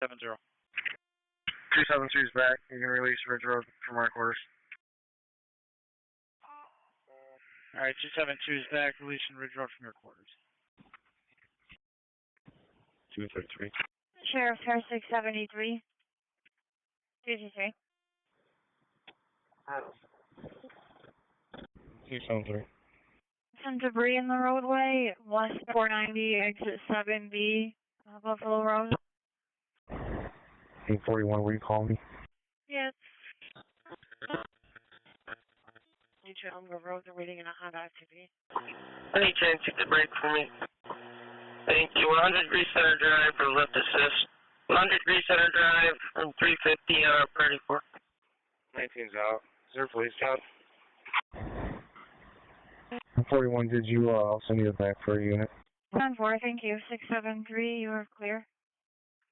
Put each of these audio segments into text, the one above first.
70. 273 is back. You can release Ridge Road from our quarters. Alright, 272 is back, releasing Ridge Road from your quarters. 233. Sheriff Car 673. 223. 273. Some debris in the roadway, west 490, exit 7B, Buffalo Road. 841, will you call me? Yes. You two Monroe Road are waiting in a hot activity. Any chance you could break for me? Thank you. 100 degree center drive for lift assist. 100 degree center drive from 350 on 34. 19's out. Is there a police job? 41, did you, I'll send you back for a unit. 10-4, thank you. 673, you are clear.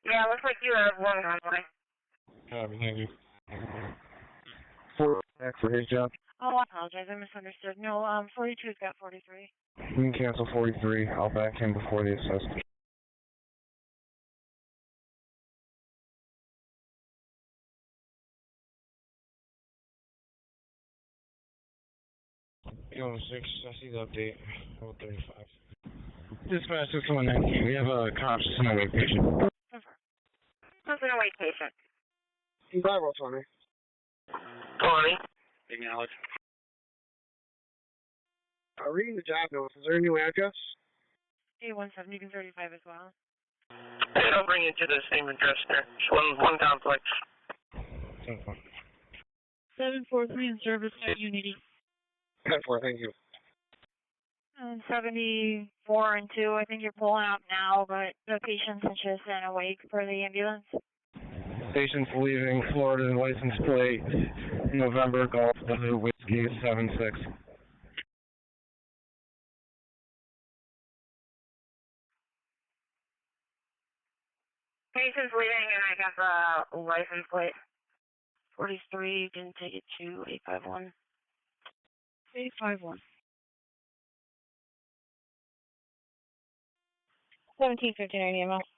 Yeah, looks like you have one on the way. Thank you. 4 back for his job. Oh, I apologize, I misunderstood. No, 42's got 43. You can cancel 43. I'll back him before the assist. Yo, 6, I see the update. 35. Dispatch 619. We have a conscious and awake patient. Who's an awake patient? 520. 20. Acknowledge. Reading the job notes, is there a new address? 817, you can 35 as well. Hey, I'll bring you to the same address there. Just one complex. 743 in service at Unity. 10-4, thank you. 74 and 2, I think you're pulling out now, but the patient's just in awake for the ambulance. Patient's leaving Florida license plate November Golf W Whiskey 76. Patient's leaving and I got the license plate. 43, you can take it to 851. 851. 1759 EMS.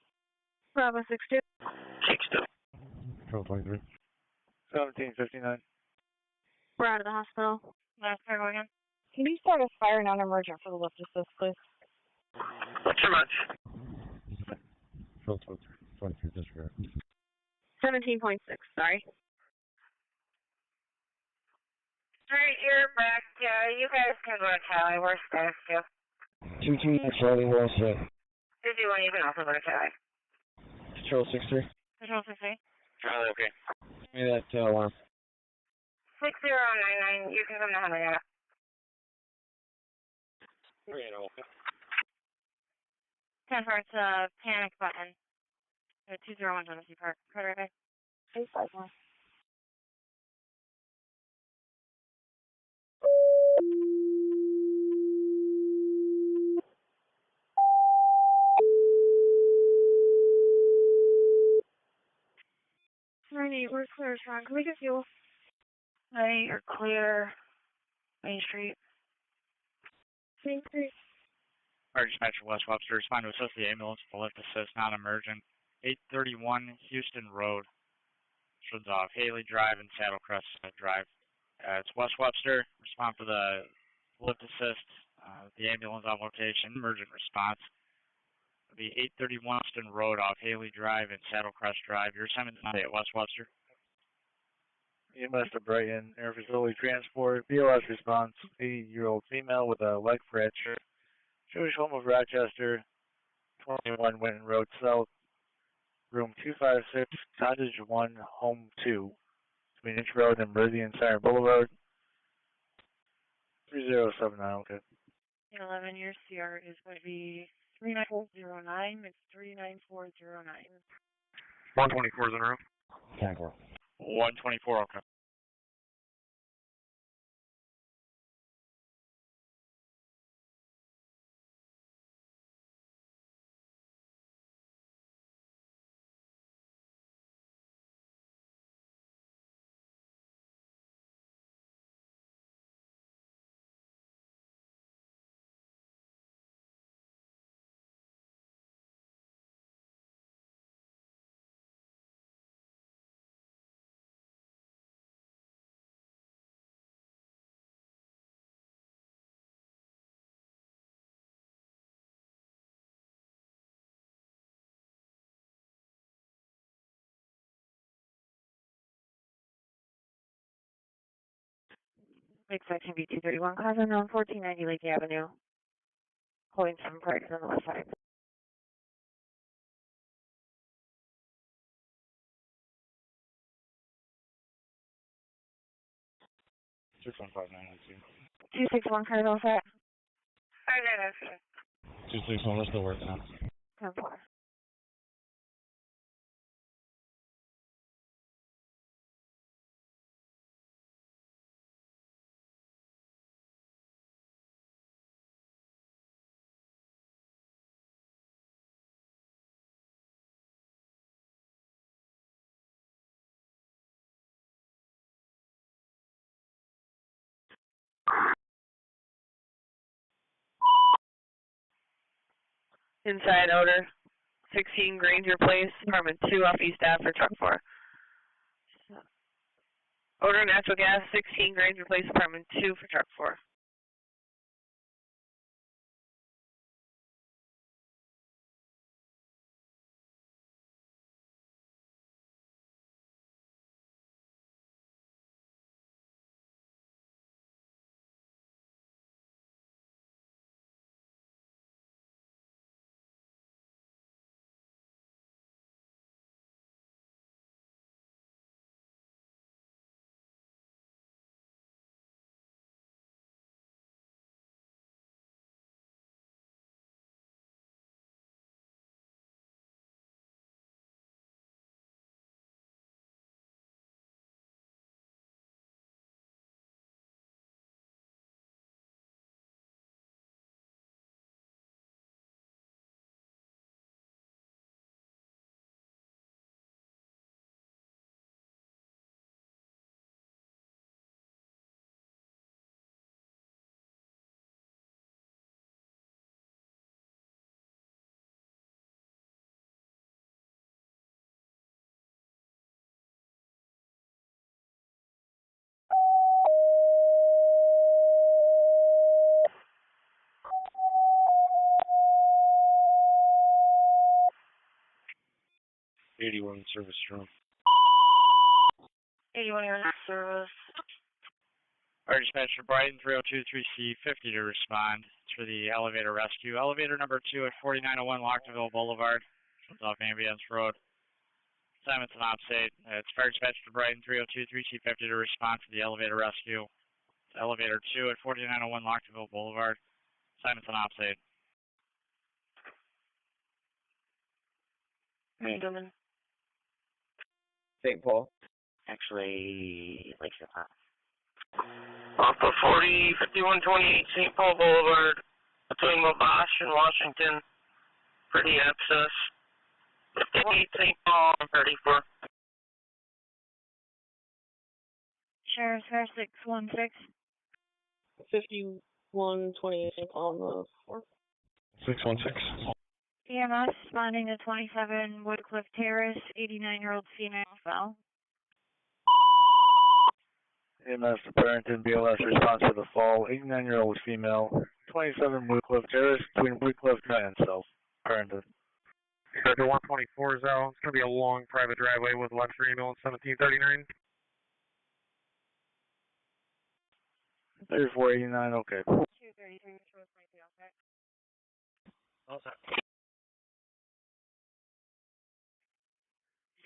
Bravo 62. 62. 1223. 1759. We're out of the hospital. Last cargo again. Can you start a fire non-emergent for the lift assist, please? What's your match? 1223. Disregard. 17.6, sorry. Alright, you're back. You guys can go to Cali. We're staffed too. 22 minutes early, well set. 51, you can also go to Cali. Control 63. Control 60. Charlie, okay. Give me that alarm. 6099, you can come to Henrietta. Henrietta, okay. 10 for it's a panic button. 201 Genesee Park. Carter, okay. 851. We're clear, Sean. Can we get fuel? Hey, you're clear. Main Street. Main Street. Alright, dispatcher West Webster, respond to assist the ambulance with the lift assist, non-emergent. 831 Houston Road. Shows off Haley Drive and Saddlecrest Drive. It's West Webster. Respond for the lift assist. The ambulance on location. Emergent response. It'll be 831 Houston Road off Haley Drive and Saddlecrest Drive. Your assignment tonight at West Webster. EMS to Brighton, Air Facility Transport, BOS response, 80-year-old female with a leg fracture, Jewish Home of Rochester, 21 Winton Road South, room 256, cottage 1, home 2, between Inch Road and Meridian Center Boulevard, 3079, okay. 11, your CR is going to be 39409. It's 39409. 124 is in a row. 124, okay. Lake section B231, cars unknown, 1490 Lake Avenue. Holding 7 parks on the west side. Two 261 cars all set. 261, we're still working on it. 10-4. Inside odor, 16 Granger Place, apartment 2 off East Ave for truck 4. Odor natural gas, 16 Granger Place, apartment 2 for truck 4. Service room. 81 you're in service. Fire dispatcher Brighton 3023C 50 to respond to the elevator rescue. Elevator number 2 at 4901 Locktonville Boulevard, off Amherst Road. Simon's an opposite. It's fire dispatcher Brighton 3023C 50 to respond to the elevator rescue. Elevator 2 at 4901 Locktonville Boulevard. Simon's an opposite. Mendon. St. Paul. Actually, Lakeshore Park. Off of 5128 St. Paul Boulevard, between Wabash and Washington, for the abscess. 58 St. Paul, 34. Sheriff's Fair 616. 5128 St. Paul, 4. 616. EMS responding to 27 Woodcliff Terrace, 89-year-old female fell. EMS to Barrington, BLS response to the fall, 89-year-old female, 27 Woodcliff Terrace, between Woodcliff and South, Barrington. Sector 124 is out. It's going to be a long private driveway with left for ambulance 1739. 3489, okay. 233, okay. All set.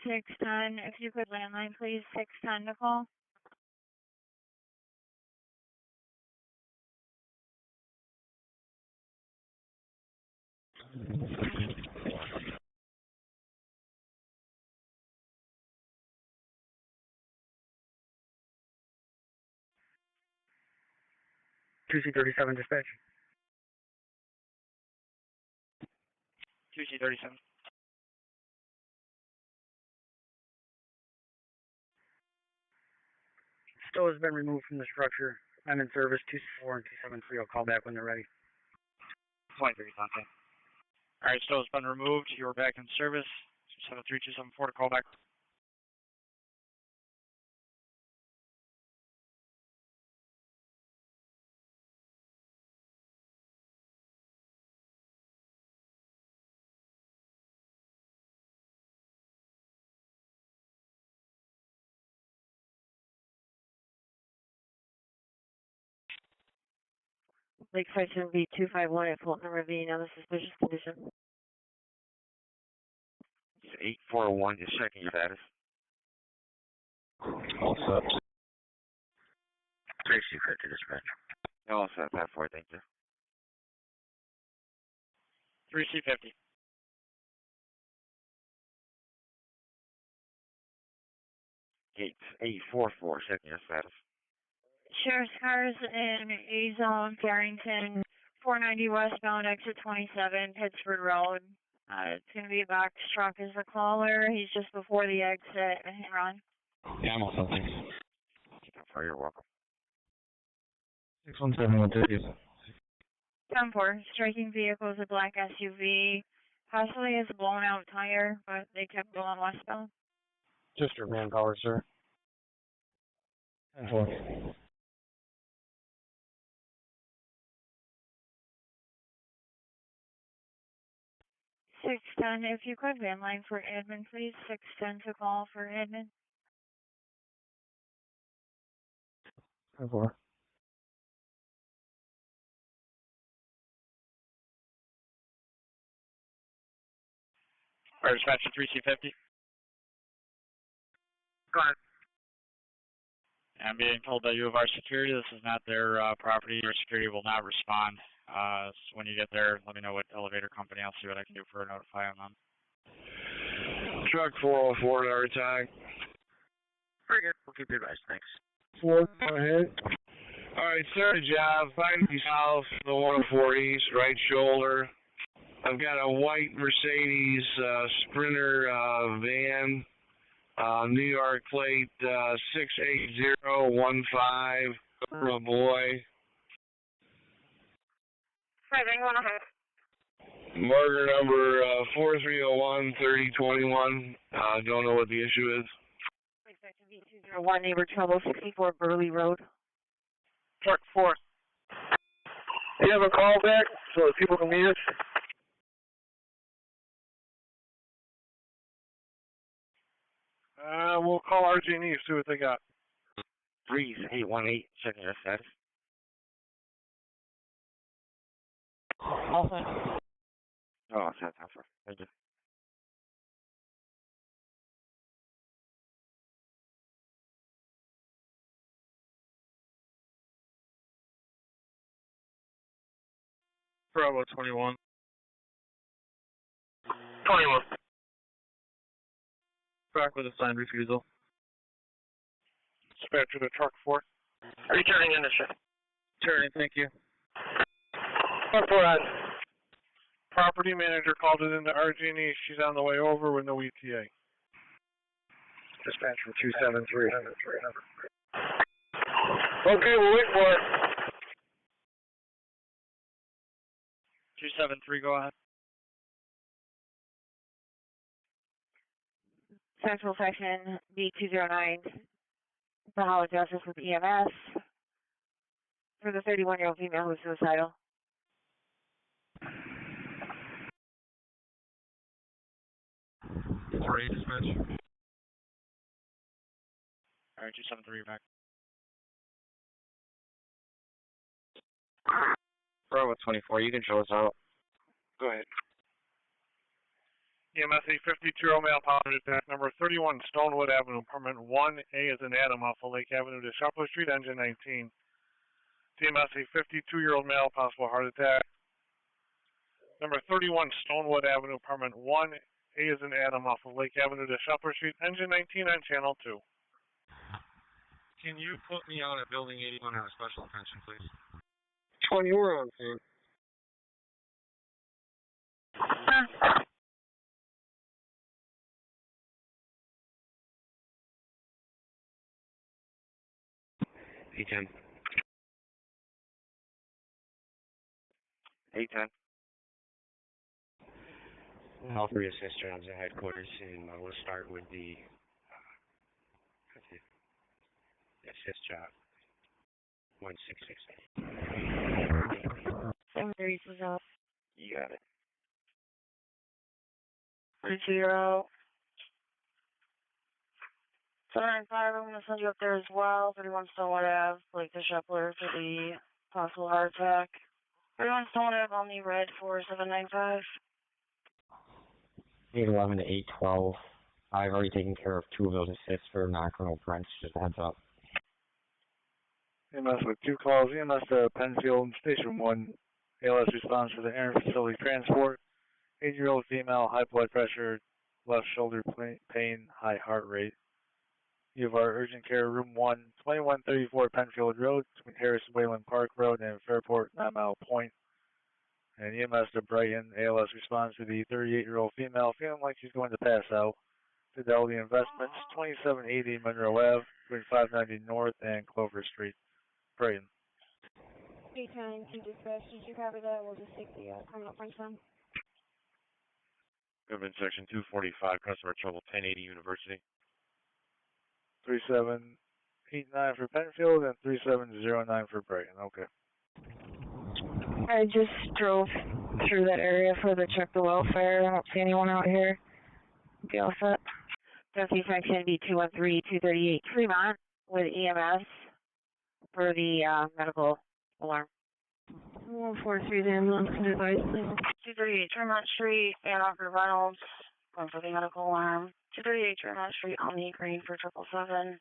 610, if you could landline, please. 610 to call. C37 dispatch. 2C37. Stow has been removed from the structure. I'm in service 264 and 273. I'll call back when they're ready. 23 contact. Alright, Stowe's been removed. You're back in service. 273-274 to call back. Lakeside 7B251 at Fulton Ravine on the suspicious condition. It's 841, just checking your status. All set. 3250 dispatch. All set, Pat 4, thank you. 3C50. Gates 844, checking your status. Sheriff's cars in A zone, Carrington, 490 westbound, exit 27, Pittsford Road. It's going to be a box truck as the caller. He's just before the exit and hit run. Yeah, I'm all set, thanks. Oh, you're welcome. 617, what did you? 10-4, striking vehicle is a black SUV. Possibly has a blown out tire, but they kept going westbound. Just your manpower, sir. 10-4. 610, if you could, van line for admin, please. 610 to call for admin. 10-4. Fire dispatcher 3C50. Go ahead. I'm being told that U of R security, this is not their property. Your security will not respond. So when you get there, let me know what elevator company. I'll see what I can do for notifying them. Truck 404 to our attack. Very good. We'll keep you advised. Thanks. 4, go ahead. Alright, sir, job. 590 south, the 104 east, right shoulder. I've got a white Mercedes Sprinter van, New York plate 68015, a boy. Driving 100. Marker number 4301-3021. Don't know what the issue is. Section B201, neighbor trouble, 64 Burley Road. Truck 4. Do you have a call back so that people can meet us? We'll call RG&E, see what they got. Breeze 818, checking your status. All set. Oh, set, thank you. Bravo 21. 21. Back with a signed refusal. Dispatcher to truck 4. Returning industry. Turning, thank you. Truck 4 on. Property manager called it into RG&E. She's on the way over with no ETA. Dispatcher 273. Okay, we'll wait for it. 273, go ahead. Central section B209, the Hall of Justice with EMS for the 31-year-old female who's suicidal. Three, dispatch. Alright, 273, back. Bravo 24, you can show us out. Go ahead. EMS 852 male positive attack number 31 Stonewood Avenue, permit 1A is an Adam off of Lake Avenue to Shopper Street, engine 19. EMS a 52-year-old male, possible heart attack. Number 31 Stonewood Avenue, permit 1A is an Adam off of Lake Avenue to Shopper Street, engine 19 on channel 2. Can you put me on at building 81 on a special attention, please? 20, we're on scene. A10. A10. All three assist jobs at headquarters, and we'll start with the assist job. 1668. 730 was up. You got it. 30. 795, I'm going to send you up there as well. 31 Stonewood Ave, Lake to Shepler for the possible heart attack. 31 Stone Ave on the red 4795. 811 to 812. I've already taken care of 2 of those assists for non-criminal French, just a heads up. EMS with 2 calls. EMS to Penfield, Station 1. ALS response for the Aaron facility transport. 8-year-old female, high blood pressure, left shoulder pain, high heart rate. You have our urgent care room 1, 2134 Penfield Road, between Harris Wayland Park Road and Fairport, 9 Mile Point. And EMS to Brighton, ALS response to the 38-year-old female, feeling like she's going to pass out. Fidelity Investments, 2780 Monroe Ave, between 590 North and Clover Street, Brighton. 810 to dispatch, did you copy that? We'll just take the criminal French one. Government Section 245, customer trouble, 1080 University. 3789 for Penfield and 3709 for Brighton. Okay. I just drove through that area for the check the welfare. I don't see anyone out here. Be all set. Deputy Section B 213-238 Tremont with EMS for the medical alarm. 143 the ambulance can advise, please. 238 Tremont Street, Van Offer Reynolds, going for the medical alarm. 238 Tremont Street on the green for 777.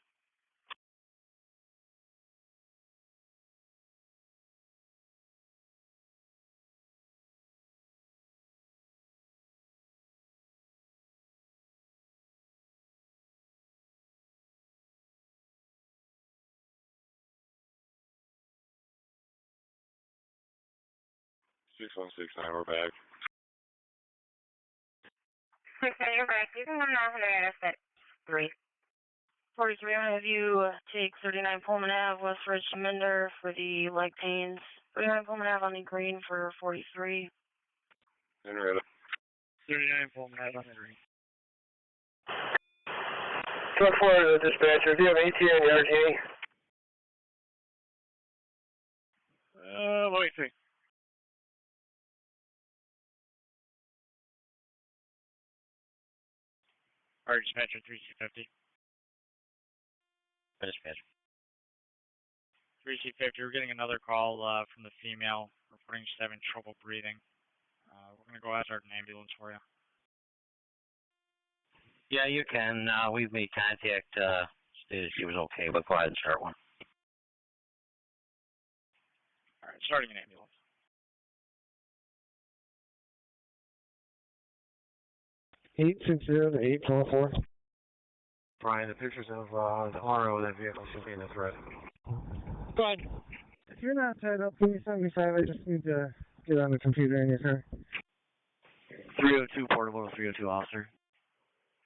We're back. You're back. You can come down to at 3. 43, I'm going to have you take 39 Pullman Ave, West Ridge to Mender for the leg pains. 39 Pullman Ave on the green for 43. Henrietta. 39 Pullman Ave on the green. 24 to the dispatcher, do you have AT on your RTA? Let me see. Alright, dispatcher 3C50. Dispatcher. 3C50, we're getting another call from the female reporting she's having trouble breathing. We're going to go after an ambulance for you. Yeah, you can. We've made contact. Stated she was okay, but go ahead and start one. Alright, starting an ambulance. Eight 860 to 844. Brian, the pictures of the Monroe, that vehicle should be in the thread. Go ahead. If you're not tied up, can you send me 5? I just need to get on the computer in your car. 302 portable to 302 officer.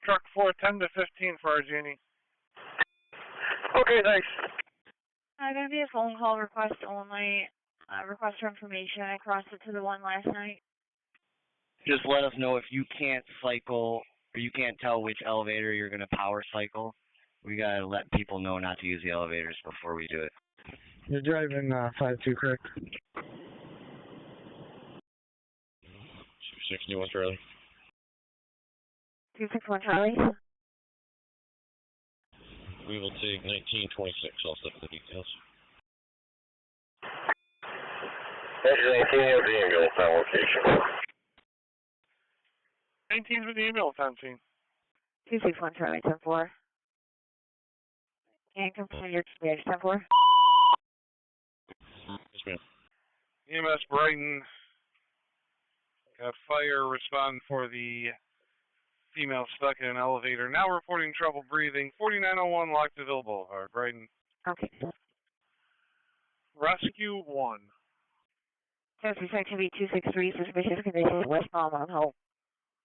Truck 410 to 15 for Argini. Okay, thanks. Going to be a phone call request only. Request for information. I crossed it to the one last night. Just let us know if you can't cycle or you can't tell which elevator you're going to power cycle. We got to let people know not to use the elevators before we do it. You're driving 52, correct? 61 Charlie. 261 Charlie. We will take 1926. I'll set the details. Measure 19 of the ambulance on location. 19 for the ambulance on scene. 261 Charlie 10-4. Can you confirm your TH 10-4? Yes, ma'am. EMS Brighton got fire respond for the female stuck in an elevator. Now reporting trouble breathing. 4901 Lockdeville Boulevard, Brighton. Okay. Rescue 1. Service activity 263, suspicious condition, westbound Monroe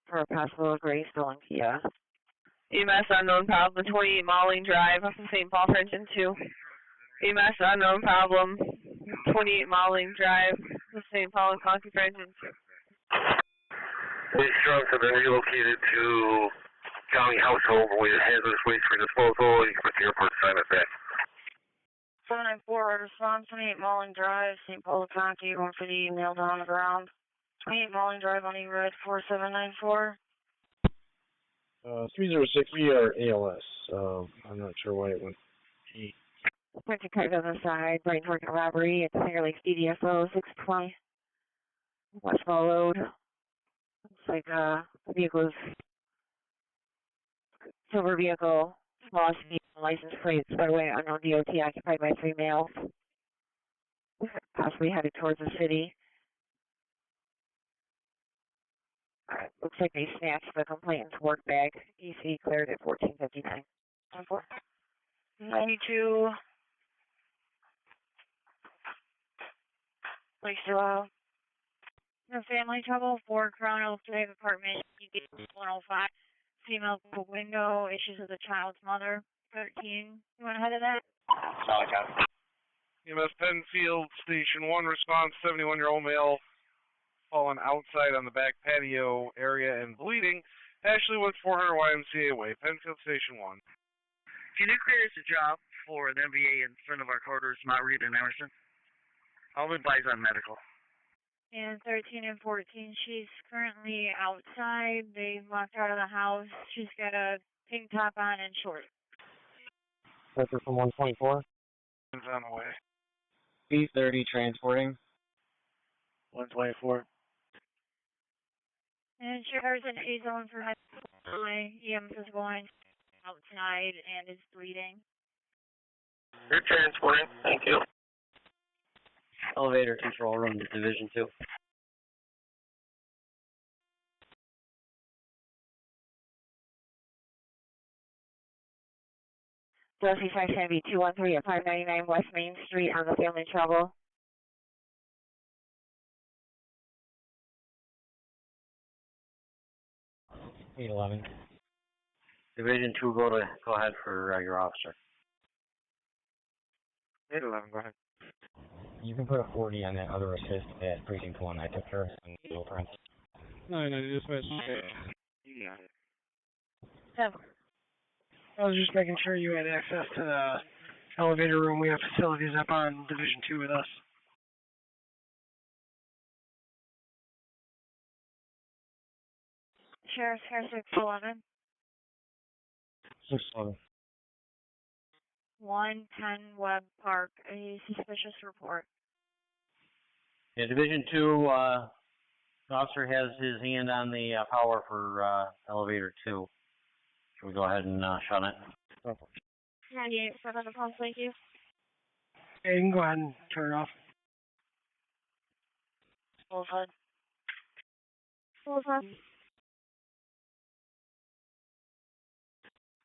for a possible gray stolen Kia. EMS unknown problem, 28 Mauling Drive, St. Paul French and 2. EMS unknown problem, 28 Mauling Drive, St. Paul and County French and 2. These trucks have been relocated to county household with hazardous waste for disposal. You can put the airport sign at that. 794, response 28 Mauling Drive, St. Paul County, going for the nailed on the ground. 28 Mauling Drive on the red 4794. 306, we are ALS. I'm not sure why it went. Point to cut on the side, brain working robbery at Finger Lake DDSO 620. Westfall Road. Looks like the vehicle's silver vehicle, small speed, license plate, by the way, unknown DOT, occupied by 3 males, possibly headed towards the city. Looks like they snatched the complainant's work bag. EC cleared at 14:59. 92. Place no family trouble. 4 Crown Oak Drive apartment. 105. Female window. Issues with the child's mother. 13. You want to head to that? Solid job. EMS Penfield, Station 1, response, 71-year-old male fallen outside on the back patio area and bleeding. Ashleywood 400 YMCA Way, Penfield Station 1. Can you clear us a job for an MVA in front of our quarters, Mount Reed and Emerson? I'll advise on medical. And 13 and 14, she's currently outside. They locked her out of the house. She's got a pink top on and shorts. Pressure from 124. It's on the way. B30 transporting. 124. And there's an A zone for highway. EMS is going outside and is bleeding. You're transporting. Thank you. Elevator control room, Division 2. Josie section be 213 at 599 West Main Street on the family trouble. $811. Division 2, go ahead for your officer. 811, go ahead. You can put a 40 on that other assist at precinct 1. I took her on the occurrence. No, just wait. You got it. Seven. I was just making sure you had access to the elevator room. We have facilities up on Division 2 with us. Sheriff's Car 611. 611. 110 Webb Park. A suspicious report. Yeah, Division 2, the officer has his hand on the power for elevator 2. Should we go ahead and shut it? 98 7 the pulse, thank you. Yeah, you can go ahead and turn it off. Bullseye. Bullseye.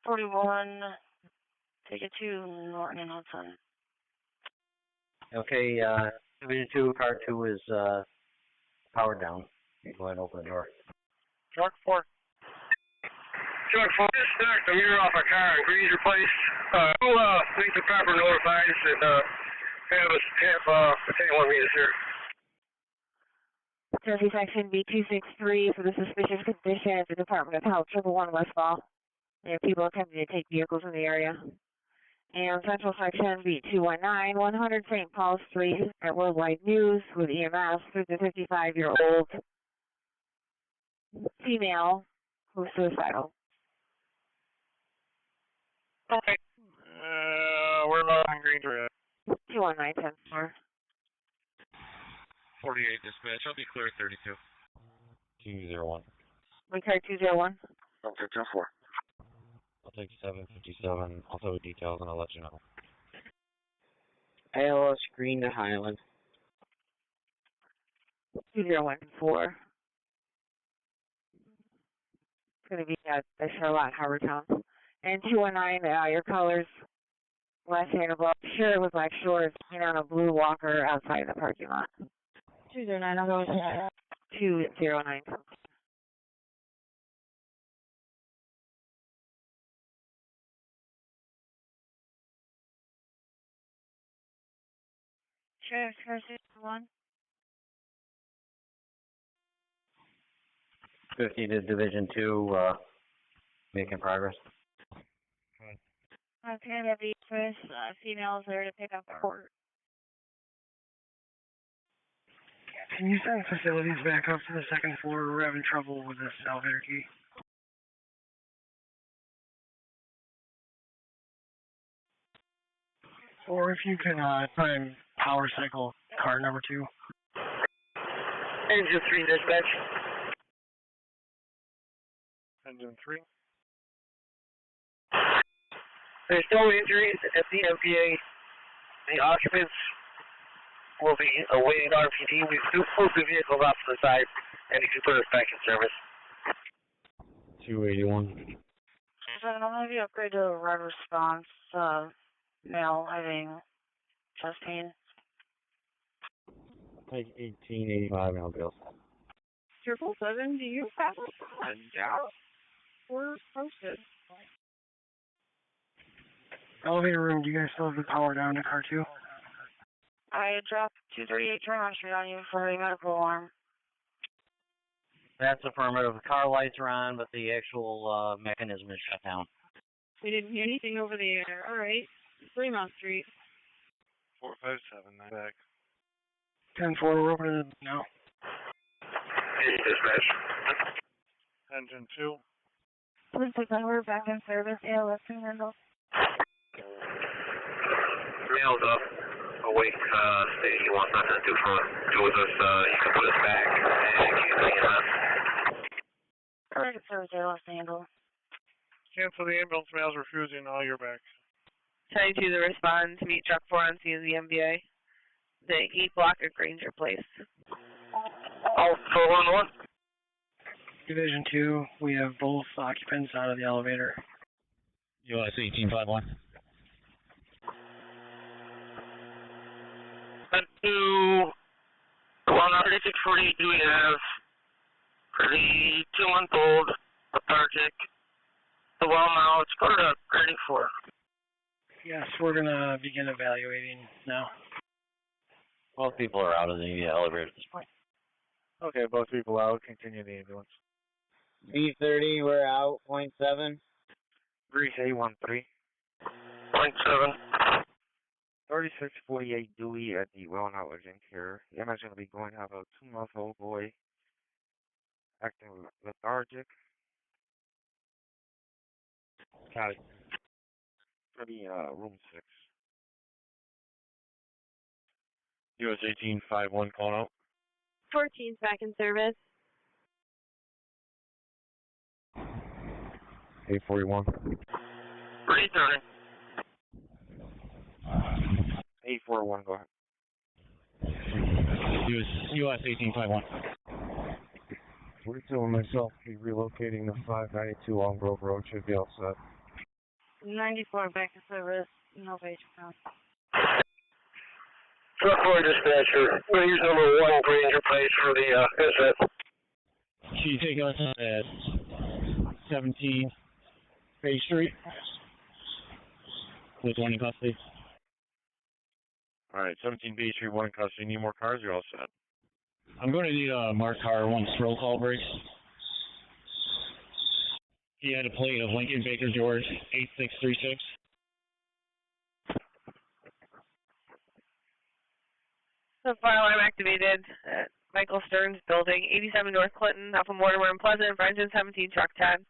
41. Take it to Norton and Hudson. Okay, Division 2, car 2 is powered down. You go ahead and open the door. Truck 4. Truck 4, just knocked the mirror off a car and greaser place. We'll make the proper notifies and have anyone meet us here. Jersey section B263 for the suspicious condition at the Department of Health, 111 Westfall. There are people attempting to take vehicles in the area. And Central section B219, 100 St. Paul Street at Worldwide News with EMS with the 55-year-old female who's suicidal. Okay. We're on Green Red. 219, 10-4. 48 dispatch. I'll be clear 32. 201. We card 201. Okay, 10-4. I'll take 757. I'll tell the details and I'll let you know. ALS Green to Highland. 2014. It's going to be at the Charlotte Harbor Town. And 219, your colors, left hand above, shirt with black shorts, and on a blue walker outside the parking lot. 209, I'll go with that. 209. Sheriff's Car 61. 50 to Division 2, making progress. Okay, that be first. Females there to pick up a report. Can you send facilities back up to the second floor? We're having trouble with this elevator key. Or if you can try and power cycle car number 2. Engine 3 dispatch. Engine 3. There's no injuries at the MPA. The occupants will be awaiting RPD. We've moved the vehicle off to the side, and you can put us back in service. 281. So I'll have you upgrade to a red response, male having chest pain. Take 1885 now, Bill. Triple 7, do you have a doubt? We're posted. Elevator room, do you guys still have the power down to car 2? I dropped 238 Tremont Street on you for a medical alarm. That's affirmative. The car lights are on, but the actual mechanism is shut down. We didn't hear anything over the air. All right. Fremont Street. 457, back. 10-4, we're opening it now. Dispatch. Engine 2. Please take over, back in service, ALS can handle. Mail's up. Awake, state he wants nothing to do with us. You can put us back and keep the EMS. Correct service, ALS can handle. Cancel the ambulance, mail's refusing. Now you're back. 22 to respond to meet truck 4 on scene of the MBA. The E block at Granger Place. Oh, 411. Division 2, we have both occupants out of the elevator. US 1851. To 13640, do we have for the 2-month-old lethargic, the well now, it's put up ready for. Yes, we're going to begin evaluating now. Both people are out of the elevator at this point. Okay, both people out. Continue the ambulance. B30, we're out, .7. Grease A13. .7. 3648 Dewey at the well now urgent care. The EMS is going to be going to have a 2-month-old boy acting lethargic. Got it. For the room 6. US 1851 calling out. 14's back in service. 841. 330. 841, go ahead. US 1851. 42 and myself be relocating to 592 on Grove Road. Should be all set. 94 back in service. No patient count. Truck 4 dispatcher, we're using number 1 Granger Place for the visit. Can you take us at 17 Bay Street with one in custody? All right, 17 B Street, 1 in custody. Need more cars? You're all set. I'm going to need a marked car, 1 stroll call break. He had a plate of Lincoln Baker George 8636. So fire alarm activated at Michael Stern's building, 87 North Clinton, off of Mortimer and Pleasant, for engine 17, truck 10.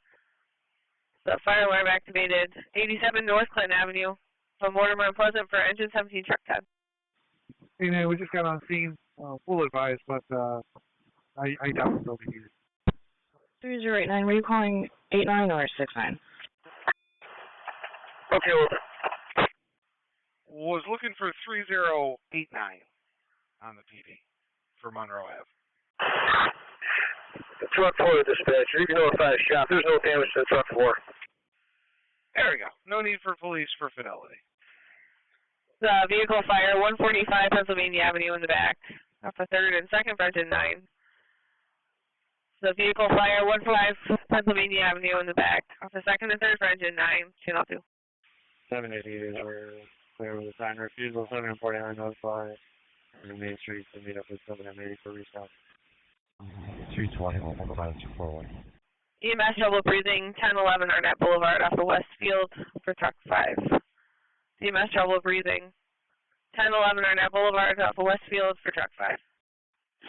So fire alarm activated, 87 North Clinton Avenue, from Mortimer and Pleasant, for engine 17, truck 10. Hey, man, we just got on scene. Full advice, but I doubt they'll be here. 3089, were you calling 89 or 69? Okay, well, Was looking for 3089 on the PD for Monroe Ave. truck 4 dispatcher, you can notify a shop. There's no damage to truck 4. There we go. No need for police for fidelity. The vehicle fire, 145 Pennsylvania Avenue in the back, off of 3rd and 2nd, for engine 9. The vehicle fire, 145 Pennsylvania Avenue in the back, off of 2nd and 3rd, for engine 9, channel 2. 788 we're clear with a sign refusal. 749 notify the main street to meet up with 780 for restock. 320, we'll go by the 241. EMS trouble breathing, 1011 Arnett Boulevard, off of Westfield, for truck 5. EMS trouble breathing, 1011 Arnett Boulevard, off of Westfield, for truck 5.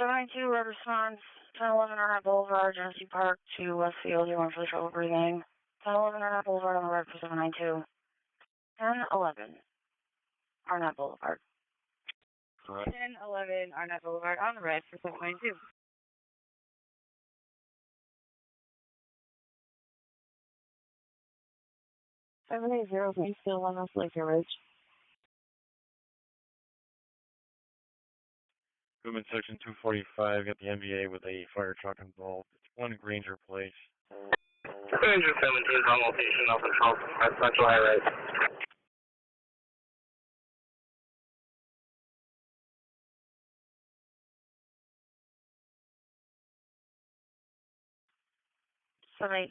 792 red response. 1011 Arnett Boulevard, Genesee Park to Westfield. You want for the trouble breathing. 1011 Arnett Boulevard on the red for 792. 1011 Arnett Boulevard. Correct. 1011 Arnett Boulevard on the red for 792. 780, please still on us Lake Ridge. Movement section 245, got the MVA with a fire truck involved. It's 1 Granger Place. Granger 17, on location, off control. That's Central High Right.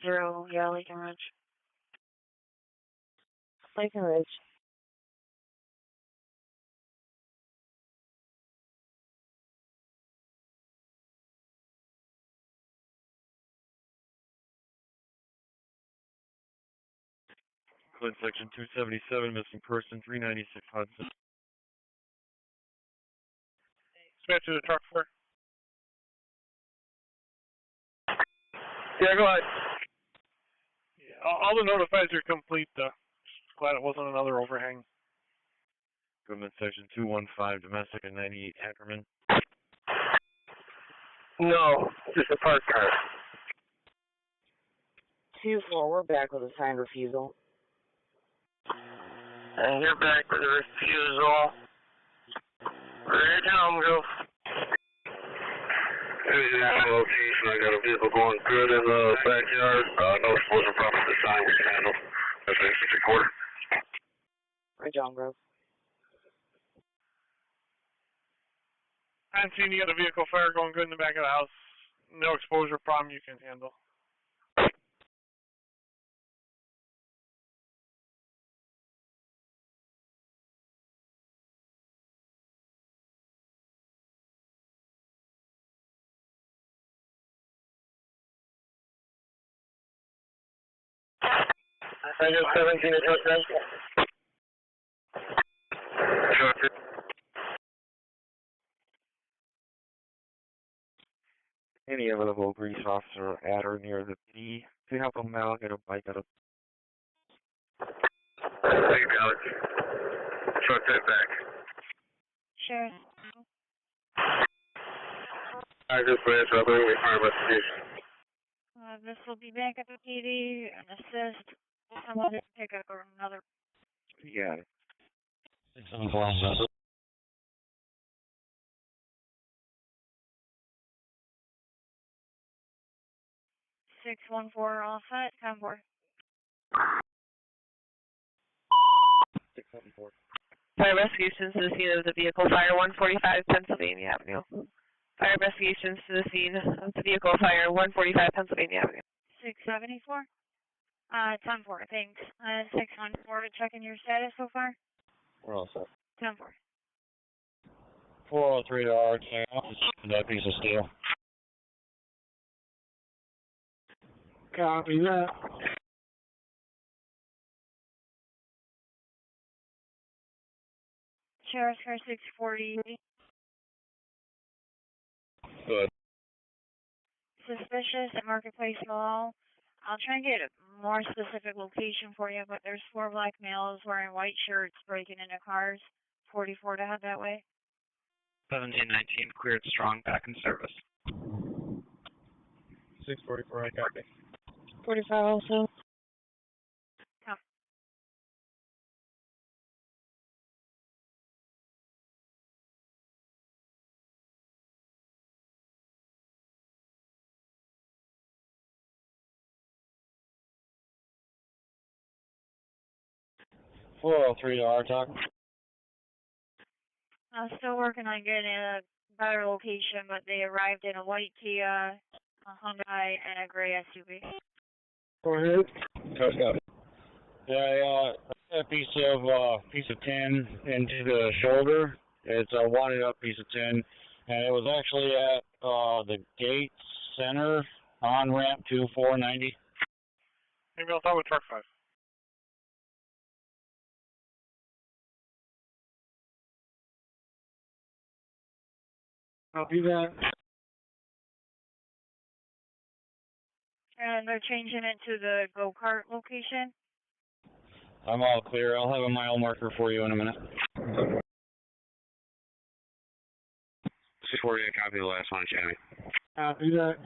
Yeah, Lake Ridge. Lake Ridge. Hood section 277, missing person 396 Hudson. Dispatch to the truck, sir. Yeah, go ahead. Yeah, all the notifies are complete, though. Just glad it wasn't another overhang. Movement section 215, domestic at 98 Ackerman. No, just a parked car. 2-4, we're back with a signed refusal. And you're back with a refusal. Right now, Monroe. Location, I got a vehicle going good in the backyard. No explosion problem at this time. We can handle. That's a 6-quarter. Right, John Grove. I haven't seen any other vehicle fire going good in the back of the house. No exposure problem you can handle. Ranger 17 is what then? Any available grease officer at or near the B to help them out, get a bike out of. Thank you, Alex. Truck that back. Sure. I just ran to other fire investigation. This will be back at the PD and assist someone to pick up another. Yeah. 6-1-4. 614 all set, 10-4. 674. Fire investigations to the scene of the vehicle fire 145 Pennsylvania Avenue. Fire investigations to the scene of the vehicle fire 145 Pennsylvania Avenue. 674. 10-4, thanks. 614, checking your status so far. We're all set. 10-4. 403 to R. That piece of steel. Copy that. Sheriff's car 640. Good. Suspicious at Marketplace Mall. I'll try and get a more specific location for you, but there's 4 black males wearing white shirts breaking into cars. 44 to head that way. 1719 cleared strong, back in service. 644, I copy. 45 also. Come. $403 to R. Talk. I'm still working on getting a better location, but they arrived in a white Kia, a honeoye, and a gray SUV. Go ahead. Copy. Yeah, a piece of tin into the shoulder. It's a wadded up piece of tin, and it was actually at the gate center on ramp to 490. Maybe I'll talk with truck 5. Copy that. And they're changing it to the go-kart location. I'm all clear. I'll have a mile marker for you in a minute. 648, copy the last one, Jamie. Copy that.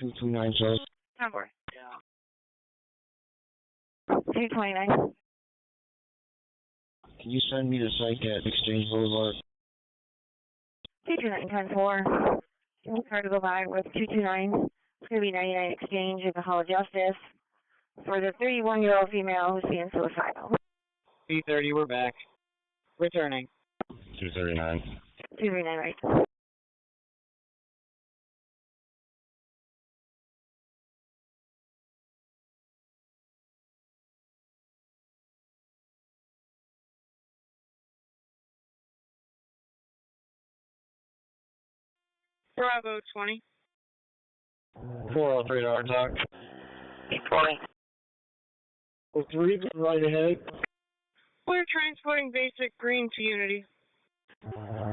229 shows. 10-4. 229. Can you send me the psych at Exchange Boulevard? 229-10-4. We'll try to go by with 229. It's going to be 99 Exchange at the Hall of Justice for the 31-year-old female who's being suicidal. 330, we're back. Returning. 239. 239, right. Bravo 20. 403 to our talk. 20. 03, right ahead. We're transporting basic green to Unity.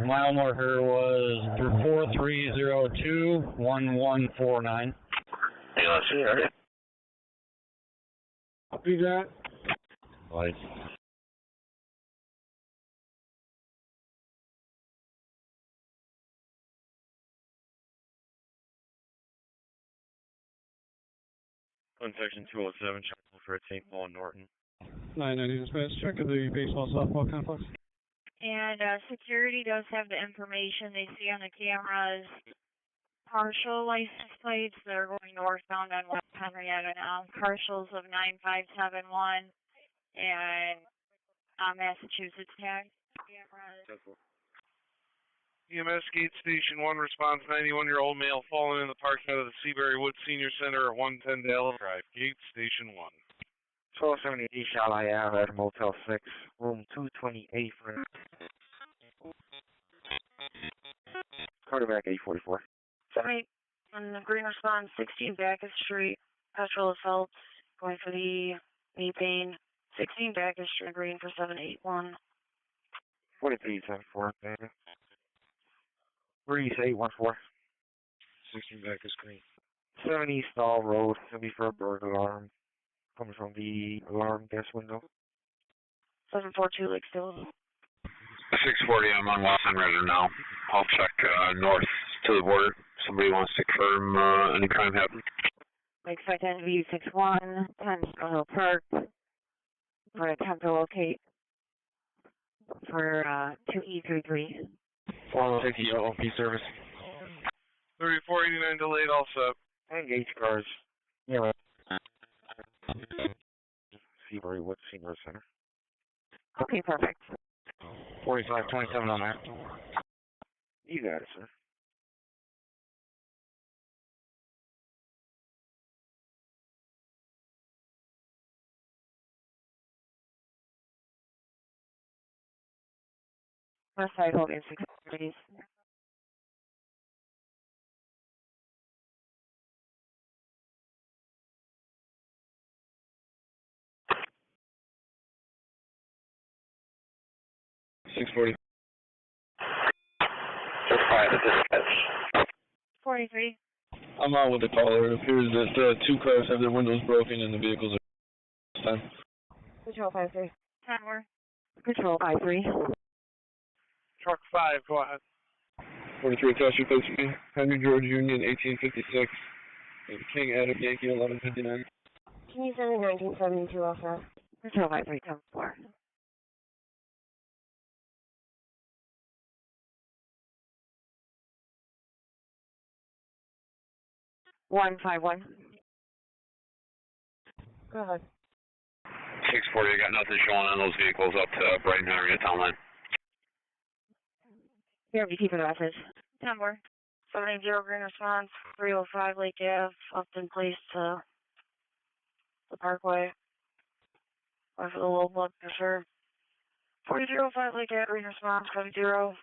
Mile marker was 4302-1149. Hey, let's see, ready? Copy that. Lights. Section 207, check for St. Paul and Norton. 990 dispatch, check of the baseball softball complex. And security does have the information they see on the cameras. Partial license plates that are going northbound on West Henrietta now. Partials of 9571 and Massachusetts tag cameras. EMS Gate Station 1 response, 91-year-old male fallen in the parking lot of the Seabury Woods Senior Center at 110 Dallas Drive. Gate Station 1. 1270 East Ally Ave at Motel 6, room 228 for Quarterback 844. 78 on the green response, 16 Backus Street, petrol assault, going for the knee pain. 16 Backus Street, green for 781. 4374, baby. Breeze 814. 16 Backus Green. 7 East Stall Road, it'll be for a burglar alarm. Coming from the alarm guest window. 742 Lake Still. 640, I'm on West Henrietta now. I'll check north to the border. Somebody wants to confirm any crime happened. Expect NV 61, 10 Hill Park. For an attempt to locate for 2E33. 460 OP service. 3489 delayed, all set. Engage cars. Yeah. Seabury Woods Senior Center. Okay, perfect. 4527 on that. You got it, sir. West side Hogan 6 please. $640. Just fine at dispatch. 43. I'm on with the caller. It appears that two cars have their windows broken and the vehicles are 10. Control 53. 10 more. Control 53. Truck 5, go ahead. 43 Tasha Pittsford, Henry George Union, 1856. King Adam Yankee, 1159. Can you send me 1972 also? Control 53, 10 4. One 51. Go ahead. 640, I got nothing showing on those vehicles up to Brighton Henry Town Line. Here, we keep a message. 10 more. 70 green response, 305 Lake Ave, Upton Place to the Parkway. Or for the low blood pressure. 4005 Lake Ave, green response, 70.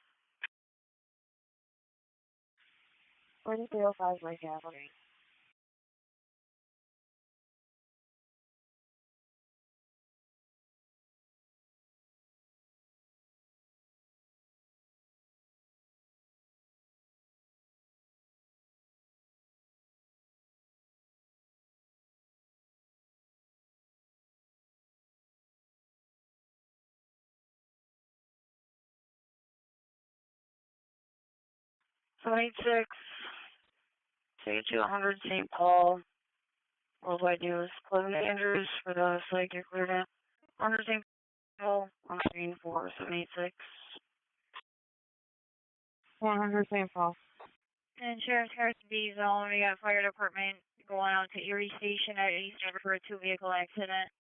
4005 Lake Ave, okay. So 86, take it to 100 St. Paul. All I do is Cleveland Andrews for the psychic clear under St. Paul on screen 4786. 100 St. Paul. And Sheriff's Car B zone, we got fire department going out to Erie Station at East River for a 2-vehicle accident.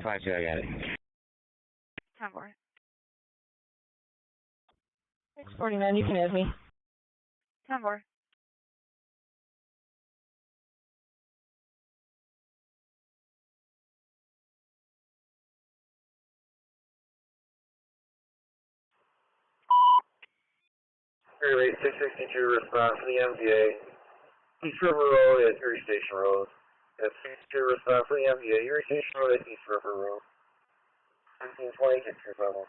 5-2, I got it. 10-4. 649, you can add me. 10-4. Fairway 662 response to the MVA. East River Road at Erie Station Road. That's 62 response to the MVA. Erie Station Road at East River Road. 1920, get your level.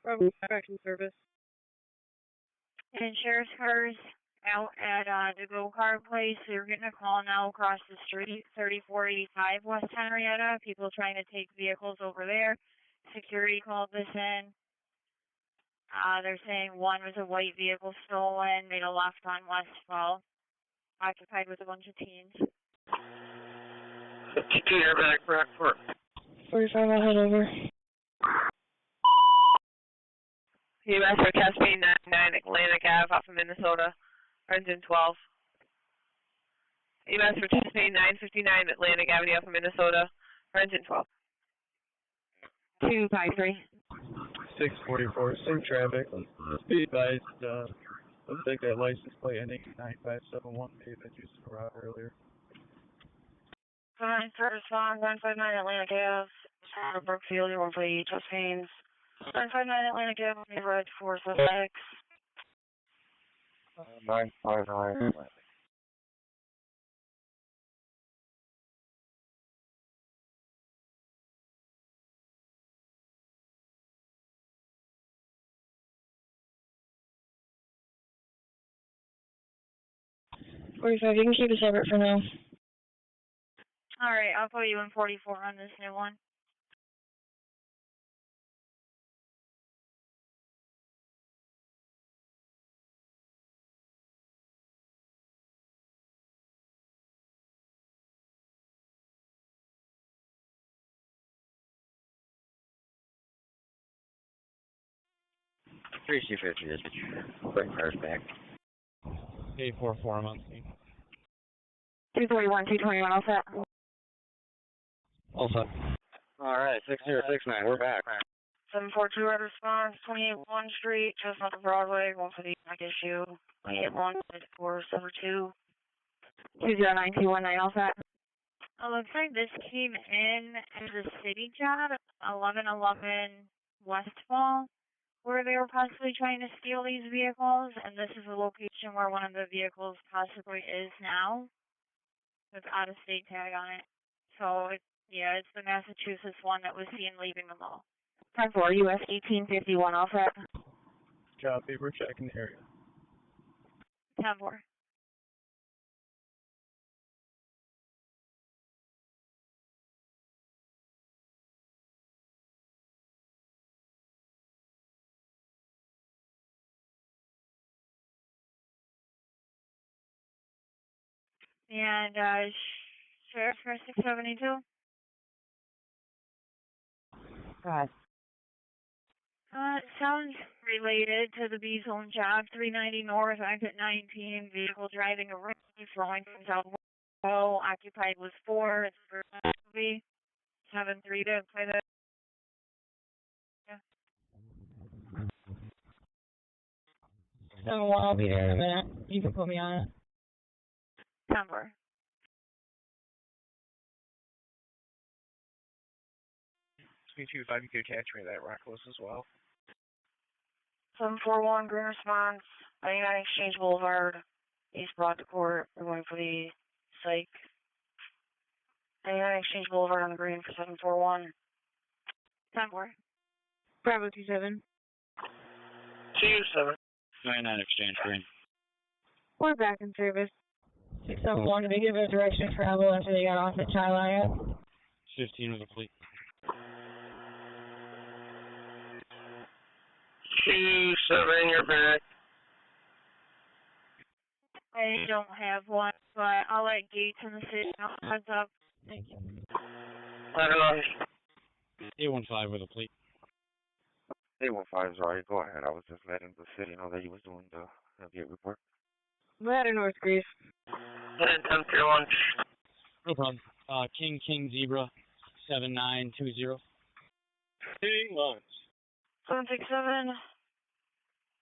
Probably back in service. And Sheriff's Cars out at the go-kart place. They're getting a call now across the street, 3485 West Henrietta. People trying to take vehicles over there. Security called this in. They're saying one was a white vehicle stolen, made a left on Westfall, occupied with a bunch of teens. 52, you're back, brockport. 45, I'll head over. EMS for Cascade 99 Atlantic Ave off of Minnesota, engine 12. EMS for Cascade 959 Atlantic Avenue off of Minnesota, engine 12. 253. 644, same traffic. Be advised, looks like that license plate ending 9571 may have been used for route earlier. 9 first respond, 959 Atlantic Ave, Brookfield, you're 148, Just Haynes. 959 Atlantic Ave, neighborhood 476. 959 Atlantic. You can keep it separate for now. Alright, I'll put you in 44 on this new one. Three C50, this quick cars back. 844, I'm on scene. 241, 221, all set. All set. Alright, 6069, we're back. 742 red response, 28 1 Street, just off of Broadway, going for the back issue. 28 1, 472. 209-219, all set. Looks like this came in as a city job, 1111 Westfall, where they were possibly trying to steal these vehicles, and this is the location where one of the vehicles possibly is now, with out-of-state tag on it. So, yeah, it's the Massachusetts one that was seen leaving the mall. 10-4, US 1851, all set. Copy, we're checking the area. 10-4. And, Sheriff for 672? Go ahead. Sounds related to the B-Zone job, 390 North, exit 19, vehicle driving a ring, flowing from South Monroe, occupied was 4, it's for 7-3 to play that. Yeah. 7-1, I'll be there in a minute. You can put me on it. 10-4. Me-2, 5, you could catch me at that Rockless as well. 741, green response, 99 Exchange Boulevard, East Brockport, we're going for the psych. 99 Exchange Boulevard on the green for 741. 10-4. Bravo 27. 27. 99 Exchange Green. We're back in service. 671, did they give a direction of travel after they got off at Chilaya? 15 was a fleet. 27, you're back. I don't have one, but I'll let Gates in the city know. Heads up. Thank you. I don't know. 815 with a plate. 815's alright, go ahead. I was just letting the city know that he was doing the gate report. Ladder North Greece. 10 Pier 1. No problem. King Zebra 7920. King launch. 767.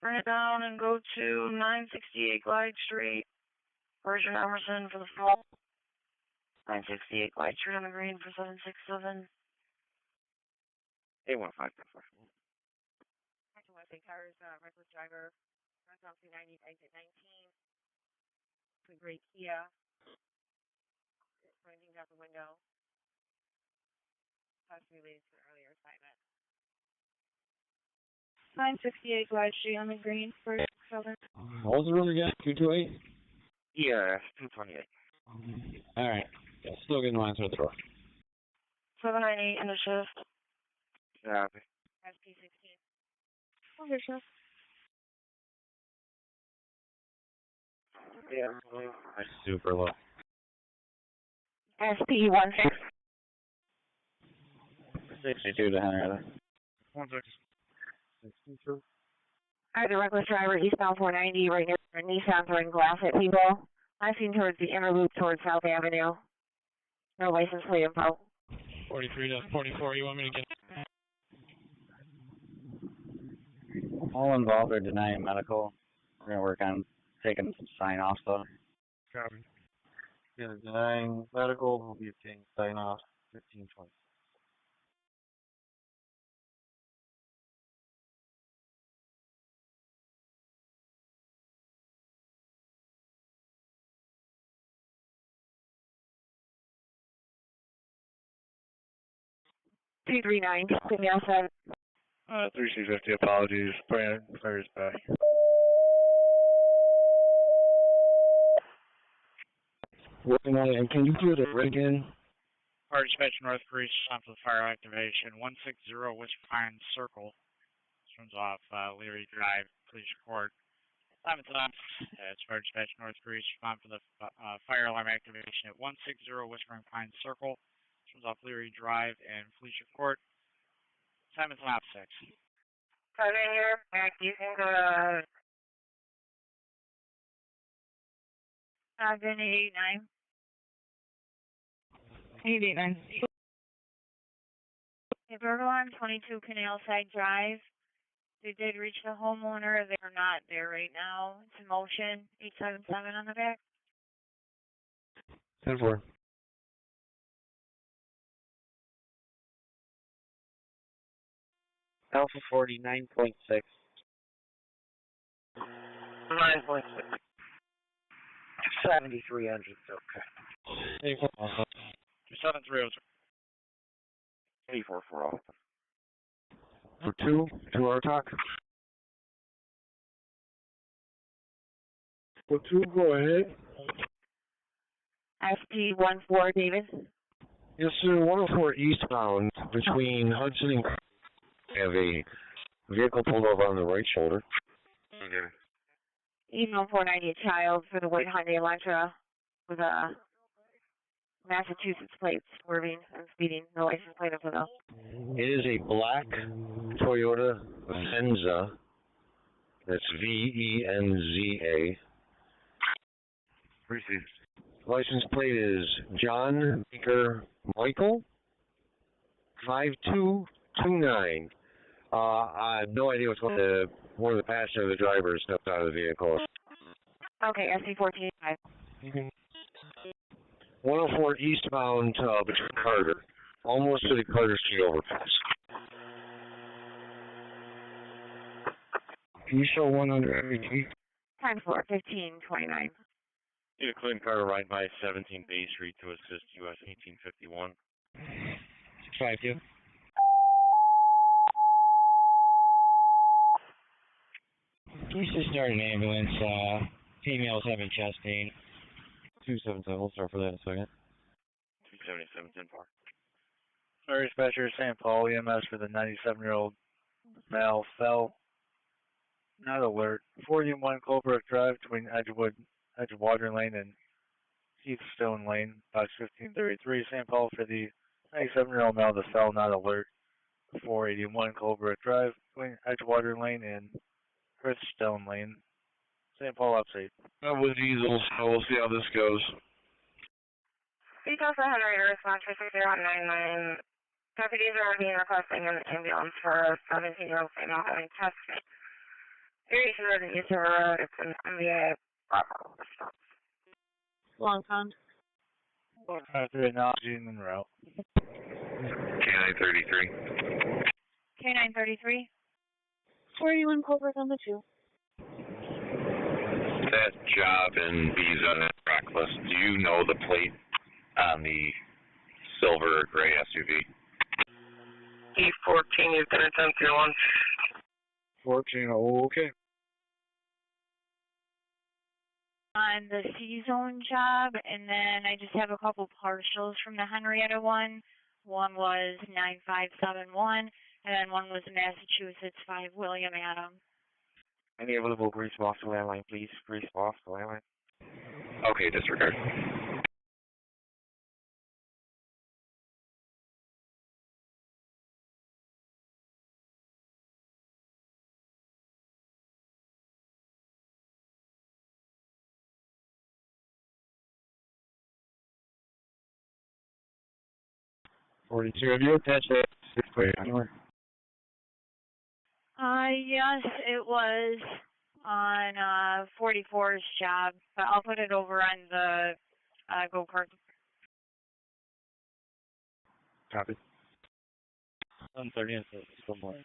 Bring it down and go to 968 Glide Street. Virgin Emerson for the fall. 968 Glide Street on the green for 767. 815. Westing Tires, reckless driver. Runs off 290, exit 19. It's a great Kia. Pointing out the window. Possibly related to an earlier assignment. 968 Glide Street on the green for 7. What was the room again? 228? Yeah, 228. Alright. Still getting lines for the door. 798 in the shift. Yeah. SP16. Okay, shift. Yeah. That's super low. SP16. 62 to Henrietta. 62. I have a reckless driver eastbound 490 right near Nissan throwing glass at people. I've seen towards the inner loop towards South Avenue. No license plate info. 43 to 44, you want me to get... All involved are denying medical. We're going to work on taking some sign off though. Copy. Yeah, denying medical will be obtaining sign off 1520. P39, give me outside. 3C50, apologies. Brian fires back. Working on it, and can you do the rig in? Fire dispatch North Greece, on for the fire activation. 160 West Pine Circle. This one's off Leary Drive, police report. Simon's on. It's fire dispatch North Greece, on for the fire alarm activation at 160 West Pine Circle. This one's off Leary Drive and police report. Simon's on 6. Come in here, Mac, you can go to Ogden 889. 889. Hey, burglar alarm 22 Canal Side Drive. They did reach the homeowner. They're not there right now. It's in motion. 877 on the back. 10-4. Alpha 49.6. 9.6. 7300, okay. 273. 844 off. For 2-hour talk. For 2, go ahead. SP14, David. Yes, sir. 104 eastbound between Hudson and have a vehicle pulled over on the right shoulder. Okay. Email 490 child for the white Hyundai Elantra with a Massachusetts plate swerving and speeding. No license plate info though. It is a black Toyota Venza. That's Venza. Received. License plate is John Baker Michael 5229. I have no idea what's going on. One of the passenger of the driver stepped out of the vehicle. Okay, SP14. 104 eastbound between Carter, almost to the Carter Street overpass. Can you show one under every T? 10-4, 1529. Need a clean Carter right by 17 Bay Street to assist US 1851. 652. Please just start an ambulance. Females having chest pain. 277, we'll start for that in a second. 277, 10 4. Fire dispatcher, St. Paul, EMS for the 97-year-old male fell. Not alert. 41 Colebrook Drive between Edgewood Edgewater Lane and Heathstone Lane, box 1533, St. Paul for the 97-year-old male, the cell not alert, 481 Colbrook Drive, between Edgewater Lane and Hearthstone Lane, St. Paul upstate. With diesel, so we'll see how this goes. Details for Henrietta response for 6099. Deputies are being requesting an ambulance for a 17-year-old female having chest pain. Variation of the use of a road, it's an MBA Bravo response. Long con. After acknowledging Monroe. K9 33. K9 33. 41 Colbert on the 2. That job in B's on that track list, do you know the plate on the silver or gray SUV? E14, you've been attempted to one. 14, okay. On the C-Zone job, and then I just have a couple partials from the Henrietta one. One was 9571, and then one was Massachusetts 5 William Adam. Any available grease off the landline, please. Grease off the landline. Okay, disregard. Have you attached that 6 plate anywhere? Yes, it was on 44's job, but I'll put it over on the go-kart. Copy. 130 and still more.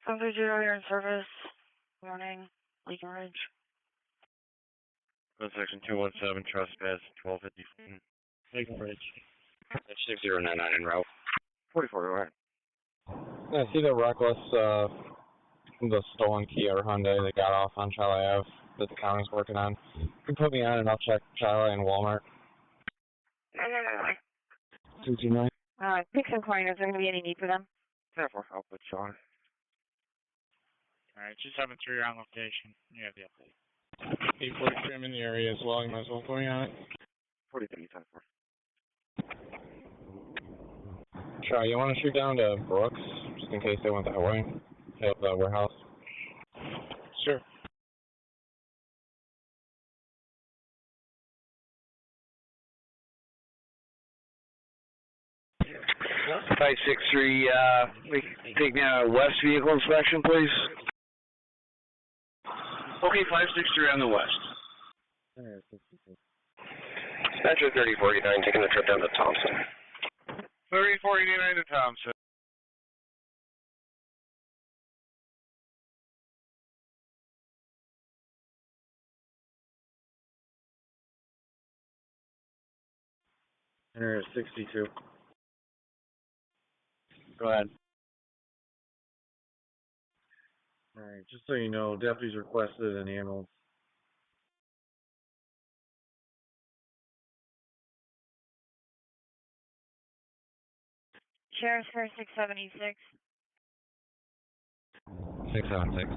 Something you're in service. Morning, Legion Ridge. Section 217, trespass, 1250. Legion Ridge. 6099 en route. 44, go ahead. I see the reckless, the stolen Kia or Hyundai that got off on Charlie Ave that the county's working on. You can put me on and I'll check Charlie and Walmart. No. 229. Pick some coin. Is there going to be any need for them? Therefore, I'll put you on. Alright, 273 on location. You have the update. 843, I'm in the area as well. You might as well put me on it. 43, 10-4. Charlie, you want to shoot down to Brooks, just in case they went that way? Hit up the warehouse. Sure. Five 6-3, take me on a west vehicle inspection, please. Okay, 563 on the west. Dispatcher 3049, taking the trip down to Thompson. 3489 to Thompson. Enter 62. Go ahead. Alright, just so you know, deputies requested an ambulance. Sheriff's Car 676. 676.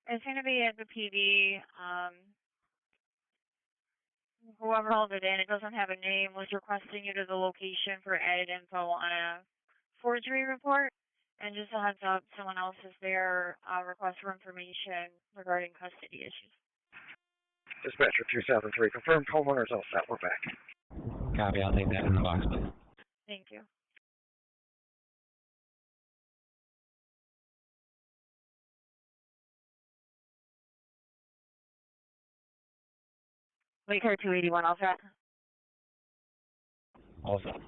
It's going to be at the PD. Whoever held it in, it doesn't have a name, was requesting you to the location for added info on a forgery report. And just a heads up, someone else is there, request for information regarding custody issues. Dispatcher 273, confirmed homeowners all set, we're back. Copy, I'll take that in the box, please. Thank you. Wait, car 281, all set? All set.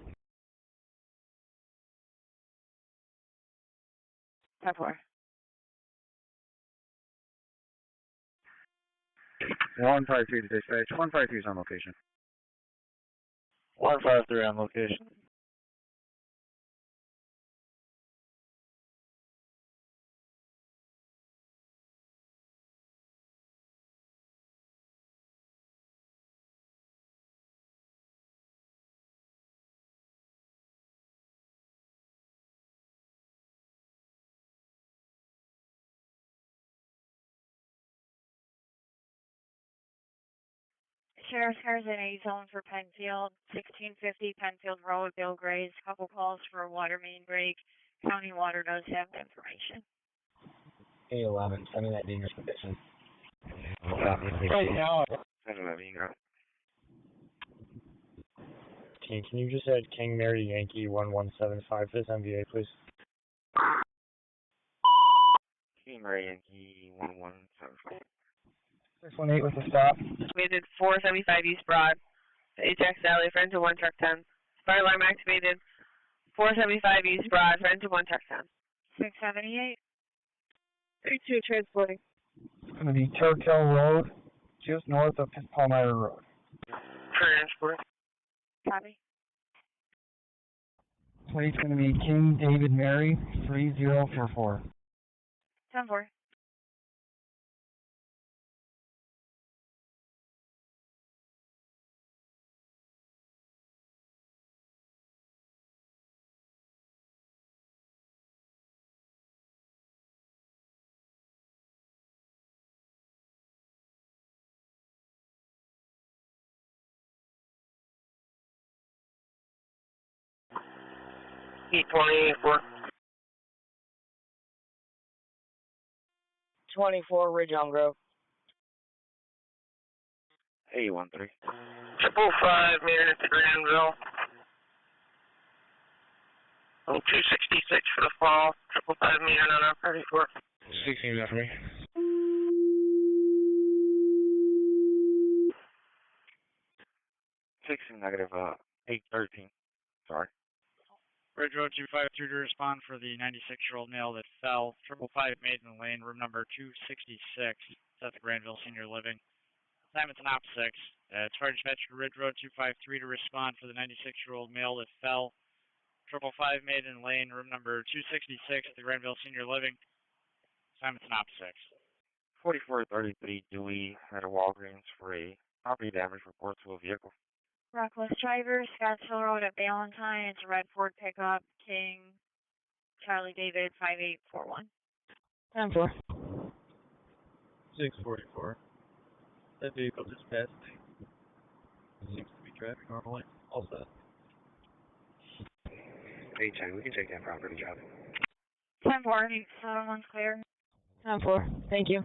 10-4. 153 to dispatch, 153 is on location. 153 on location. Sheriff's car's in A zone for Penfield, 1650 Penfield Road, Bill Gray's. Couple calls for a water main break. County Water does have the information. A11, send me that dangerous condition. Right now, Team, can you just add King Mary Yankee 1175 to this MVA, please? King Mary Yankee 1175. 618 with the stop. Activated 475 East Broad. Ajax Alley, friend to 1 truck 10. Fire alarm activated 475 East Broad, friend to 1 truck 10. 678. 32 transporting. It's going to be Turkill Road, just north of Palmyra Road. Transport. Copy. Plate's going to be King David Mary 3044. 10-4. E24. 24 Ridge Elm Grove. A13. 555 near Granville. 266 for the fall. 555 meter on R34. 16 that for me. 16 negative 813. Sorry. Bridge Road 253 to respond for the 96-year-old male that fell. 555 Maiden Lane, room number 266. It's at the Granville Senior Living. Time it's an op 6. It's fire dispatch to Ridge Road 253 to respond for the 96-year-old male that fell. 555 Maiden Lane, room number 266 at the Granville Senior Living. Time it's an op 6. 4433 Dewey at a Walgreens for a property damage report to a vehicle. Reckless driver, Scottsville Road at Valentine. It's a red Ford pickup. King Charlie David 5841. 10-4. 644. That vehicle just passed me. Seems to be driving normally. All set. A10, we can take that property job. 10-4. 7-1's clear. 10-4. Thank you.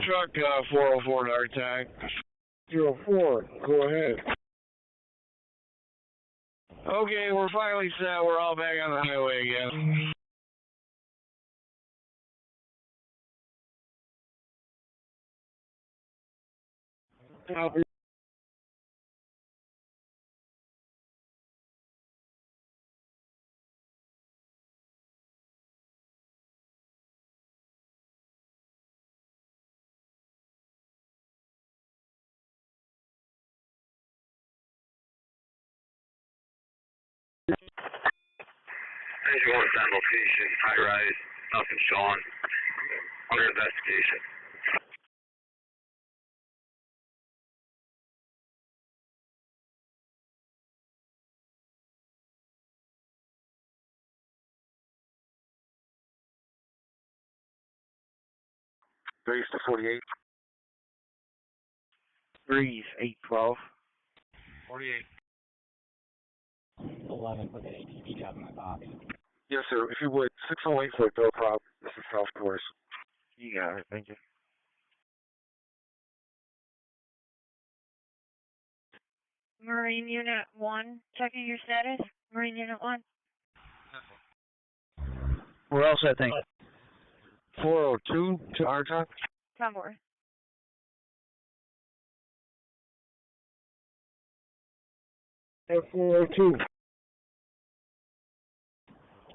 Truck 404 to our attack. 04, go ahead. Okay, we're finally set. We're all back on the highway again. Copy. Engine 1 on location, high rise, nothing showing. Under investigation. Breeze to 48. Breeze 812. 48. 11, put the ATV job in my box. Yes, sir. If you would, 608 for Bill Prop. This is South Course. You got it. Thank you. Marine Unit 1, checking your status. Marine Unit 1. We're all set, thank you. 402 to our truck. 10-4. At 402.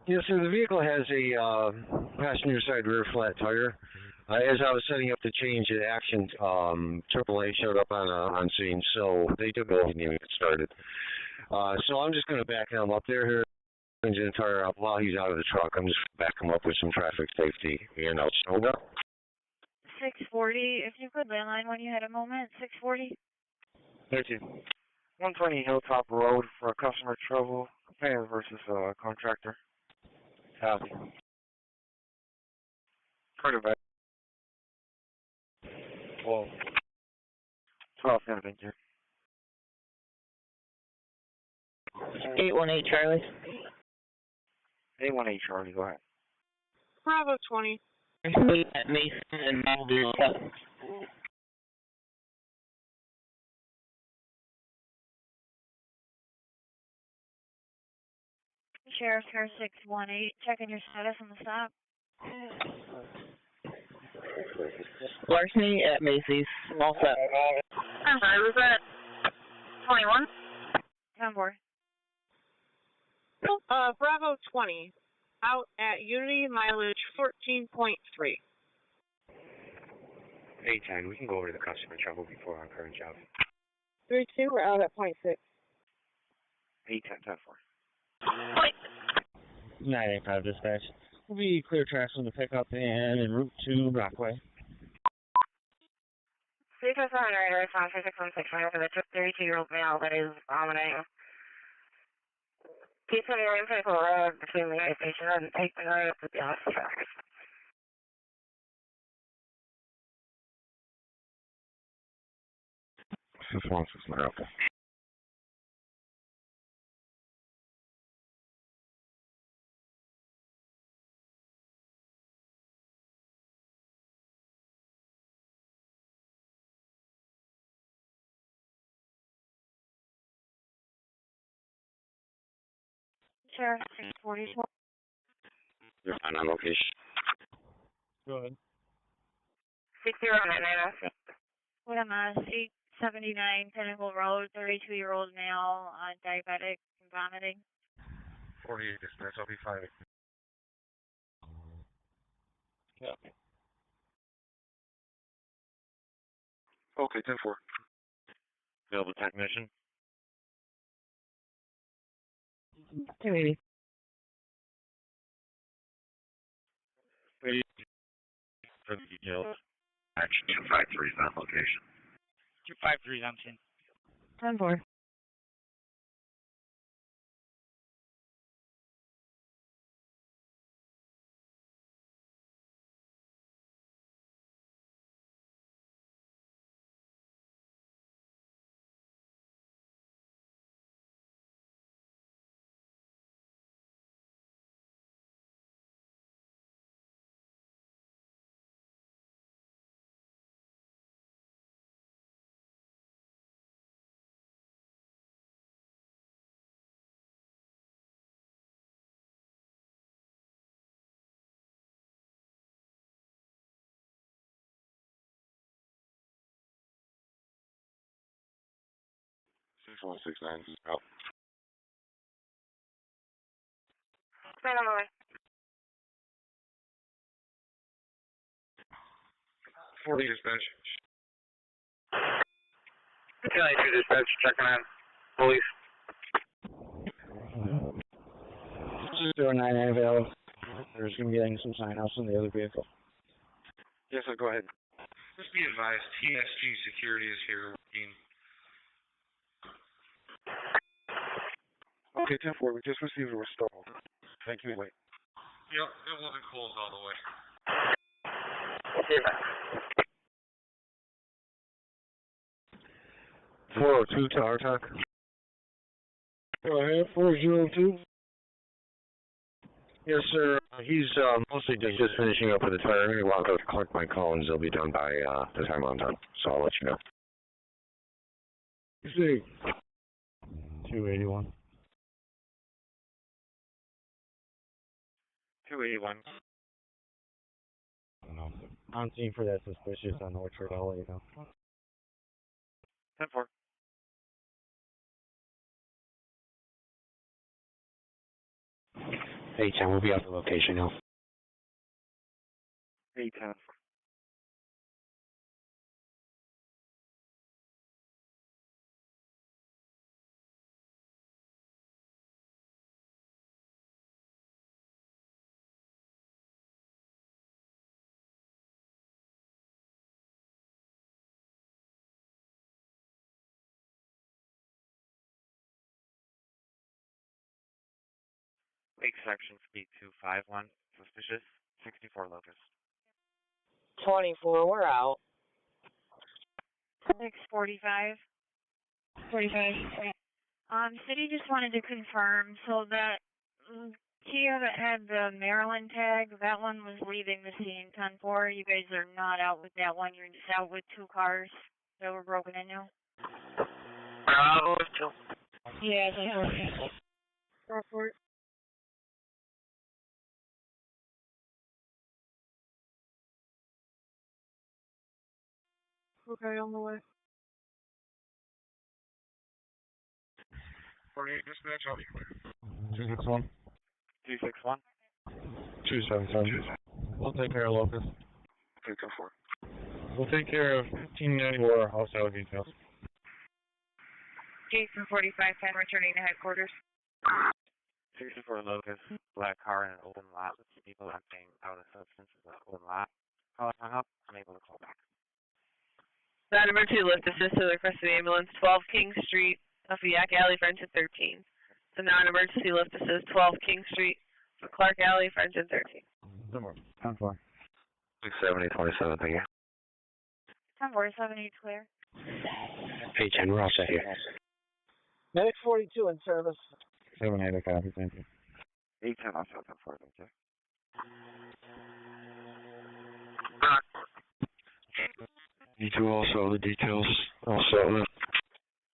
Yes, sir. The vehicle has a passenger side rear flat tire. As I was setting up the change in action, AAA showed up on scene, so they took over and get started. So I'm just going to back him up there, engine and tire up while he's out of the truck. I'm just going to back him up with some traffic safety and out. Over. 640, if you could landline when you had a moment, 640. 13. 120 Hilltop Road for a customer trouble, companion versus contractor. Copy. Quarterback. 12. 12, yeah, thank you. 818 Charlie. 818 Charlie, go ahead. Bravo 20. At Mason and Monroe. Sheriff's Car 618, checking your status on the stop. Larceny at Macy's. All set. I'm sorry, was that 21? 10-4. Bravo 20. Out at Unity, mileage 14.3. 810, we can go over to the customer trouble before our current job. 32, we're out at .6. 810, 10-4. 985 dispatch. We'll be clear tracks from the pickup and en route to Brockway. Because I'm right, response for 6169 for the 32-year-old male that is vomiting. Keep on your Penfield Road between the gas station and take the right up to the office tracks. This is 169, okay. Sheriff 644. You're fine on location. Go ahead. 6099. WMS 879 Pinnacle Road, 32-year-old male, diabetic and vomiting. 48 dispatch, I'll be 5. Yeah. Okay, 10-4. Available technician. 280. For the details. Action 253 is on location. 253 is on scene. 10-4. Six 169 out. Stand on the way. 40 dispatch. 292 dispatch, checking in. Police. 099 available. There's going to be getting some sign-offs on the other vehicle. Yes, sir, go ahead. Just be advised, TSG security is here working. Okay, 10-4, we just received a restore. Thank you, wait. Yep, it wasn't closed all the way. Okay, bye. 402 to our talk. Go ahead, 402. Yes, sir. He's mostly just finishing up with the tire. I'm going to walk out to collect my cones. They'll be done by the time I'm done, so I'll let you know. See. 281. 281. No. On scene for that suspicious on Orchard, I'll let you know. 10-4. 810, we'll be at the location now. 810. Lake section speed 251, suspicious, 64 locus. 24, we're out. 645. 45. City just wanted to confirm, so that Kia that had the Maryland tag, that one was leaving the scene 10-4. You guys are not out with that one, you're just out with 2 cars that were broken into. Yeah, they have brockport. Okay, on the way. 48 dispatch, I'll be clear. 261. 261. 277. We'll take care of locus. 224. We'll take care of 1594 outside details. Jason 45, 10, returning to headquarters. 64 locus, black car in an open lot with 2 people emptying out a substance in the open lot. Call hung up, unable to call back. Non-emergency lift assist to the request of the ambulance, 12 King Street, Lafayette Alley, French at 13. The non-emergency lift assist, 12 King Street, Clark Alley, French at 13. 10-4. 670, 27, thank you. 10-4, 78 clear. 810, we're all set here. Medic 42 in service. 7-8, copy, thank you. 810, also 10-4, thank you. You two also the details. Also,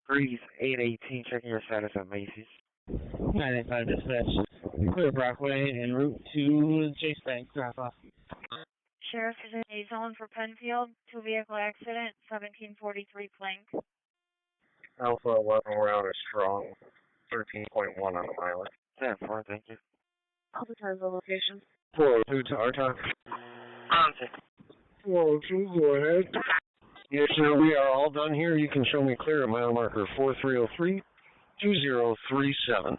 Breeze 818, checking your status at Macy's. 985 dispatch. Clear Brockway en route to Chase Bank drop off. Sheriff is in a zone for Penfield, 2-vehicle accident, 1743 Plank. Alpha 11, we're out at strong. 13.1 on the mileage. 10-4, thank you. I'll determine the location. 402 to our time. 402, go ahead. Yes, sir, we are all done here. You can show me clear at mile marker 4303, 2037.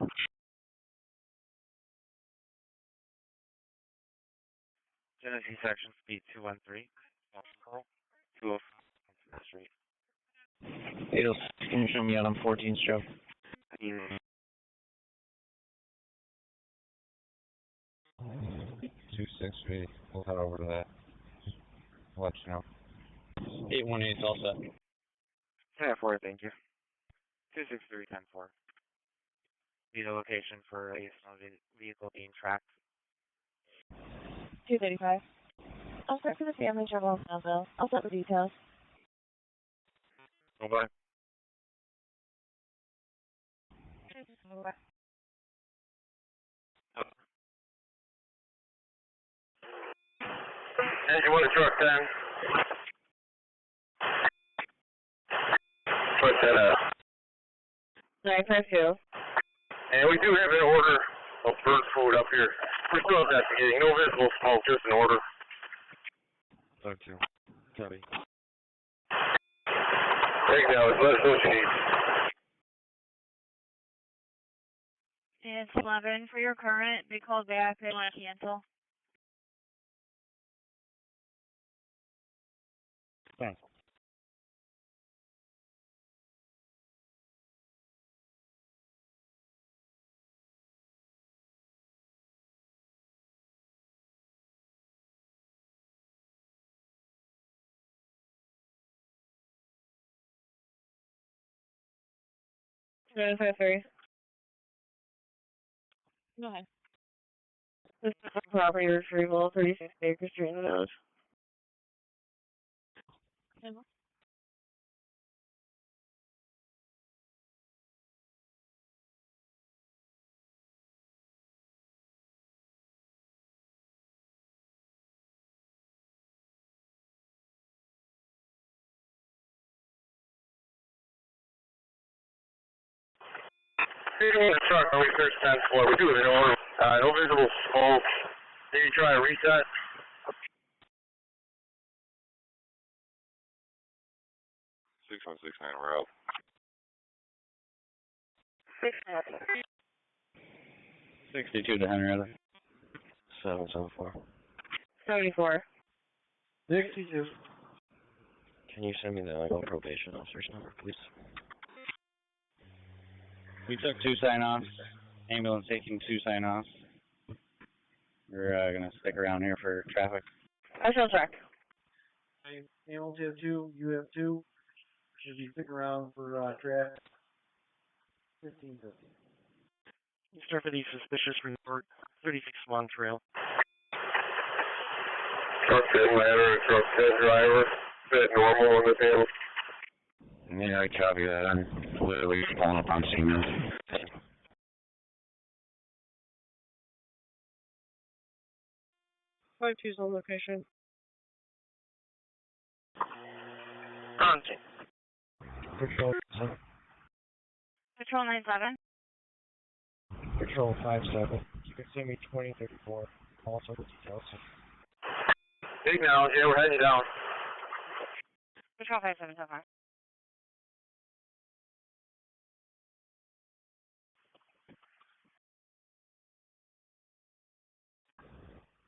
Genesee section speed 213, 205 Street. 806, can you show me out on 14th, Joe? 263. We'll head over to that. I'll let you know. 818 is all set. 10-4, thank you. 263, 10-4. Need a location for a vehicle being tracked. 235. I'll start for the family trouble in Snellville. I'll set the details. Bye-bye. Engine 1 to truck 10. Put that up. 952. And we do have an order of bird food up here. We're still investigating. No visible smoke, just an order. Thank you. Copy. Take now, let us know what you need. It's 11 for your current. They called back. They want to cancel. Thanks. Nine five three. Go ahead. This is a property retrieval, 36 Baker Street in the Village. Engine 1 to truck, we search 10-4. We do have an order No visible smoke. Did you try a reset? 6169, we're out. 62 to Henrietta. 774. 74. 62. Can you send me the probation officer's number, please? We took 2 sign-offs. Ambulance taking 2 sign-offs. We're going to stick around here for traffic. I shall check. Ambulance have 2, you have 2. Should you stick around for traffic? 1550. Start for the suspicious report, 36 Monroe. Truck 10 ladder, truck 10 driver. Is that normal on the panel? Yeah, I copy that. I'm literally pulling up on scene now. 5-2's on location. Patrol, Patrol 97. Patrol 57. You can send me 2034. Also the details. Acknowledge, yeah, we're heading down. Patrol 57 so far.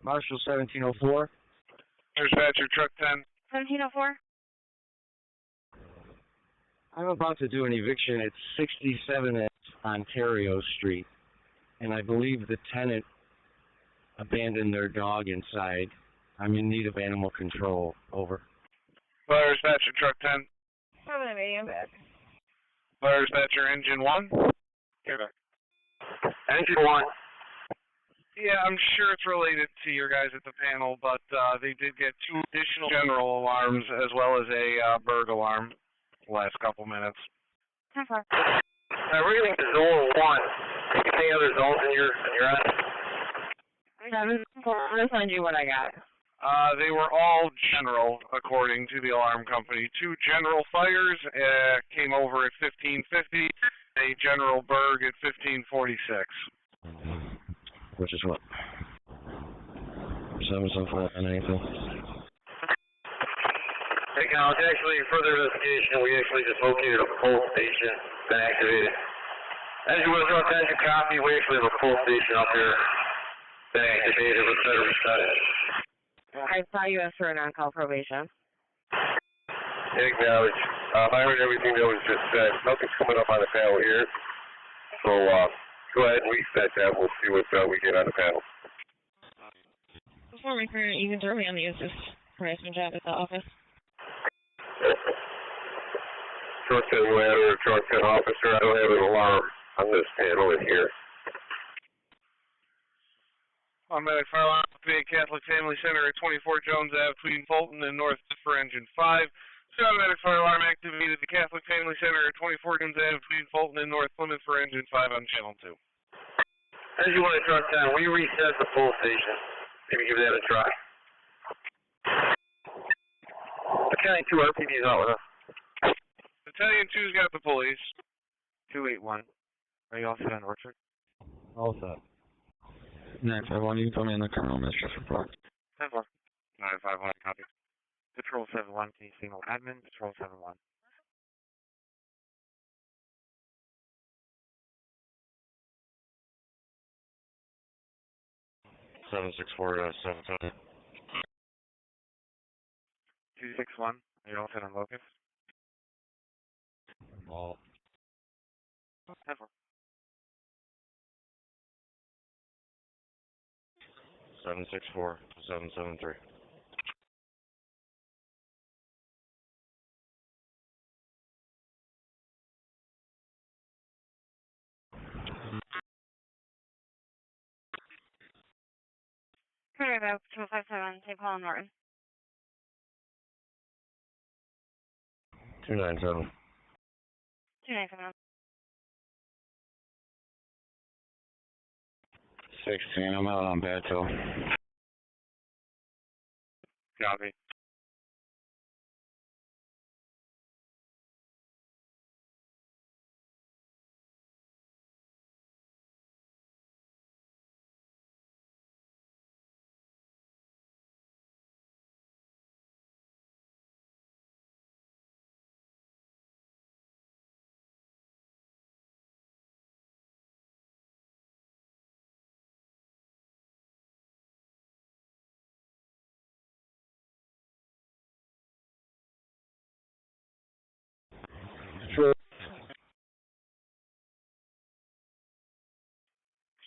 Marshal 1704. Dispatcher, truck 10. 1704. I'm about to do an eviction at 67 at Ontario Street, and I believe the tenant abandoned their dog inside. I'm in need of animal control. Over. Fire dispatcher, truck 10. Probably medium back. Fire dispatcher, engine 1. Get back. Engine 1. Yeah, I'm sure it's related to your guys at the panel, but they did get 2 additional general alarms as well as a burg alarm the last couple minutes. 10-4. We're getting to zone 1. Any other zones in your end? I'm gonna send you what I got. They were all general, according to the alarm company. 2 general fires came over at 1550, a general burg at 1546. Which is what? 774 and anything. Acknowledge, actually, further investigation, we actually just located a pull station, been activated. As you will, as you copy, we actually have a pull station up here, been activated, let's better reset it. I saw you asked for an on-call probation. Acknowledge. I heard everything that was just said. Nothing's coming up on the panel here. So, go ahead and reset that. We'll see what we get on the panel. Before my career, you can throw me on the assist harassment job at the office. Truck 10 ladder, truck 10 officer. I don't have an alarm on this panel in here. Automatic fire alarm, PA Catholic Family Center at 24 Jones Ave between Fulton and North for engine 5. Automatic fire alarm activated at the Catholic Family Center at 24 Jones Ave between Fulton and North Plymouth for engine 5 on channel 2. As you want to truck 10, we reset the pull station. Maybe give that a try. Battalion 2 RPD's out with us. Battalion 2's got the police. 281. Are you all set on Orchard? All set. 951, you can put me in the criminal mistress report. 10-4. 951, copy. Patrol 71, can you signal admin? Patrol 71. Seven 7. 261, are you all set on locus? All. 10-4. 764 773. Carry back, Patrol 57, St. Paul and Norton. 297. 297. 16, I'm out on Battelle. Copy.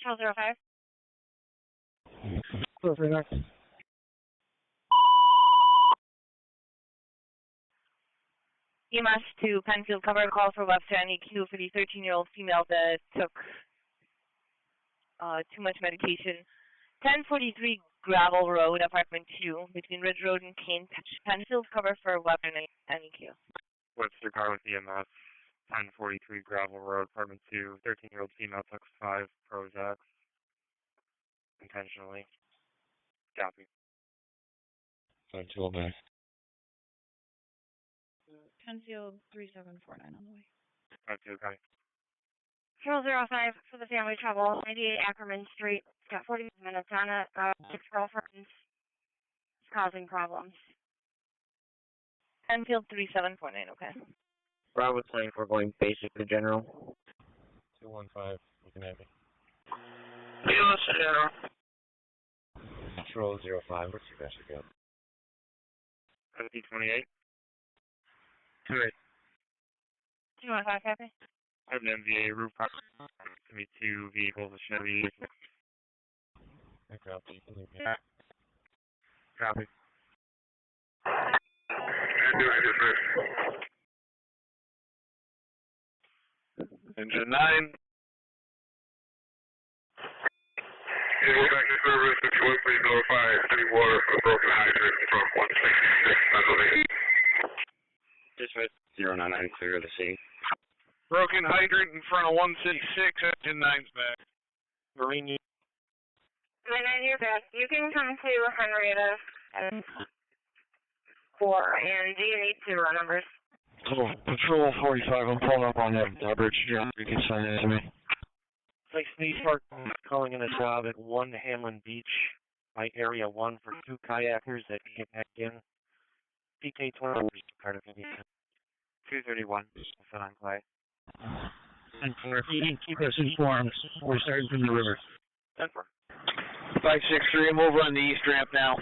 Charles 05. So for next. EMS to Penfield, cover a call for Webster NEQ for the 13-year-old female that took too much medication. 1043 Gravel Road, apartment 2, between Ridge Road and Kane. Penfield, cover for Webster NEQ. Webster car with EMS, 1043 Gravel Road, apartment 2, 13-year-old female took 5 Prozac intentionally. Copy. 5209. Penfield 3749 on the way. 52, copy. Charles 05 for the family trouble. 98 Ackerman Street. It's got 40 minutes on it. 6 girlfriends. It's causing problems. Penfield 3749, okay. Bravo 24 going basic to general. 215, you can have me. BOS to general. Control 05, what's your best again? 5028. 28. 215, copy. I have an MVA roof car. It's going to be 2 vehicles, a Chevy. Copy. Copy. Engine 9. Back to service, if you would please notify city water for the broken hydrant from 166, Pennsylvania. Dispatch 099, clear the scene. Broken hydrant in front of 166, engine 9's back. Marine. Marine, you're back. You can come to Henrietta and 4. And do you need 2 run numbers? Oh, Patrol 45, I'm pulling up on that bridge. Yeah, you can send it to me. Like Sneeze Park calling in a job at 1 Hamlin Beach, by Area 1 for 2 kayakers that can't back in. PK 20, Carter 231, still on play. And for keep us informed, we're starting from the river. 10-4. 563, I'm over on the east ramp now.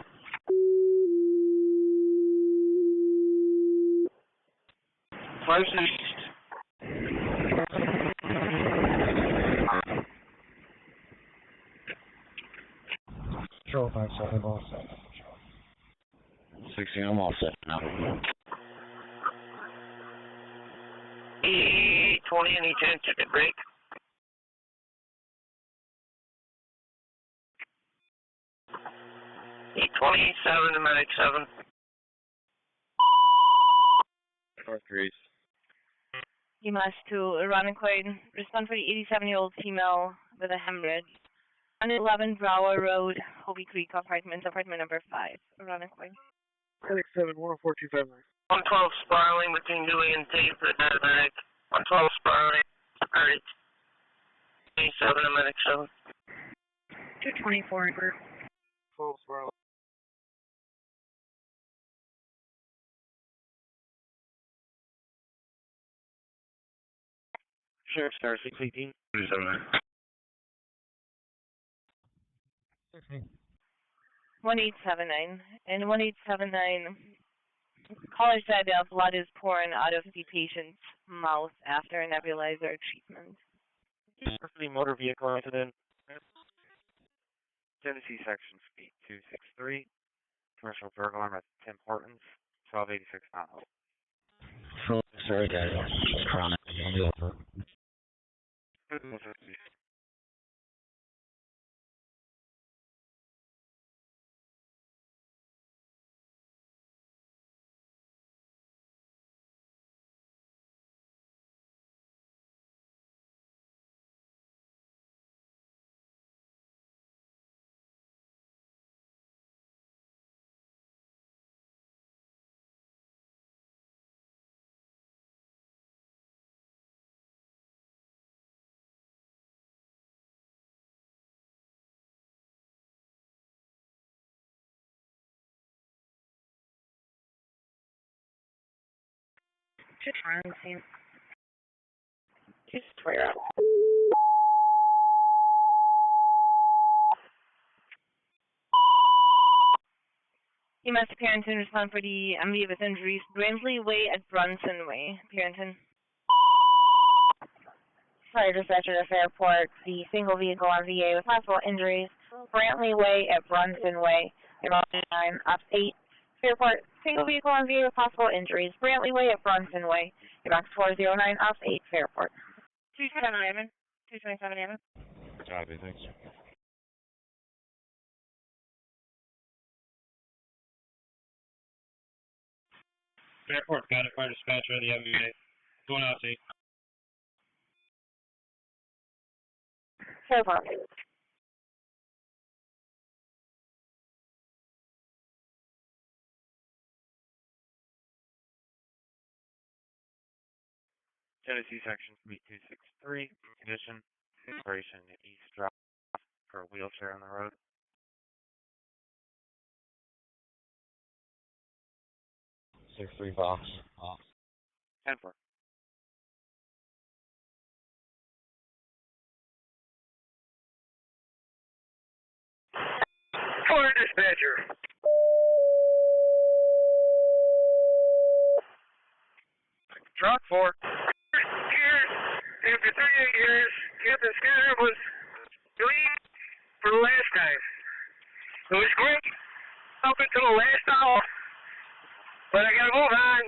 East. Control 57, all set. 16, I'm all set now. 820, any chance you could break? 827 to medic 7. North Greece. EMS to Ironquois, respond for the 87-year-old female with a hemorrhage. 111 Brower Road, Hobie Creek, apartment number 5, Ironquois. Medic 7, 10425. 112 spiraling between Dewey and Tate for the medic. 112 spiraling. Alright. 87 to medic 7. 224 group. 12 spiraling. Sheriff Star 618. 1879. And 1879, caller said blood is pouring out of the patient's mouth after a nebulizer treatment. Roughly motor vehicle incident. Tennessee section speed 263. Commercial drug alarm at Tim Hortons. 1286 Mount Hope. Sorry guys, it's chronic. Just run the scene. Just swear out. EMS Parrington respond for the MD with injuries. Bramsley Way at Brunson Way. Parrington. Fire dispatcher to Fairport, the single vehicle on VA with possible injuries. Brantley Way at Brunson Way. About 9, up 8. Fairport, single vehicle on VA with possible injuries. Brantley Way at Brunson Way. Box 409, up 8, Fairport. 227 Hammond. 227 Hammond. Copy, thanks. Fairport, got it. Fire dispatcher of the MVA. Going out, see. Fairport. Tennessee section 3263, condition, separation east drop for a wheelchair on the road. Six three Fox. 10-4. Fire dispatcher. Truck 4. Years, after 38 years, Captain Skinner was relieved for the last time. It was great up until the last hour, but I gotta move on.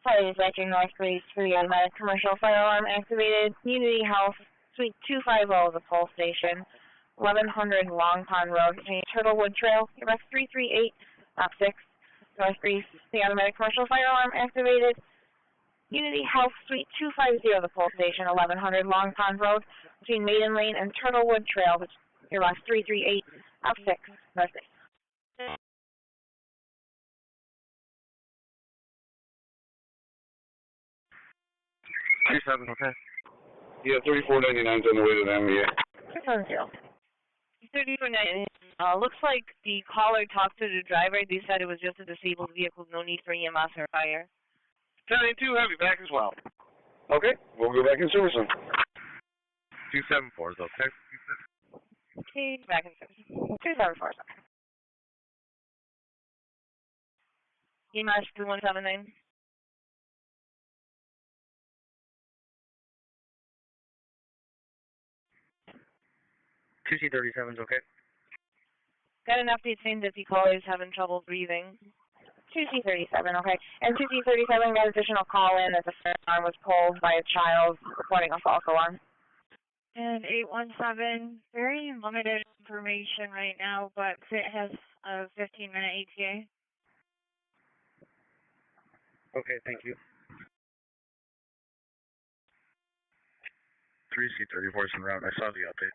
Fire dispatcher Northbreeze for the automatic commercial fire alarm activated. Unity House, Suite 250 of the Pole Station. 1100 Long Pond Road, Turtlewood Trail. Box 338, up 6. Northbreeze, the automatic commercial fire alarm activated. Unity House Suite 250 of the Pole Station, 1100 Long Pond Road, between Maiden Lane and Turtlewood Trail, box 338, up 6, Northbreeze. 37, okay. Yeah, 3499's on the way to the MVA. 3490. Looks like the caller talked to the driver. They said it was just a disabled vehicle, no need for EMS or fire. 72, heavy back as well. Okay, we'll go back in service then. 274 is okay. Okay, back in service. 274 is okay. EMS 2179. C-37's okay. Got an update saying that the caller is having trouble breathing. 2C37, okay. And 2C37 got additional call in that the fire alarm was pulled by a child reporting a false alarm. And 817, very limited information right now, but it has a 15-minute ETA. Okay, thank you. 3C34's en route. I saw the update.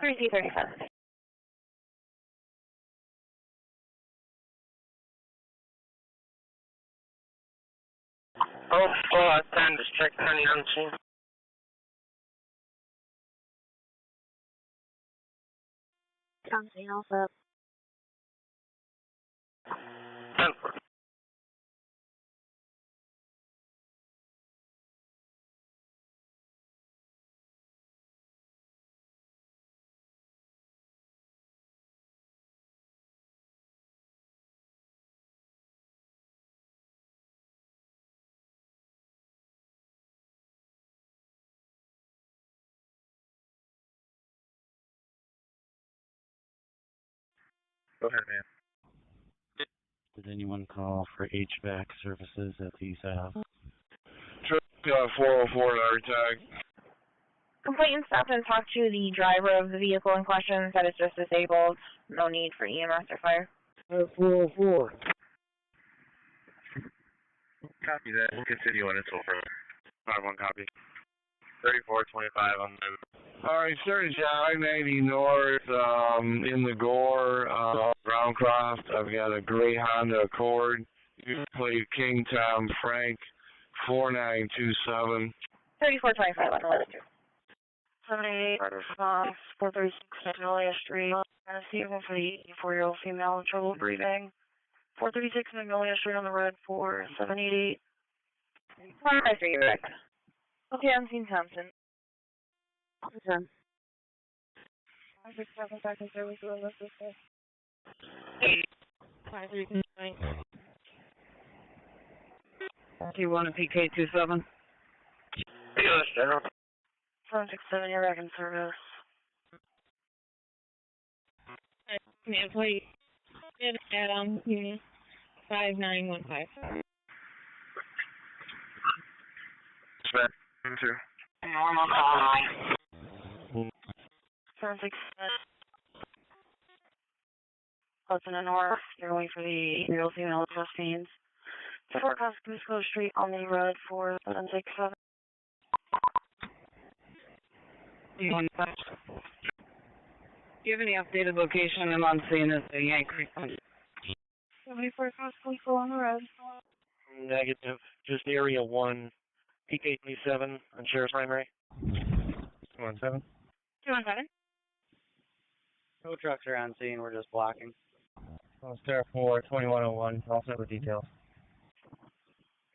3C37. Oh, 10, just check on the unseen. Something else up. 10-4. Go ahead, man. Did anyone call for HVAC services at the house? Truck 404 tag. Complainant stopped and talked to the driver of the vehicle in question, said it's just disabled, no need for EMS or fire. 404. Copy that. We'll continue on until further. 5-1 copy. 3425 on the... Alright, sir, I-90 North, in the Gore, Browncroft. I've got a gray Honda Accord. You play King Tom Frank, 4927. 3425 on the list. 78, 436 Magnolia Street. Vehicle for the 84-year-old female in trouble breathing. 436 Magnolia Street on the road for 788. 453, right. Okay, I'm seeing Thompson. Okay. 567 back in service with a list of 539. T1 and PK27. Yes, General. 767, you're back in service. Command plate, Adam, unit 5915. Spencer. 767. Hudson and North, you're waiting for the real female Justines. 4 Cusco Street on the road for 767. Do you have any updated location? I'm on scene at the Yank Creek. 74 Cusco on the road. Negative. Just area 1, PK27 on Sheriff's Primary. 217. 217. No trucks are on scene, we're just blocking. Star 4, 2101, all set with details.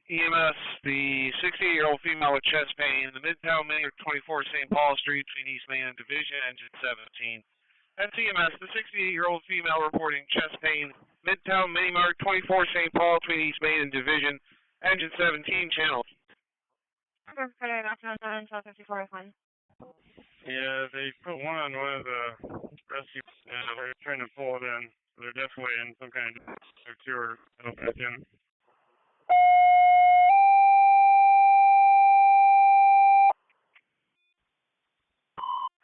EMS, the 68-year-old female with chest pain, the Midtown Mini 24 St. Paul Street between East Main and Division, engine 17. That's EMS, the 68-year-old female reporting chest pain, Midtown Mini Mart 24 St. Paul between East Main and Division, engine 17, channel. Yeah, they put one on one of the rescue, and they're trying to pull it in. They're definitely in some kind of tour. I don't think in.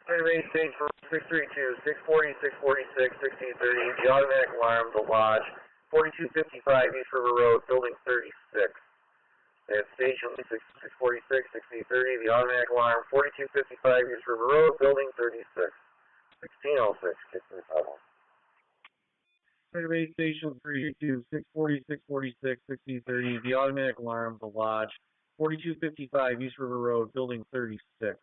Race stage for 632, 640, 646, 1630, the automatic alarm, the lodge, 4255 East River Road, building 36. And stage 646, 1630, the automatic alarm, 4255 East River Road, building 36. 1606, kicks in the problem. Base station 322, 640, 646, 1630, the automatic alarm, the lodge, 4255 East River Road, building 36.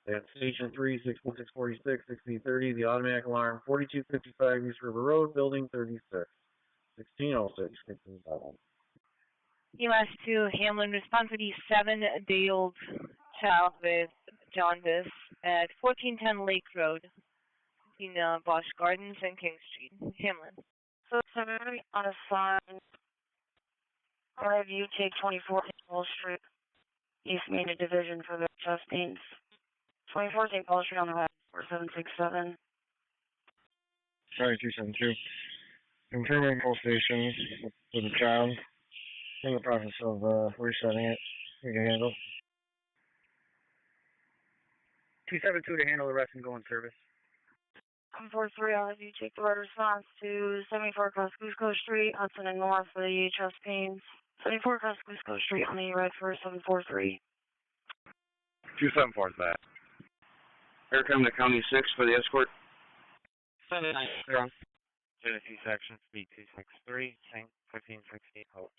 At station 3, 646, 1630, the automatic alarm, 4255 East River Road, building 36. 1606, kicks in the problem. US 2, Hamlin, responsibility 7-day-old child with jaundice at 1410 Lake Road, between Bosch Gardens and King Street, Hamlin. So it's going to be on a sign. I'll have you take 24 Wall Street, East Main Division for the Justines. 24 St. Paul Street on the right for 767. Sorry, 272. Confirming full station with the child. In the process of resetting it. You can handle. 272 to handle the rest and go in service. 743, I'll have you take the right response to 74 Cusco Street, Hudson and North for the chest pains. 74 Cusco Street on the right for 743. 274 is that. Here come to County 6 for the escort. 79, Genesee section, speed 263, St. 1560, Hope.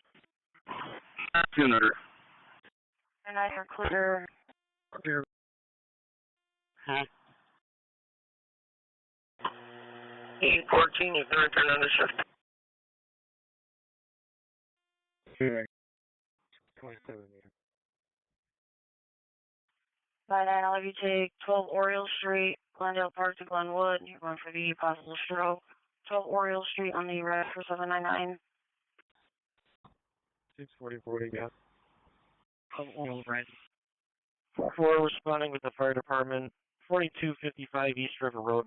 200. And I are clear. Clear. Huh? 814, you can return on the shift. 27. 99, I'll have you take 12 Oriole Street, Glendale Park to Glenwood. You're going for the possible stroke. 12 Oriole Street on the right for 799. 640, yeah. Right. 4 responding with the fire department, 4255 East River Road.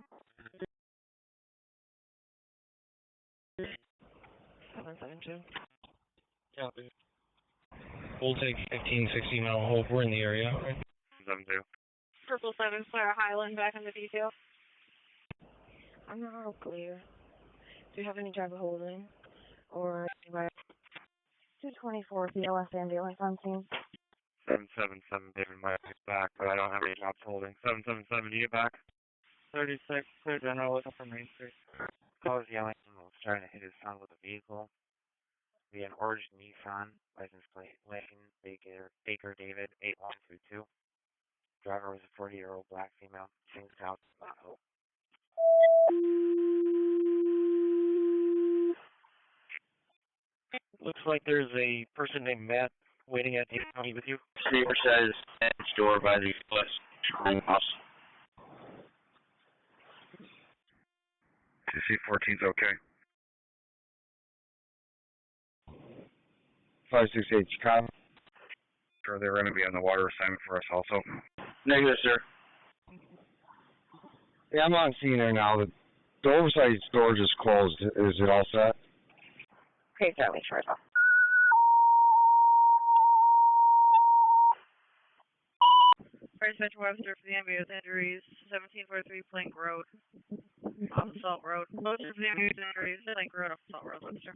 772. Copy. We'll take 1560 Mount Hope. We're in the area. 72. Purple 7, Clara Highland, back in the detail. I'm not all clear. Do you have any driver holding? Or anybody? 224 BLS ambulance on scene. 777, David Mike is back, but I don't have any jobs holding. 777, do you get back? 36, clear general, looking for Main Street. Call was yelling and was trying to hit his son with a vehicle. We had an orange Nissan, license plate, Lane, Baker David, 8122. Driver was a 40-year-old black female, same house, Mount Hope. Looks like there's a person named Matt waiting at the county with you. Receiver says edge door by the west house. CC 14's okay. 568 Chicago. Sure, they were going to be on the water assignment for us also. Negative, sir. Yeah, I'm on scene right now. The oversight storage is closed. Is it all set? Okay, sir, make sure it's off. Fire Dispatcher Webster for the ambulance injuries, 1743 Plank Road, off Salt Road. Webster for the ambulance injuries, Plank Road, off Salt Road, Webster.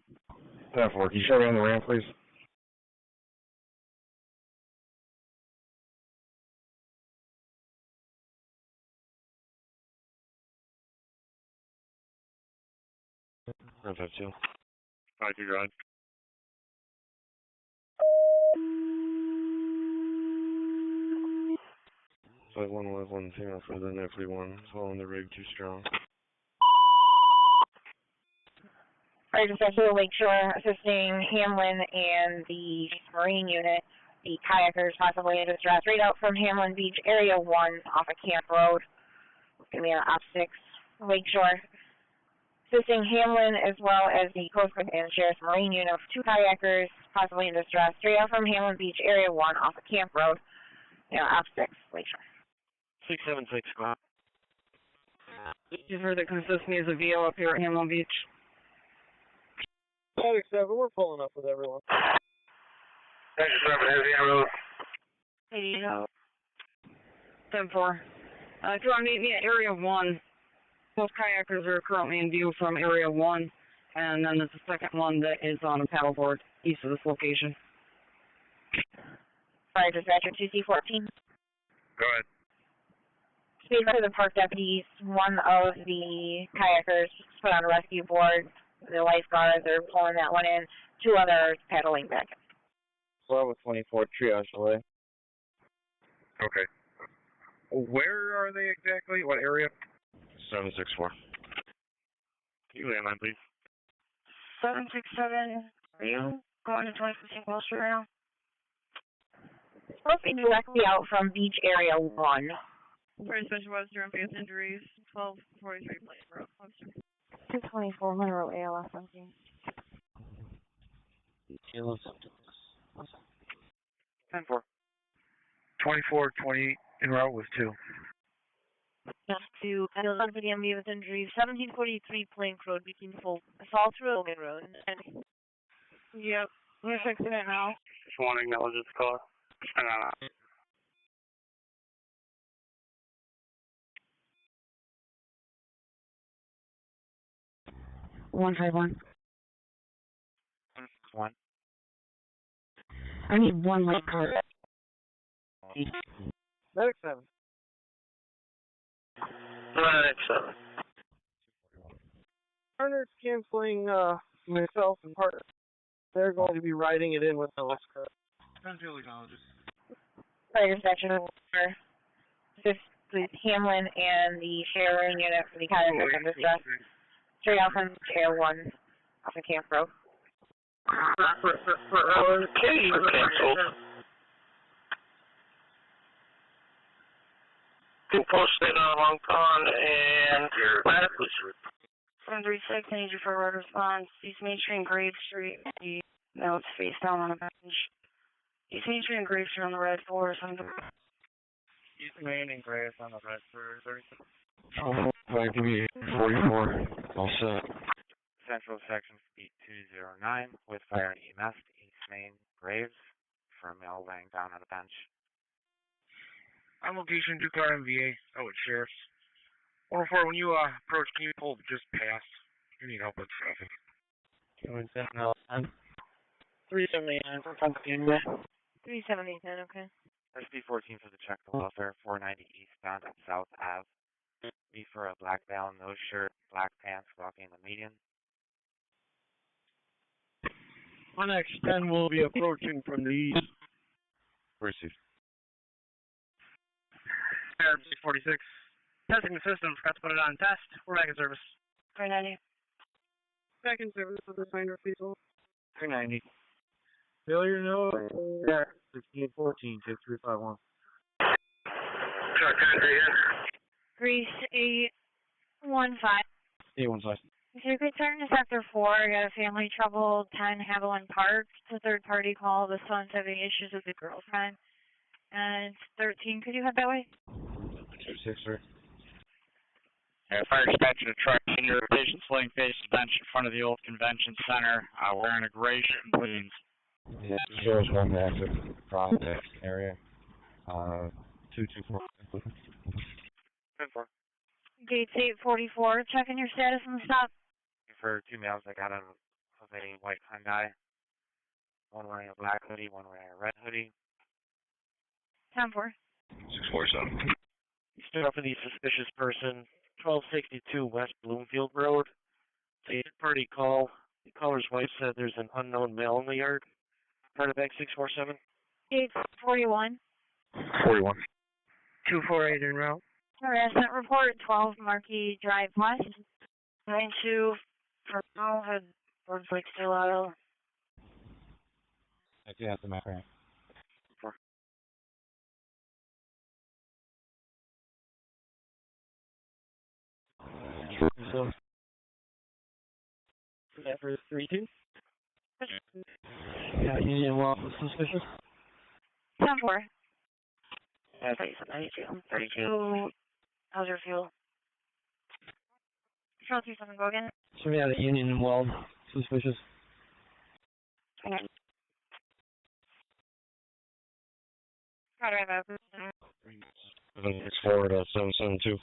10-4. Can you show me on the ramp, please? Ramp 52. 52, go ahead. Flight 111, female for the 941, following the rig too strong. Fire Dispatcher Lakeshore assisting Hamlin and the Marine unit. The kayakers possibly in distress. Right out from Hamlin Beach, Area 1 off of Camp Road. It's going to be on Op 6 Lakeshore. Assisting Hamlin as well as the Coast Guard and Sheriff's Marine unit. 2 kayakers possibly in distress. Straight out from Hamlin Beach, Area 1 off of Camp Road. Op 6 Lakeshore. 676, go ahead. You've heard that consists me as a VO up here at Hamlin Beach. 7, we're pulling up with everyone. 7, heavy ambulance. 10-4. If you want to meet me at Area 1, those kayakers are currently in view from Area 1, and then there's a second one that is on a paddleboard east of this location. Fire Dispatcher 2C14. Go ahead. Speed to the park deputies. One of the kayakers put on a rescue board. The lifeguards are pulling that one in. 2 others paddling back. Slow with 24 triage away. Okay. Where are they exactly? What area? 764. You landline, please. 767, are you going to 2015 Wall Street right now? It's supposed to be directly out from Beach Area 1. Fire Dispatcher Webster, ambulance injuries, 1243 Plank Road, Webster. 224 Monroe, ALS 17. 10-4. 24-28 en route with 2. Back to Penfield for the ambulance injuries, 1743 Plank Road between Assault Road and Road. Yep, we're fixing it now. Just want to acknowledge this call. 151. 1. I need 1 light card. Medic 7. Medic 7. Partner's canceling myself and partner. They're going to be riding it in with the last car. Penfield acknowledges. Fire Dispatcher assist with Hamlin and the Sheriff unit for the kayakers in distress. Straight out from Air 1 off of Camp Road. Okay, canceled. Two posted on Long Pond and Ladder. 736, I need you for a road response. East Main Street and Grave Street. No, it's face down on a bench. East Main Street and Grave Street on the red floor or something. East Main and Grave on the red for 36. Oh, give me 44. All set. Central Section 8209 with fire and EMS to East Main Graves for a male laying down on a bench. On location, 2-car MVA. Oh, it's Sheriff's. 104, when you approach, can you pull just past? You need help with traffic. Going 7 379 for Pennsylvania. 379, okay. SB14 for the check the welfare, 490 eastbound at South Ave. B for a black veil, no shirt, black pants, walking the median. On X10 will be approaching from the east. Received. Air 646. Testing the system, forgot to put it on test. We're back in service. 390. Back in service with the signer people. 390. Failure no. 1614, 6351. Truck country here. Grease 815. 815. Okay, good turn to Sector 4. I got a family trouble, 10 Haviland Park. It's a third-party call. The son's having issues with the girlfriend. And 13, could you head that way? 2-6, sir. Fire dispatch of the truck, senior patient sling face bench in front of the old convention center, wearing a gray shirt and jeans. Yeah, shows one exit from that area. 224. 10-4. Gates 844, checking your status on the stop. For 2 males, I got him of a white Hyundai. One wearing a black hoodie, one wearing a red hoodie. 10-4. 647. Stood up for the suspicious person, 1262 West Bloomfield Road. It's a third-party call. The caller's wife said there's an unknown male in the yard. Part of back 647. Gates 41. 41. 248 en route. Harassment report, 12 Marquis Drive West. 92 for had Birds Lake Still Isle. I do have to my friend. So, that for 3-2. Yeah, Union Wall suspicious. 10-4. 32. 32. How's your fuel? Control 27, go again. So yeah, the Union Wall suspicious. Roger, I have 764 to 772.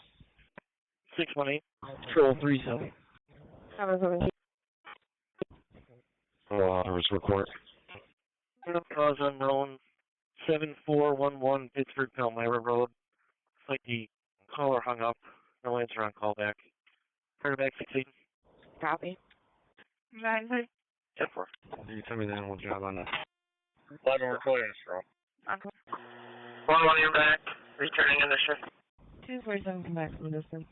618. Control 37. Service report. Cause unknown. 7411 Pittsford, Palmyra Road. Looks like the caller hung up. No answer on callback. Turn back 16. Copy. 9-4. 10-4. Can you tell me the animal job on that? 11 recording, Strong. Okay. 1 on your back, returning in the shift. 247, come back from distance.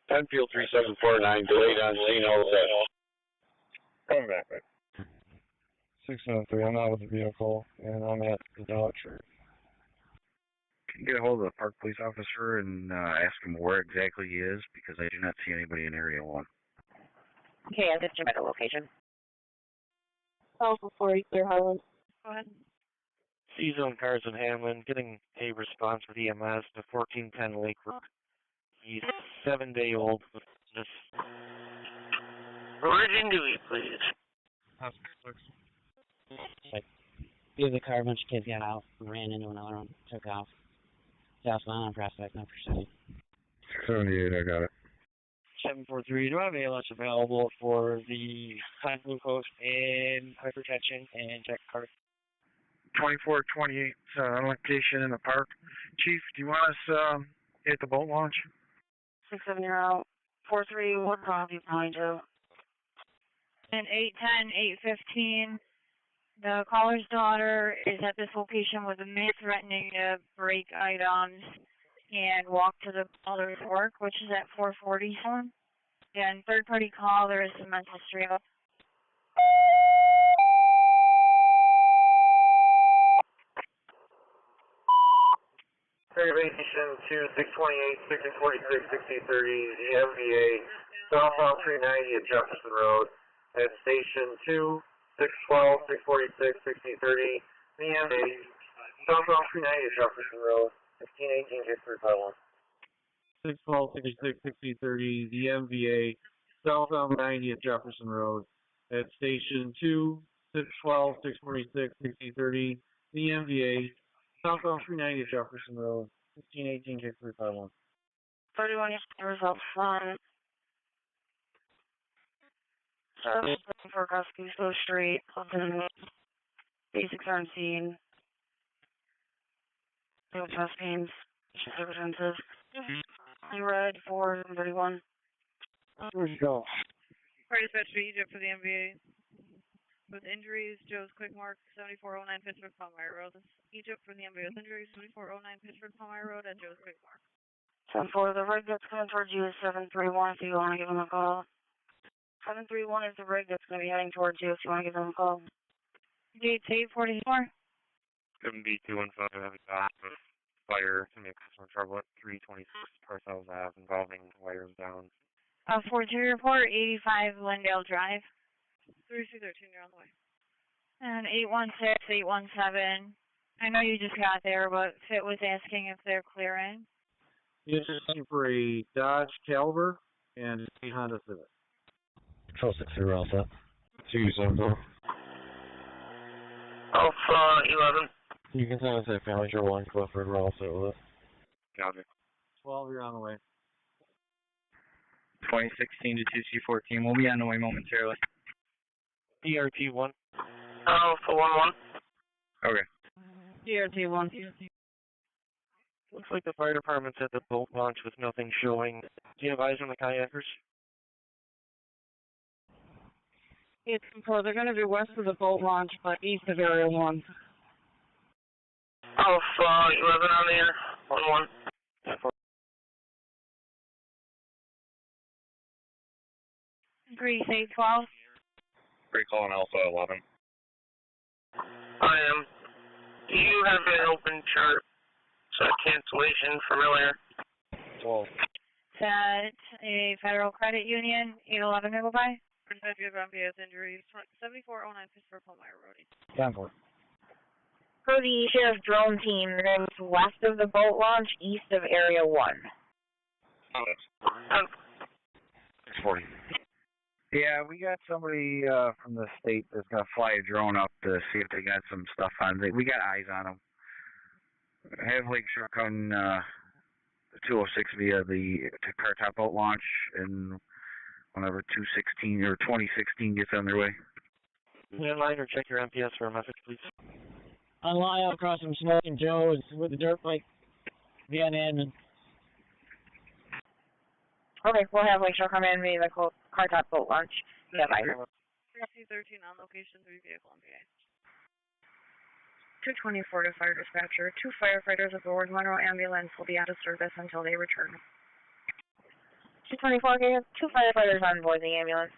Penfield 3749, delayed on scene, all set. Coming back, right? 673, I'm out with the vehicle, and I'm at the dog church. Can you get a hold of the park police officer and ask him where exactly he is? Because I do not see anybody in Area 1. Okay, I'll get you by the location. Alpha 40, clear Highland. Go ahead. C-Zone cars in Hamlin, getting a response with EMS to 1410 Lake Road. He's 7-day-old with this. Origin duty, please. The car, a bunch of kids got out, ran into another one, took off. Southbound on Prospect, not for city. 78, I got it. 743, do I have ALS available for the high glucose and hypertension and check card? 2428 location in the park. Chief, do you want us at the boat launch? 6-7, you're out. 4-3, what copy behind you? And 8-10, 8-15. The caller's daughter is at this location with a man threatening to break items and walk to the caller's work, which is at 447. And third-party call, there is some mental history of. Station 2, 628, 1646, 1630, the MVA, southbound 390 at Jefferson Road. At Station 2, 612, 646, 1630, the MVA, southbound 390 at Jefferson Road. 1618, Pittsford, Highland. 612, 66, 1630, the MVA, southbound 90 at Jefferson Road. At Station 2, 612, 646, 1630, the MVA, southbound 390 at Jefferson Road. 1618, Pittsford, Highland. 31 results from for Cusco Street, Ogden, basics are on scene. No chest pains, hypertensive. You read 431. Where'd you go? Fire dispatch to Egypt for the MVA. With injuries, Joe's Quick Mark, 7409 Pittsford, Palmyra Road. Egypt for the MVA with injuries, 7409 Pittsford, Palmyra Road at Joe's Quick Mark. 10-4, the rig that's coming towards you is 731 if you want to give them a call. 731 is the rig that's going to be heading towards you if you want to give them a call. Gates 844. 7B215 have a stop with fire to make customer trouble at 326 Parcells Ave involving wires down 4-2 report, 85 Glendale Drive. 3213, you're on the way. And 816, 817. I know you just got there, but Fit was asking if they're clearing. You're just looking for a Dodge Caliber and a Honda Civic. Control 6 through Alpha. 274. Alpha 11. You can send us a Manager 1, Clifford, we're all set with it. Copy. 12, you're on the way. 2016 to 2C14. We'll be on the way momentarily. DRT 1. Alpha 11. Okay. DRT 1. Looks like the fire department's at the boat launch with nothing showing. Do you have eyes on the kayakers? It's so they're going to be west of the boat launch, but east of Area 1. Alpha 11 on the air. 1-1. Grease 812. Recall on Alpha 11. I am. Do you have an open chart? So cancellation from earlier. 12. Set a Federal Credit Union, 811 to go by. If you have MPS injuries, 7409 Pittsford, Homeoye Road. 10-4. For the sheriff's drone team, they're going to be west of the boat launch, east of Area 1. 640. Yeah, we got somebody from the state that's going to fly a drone up to see if they got some stuff on. We got eyes on them. Have Lakeshore come 206 via the car top boat launch, and whenever 216 or 2016 gets on their way. Landline or check your MPS for a message, please. On line out across from Smoking Joe's with the dirt bike via an admin. Okay, we'll have Lakeshore come in via the car top boat launch. Yeah, bye. 3C13 on location, 3 vehicle MPA. 224 to fire dispatcher. 2 firefighters aboard Monroe ambulance will be out of service until they return. 224, okay, 2 firefighters on board the ambulance.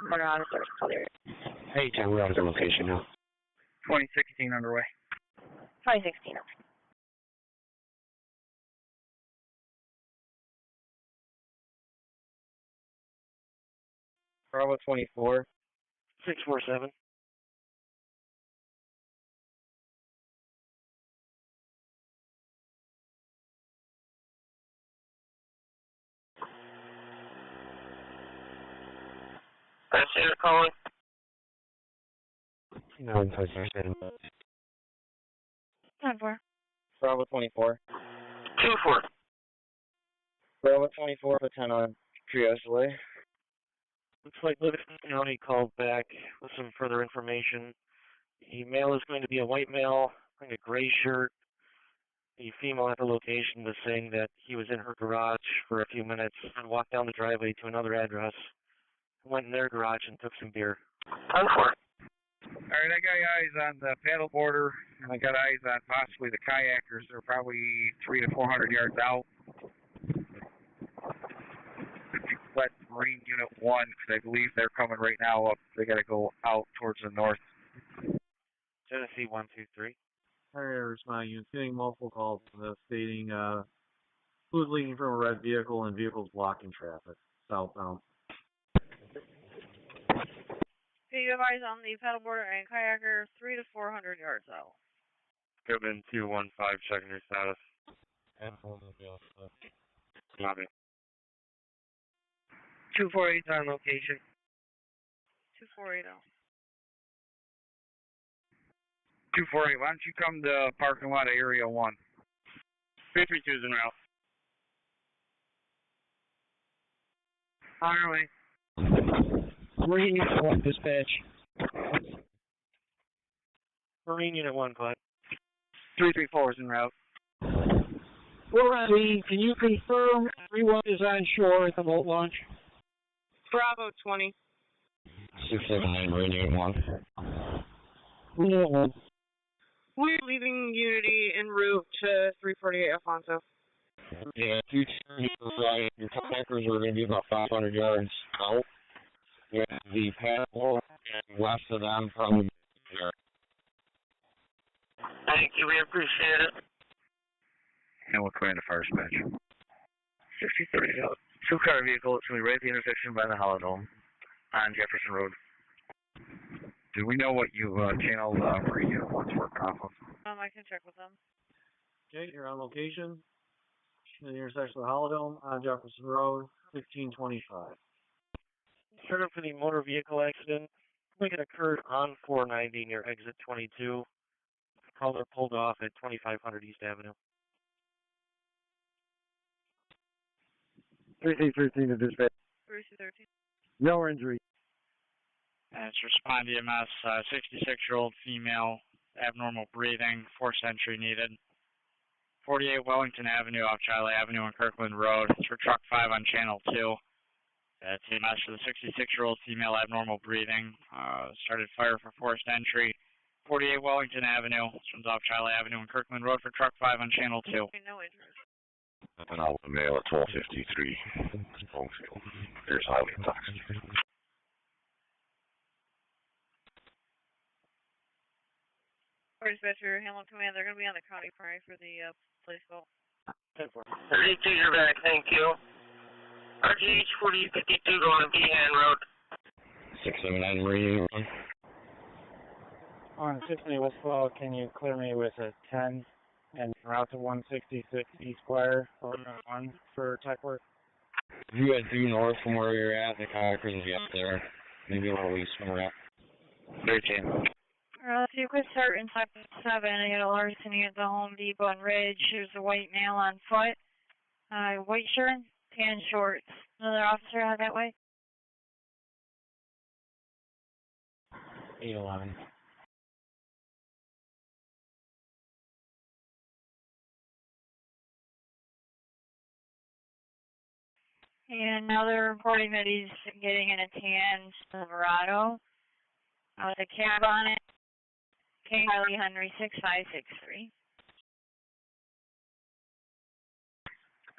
Monroe out of service until they return. Hey, John, we're on the location now. 2016 underway. 2016, okay. Bravo 24. 647. I see you're calling. No, I'm sorry. 10-4. Bravo 24. 2-4. Bravo 24 with 10 on triage delay. Looks like Livingston County called back with some further information. The male is going to be a white male, wearing a gray shirt. The female at the location was saying that he was in her garage for a few minutes and walked down the driveway to another address. Went in their garage and took some beer. 10-4. Alright, I got eyes on the paddle boarder, and I got eyes on possibly the kayakers. They're probably 300 to 400 yards out. Let Marine Unit 1, because I believe they're coming right now up. They got to go out towards the north. Tennessee 123. Alright, responding units getting multiple calls stating who's leaving from a red vehicle and vehicles blocking traffic southbound. Okay, you have eyes on the paddleboarder and kayaker, 300 to 400 yards out. Goodman 215, checking your status. And hold the bill. Copy. 248 on location. 2480. 248, why don't you come to parking lot of Area 1? 332 is en route. On our way. Marine Unit 1, dispatch. Marine Unit 1, Clyde. 334 is en route. We're ready. Can you confirm everyone is on shore at the boat launch? Bravo 20. 679, Marine Unit 1. Unit 1. We're leaving Unity en route to 348 Alfonso. Yeah, if you turn to the right, your kayakers are going to be about 500 yards out. With the paddle and west of them, probably there. Thank you, we appreciate it. And we'll clear the fire dispatch. 63 out. Two-car vehicle. It's going to be right at the intersection by the Holodome on Jefferson Road. Do we know what you channel radio wants work off of? I can check with them. Okay, you're on location. The intersection of the Holodome on Jefferson Road, 1525. Start up for the motor vehicle accident. I think it occurred on 490 near exit 22. Caller pulled off at 2500 East Avenue. 3313 to dispatch. 3313. No injury. It's respond EMS, 66-year-old female, abnormal breathing, forced entry needed. 48 Wellington Avenue off Charlie Avenue and Kirkland Road. It's for truck 5 on channel 2. It's EMS for the 66-year-old female, abnormal breathing. Started fire for forced entry. 48 Wellington Avenue. This one's off Charlie Avenue and Kirkland Road for truck 5 on channel 2. No injuries. An alpha male at 1253. Homefield. There's highly intoxicated. Dispatcher, Hamilton Command, they're going to be on the county primary for the police call. 32, you're back, thank you. RGH 4052 going to Behan Road. 679 Marine. On 60 West 12, can you clear me with a 10 and route to 166 East Square, 1 for tech work? If you guys due north from where you're at, the kayakers will be up there. Maybe a little east from where we're at. 13. If you could start in sector 7, I got a larceny at the Home Depot and Ridge. There's a white male on foot. White shirt, tan shorts. Another officer out that way? 811. And now they're reporting that he's getting in a tan Silverado with a cab on it. King Harley Henry 6563.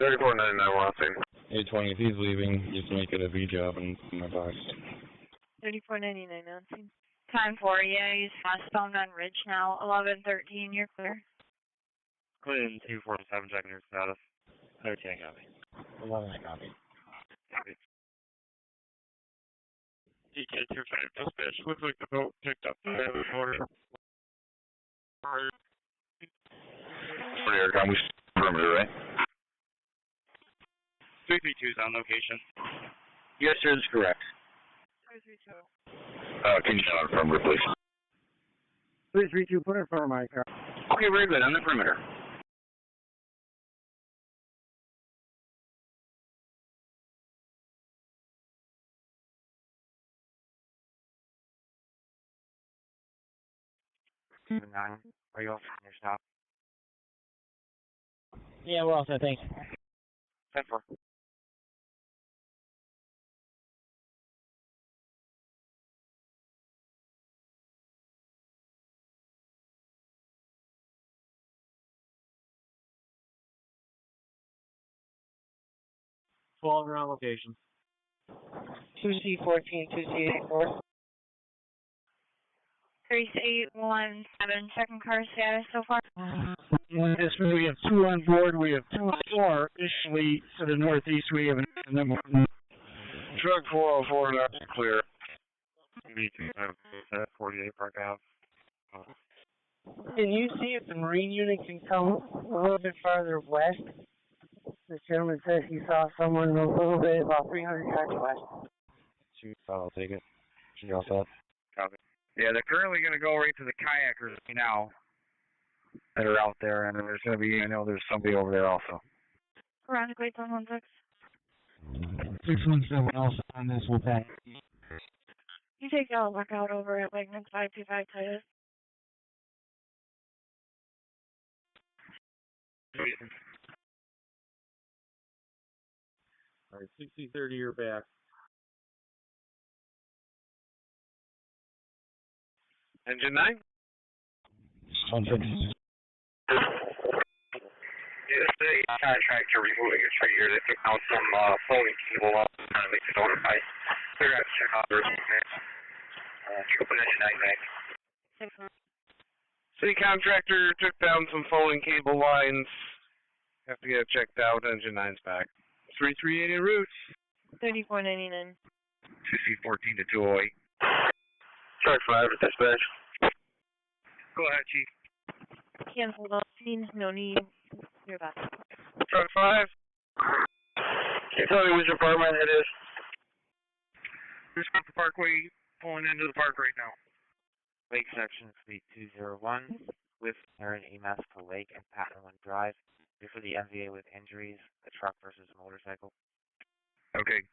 3499 820, if he's leaving, just make it a V job and put in my box. 3499 Nancy. Time 4, yeah, he's westbound on Ridge now. 1113, you're clear. Clean 247, checking your status. 13, copy. 11, I copy. Copy. DK25 dispatch. Looks like the boat picked up the motor. We perimeter, right? 332's on location. Yes, sir, that's correct. 332. Can you show on perimeter, please? 332, put in front of my car. Okay, very good. On the perimeter. Are you off from your stop? Yeah, we're all set, thanks. 10-4. You're on location. 2C14, 2C84. 3817, checking car status so far. We have 2 on board. We have 2 on shore. Initially, to the northeast, we have an Truck 404, that's clear. Me too. 48 Park Ave. Can you see if the Marine unit can come a little bit farther west? The gentleman says he saw someone a little bit, about 300 yards west. Shoot, I'll take it. Should you all set? Copy. Yeah, they're currently going to go right to the kayakers now that are out there, and there's going to be, I know there's somebody over there also. Around Great 116. 617 also on this, we'll pack. You take y'all look out over at Wegmans 525 Titus. All right, 6030, you're back. Engine 9? 160. Yes, the contractor removing a tree here. They took out some folding cable up and kind of makes it notified. They're going to check out the rest of it. Open engine 9 back. City contractor took down some folding cable lines. Have to get it checked out. Engine 9's back. 338 en route. 3499. CC14 to 208. Truck 5 to dispatch. Go ahead, Chief. Cancel the scene. No need. You're back. Truck 5. Can you tell me which apartment it is? Just off the Parkway, pulling into the park right now. Lake Section Suite 201 with Aaron EMS to Lake and Patterland Drive. Here for the MVA with injuries, a truck versus a motorcycle. Okay.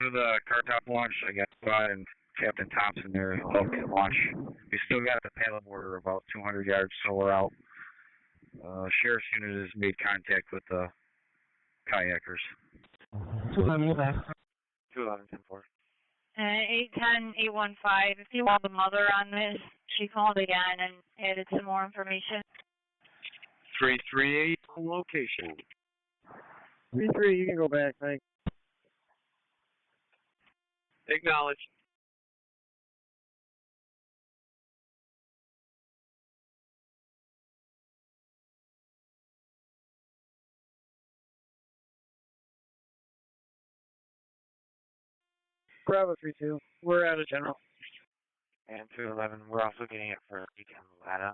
To the car top launch, I got Scott and Captain Thompson there about to launch. We still got the paddle border about 200 yards, so we're out. Sheriff's unit has made contact with the kayakers. 211 back. 211, 10-4. 810, 815. If you want the mother on this, she called again and added some more information. 338 location. 3-3, you can go back, thanks. Acknowledge. Bravo 3-2. We're out of general. And 211, we're also getting it for Beacon Lada.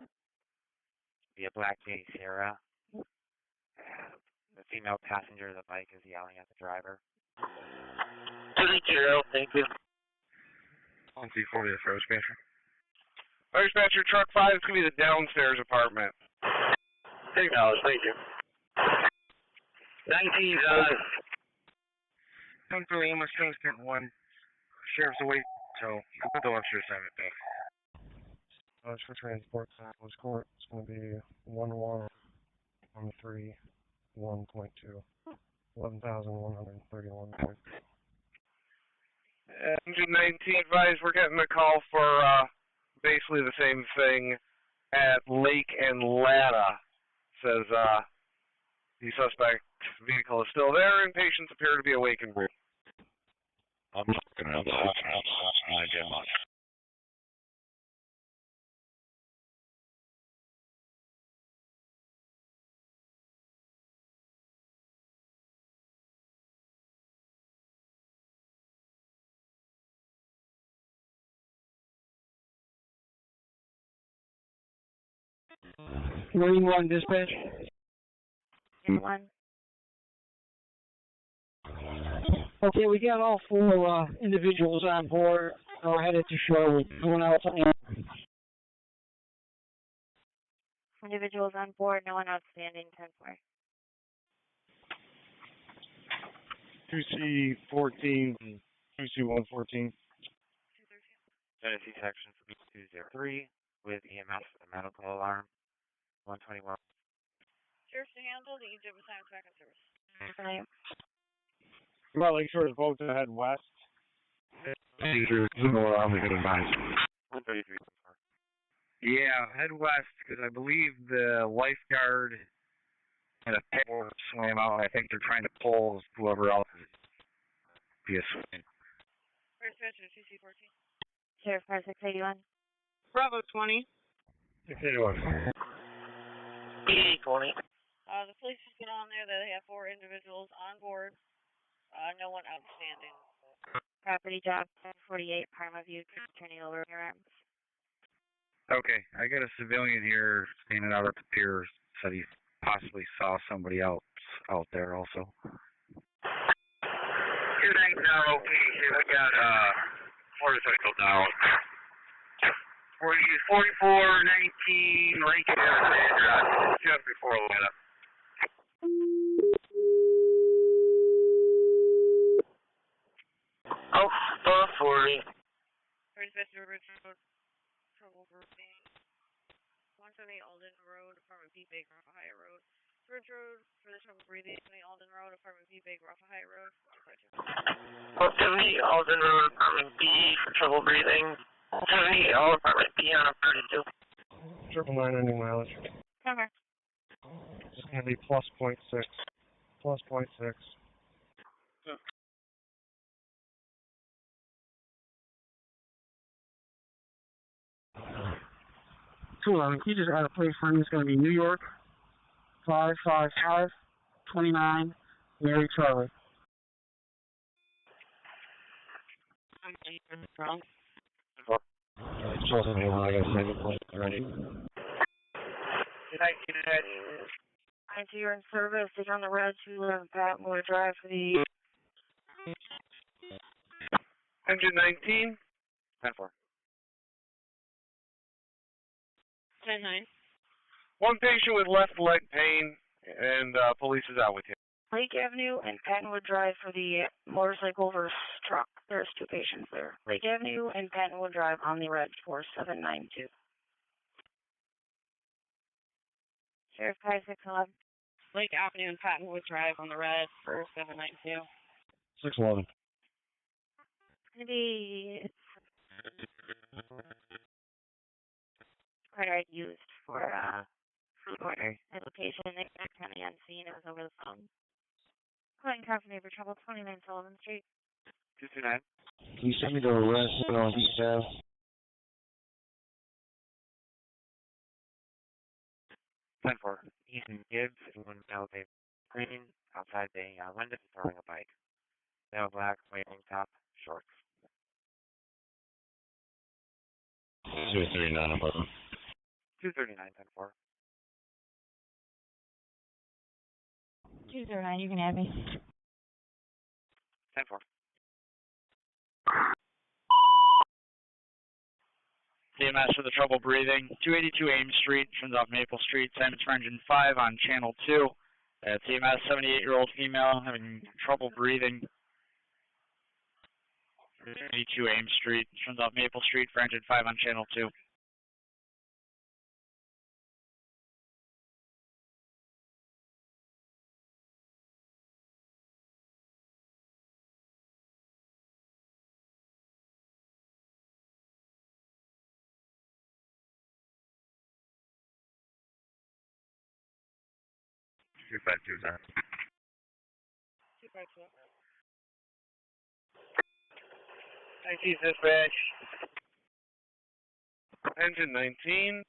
Be a Black J Sierra. The female passenger of the bike is yelling at the driver. 2-0, thank you. 140 to throw dispatcher. Dispatcher, truck 5 is going to be the downstairs apartment. Acknowledge, thank you. 19, 10 for EMS Transport 1. Sheriff's away, so put the upstairs assignment back. It's for transport was court. It's going to be 1113 1.2. 11,131 points. Engine 19 advised we're getting a call for basically the same thing at Lake and Lada. Says the suspect vehicle is still there and patients appear to be awake and breathing. I'm looking at that. Marine 1 dispatch. 1. Okay, we got all 4 individuals on board. We're headed to shore. No one else on. Individuals on board, no one outstanding, 10-4. 2C14, 2C114. Genesee Section 203 with EMS for the medical alarm. 121. Sheriff's to handle the Egypt assignment back in service. Right. About like short of boat to head west. Yeah, head west, because I believe the lifeguard and a paddler swam out. I think they're trying to pull whoever else is via swim. First dispatcher, 2C14. Sheriff Car 681. Bravo 20. 681. 20. The police just get on there that they have 4 individuals on board. No one outstanding. Property job 48, Parma View, turning over your arms. Okay, I got a civilian here standing out at the pier. Said he possibly saw somebody else out there also. 290 location. We got motorcycle down. 4419 Lincoln Avenue, just before Atlanta. Oh, 40. First dispatcher, Richard Road, trouble grouping. 178 Alden Road, apartment B, Baker, off of Higher Road. Ridge Road for the trouble breathing. 178 Alden Road, apartment B, Baker, off of Higher Road. 178 Alden Road, apartment B for trouble breathing. 178 apartment B on 32. 999 any mileage. Cover. It's going to be plus 0.6. Plus 0.6. Can you just place for me? It's going to be New York 555 29 Mary Charlie. Wrong. Children, I got a second point already. I see you're in service. Take on the red 211 Pat Moore Drive for the Engine 19. 10-4. 10-9. One patient with left leg pain, and police is out with you. Lake Avenue and Pattonwood Drive for the motorcycle versus truck. There's two patients there. Lake Avenue and Pattonwood Drive on the red 4792. Sheriff Car 611. Lake Avenue and Pattonwood Drive on the red for 792. 611. It's going to be credit used for food order. The location, they were kind of unseen. It was over the phone. Calling car for neighbor trouble, 29 Sullivan Street. 229. Can you send me the arrest on detail? 10-4. Ethan Gibbs, one elevator green, outside the window, throwing a bike. Male black, white tank top, shorts. 239, 239, 10-4. 209, you can have me. 10-4. EMS for the trouble breathing. 282 Ames Street, turns off Maple Street. Simon's for engine 5 on channel 2. That's EMS, 78-year-old female having trouble breathing. 282 Ames Street, turns off Maple Street for engine 5 on channel 2. Two five two nine. 252. Thank you, dispatch. Engine 19.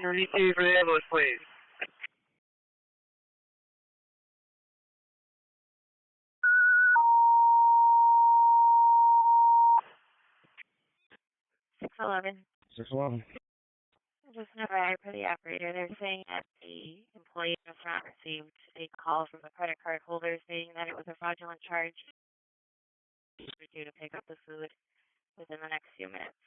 32 for the ambulance, please. $611. 611. Just an FYI for the operator. They're saying that the employee has not received a call from the credit card holder saying that it was a fraudulent charge. We're due to pick up the food within the next few minutes.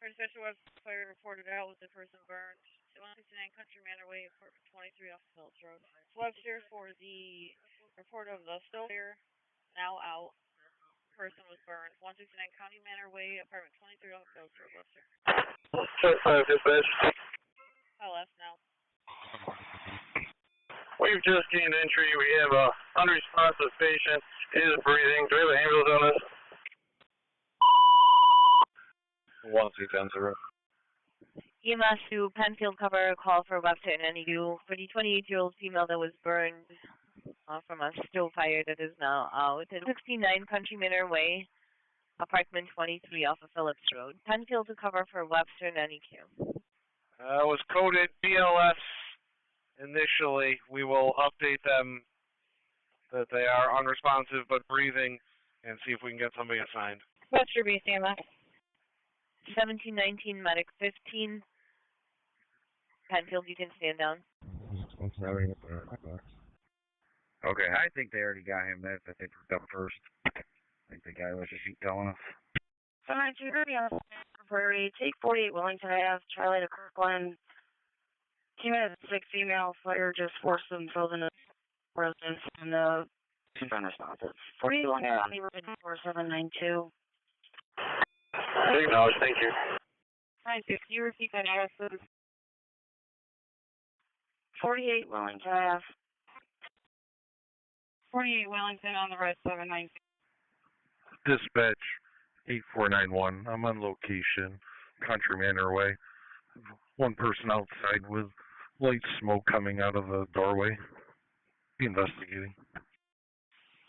First special was fire reported out with the person burned. 169 Country Manor Way, apartment 23 off Phillips Road. Webster for the report of the still fire, now out. Person was burned. 169 County Manor Way, apartment 23 off Phillips Road, Webster. 5 dispatch. I left now. We've just gained entry. We have a unresponsive patient. He is breathing. Do we have an ambulance on this? 1210. EMS to Penfield cover a call for Webster and NEU for the 28-year-old female that was burned from a stove fire that is now out. 69 Country Manor Way, apartment 23 off of Phillips Road. Penfield to cover for Webster and NEQ. Was coded BLS initially. We will update them that they are unresponsive but breathing and see if we can get somebody assigned. Webster base EMS. 1719 Medic 15. Penfield, you can stand down. Okay, I think they already got him. That's I think up first. I think the guy was just telling us. 792 Prairie, take 48 Wellington Ave, Charlie to Kirkland. 2 minutes, 6 female fire just forced themselves into residence and unresponsive. 48 Wellington Ave on the road 4792. Acknowledge, thank you. Hi, can you repeat that address, please? 48 Wellington Ave. 48 Wellington on the red 792. Dispatch 8491. I'm on location, Country Manor Way. One person outside with light smoke coming out of the doorway. Be investigating.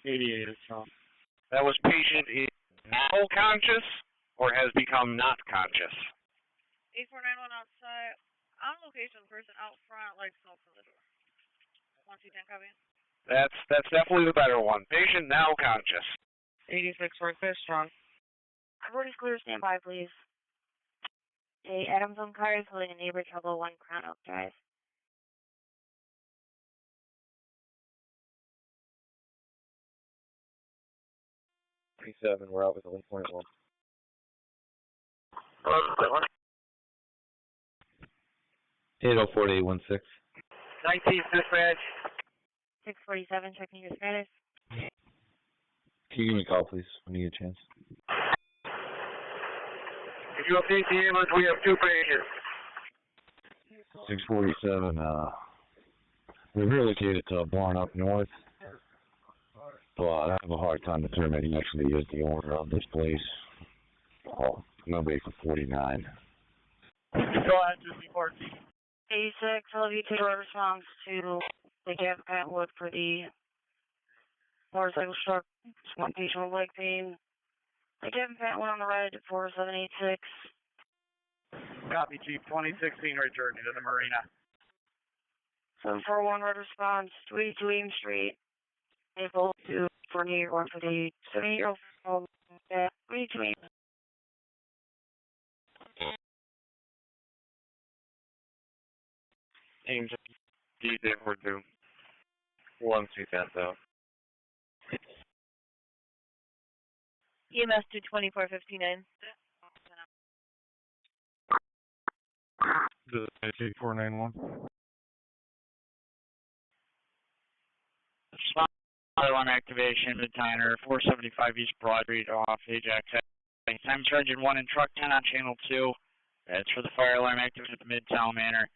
88 is wrong. That was patient is now conscious or has become not conscious. 8491 outside. On location, person out front, like smoke from the door. 1-2-10, copy. That's definitely the better one. Patient now conscious. 86 workplace strong. Road is clear, stand by, please. A Adams on car is holding a neighbor trouble 1 Crown Oak Drive. 37, we're out with 11.1. 804-816. 19 dispatch. 647, checking your status. Can you give me a call, please, when you get a chance? If you update the ambulance, we have 2 patients. 647, we relocated to a barn up north, but I have a hard time determining he actually is the owner of this place. Oh, nobody for 49. Go ahead, 214. 86, I'll have you take a response to the Gap Atwood for the motorcycle struck. Just 1 patient with leg pain. The Gap Atwood on the right at 4786. Copy, Chief. 2016 return to the marina. 741 red response, 282 Ames Street. April 2 for New York for the 78-year-old female at 282 Ames. Ames, DJ for 2. 1-2-10, though. EMS 22459. This is 491. Spot on activation, mid-tiner, 475 East Broad Street off Ajax. Time charge in 1 and truck 10 on channel 2. That's for the fire alarm activated at the Midtown Manor.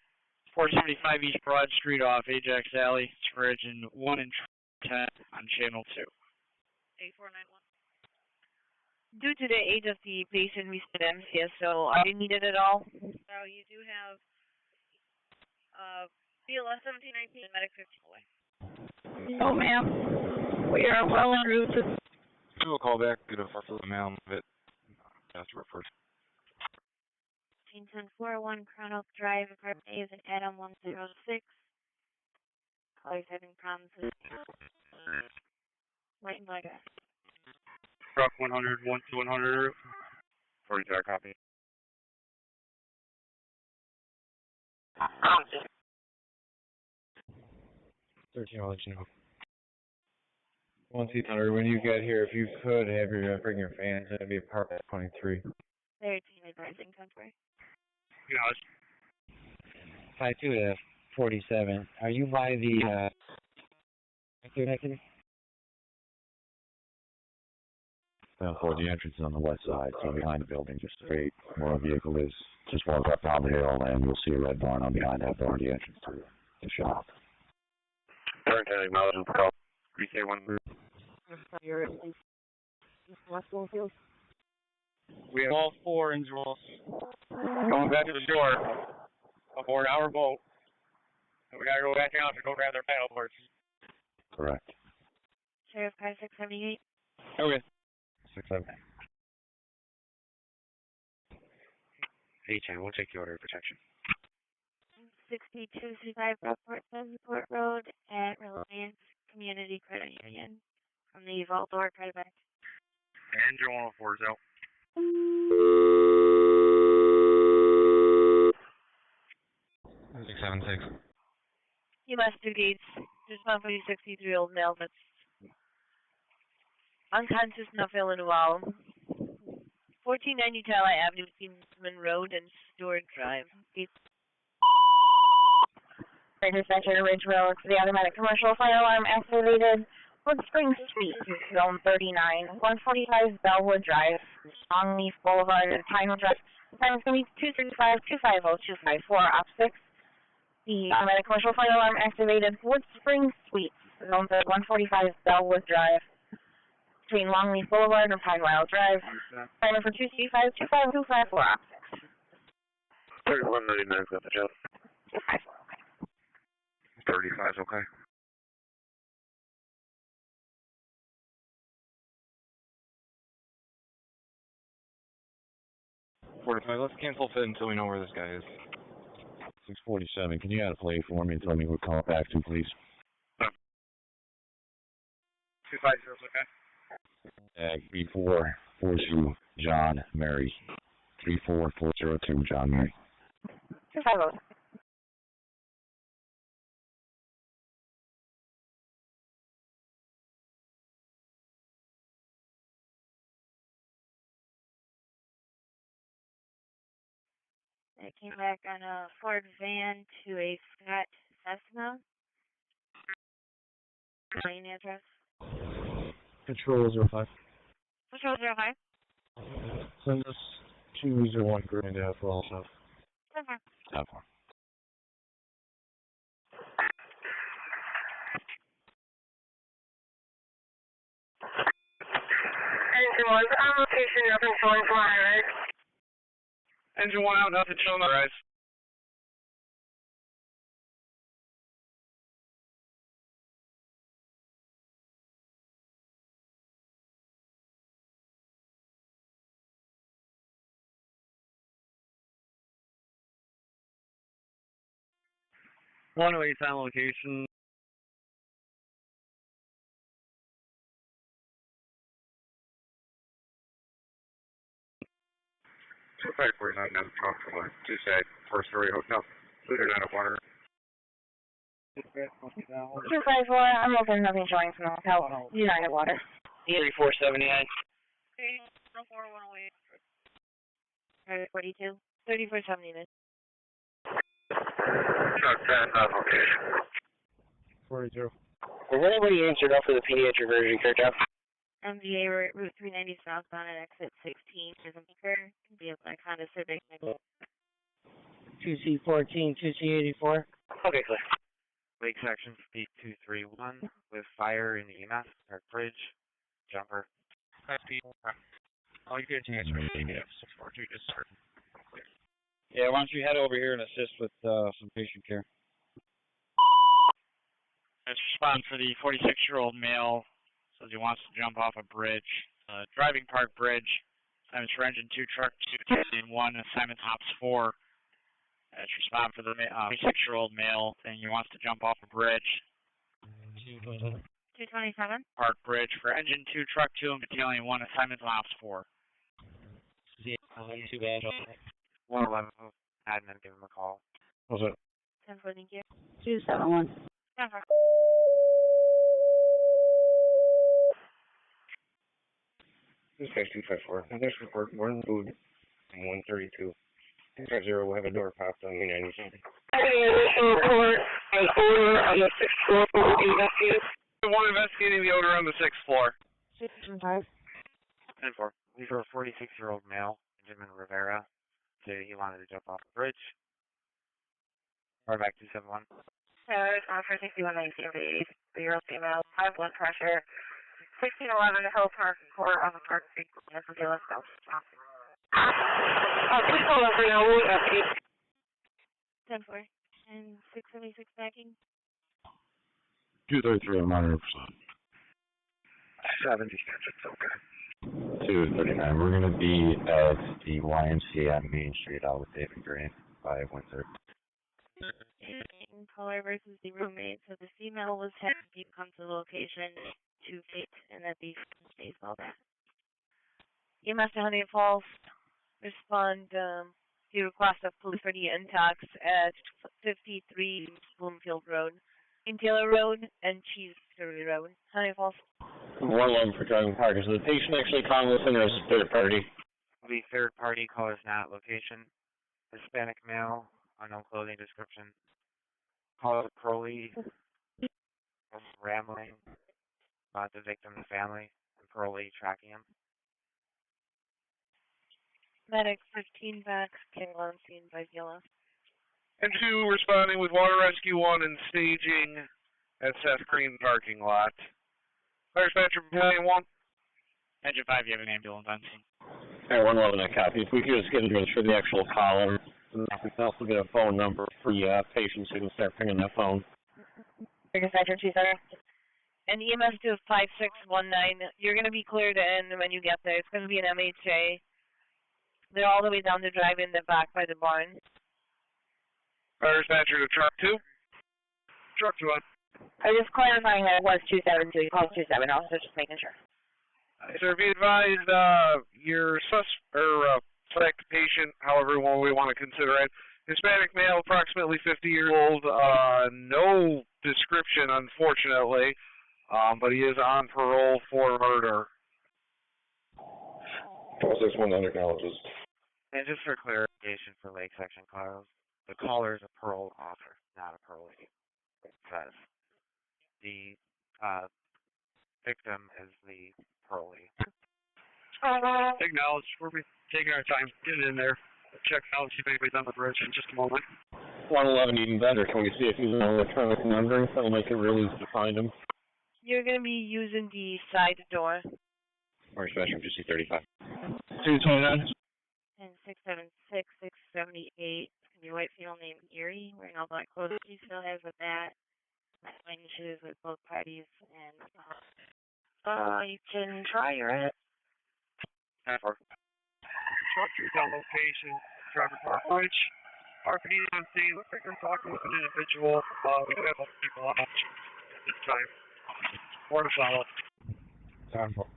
475 East Broad Street off Ajax Alley. It's for engine 1 and truck 10 on channel 2. 8491. Due to the age of the patient, we said MCS, so are you needed at all? So you do have BLS 1719 and medic 15 away. No, ma'am. We are well en route to... Do a call back, get a for the mail of it. After first. 401 Crown Oak Drive, apartment A is an Adam 106. Caller's having problems with right and leg. Truck 100, 1-100. 40-star copy. 13, I'll let you know. 1-600, when you get here, if you could have your bring your fans, it'd be apartment 23. 13 advising country. Yes. 52 to 47. Are you by the exit? For the entrance is on the west side, so behind the building, just straight where a vehicle is. Just walk up down the hill, and you'll see a red barn on behind that barn, the entrance to the shop. Turn 10, acknowledgement call. 3K1. You're We have all 4 individuals going back to the shore aboard our boat. So we gotta go back out to go grab their paddle boards. Correct. Sheriff Car 678. Okay. 6-7. H-10, we'll take the order of protection. 6235 Brockport, Spencerport Road at Reliance Community Credit Union from the Vault Door Credit Bank. And your 104 is out. 676. EMS 2 gates. Respond for the 63-year-old male that's unconscious, not feeling well. 1490 Tally Avenue between Monroe and Stewart Drive. Dispatcher Ridge Road to the automatic commercial fire alarm activated. Wood Springs Street, Zone 39, 145 Bellwood Drive, Longleaf Boulevard, and Pine Drive. The time is going to be 235-250-254, Op 6. The automatic commercial fire alarm activated. Wood Springs Suites, Zone 145 Bellwood Drive, between Longleaf Boulevard and Pinewell Drive. Timer for 235-250-254, Op 6. 3199 got the job. 254. 35 is okay. Let's cancel fit until we know where this guy is. 647, can you add a plate for me and tell me who to call it back to, please? 250 is okay. 3442 John Mary. 34402 John Mary. 250. It came back on a Ford van to a fat Cessna. Line address. Control 05. Control 05. Send us 201 Grand for all stuff. Okay. That one. Engine 1, on location, nothing showing from my right. Engine 1 out, nothing showing the rise. Honeoye on location. Two 549 down talk for two side, first story hotel. Cleared out of water. 254, I'm open, nothing showing from the hotel. United Water. 3479. 42. 3479. Location. 42. Has anybody answered up for the pediatric version, Kirkhoff? MGA Route 390 southbound at exit 16 is a maker. Can be a black Honda Civic. 2C14, 2C84. Okay, clear. Lake section speed 231 with fire in the EMS, Park Bridge, jumper. Oh, you get a chance to read it. 642 just started. Yeah, why don't you head over here and assist with some patient care? Let's respond for the 46-year-old male. Says he wants to jump off a bridge. Driving Park Bridge. Assignments for engine 2, truck 2, taxi 1, assignment hops 4. Let's respond for the 46-year-old male saying he wants to jump off a bridge. 227. Park Bridge for engine 2, truck 2, and battalion 1, assignment hops 4. Too bad. 111. Admin, give him a call. What's it? 10-4, thank you. 271. 10-4. This guy's 254. Next report, one food, 132. 250 will have a door popped on the 97. Additional report, an odor on the 6th floor will be investigated. One investigating the odor on the 6th floor. 6-5. 10-4. These were a 46-year-old male, Benjamin Rivera. Said he wanted to jump off a bridge. Back 271. Offer 6119, 3-year-old female, high blood pressure, 1611 Hill Park Court on the Park Creek. Let's go. Please hold on for now, we'll investigate. 10-4. And 676 backing. 233 on Monroe. 70 it's okay. 239. We're going to be at the YMCA on Main Street out with David Green by Windsor. Caller versus the roommate. So the female was having to come to the location to fit, and that the baseball bat. EMS to Honey Falls. Respond to request of police for the intox at 53 Bloomfield Road, in Taylor Road, and Cheesery Road. Honey Falls. 111 for driving park. Is the patient actually calling this in, or is it third party? The third party caller's not location. Hispanic male, unknown clothing description. Caller parolee, rambling about the victim's family, and parolee tracking him. Medic 15 backs, came on scene by VLS. And 2 responding with Water Rescue 1 and staging at Seth Green parking lot. Fire dispatcher battalion 1. Engine 5, you have an ambulance on scene. Alright, 111, I copy. If we could just get address for the actual caller, and we can also get a phone number for the patient so we can start pinging that phone. Dispatcher 27. And EMS to 5619. You're going to be cleared in when you get there. It's going to be an MHA. They're all the way down the drive in the back by the barn. Fire dispatcher to truck 2. Truck 2 on. I was just clarifying that it was 272. You called 27. I was just making sure. Sir, be advised, your select patient, however we want to consider it, Hispanic male, approximately 50 years old, no description, unfortunately, but he is on parole for murder. Process 1 acknowledges. And just for clarification for Lake Section cars, the caller is a parole officer, not a parolee. It says the victim is the parolee. Acknowledge. We're taking our time. Get in there. Check out, see if anybody's on the bridge in just a moment. 111 even better. Can we see if he's an electronic monitoring? That'll make it really easy to find him. You're going to be using the side door. Fire dispatcher, just see 35. 229. And 676, 678. Can be white female named Erie, wearing all black clothes. She still has with that. Plain shoes with both parties. And you can try your it. 10-4. Truck to the location, driver park bridge. RPD on scene, looks like they're talking with an individual. We do have other people on this time. More to follow. 10-4.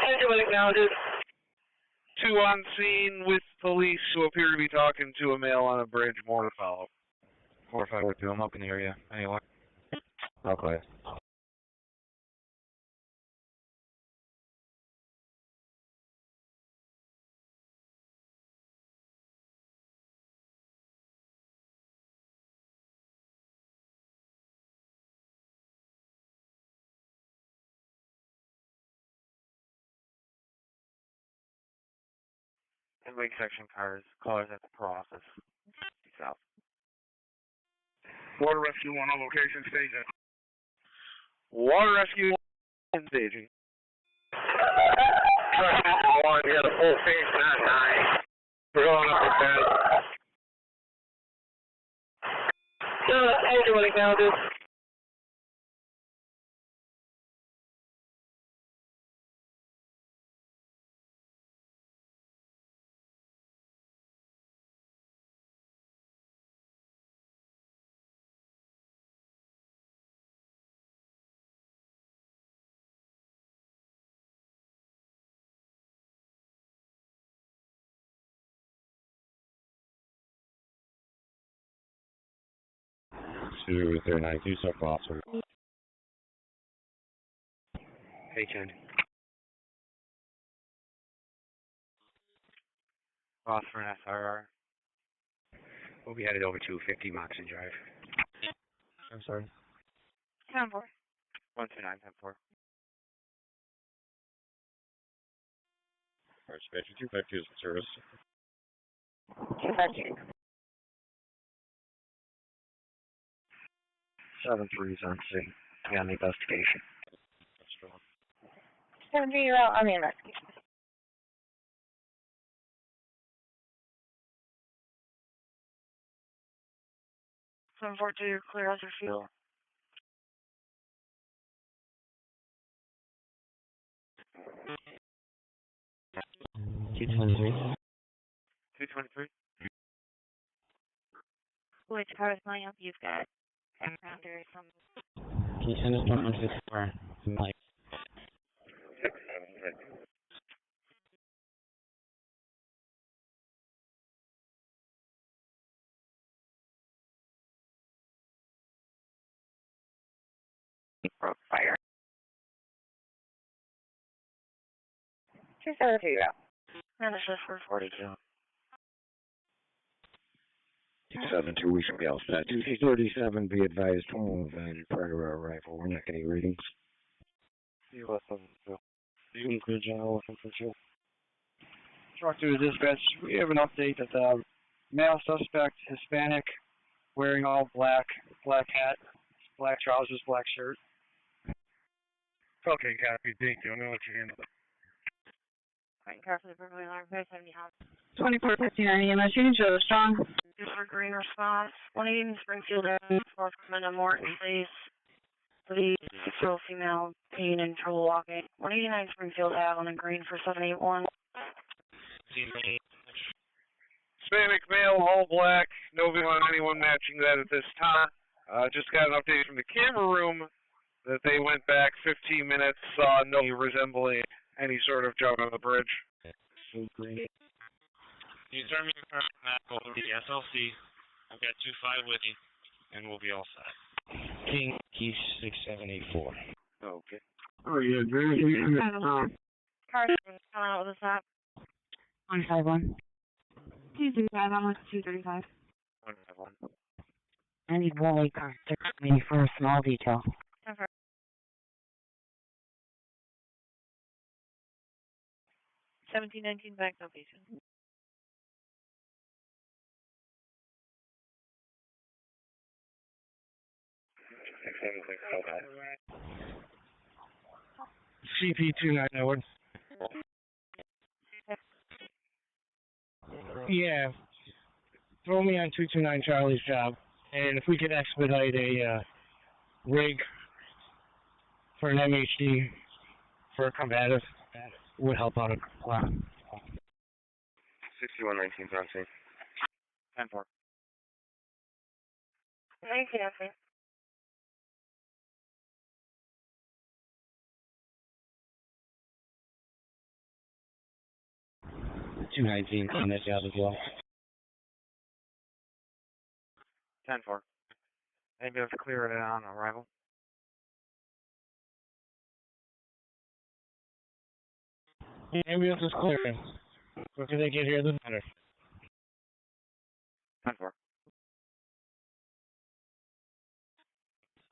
Anyone acknowledges. 2 on scene with police who appear to be talking to a male on a bridge. More to follow. 4542, I'm up in the area. Anyone? Okay. And Lake Section cars, callers at the parole office. South. Water Rescue 1 on location, station. Water Rescue 1 staging. One, you got a full face, not 9. We're going up with that. Anyone acknowledges. Two 392, so officer. Hey, Ken. Ross for an SRR. We'll be headed over to 50 Moxon Drive. I'm sorry. 10-4. 129, 10-4. Fire dispatcher 252 is in service. 252. 7-3's on scene. We on the investigation. 7-3, you're out on the investigation. Some 4-2, you're clear as your fuel. $223. 223. Which car is going up? You've got background or some. Can you send us 164? Like, Broke fire. 272, you're out. And it's just for 42. 272, we should be all set. 237, be advised, home event prior to our arrival. We're not getting readings. US 72. You can clear general looking for you. Truck to the dispatch. We have an update that the male suspect, Hispanic, wearing all black hat, black trousers, black shirt. Okay, copy. Thank you. I'm going to let you handle it. Right, car for the Berkeley alarm, 570 house. 2459 EMS, you can show the strong. For green response. 180 Springfield Avenue, 4th Commander Morton, please. Please, still female, pain and trouble walking. 189 Springfield Avenue, green for 781. Hispanic male, all black. No view on anyone matching that at this time. Just got an update from the camera room that they went back 15 minutes, saw no resembling any sort of jump on the bridge. You turn me back over the SLC. I've got 25 with you, and we'll be all set. King Key 6784. Okay. Oh, yeah, very Carson, coming out with the top. 151. 235, I'm with 235. 151. I need Wally car to come me for a small detail. 1719 back no patient. CP29 Yeah. Throw me on 229 Charlie's job, and if we could expedite a rig for an MHD for a combative, would help out a lot. 6119 Bronson. 10-4. 19, 219 on that job as well. 10-4. Ambulance clear it on arrival. The ambulance is clearing. The quicker they get here, the better. 10-4.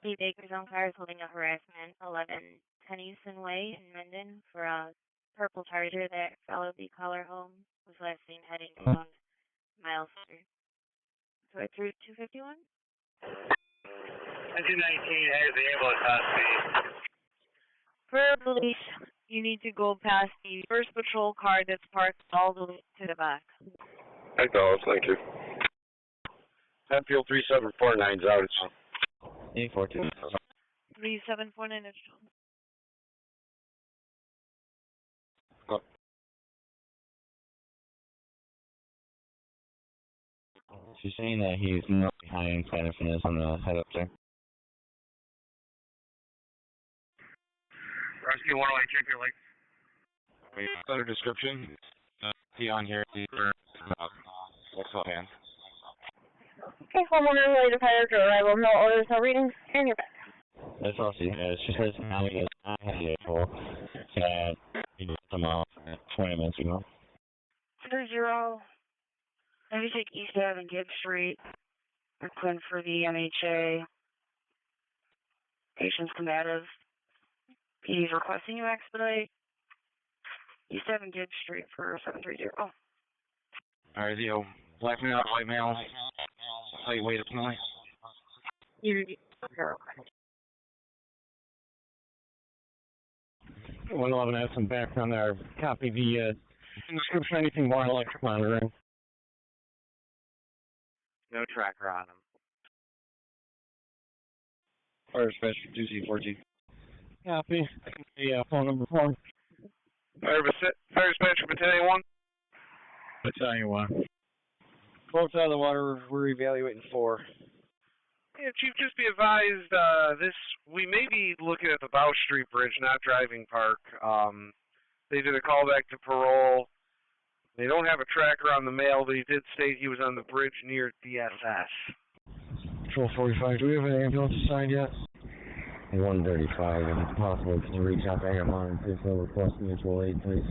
8 Acres on fire is holding a harassment. 11 Tennyson Way in Mendon for a purple Charger that followed the caller home. Was last seen heading around Miles Street. So I through 251? 219 has the ambulance on speed. For police, you need to go past the first patrol car that's parked all the way to the back. Acknowledge, thank you. Penfield 3749's out. 842. 3749 is shown. She's saying that he's not high in finesse on the head up there. Rescue 108, check your lights. Better description. See on here. Excellent hand. Okay, homeowner related fire to arrival. No orders, no readings, and you're back. That's all she has. She says now he has not had the actual. And he did them off 20 minutes ago. 30. Maybe take East Ave and Gibb Street. We're clearing for the MHA. Patient's combative. PD's requesting you expedite. East Ave and Gibb Street for 730. Alright, Theo. Black male, white male. Height, weight, apparently. One 11 has some background there. Copy the description. Anything more electric monitoring? No tracker on him. Fire dispatch 2C14. Copy. The phone number 4. Fire dispatch Battalion 1. Battalion 1. Boats out of the water. We're evaluating 4. Yeah, Chief, just be advised, we may be looking at the Bow Street Bridge, not Driving Park. They did a callback to parole. They don't have a tracker on the mail, but he did state he was on the bridge near DSS. Patrol 45, do we have an ambulance assigned yet? 135, and if possible, can you reach out to Agamon and please request mutual aid, please?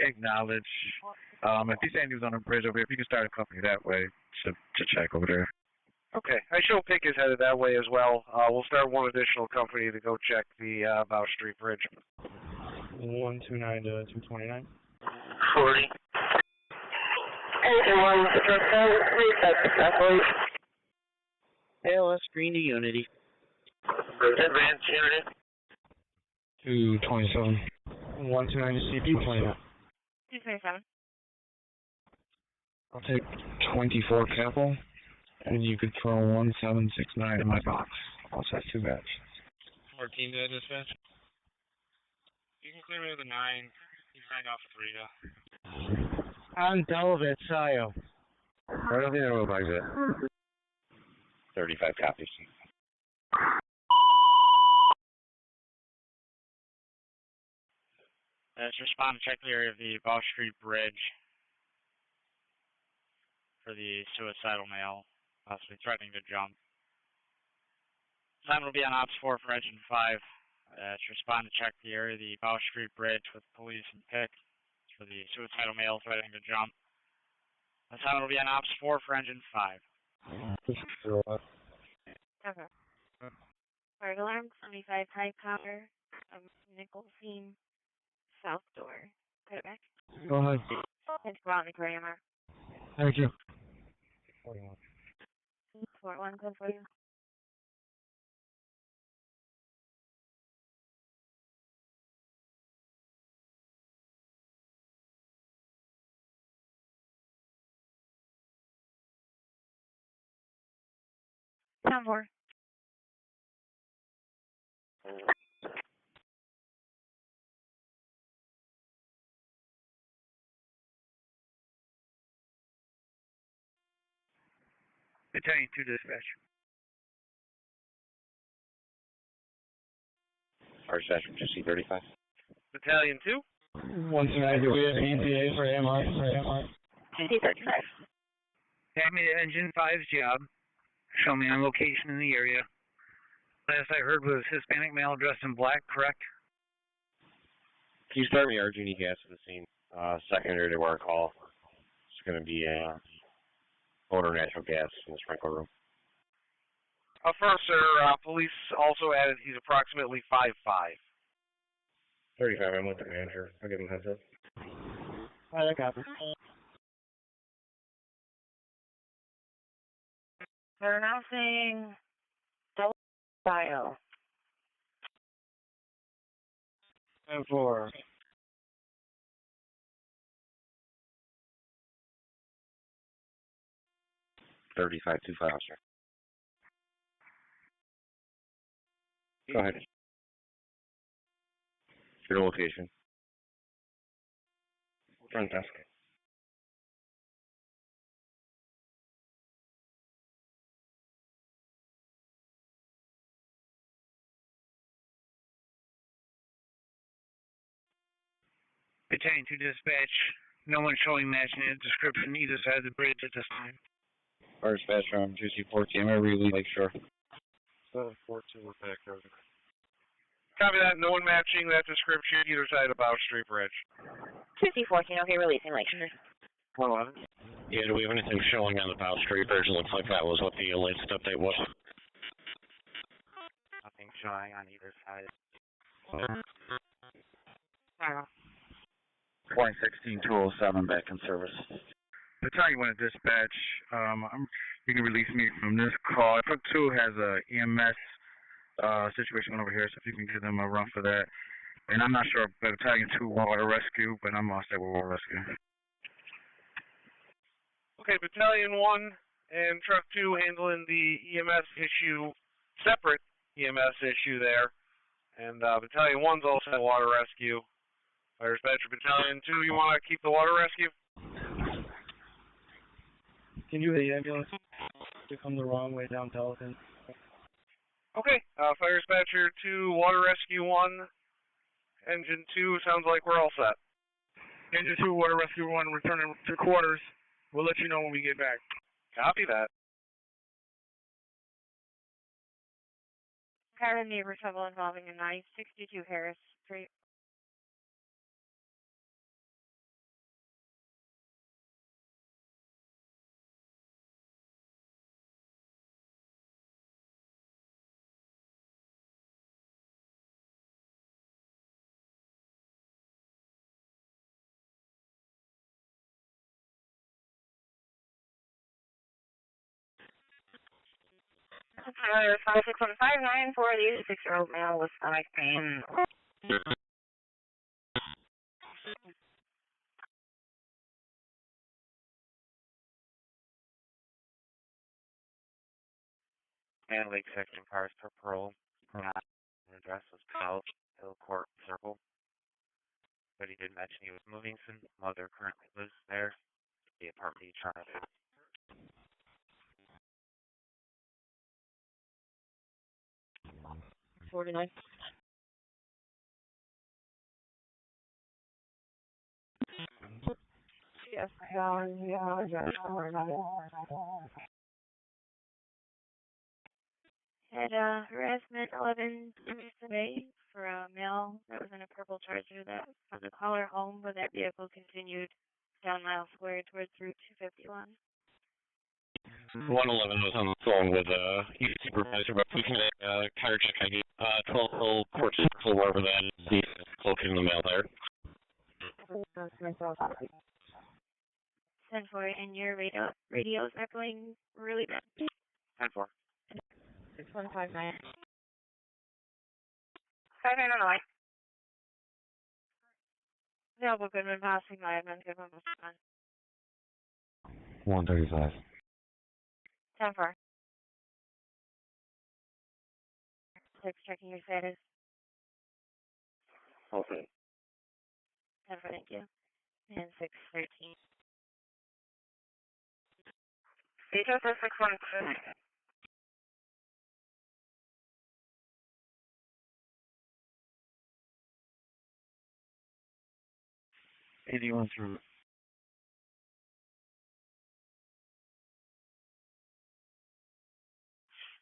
Acknowledge. If he's saying he was on a bridge over here, if you can start a company that way to check over there. Okay, I show Pick is headed that way as well. We'll start one additional company to go check the Bow Street Bridge. 129 to 229. 40. Engine 1, reset successfully. ALS green to Unity. Advance Unity. 227. 129 to CP, 29. 227. I'll take 24 capital, and you could throw 1769 in my box. I'll set 2 batch. 14 to dispatch. You can clear me with a 9. You signed off 3 to On Delvet, Sayo. Right on the road like that. 35 copies. Let's respond to check the area of the Bow Street Bridge for the suicidal male, possibly threatening to jump. Time will be on Ops 4 for Engine 5. Let's respond to check the area of the Bow Street Bridge with police and PIC for the suicidal male threatening to jump. Time will be on Ops 4 for Engine 5. Okay. Fire alarm, 75 high power, nickel seam, south door. Put it back. Go ahead. Let's go out in the grammar. Thank you. 41, good for you. Town 4. Battalion 2 dispatch. Our session, just C35. Battalion 2? Once again, we have ETA for AMR. C35. Have me to Engine 5's job. Show me on location in the area. Last I heard was Hispanic male dressed in black, correct? Can you start me our unication to the scene? Secondary to our call. It's going to be motor natural gas in the sprinkler room. Affirm, sir. Police also added he's approximately 5'5". 35, I'm with the manager. I'll give him a heads up. Alright, I copy. They're announcing double bio. 10-4. $35.25, sir. Go ahead. Your location. Front desk. Battalion 2 dispatch. No one showing matching description either side of the bridge at this time. Our dispatch from GC14, I'm going to relieve Lakeshore. 742 back over. Copy that. No one matching that description either side of Bow Street Bridge. 2C14, okay, releasing Lakeshore. 111. Yeah, do we have anything showing on the Bow Street Bridge? It looks like that was what the latest update was. Nothing showing on either side. 2016-207 back in service. Battalion 1 at dispatch. You can release me from this call. Truck 2 has a EMS situation over here, so if you can give them a run for that. And I'm not sure if Battalion 2 water rescue, but I'm all set with water rescue. Okay, Battalion 1 and Truck 2 handling the EMS issue, separate EMS issue there. And Battalion 1's also at water rescue. Fire dispatcher Battalion 2, you want to keep the water rescue? Can you the ambulance to come the wrong way down Pelican? Okay, Fire dispatcher 2, water rescue 1, engine 2, sounds like we're all set. Engine 2, water rescue 1, returning to quarters. We'll let you know when we get back. Copy that. Car and neighbor trouble involving a knife, 62 Harris Street. Tyler 56159 for the 86-year-old male with stomach pain. And Lake Section cars per parole. Not address was South Hill Court Circle. but he did mention he was moving soon. Mother currently lives there. The apartment he tried. 49. Yes, Had harassment 11 today for a male that was in a purple Charger that found the caller home, but that vehicle continued down Mile Square towards Route 251. 111 was on the phone with youth supervisor, but we can tire check ID 12 Hill Court Circle, wherever that is, located in the mail there. 10-4, and your radio's echoing really bad. 10-4. 6159. 5909. Available Goodman passing by Edmund Goodman was on. 135. 10-4. 6, checking your status. Okay. 10-4, thank you. And 613. Details for 612. Anyone through.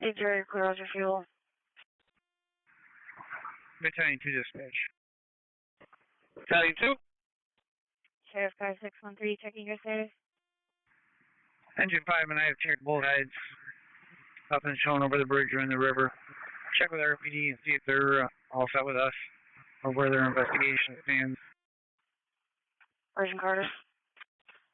Injury, clear out your fuel. Battalion 2 dispatch. Battalion 2? Sheriff Car 613, checking your status. Engine 5 and I have checked both sides up and shown over the bridge or in the river. Check with RPD and see if they're all set with us or where their investigation stands. Version Carter.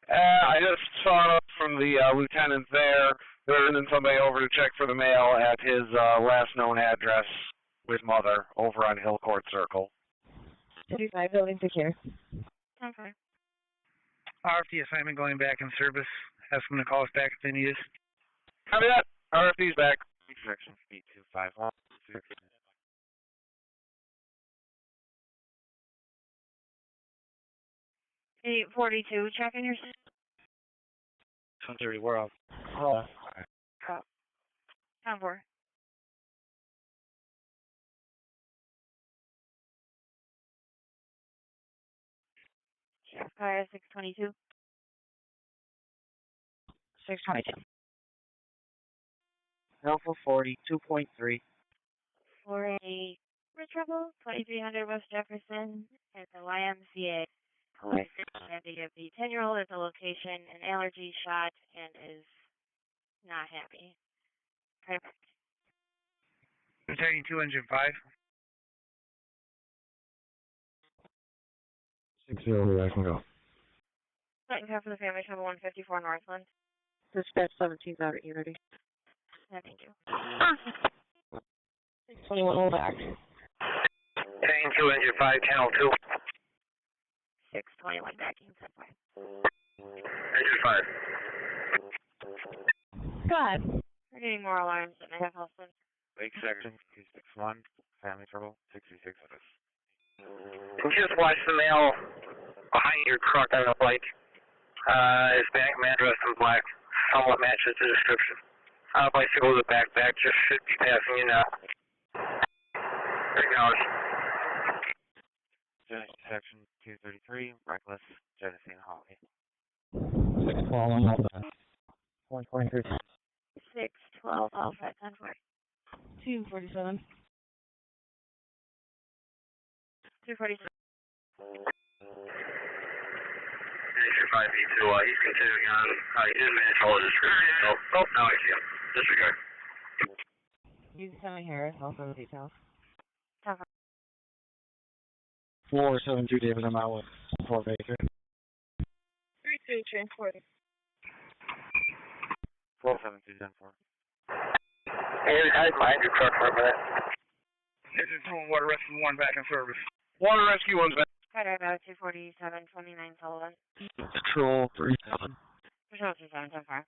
I just saw from the lieutenant there. They're sending somebody over to check for the mail at his last known address with Mother over on Hill Court Circle. 35, building secure. 10-4. RFD assignment going back in service. Ask them to call us back if they need us. Copy that. RFD's back. Section speed 251. 842, checking your status. 130, we're off. Oh. 10-4. Sheriff Car 622. 622. Alpha 40, 2.3. For a trouble, 2300 West Jefferson at the YMCA. The 10-year-old at the location, an allergy shot, and is not happy. Perfect. Battalion 2, Engine 5. 60, I can go. Second car for the family, trouble 154 Northland. Dispatch 17th out at Unity. Yeah, thank you. 621 all back. Battalion 2, Engine 5, Channel 2. 621 backing. Engine 5. Go ahead. We're getting more alarms than I have Holston. Lake section 261. Family trouble 66 of us. Just watch the mail behind your truck on the bike. His back address in black somewhat matches the description. Bicycle with a backpack just should be passing you now. Acknowledge. Section 233, reckless jettisoning Holly. 612, 123. 612 Alpha 10-4. 247. 247. Engine 5B2, he's continuing on. He didn't manage all the description. Oh, now I see him. Disregard. You send me Harris, also the details. 472 David, I'm out with Fort Baker. 32 transporting. 472 10-4. Hey, hide behind your truck for a minute. Engine 2, Water Rescue 1 back in service. Water Rescue 1's back. Header about 247, 29 Sullivan. Patrol 37. Patrol 37, 10-4.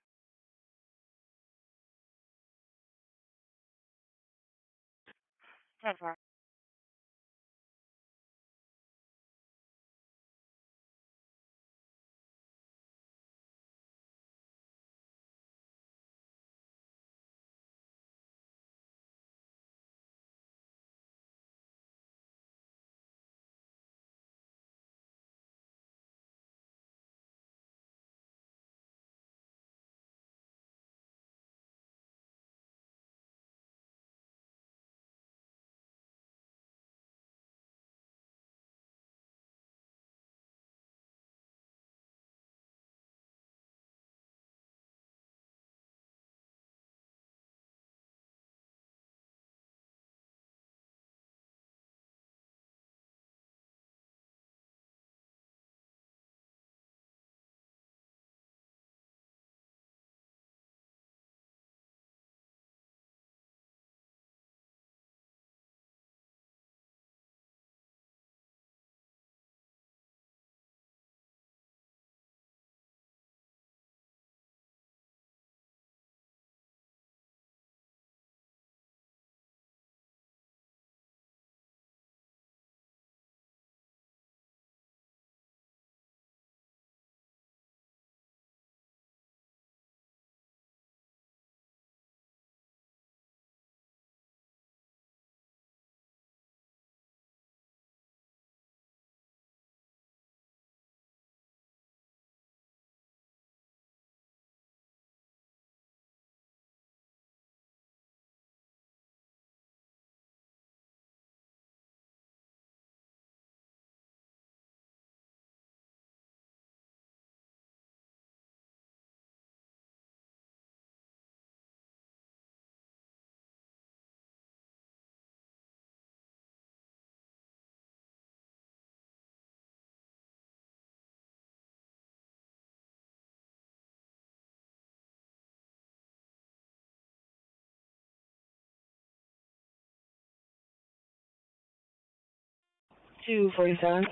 247.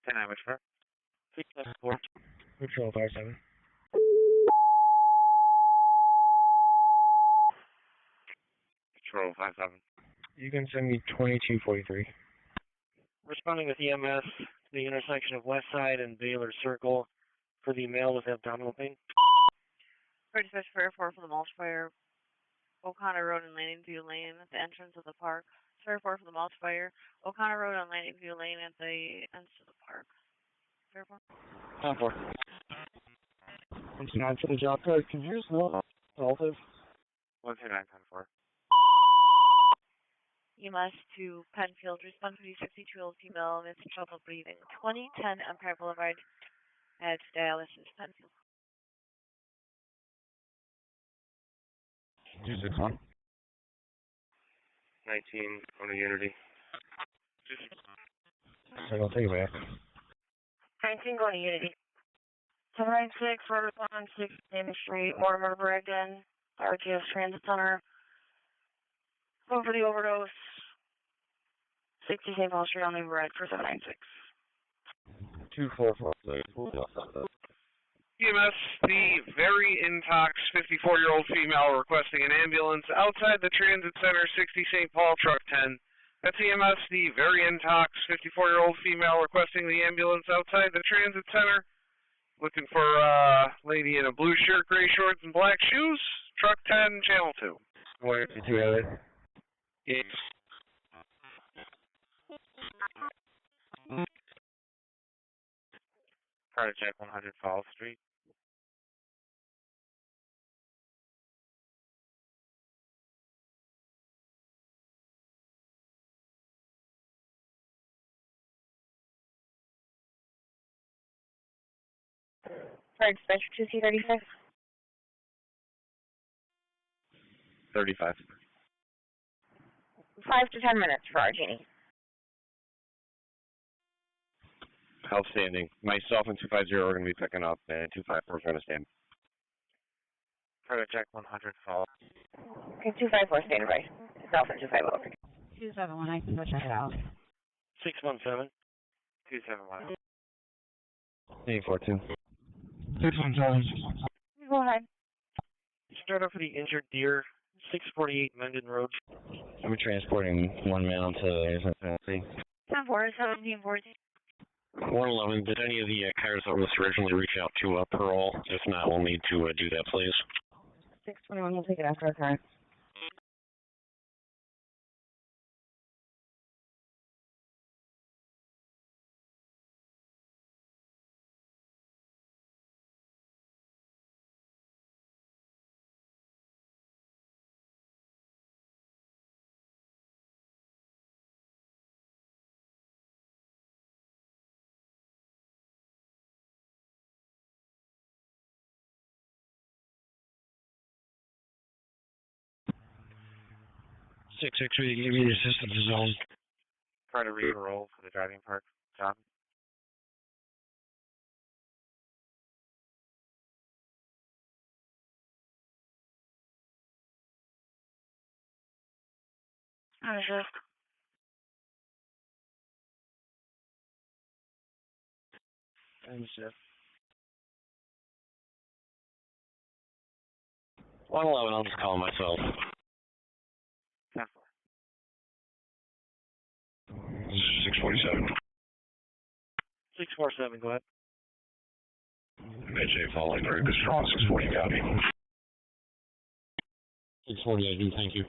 10-9, which part? 674. Patrol 57. Patrol 57. You can send me 2243. Responding with EMS to the intersection of West Side and Baylor Circle for the male with abdominal pain. 35 Fairport for the mulch fire. O'Connor Road and Landing View Lane at the entrance of the park. Fairport for the mulch fire. O'Connor Road and Landing View Lane at the entrance of the park. Fairport. 10-4. Thanks, 9 for the job card. Can you just know relative? 129-10-4. EMS to Penfield. Respond to the 62-year-old female with trouble breathing. 2010 Empire Boulevard at dialysis, Penfield. 261. 19 on the Unity. Sorry, I'll take it back. 19 going to Unity. 1096, Road 16 Damon Street, Mortimer, Ogden, RTS Transit Center. Going for the overdose. 60 St. Paul Street on the red for 796. 244. EMS, the very intox 54-year-old female requesting an ambulance outside the Transit Center, 60 St. Paul, truck 10. That's EMS, the very intox 54-year-old female requesting the ambulance outside the Transit Center. Looking for a lady in a blue shirt, gray shorts, and black shoes. Truck 10, channel 2. Where did you have it? Yes. Carter Jack 100 Fall Street. For dispatch 2C35. 35. 5 to 10 minutes for our genie. Outstanding. Myself and 250 are going to be picking up, and 254 is going to stand. Carter Jack 100 Fall. Okay, 254 stand by. Self and 250. 271, I can go check it out. 617. 271. 842. 617. Go ahead. Start off for the injured deer, 648 Mendon Road. I'm transporting one man to the fancy. 10-4, 1714. 111, did any of the cars that was originally reach out to parole? If not, we'll need to do that, please. 621, we'll take it after our car. Six, give me the assistance zone. Carter Reed roll for the driving park job. Shift. And shift. 111, I'll just call myself. 10-4. 647. 647, go ahead. AJ following very good strong 640 copy. 648, thank you.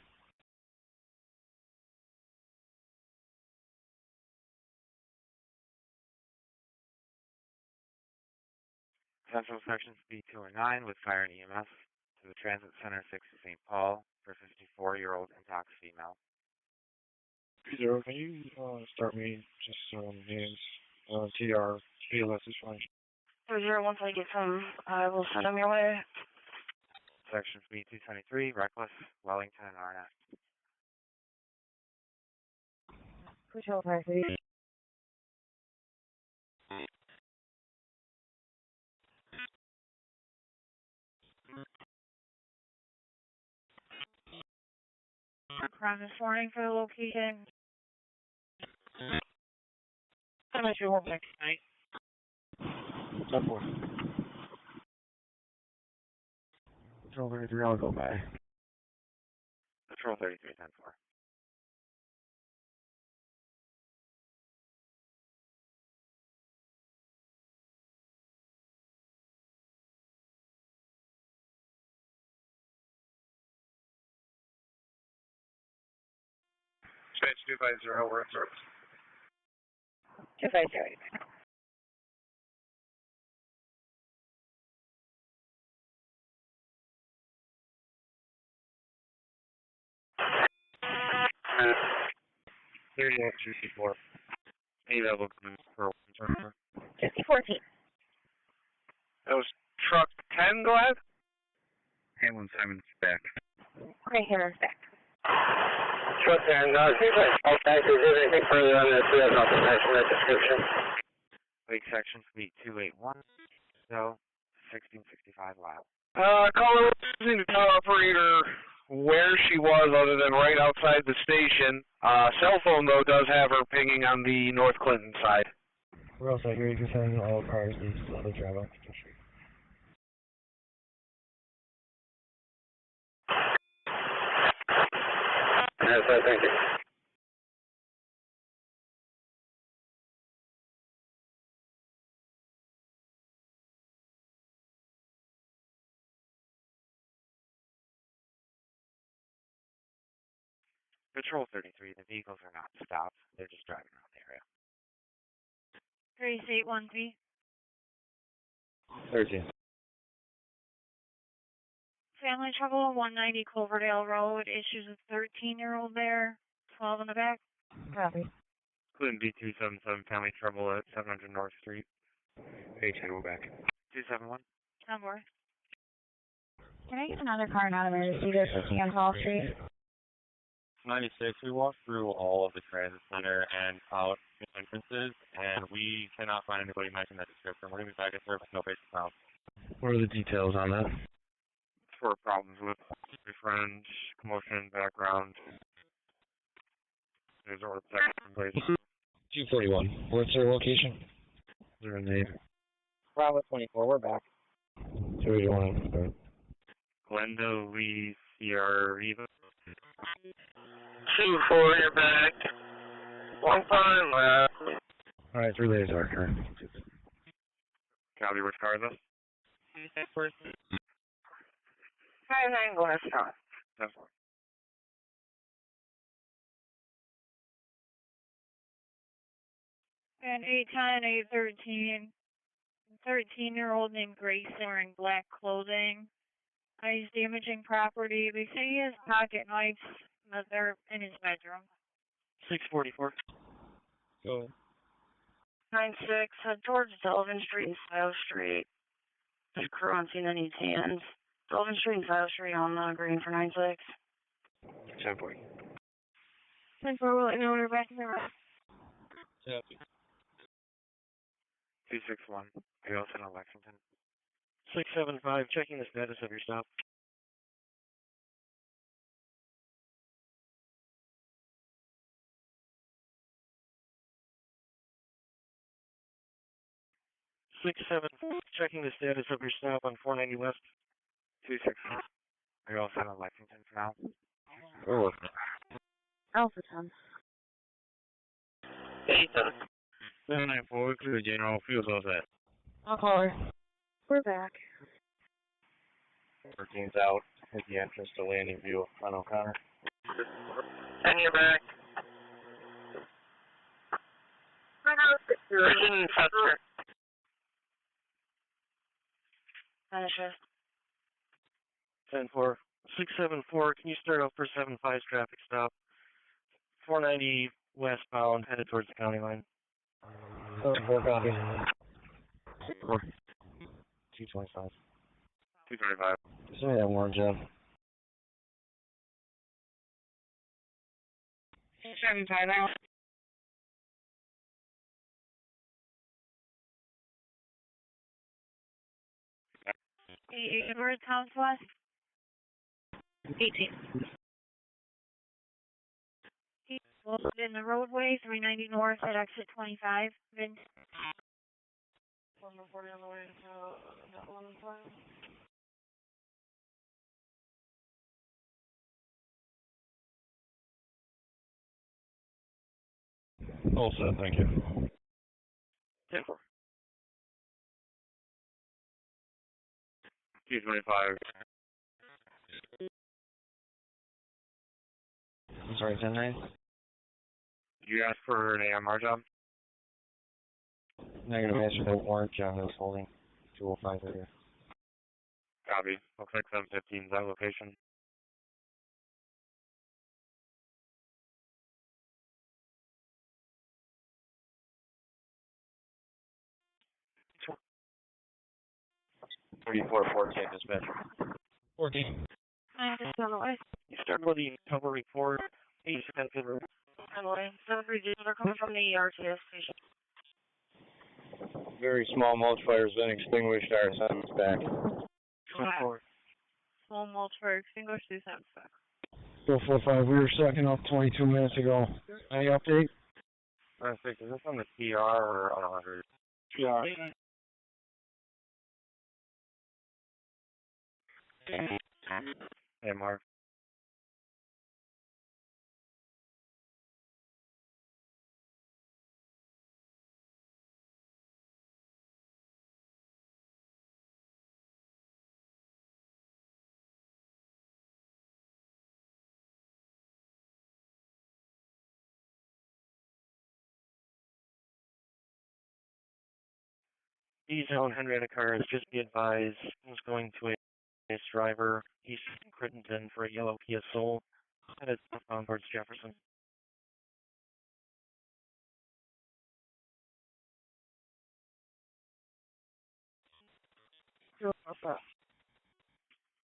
Central Section B209 with fire and EMS to the Transit Center 60 St. Paul for 54-year-old intox female. 0, can you start me just names? TR, PLS is fine. 30, once I get some, I will send them your way. Section B223, Reckless, Wellington, and Arnett. Patrol car, please. Crime this morning for the location. How much you want next night? 10-4. Patrol 33, I'll go by. Patrol 33, 10-4. Dispatch 250, we're in service. 250. Uh, 31-2C4. Any level for 5014. That was truck 10, go ahead. Hamlin Simon's back. Okay, Hammer's back. Truck 10, see if I spoke back. Is there anything further on this? We have nothing nice in that description. Wake section speed 281, so 1665 loud. Caller, using the tower operator where she was other than right outside the station. Cell phone, though, does have her pinging on the North Clinton side. We're also here to send all cars east of the travel. Yes, I thank you. Patrol 33, the vehicles are not stopped. They're just driving around the area. 3813. 13. Family trouble on 190 Cloverdale Road. Issues a 13-year-old there. 12 in the back. Copy. Including B277 family trouble at 700 North Street. 810, we're back. 271. 10 more. Can I get another car not emergency to 50 on Hall Street? 96, we walked through all of the transit center and out entrances, and we cannot find anybody matching that description. We're going to be back at service, no patient found. What are the details on that? For problems with boyfriend, commotion, background. There's order protection in place. 241. What's their location? They're a name. Bravo 24, we're back. 281. Glenda Lee Sierra Riva. 2-4, you're back. 1 time left. Alright, 3 days are current. Copy, which car is this? 59 West on. That's one. And 810, 813. 13-year-old named Grayson wearing black clothing. He's damaging property. They say he has pocket knives, but they're in his bedroom. 644. Go ahead. 96, head towards Sullivan Street and File Street. There's a crew on scene that needs hands. Sullivan Street and File Street on green for 96. 10-4. 10-4, we'll let you know when we're back in the room. 261. Are you also in Lexington? 675, checking the status of your stop. Checking the status of your stop on 490 West. 261. Are you also in Lexington for now? We're working. Alpha 10. Ethan. 794, clear the general. Fuel's all set. I'll call her. We're back. 13's out. Hit the entrance to landing view on O'Connor. 10, you're back. Virgin Chester. Finish it. 10-4. 674, can you start off for 75's traffic stop? 490 westbound, headed towards the county line. 4 copy. 225. 225. Send me that more, Jeff. 75 out. Edward Towns West. 18. in the roadway, 390 north at exit 25. Vince. 140 on the way to 11.5. All set, thank you. 10-4. 225. I'm sorry, 10-9? You asked for an AMR job? Negative answer, the warrant job is holding 205 area. Copy. Looks like 715 is that location. Sure. 34-14 dispatch. 14. Just on the way. You start with the cover report. East Penfield Road. On the way. 730 are coming from the RTS station. Very small multiplier has been extinguished. Our sun's back. Small multiplier extinguished, 2 cents back. 445, we were sucking up 22 minutes ago. Any update? Is this on the TR or on 100? TR. Hey, Mark. Eastbound Henrietta cars, just be advised, was going to a driver east of Crittenden for a yellow Kia Soul, headed southbound towards Jefferson.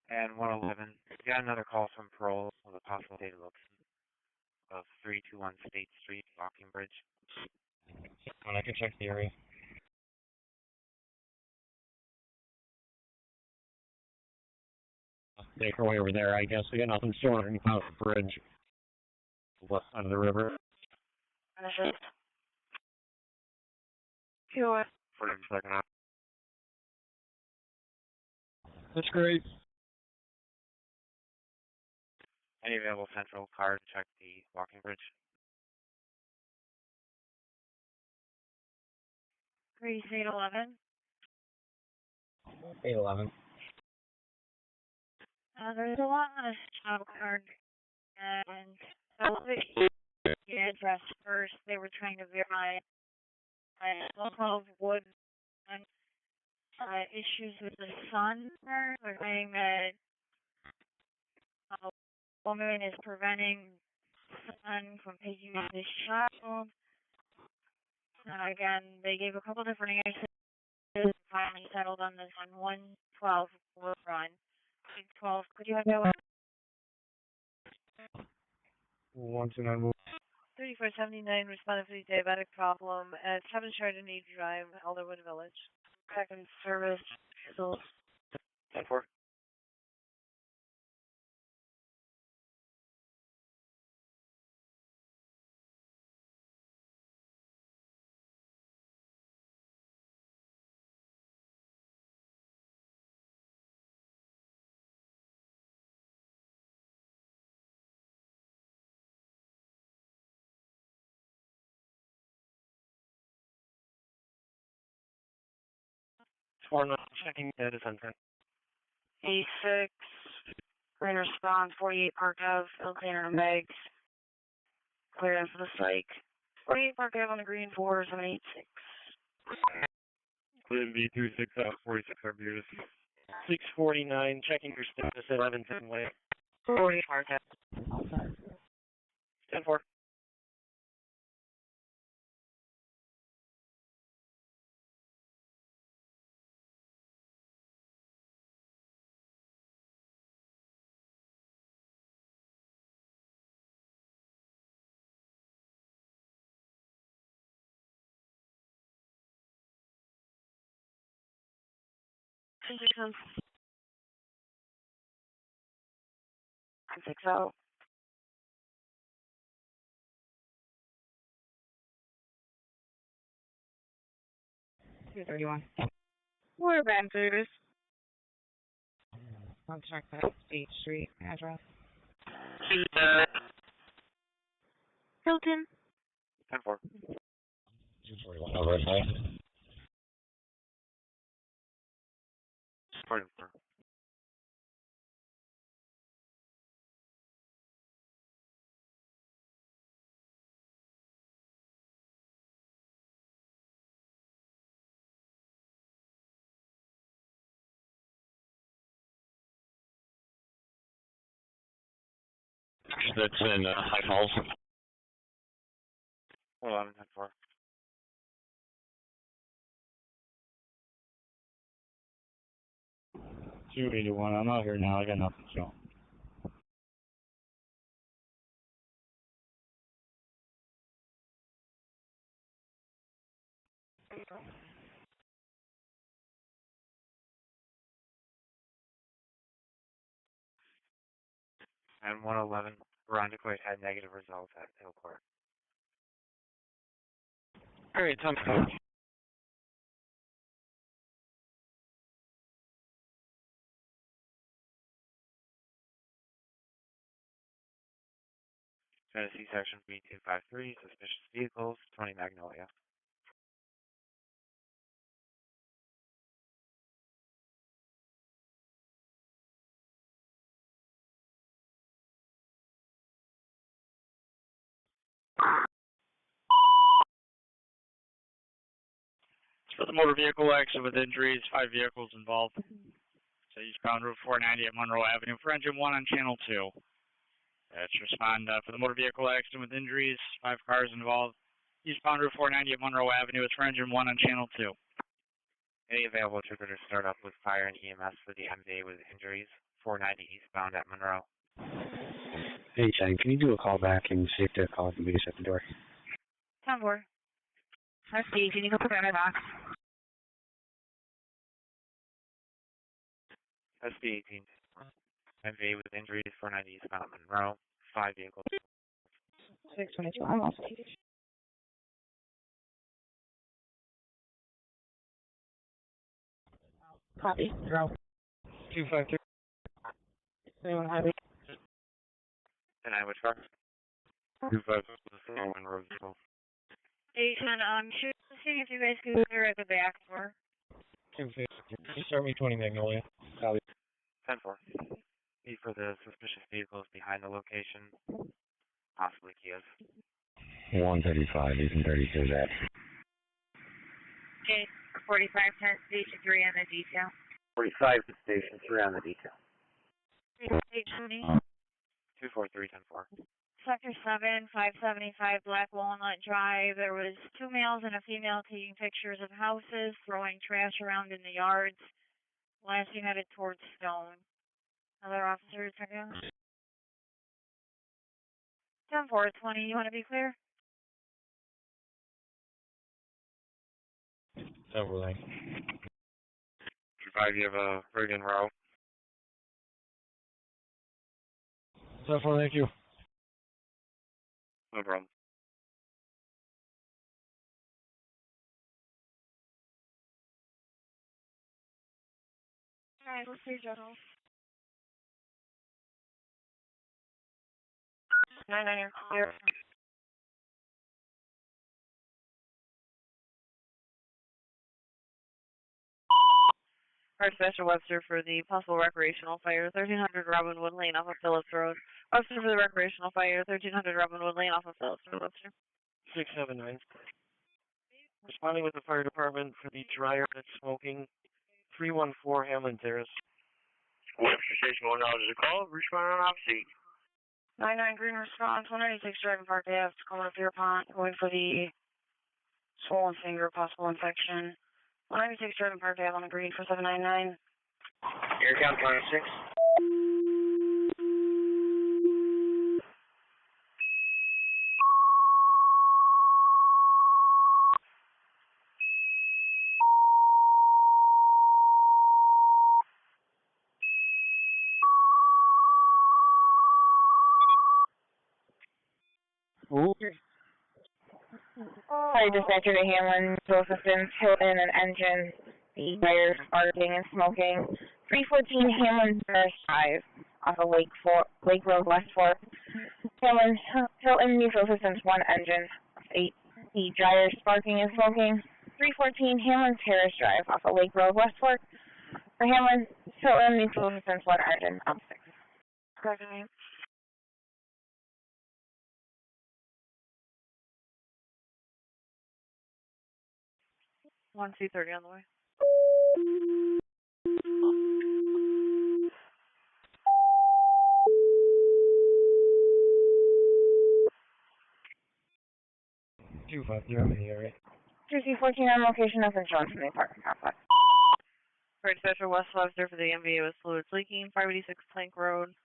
And 111, we got another call from Parole with a possible data location of 321 State Street, Walking Bridge. I can check the area. Make our way over there, I guess. We got nothing stored underneath the bridge. West side of the river. QS. For a second. That's great. Any available central car to check the Walking Bridge? 3811. 811. There's a lot on this job card, and the address first. They were trying to verify 12 wood and issues with the sun. They're saying that a woman is preventing the sun from taking out his child. Again, they gave a couple different answers. Finally settled on this on 112 Wood Run. 12, could you have that one? 129. 3479 responded to the diabetic problem at 7 Chardonnay Drive, Elderwood Village. Second service. 10-4. Checking status on 10. E6, green response, 48 Park Ave, fill cleaner and bags. Clear in for the psych. 48 Park Ave on the green, 4786. Clear B26 out, 46 Arbutus. 649, checking your status at 1110 Way. 40 Park Ave. 10-4. Six out. 231. We're Bankers. I'll check that State Street address. Hilton. 10-4. 241 over at night. 44. That's in High Falls. 11, 10-4. $281. I'm out here now. I got nothing, so. And 111, Veronica Quaid had negative results at Hillport. Alright, 10-4. Tennessee Section B253, suspicious vehicles, 20 Magnolia. For the motor vehicle accident with injuries, 5 vehicles involved. So eastbound Route 490 at Monroe Avenue for engine 1 on channel 2. Let's respond for the motor vehicle accident with injuries, 5 cars involved. Eastbound Route 490 at Monroe Avenue, it's for engine 1 on channel 2. Any available trooper to start up with fire and EMS for the MDA with injuries, 490 eastbound at Monroe. Hey, Chang, can you do a call back and see if they're calling the base at the door? 10-4. That's Steve. Can you go put that in my box? SB 18. MVA with injuries, 490 eastbound at Monroe, 5 vehicles. 622. I'm also copy. Zero. 253. Anyone have it? And I would truck. 253 Monroe vehicle. Station, seeing if you guys can clear at the back door. 250. Start me 20 Magnolia. Copy. 10-4. Be for the suspicious vehicles behind the location, possibly Kias. 135, you can 32 that. Okay, 4510, Station 3 on the detail. 45 to Station 3 on the detail. 820. 243, 10-4. Sector 7, 575 Black Walnut Drive. There was 2 males and a female taking pictures of houses, throwing trash around in the yards. Last seen headed towards Stone. Other officers are down. 10-4-20, you want to be clear? 10-4. 5, you have a rig in row. 10-4, thank you. No problem. Alright, let's see, General. 9-9, you're clear. Our Special Webster for the possible recreational fire, 1300 Robinwood Lane off of Phillips Road. Webster for the recreational fire, 1300 Robinwood Lane off of Phillips Road. Webster. 679. Responding with the fire department for the dryer that's smoking. 314 Hamlin Terrace. Webster Station 1 out is a call. Respond on off seat. 99 Green response, 196 Driving Park Ave, Tacoma Fairport, going for the swollen finger, possible infection. 196 Driving Park Ave on the green for 799. Air count 26. Sorry, dispatcher to Hamlin, mutual assistance, Hilton and engine, the tire sparking and smoking. 314 Hamlin Drive off of Lake Road, West Fork. Hamlin, Hilton, mutual assistance, 1 engine, 8. The dryer sparking and smoking. 314 Hamlin Terrace Drive off of Lake Road, West Fork. For Hamlin, Hilton, mutual assistance, 1 engine, 6. Correct name. 1-230 on the way. Two 5-0 in the area. 2C14 on location, nothing shown from the apartment complex. For dispatcher West Webster for the MVA with fluids leaking, 586 Plank Road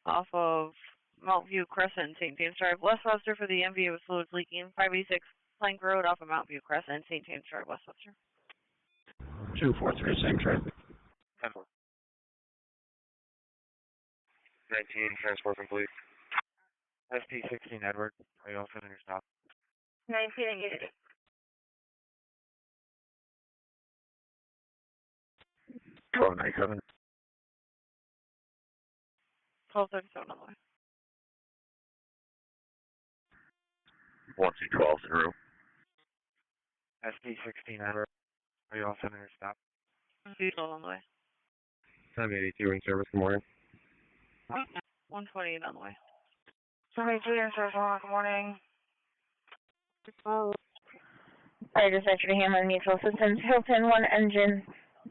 off of Mount View Crescent, St. James Drive. West Webster for the MVA with fluids leaking, 586 Plank Road off of Mount View Crescent, St. James Drive, West Webster. 243, same traffic. 10-4. 19, transport complete. SP-16 Edward, are you all set in your stop? 19 engaged. 1297. 1237 on the way. 1C12 through. SP-16 Edward, are you all set in your stop? 12 on the way. 782 in service, good morning. 128 on the way. 72 in service, good morning. Fire dispatcher to Hamlin, mutual assistance, Hilton, 1 engine,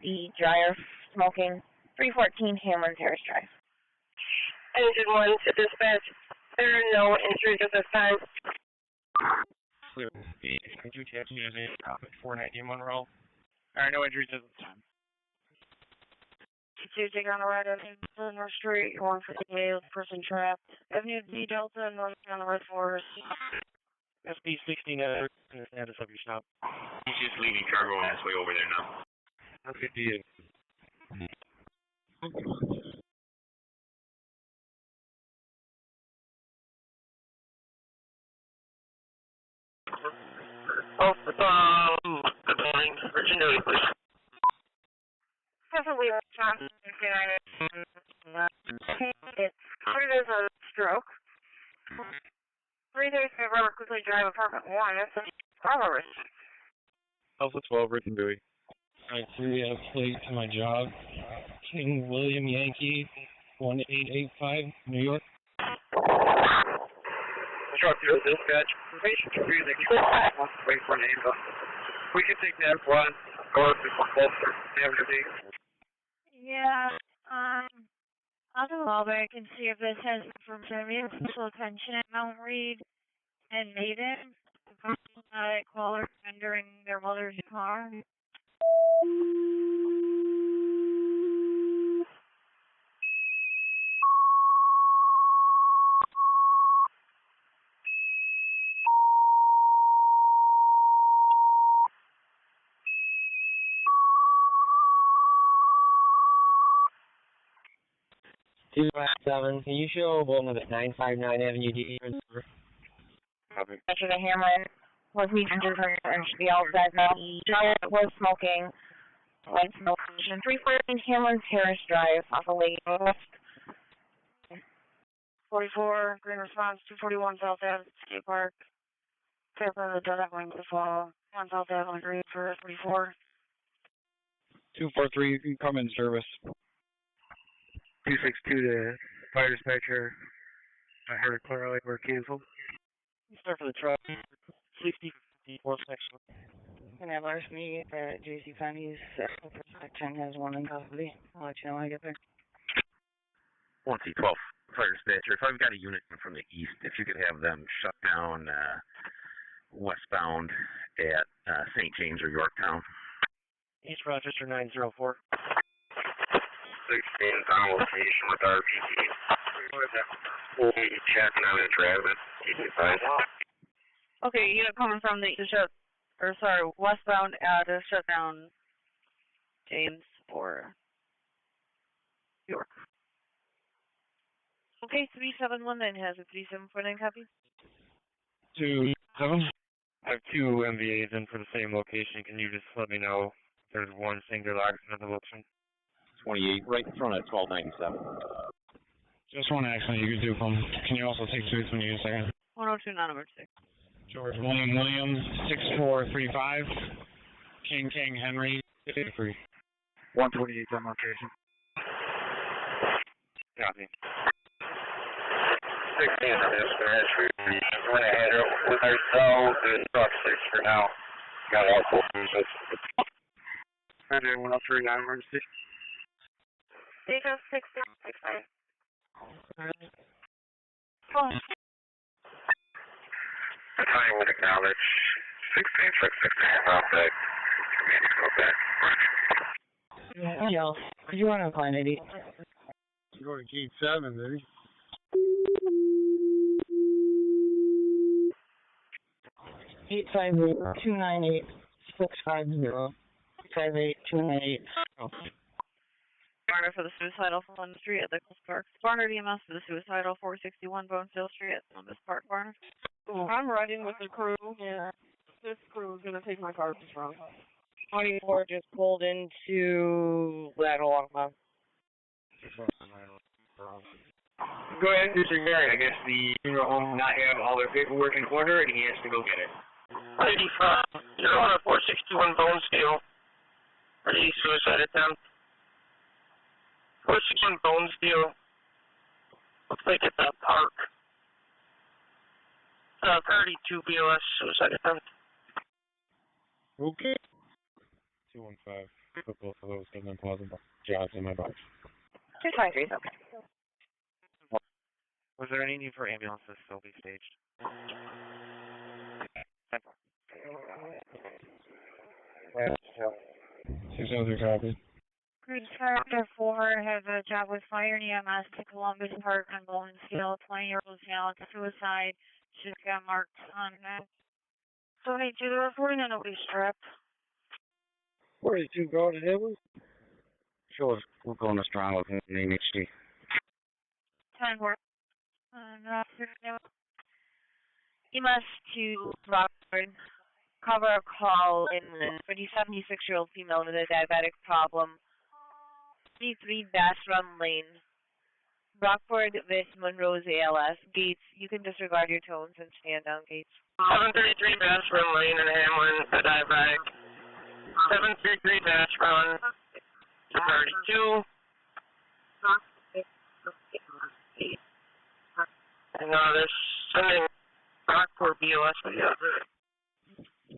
the dryer smoking, 314 Hamlin Terrace Drive. Engine 1 to dispatch. There are no injuries at this time. Clear. Could you tap me as a traffic 490 Monroe? There are no injuries at this time. 2 take on the right of North Street, 158 person trapped. Avenue D Delta, north on the red forest. SP-16 Edward, the status of your stop. He's just leaving cargo on his way over there now. 158. Good morning. Virginia, please. Definitely Johnson, it's started as a stroke. 3 days ago, quickly drive apartment 1. That's a robbery. Alpha 12, Rick and Dewey. Alright, 3 plate to my job. King William Yankee, 1885, New York. Truck here, dispatch. Patient confusing. Wait for an ambulance. We can take that one. Go up to Bolster, Avenue D. Yeah, I'll do a callback and see if this has information. We have special attention at Mount Reed and Maiden. Caller entering their mother's car. Seven. Can you show Bolton at 959 Avenue D? Dispatcher to Hamlin was meeting engine and should be all set now. The dryer was smoking. Light smoking. 314 Hamlin Terrace Drive off of Lake West. 44, green response, 241 South Ave, Skate Park. Fairport, the Desert Wing to fall. 1 South Ave, green for 44. 243, you can come in service. 262 to fire dispatcher. I heard it clearly. We're canceled. You start for the truck. 64 section. Can I have larceny at JC Penney's? Section has 1 in custody. I'll let you know when I get there. 1C12, fire dispatcher. If I've got a unit from the east, if you could have them shut down westbound at St. James or Yorktown. East Rochester 904. 16 on location with RPD. We'll be checking on the traffic. Okay, unit coming from the westbound at a shutdown James or York. Okay, 3719 has a 3749 copy. To 7? I have 2 MVAs in for the same location. Can you just let me know if there's one singular accident at the location? 28, right in front of 1297. Just one accident you could do from. Can you also take suits when you get a second? 102 non-emergency. George Williams, 6435. King Henry, 53. 128 demarcation. Copy. 16 for this entry. Went ahead with our cell to truck 6 for now. Got all 4 pieces. Roger, 103 non-emergency. Because 665. I would acknowledge 16 truck 16 off that. Community go back. Yo, could you run on Klein 80? You go to gate 7, did he? Eight 298 650. 58 Barner for the suicidal on the street at Nichols Park. Barner EMS for the suicidal 461 Bonesdale Street at Columbus Park. Barner. I'm riding with the crew. Yeah. This crew is going to take my car from 24 just pulled into that along my. Go ahead, Mr. Garrett. I guess the funeral home will not have all their paperwork in order, and he has to go get it. 85, you're on a 461 Bonesdale. Ready, suicide attempt. 461 Bonesdale. Looks like it's a park. 32 BLS suicide attempt. Okay. 215. Put both of those in plausible jobs in my box. 223, okay. Was there any need for ambulances to still be staged? 603 copy. Green Factor 4 has a job with fire and EMS to Columbus Park on Bonesdale. 20-year-old male suicide. Should got marked on that. 72 to reporting on nobody strapped. 42 going to Edwards. Sure, we're going to strong with name HD. 10 work. EMS to Brockport. Cover a call in the 76-year-old female with a diabetic problem. 33 Bass Run Lane. Brockport with Monroe's ALS. Gates, you can disregard your tones and stand down, Gates. 733 Bass Run Lane in Hamlin, a diabetic. 733 Bass Run, 32. And they're sending Brockport BLS with you.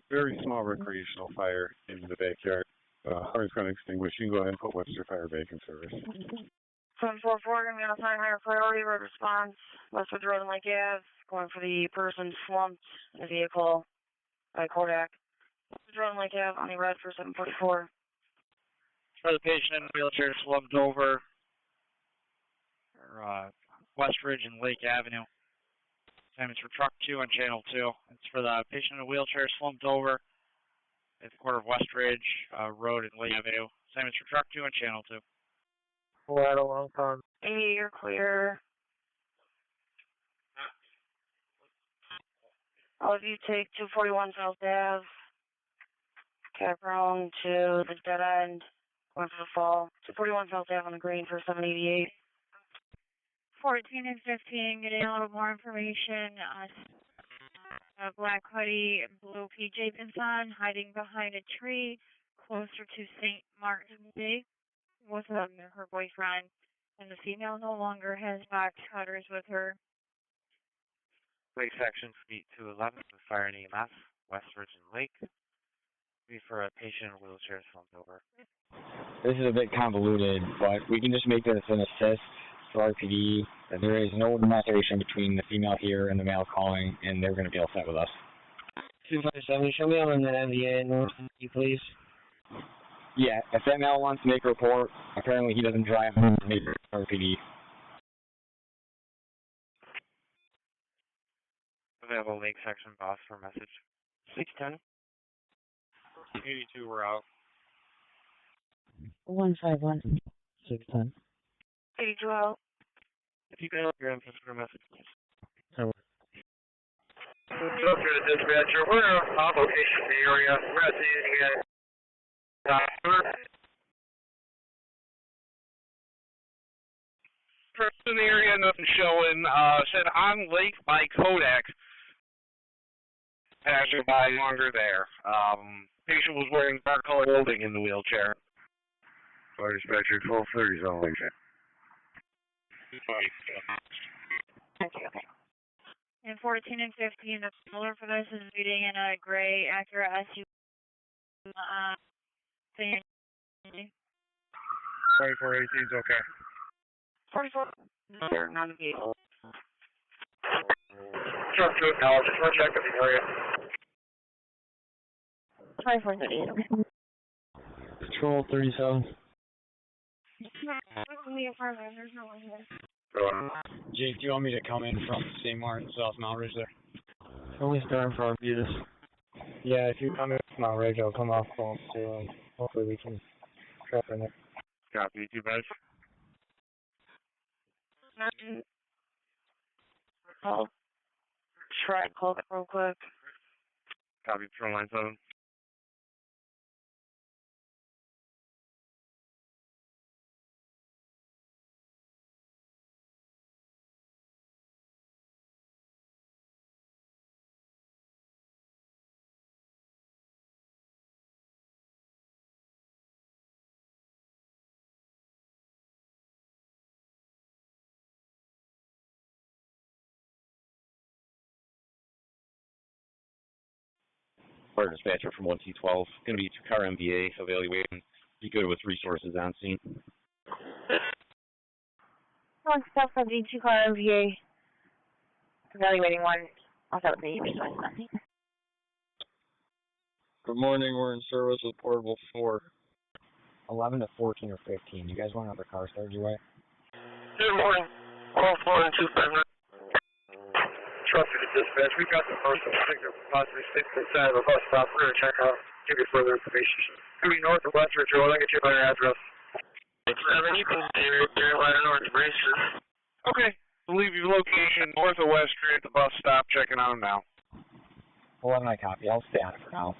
Very small recreational fire in the backyard. Fire's going to extinguish. You can go ahead and put Webster Fire back in service. 744, going to be on assigned higher priority road response. Westwood Road and Lake Ave. Going for the person slumped in the vehicle by Kodak. Westwood Road and Lake Ave on the red for 744. For the patient in the wheelchair slumped over Westridge and Lake Avenue. Same as for truck 2 on channel 2. It's for the patient in a wheelchair slumped over at the corner of Westridge Road and Lake Avenue. Same as for truck 2 on channel 2. Right along con. Hey, you're clear. All of you take 241 South Ave. Cap around to the dead end. Going for the fall. 241 South Ave on the green for 788. 14 and 15, getting a little more information. A black hoodie, blue PJ pants on, hiding behind a tree closer to St. Martin's Day with her boyfriend. And the female no longer has box cutters with her. Lake section, Suite 211 with fire and EMS, Westridge and Lake. Be for a patient in a wheelchair slumped over. This is a bit convoluted, but we can just make this an assist for RPD. That there is no maceration between the female here and the male calling, and they're going to be all set with us. 257, show me on the NVA, please. Yeah, if that male wants to make a report, apparently he doesn't drive, make RPD. Available Lake section, boss for message. 610. 82, we're out. 151. 610. 82 out. If you can help your emphasis for a message, please. Go through the dispatcher. We're on location in the area. We're not seeing anything yet. Person in the area, nothing showing. Said on Lake by Kodak. Passing by longer there. Patient was wearing dark colored clothing in the wheelchair. Fire dispatcher 1230 is on Lake. And 14 and 15, the caller for this is reading in a gray Acura SUV. Thing. 2418 is okay. 44, not a vehicle. Truck to acknowledge. Just want to check in the area. 2438. Patrol 37. There's no one here. Jake, do you want me to come in from St. Martin, South Mount Ridge there? Only starting for Arbutus. Yeah, if you come in from Mount Ridge, I'll come off phone too, and hopefully we can trap in there. Copy, 2 guys. I'll try to call it real quick. Copy, Patrol line 7. Fire dispatcher from 1T12. Going to be 2-car MVA evaluating. Be good with resources on scene. One stuff for the 2-car MVA. Evaluating one. I'll start with the resource. Good morning, we're in service with Portable 4. 11 to 14 or 15. You guys want another car started your way? Good morning. All 4 and 259. Truck to the dispatch. We've got the person I think they're possibly sitting inside of a bus stop. We're going to check out, give you further information. Could be north or west Ridge Road. I'll get you a better address. 6-7, you can stay right there, ladder north of Braces. Okay. Leave your location north or west street at the bus stop. Checking on them now. 11, I copy. I'll stay on it for now.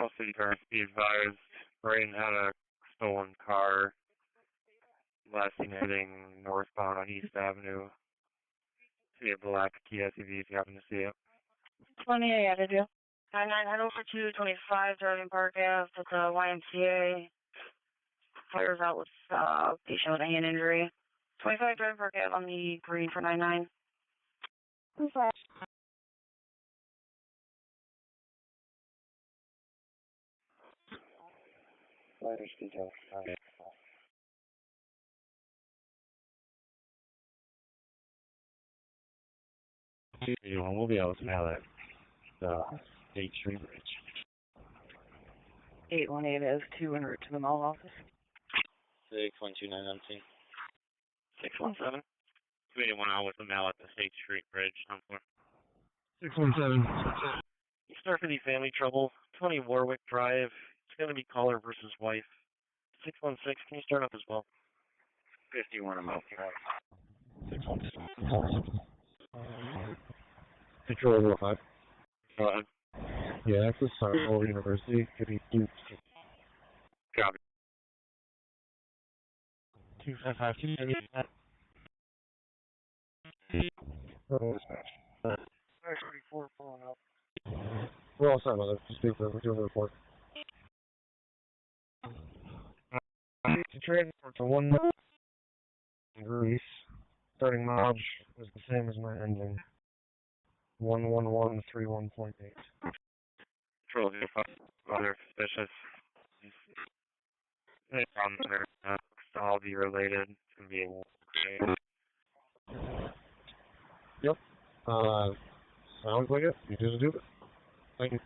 All city cars, be advised. Braden had a stolen car. Last seen heading northbound on East Avenue. See a black Kia SUV if you happen to see it. 20, I added you. 99, head over to 25, driving Park Ave at the YMCA. Fires out with patient with a hand injury. 25, driving Park Ave on the green for 99. Okay. Riders details. We'll be able to mail it. The State Street Bridge. 818 is 2 en route to the mall office. 612-919. 617. 281 out with the mail at the State Street Bridge. 617. You start for the family trouble. 20 Warwick Drive. It's going to be caller versus wife. 616. Can you start up as well? 51 I'm okay. 616. Control 05. Go ahead. Yeah, access Sartor University. Could be Duke. Copy. 255. Dispatch. 34 pulling up. We're all set with it. Just we're doing the report. To transport to 1 Greece. Starting mileage is the same as my ending. 11131.8. Patrol 05. Other suspicious. Any problems there? All be related. It's going to be a Yep. Sounds like it. You just do it. Thank you.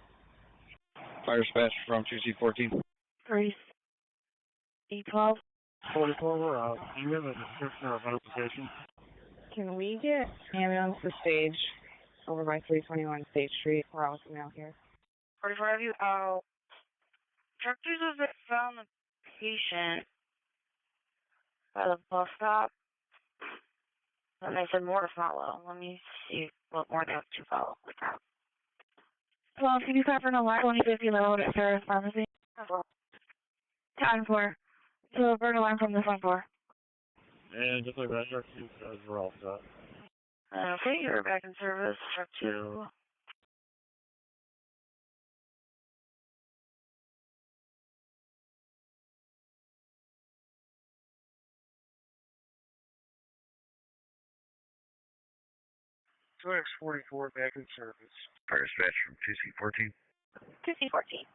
Fire dispatch from 2C14. 3, 812. 44, we're out. Do you have a description or identification? Can we get ambulance to stage over by 321 State Street? We're all out here. 44 of you out. Truckers have found the patient by the bus stop. And I said more to follow. Let me see what more they have to follow. Well, can you cover no line 2050 load at Ferris Pharmacy? 10-4. So, burn alarm from the front door. And just like that, truck 2 says we're all set. Okay, you're back in service. Truck 2. X44 back in service. Fire dispatch from 2C14. 2C14.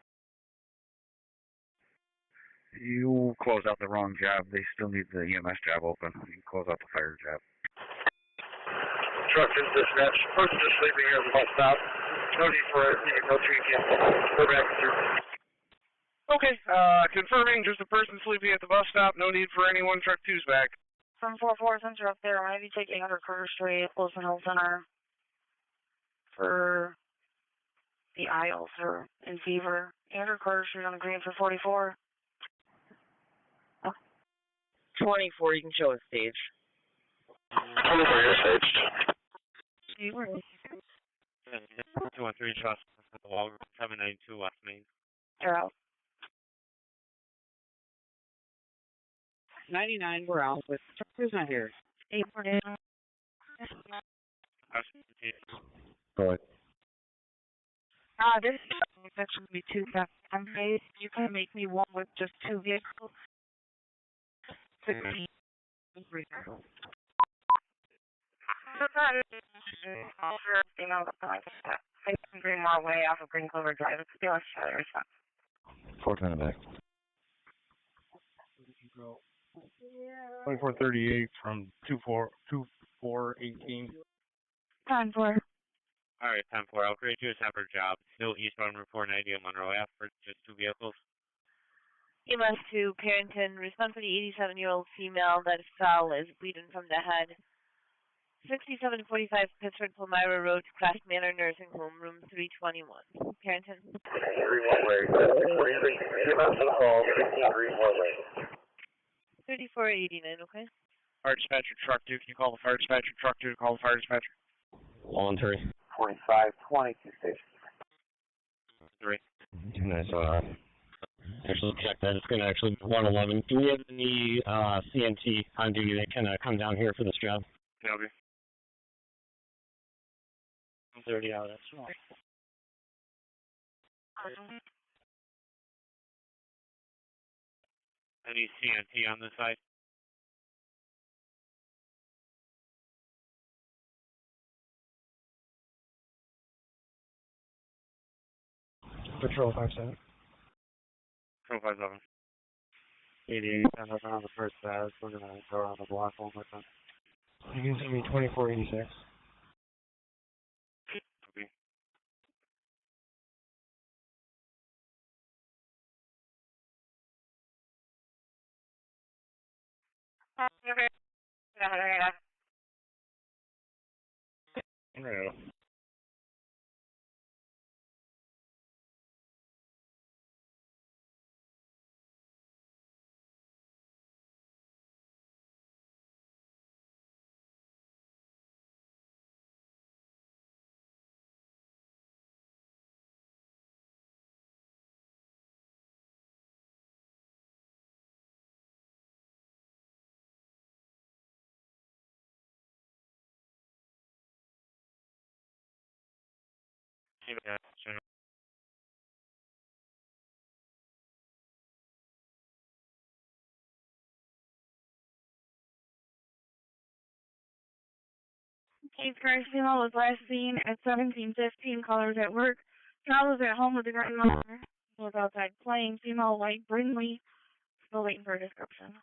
You closed out the wrong job. They still need the EMS job open. You can close out the fire job. Truck 2 dispatch. Person just sleeping here at the bus stop. No need for it. No treatment. We're back in service. Okay, confirming just a person sleeping at the bus stop. No need for anyone. Truck 2's back. From 4-4, since you're up there, I might be taking under Carter Street, Wilson Health Center for the aisles or in fever. Andrew Carter Street on the green for 44. 24, you can show a stage. 24, you're staged. 213 trust at the wall, 792 West Main. They're out. 99, we're out, but who's not here? 8-4. Go ahead. This is actually 2 days. You can make me one with just 2 vehicles. 16. Greenmore Way off of Green Clover Drive. It's the Australia response. 410 back. 2438 from 2418. 10-4. Alright, 10-4. I'll create you a separate job. Still eastbound Route 490 at Monroe Ave for just 2 vehicles. EMS to Carrington, respond for the 87-year-old female that fell is bleeding from the head. 6745 Pittsford, Palmyra Road, Class Manor Nursing Home, room 321. Carrington. Greenmore Way. 643. To the hall. 15 Greenmore Way. 3489, okay? Fire dispatcher, truck 2. Can you call the fire dispatcher, truck 2 to call the fire dispatcher? Voluntary. 4522 station. 3. Nice. Actually check that. It's going to actually be 111. Do we have any CNT on duty that can come down here for this job? Copy. 30 out, that's right. Any CNT on this side? Patrol 57. Patrol 57. 88, and I'm on the first pass. We're going to go around the block one with them. You can send me 2486. Copy. Right. Yeah, general. Case Christ female was last seen at 17:15. Callers at work. Child was at home with the grandmother. Was outside playing. Female white Brindley. Still waiting for a description.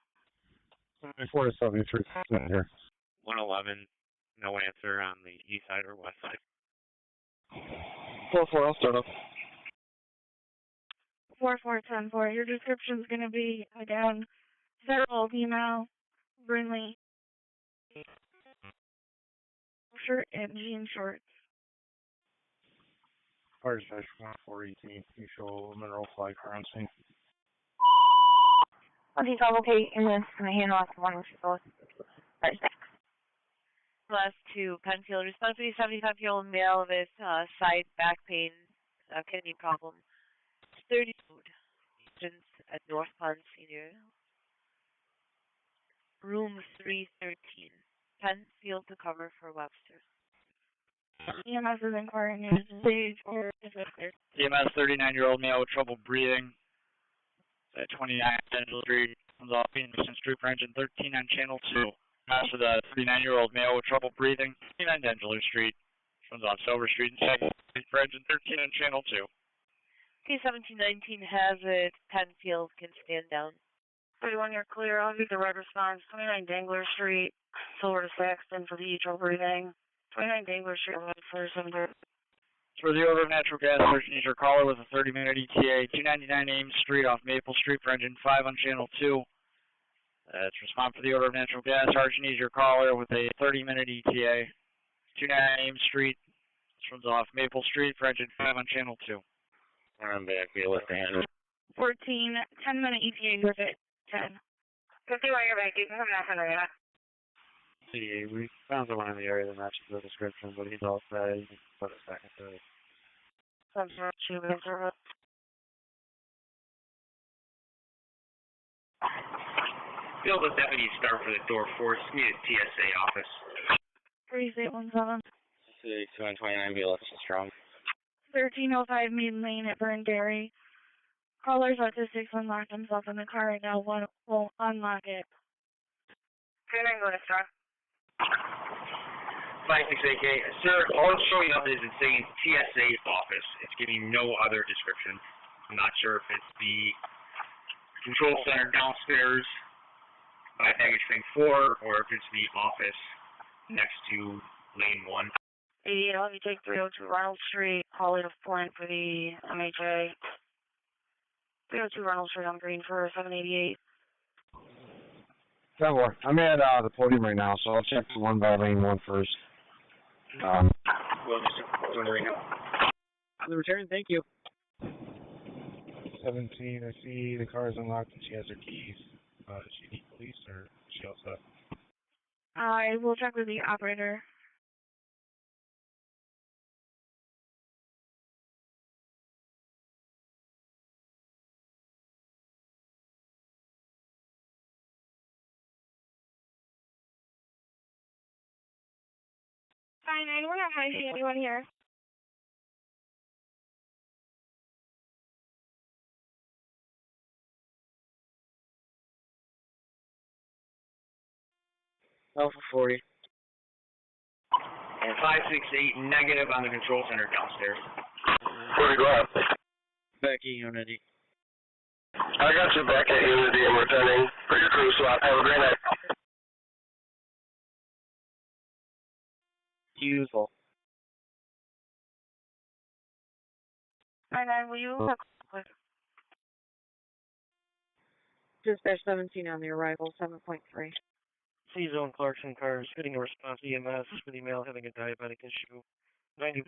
74 to 73, not here. 111. No answer on the east side or west side. 4-4, I'll start up. 4410-4. Your description's gonna be again. Federal female. Brindley. Shirt and jean shorts. Fire dispatch 1418. You show Monroe flag car on scene. Okay, so okay, and then gonna hand off one of those. Right. Class 2, Penfield. Responsibility 75-year-old male with side back pain, kidney problem. 30 students at North Pond Senior. Room 313. Penfield to cover for Webster. EMS is inquiring into stage or EMS 39-year-old male with trouble breathing at 29 Angela Street. Comes off Peterson Street for engine 13 on channel 2. After the 39-year-old male with trouble breathing, 29 Angela Street. Comes off Silver Street and 2nd Street for engine 13 on channel 2. K1719 has it. Penfield can stand down. 31, you're clear. I'll be the red response. 29 Dangler Street, Silver to Saxton for the trouble breathing. 29 Dangler Street, for December. For the order of natural gas, needs your caller with a 30-minute ETA. 299 Ames Street off Maple Street for engine 5 on channel 2. Let's respond for the order of natural gas. Sergeant needs your caller with a 30-minute ETA. 299 Ames Street, runs off Maple Street for engine 5 on channel 2. I'm back here with the hand. 14, 10-minute ETA with it. 10. 51, you're back. You can come back, Henrietta. See, we found someone in the area that matches the description, but he's all set. You can put us back into it. Field with deputy start for the door force. Needed TSA office. 3817. City 229 BLS is strong. 1305 Maiden Lane at Burn Dairy. Caller's autistic unlocked himself in the car right now. One won't unlock it. 29 go to strong. 568K. Sir, all it's showing up is it's saying TSA office. It's giving no other description. I'm not sure if it's the control center downstairs by baggage train 4 or if it's the office next to lane 1. 88, let me take 302 Ronald Street. Caller to point for the MHA. 302 Ronald Street on green for 788. Trevor, I'm at the podium right now, so I'll check the one by lane 1 first. Well, just doing it right now. On the return, thank you. 17, I see the car is unlocked and she has her keys. Does she need police or is she all set? I will check with the operator. Fine, we're not going to see anyone here. Alpha 40. And 568 negative on the control center downstairs. 40, go ahead. Back at Unity. I got you back at Unity and returning for your crew swap. Have a great night. Useful. 99, will you look quick? Dispatch 17 on the arrival, 7.3. C-Zone Clarkson cars getting a response EMS with email having a diabetic issue. 90%.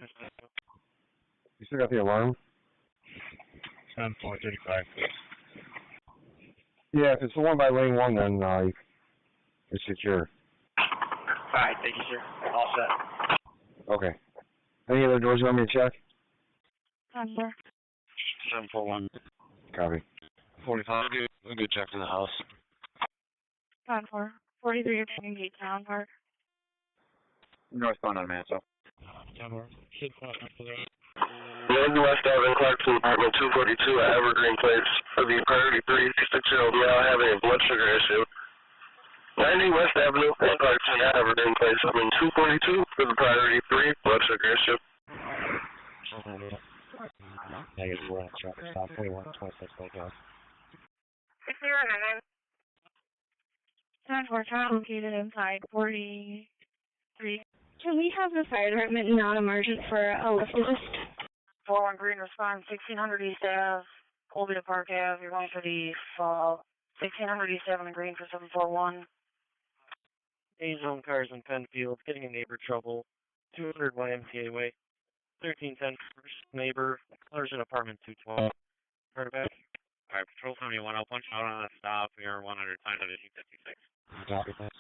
You still got the alarm? 10.35. Yeah, if it's the one by lane 1, then it's secure. Alright, thank you, sir. All set. Okay. Any other doors you want me to check? 741. Copy. 45. A good check in the house. 10-4. 43, you're taking Gate Town Park. Northbound on Manso. 10-4. Should come up after that. West Avenue, Clarkson, apartment 242 at Evergreen Place. For the priority 3, 6-year-old male having a blood sugar issue. 90 West Avenue, Clarkson at Evergreen Place. I'm in 242 for the priority 3, blood sugar issue. Negative 4 on traffic stop, 41, 26, okay. 10-4, child located inside 43. Can we have the fire department non-emergent for a lift list? 41 Green response, 1600 East Ave, Colby to Park Ave. You're going for the 1600 East Ave and Green for 741. A-Zone cars in Penfield getting a neighbor trouble. 200 YMCA Way. 1310 first neighbor, colors in apartment 212. Heard back. Alright, Patrol 71, I'll punch out on that stop. We are 100 times at 56. Copy, thanks.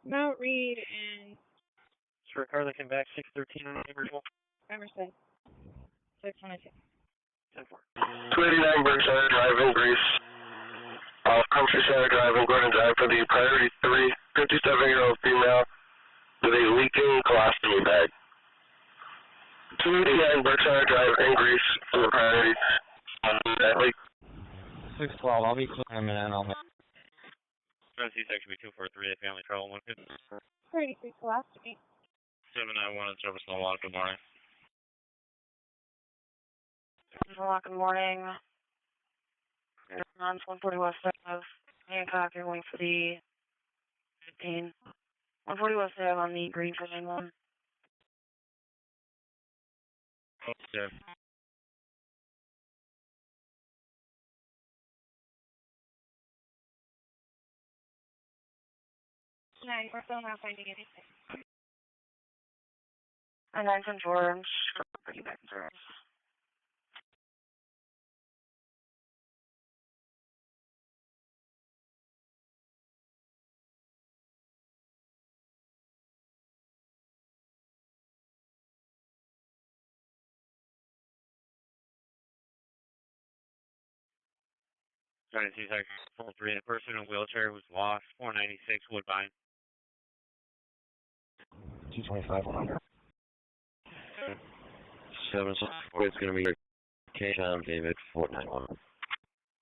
Mount Reed and Sir Carlton back 613 on Amherst. Emerson. 622. 10-4. 289 Berkshire Drive in Greece. Countryside Drive and Gordon Drive for the priority 3, 57-year-old female with a leaking colostomy bag. 289 Berkshire Drive in Greece for the priority. That leak. 612, I'll be clear in a minute and I'll make. C-section be 243, the family travel 150. 33 colostomy. 791 in service on Good morning. Good morning. On 140 West Ave, Hancock, you're going for the 15. 140 West Ave on the green for England. Okay. No, we're still not finding anything. And then St. George, pretty back in service. Johnny C-section 43, a person in a wheelchair who's lost, 496 Woodbine. 225. 764 is going to be K. Tom David 491.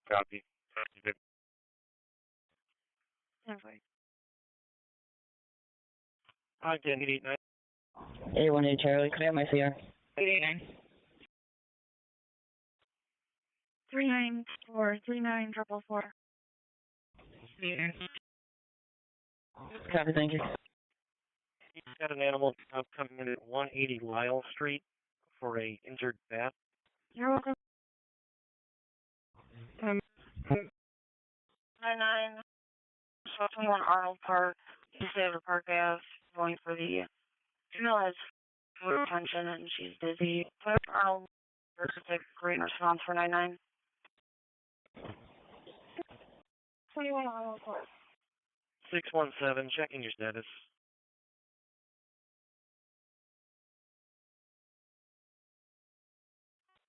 Copy. Ogden 889. 818 Charlie, could I have my CR? 889. 394, 39444. 889. Copy, thank you. He's got an animal coming in at 180 Lyle Street for a injured bat. You're welcome. 99, 21 Arnold Park, east of Park Ave, going for the female has fluid retention and she's dizzy. Arnold Park is a great response for 99. 21 Arnold Park. 617, checking your status.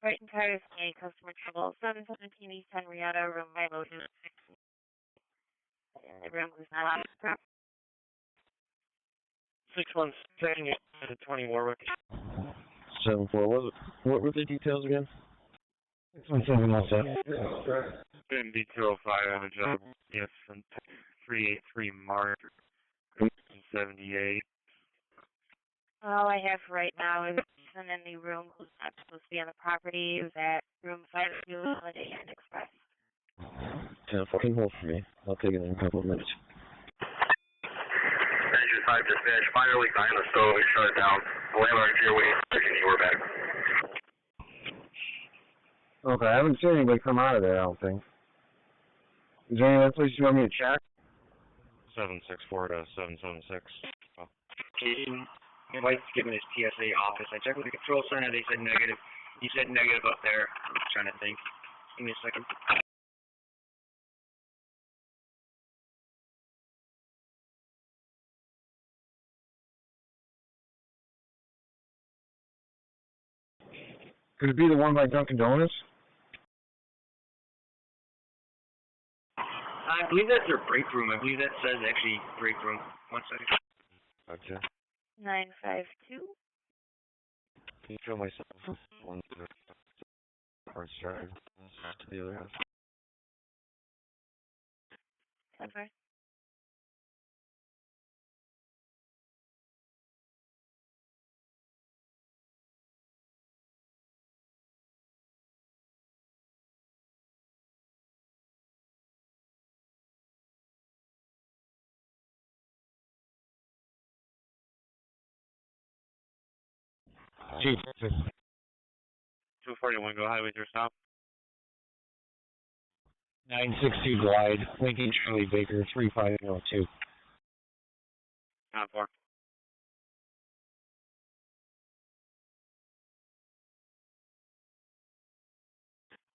Right entire stay, customer trouble, 717 East Henrietta, room by motion. The room was not on. 617, checking your status at 20 Warwick. 74, what were the details again? 617, all set. B 205 on the job. Yes, from 383 Mark, 78. All I have right now is someone in the room who's not supposed to be on the property. Is at room 52, Holiday Inn Express. 10-4 can hold for me. I'll take it in a couple of minutes. Engine 5 dispatch, fire leak behind the stove, shut it down. The landlord's here waiting for you, we're back. Okay, I haven't seen anybody come out of there, I don't think. Is there any other place you want me to check? 764 to 776. Oh. My wife's given his TSA office. I checked with the control center. They said negative. He said negative up there. I'm trying to think. Give me a second. Could it be the one by Dunkin' Donuts? I believe that's their break room. I believe that says actually break room. 1 second. Okay. 952. Can you show myself one to the first drive to the other house? Okay. Chief. 241, go highway through stop. 962 Glide, Lincoln Charlie Baker, 3502. 9-4.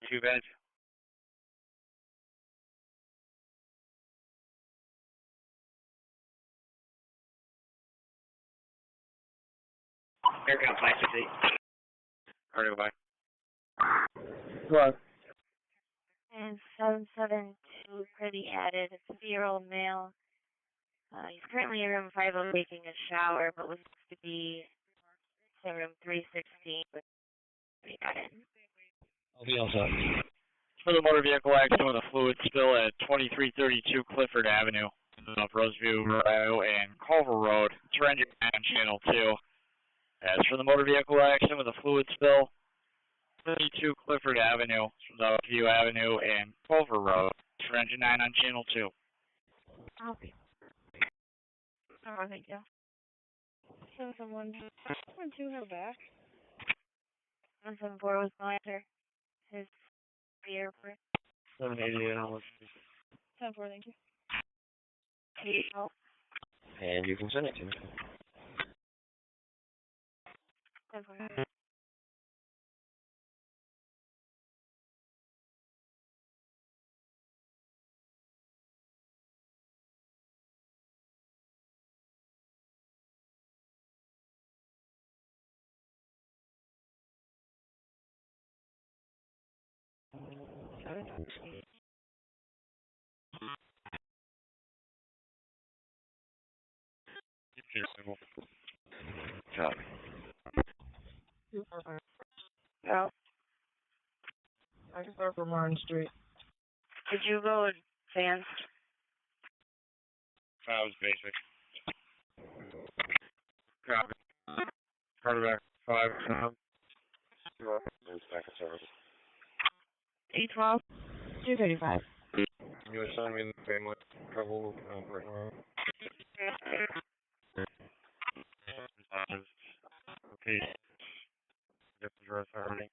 Two beds. Aircom 568. Already away. Go on. And 772 for the added. It's a 3-year-old male. He's currently in room 50 taking a shower, but was to be in room 316. But we got it. I'll be all set. For the motor vehicle accident with a fluid spill at 2332 Clifford Avenue, off Roseview Road and Culver Road, it's engine 9 on channel 2. As for the motor vehicle accident with a fluid spill, 32 Clifford Avenue, View Avenue and Culver Road, it's engine 9 on channel 2. Okay. Oh, thank you. 771, 2 her back. 174 was going to his the airport. 788, how much? 74, thank you. And you can send it to me. 74. Copy. Yeah. I can start from Martin Street. Did you go advanced? That was basic. Copy. Carter back 5. Back in service. 812? 235. You assign me the family trouble right now. Okay. Get the dress already.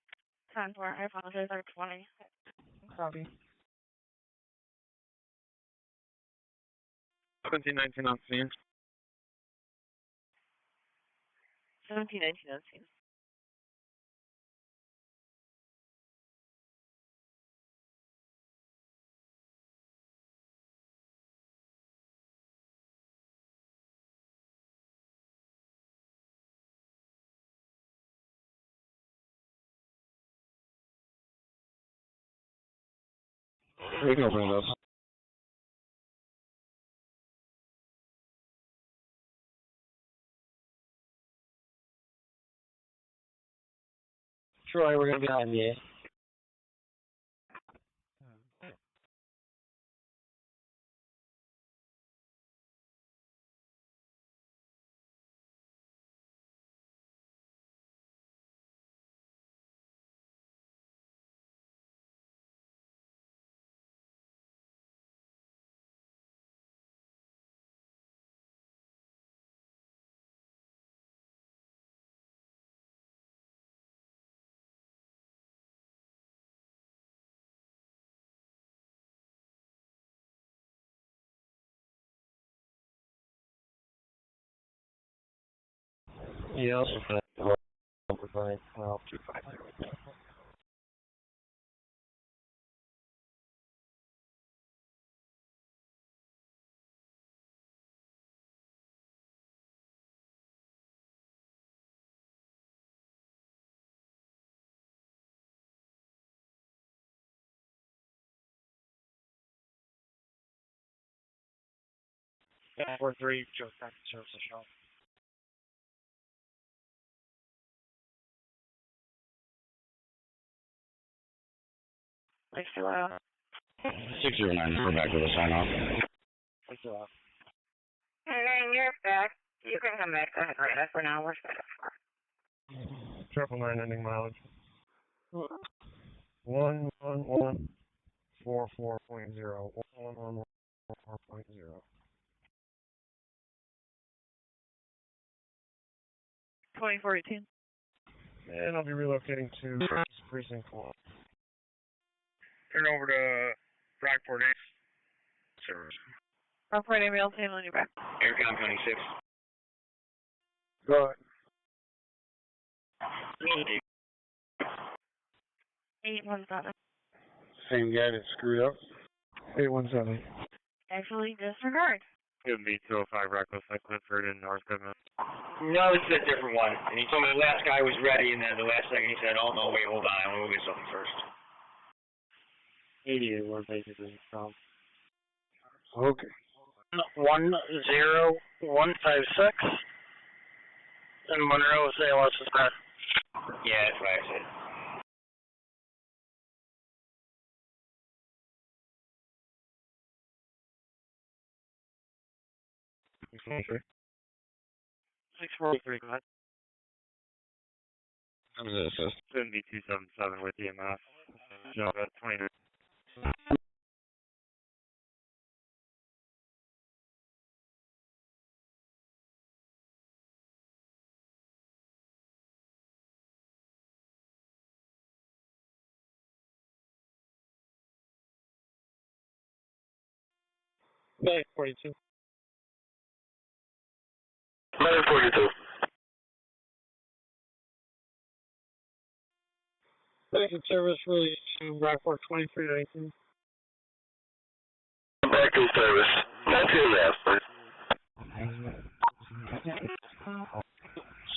10-4, I apologize, I'm 20. Copy. 1719 on scene. 1719 on scene. You can open it up. Troy, we're going to be on the 8th. Yeah, also for that. Fine. Well, 250. Yeah, 4-3, just back to service the shop. Thanks a lot. 609, we're back with a sign off. Thanks a lot. And then you're back. You can come back. Go ahead, right? For now, we're set up for. 999 ending mileage. 11144.0. 11144.0. 2418. And I'll be relocating to precinct 4. Turn over to Brockport 8. Service. Brockport email, team on your back. Aircom 26. Go ahead. 817. Same guy that screwed up. 817. Actually, disregard. Give me 205 reckless at Clifford and North Goodman. No, this is a different one. And he told me the last guy was ready, and then the last second he said, oh, no, wait, hold on, I want to get something first. 88, we're basically from. Okay. 10156. And Monroe, say what's his name? Yeah, that's what I said. Okay. 643, go ahead. How does it assist? 7277 with EMS. Job at 29. Back 42. 942. Basic service release to brockport 2319. Back in service. 19.5, please.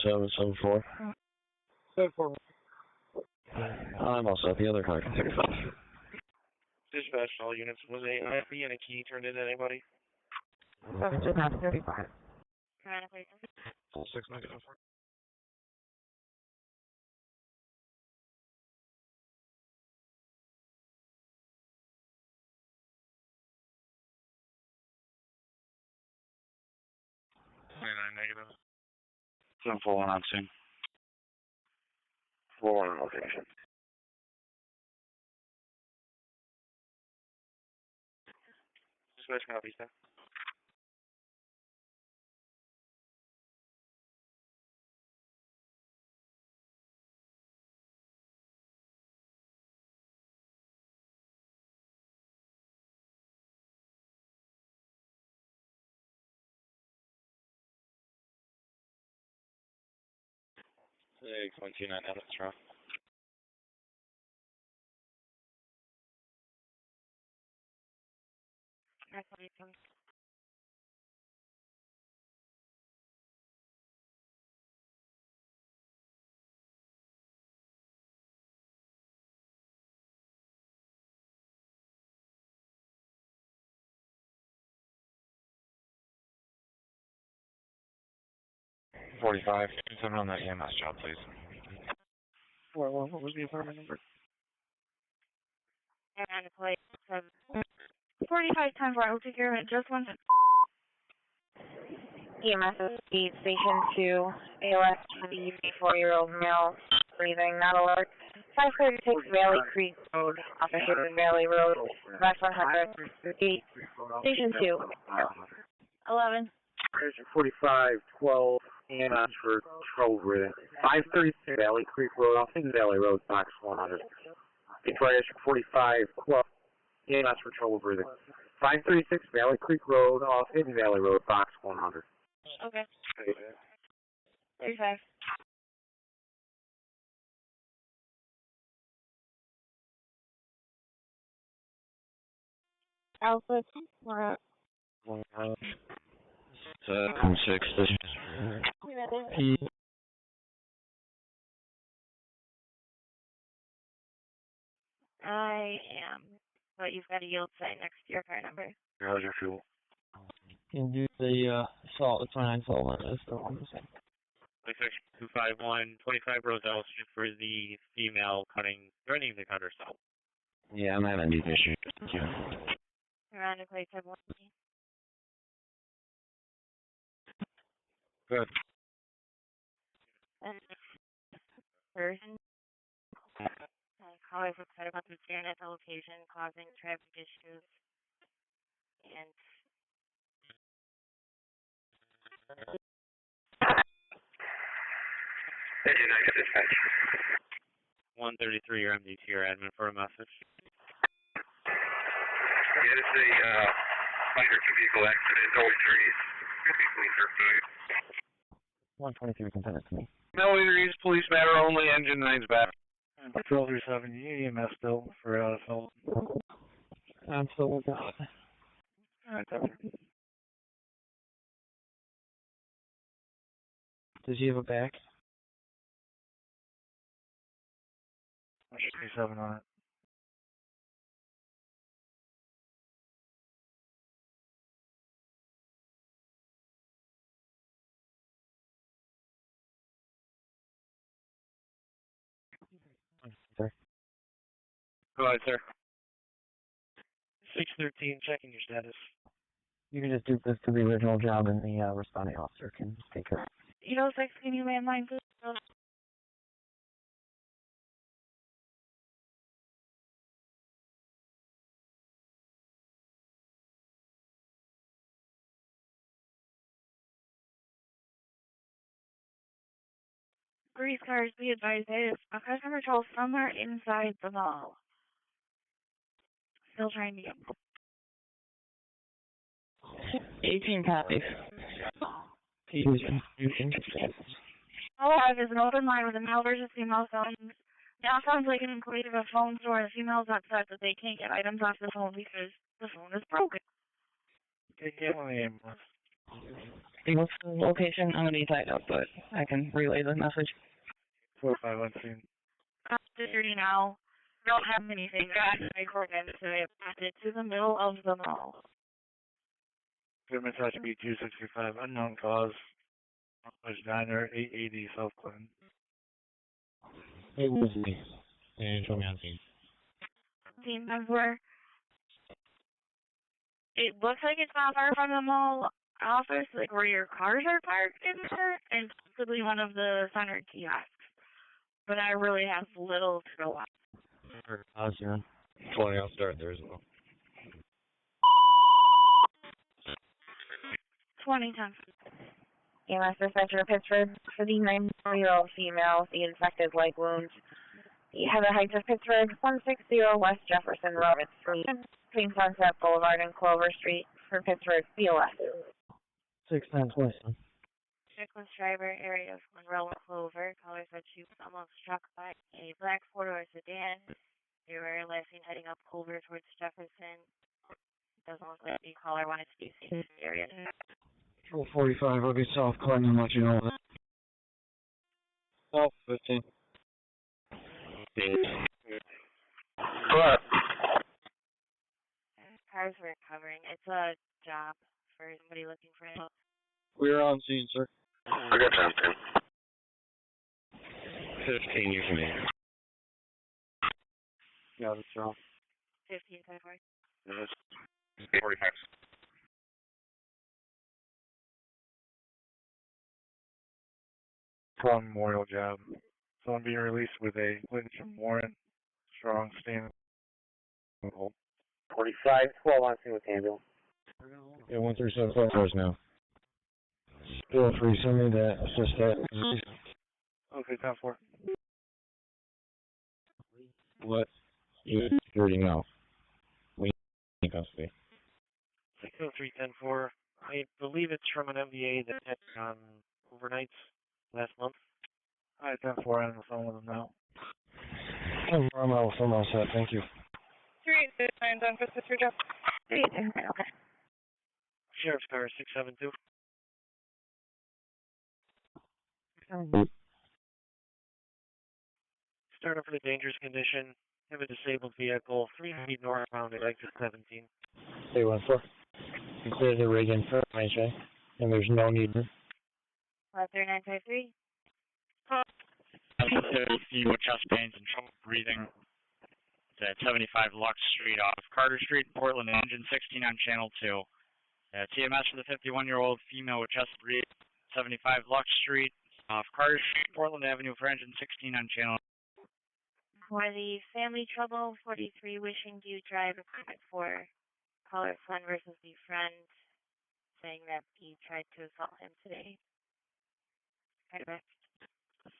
774. 74. I'm also at the other car. Dispatch all units. Was a IFB and a key turned in to anybody? 35. 6 negative. Negative. 741 on scene. 4 on location. Dispatch copies that. Hey, 29 Evans Row. $45. Can someone on that EMS job, please? What was the apartment number? And play 45 times I will take care of it. Just one second. EMS speed station 2, ALS 24-year-old male, breathing, not alert. 536 Valley Creek Road, opposite Valley Road, West 100, station 2. 11. Station 4512, EMS for trouble breathing. 536 Valley Creek Road, off Hidden Valley Road, box 100. Detroit District 4512, EMS for trouble breathing. 536 Valley Creek Road, off Hidden Valley Road, box 100. Okay. 35. Alpha, we're at 76. I am. But you've got a yield sign next to your car number. How's your fuel? Can do the salt, the 29 salt one. That's the one. 251, 25 Roselle Street for the female running the cutter cell. Yeah, I'm having these issues. Yeah. Around the place of 1. Good. And person. Callers upset about the stand at the location causing traffic issues. And United dispatch. 133 your MDT or admin for a message. Yeah, this is a minor two-vehicle accident, no injuries. Could be clean certified. 123 can send it to me. No injuries, police matter only, engine 9's back. Patrol 37, you need EMS still for assault. I'm still working on it. Alright, Does he have a back? 37 on it. Sir. Go ahead, sir. 613, checking your status. You can just do this to the original job, and the responding officer can take it. 806, can you landline, please? Grease cars, be advised, there is a customer patrol somewhere inside the mall. Still trying to get 18 copies. All I have is an open line with a male versus female phone. Now sounds like an employee of a phone store. The female's upset that they can't get items off the phone because the phone is broken. Okay, get on the ambulance. What's the location? I'm going to be tied up, but I can relay the message. 451 scene. After 30 now. Don't have anything. Got my coordinates, so I passed it to the middle of the mall. Good message be 265, unknown cause. Was Diner, 880 South Clinton. It was me. And show me on scene. Team member. It looks like it's not far from the mall office, like where your cars are parked in there, and possibly one of the center kiosks. But I really have little to go on. How's your 20? I'll start there as well. 2010. EMS dispatcher Pittsford for the 94-year-old female, the infected leg wound. The Heather Heights of Pittsford, 160 West Jefferson Road, between Sunset Boulevard and Clover Street for Pittsburgh BOS. 610 twice. Reckless driver, area of Monroe and Clover. Caller said she was almost struck by a black four-door sedan. They were last seen heading up Clover towards Jefferson. Doesn't look like the caller wanted to be seen in the area. 45, I'll be South Clinton and let you know that. South 15. Correct. Cars were recovering. It's a job for somebody looking for help. We're on scene, sir. I got something. 15, you can be. Yeah, that's wrong. 15, 10-4. Yes. 45. Strong memorial job. Someone being released with a Lyncham warrant. Strong stand. 45, 12 on scene with ambulance. Yeah, 1375 cars now. Feel free, send me that. Assist that. Okay, 10-4. What? You already know. We need custody. 603, 10-4. I believe it's from an MVA that had on overnights last month. Alright, 10-4, I'm on the phone with them now. I'm all set, thank you. 389 done for Pittsford job. 389, okay. Sheriff's car, 672. Start up for the dangerous condition. Have a disabled vehicle, 3 feet northbound at exit 17. 814. Clear the rig in for IJ, and there's no need. 3953. See with chest pains and trouble breathing. It's at 75 Lux Street off Carter Street, Portland, engine 16 on channel 2. TMS for the 51-year-old female with chest breathing, 75 Lux Street off Carter Street, Portland Avenue for engine 16 on channel. For the family trouble, 43 wishing to drive a credit for caller son versus the friend, saying that he tried to assault him today.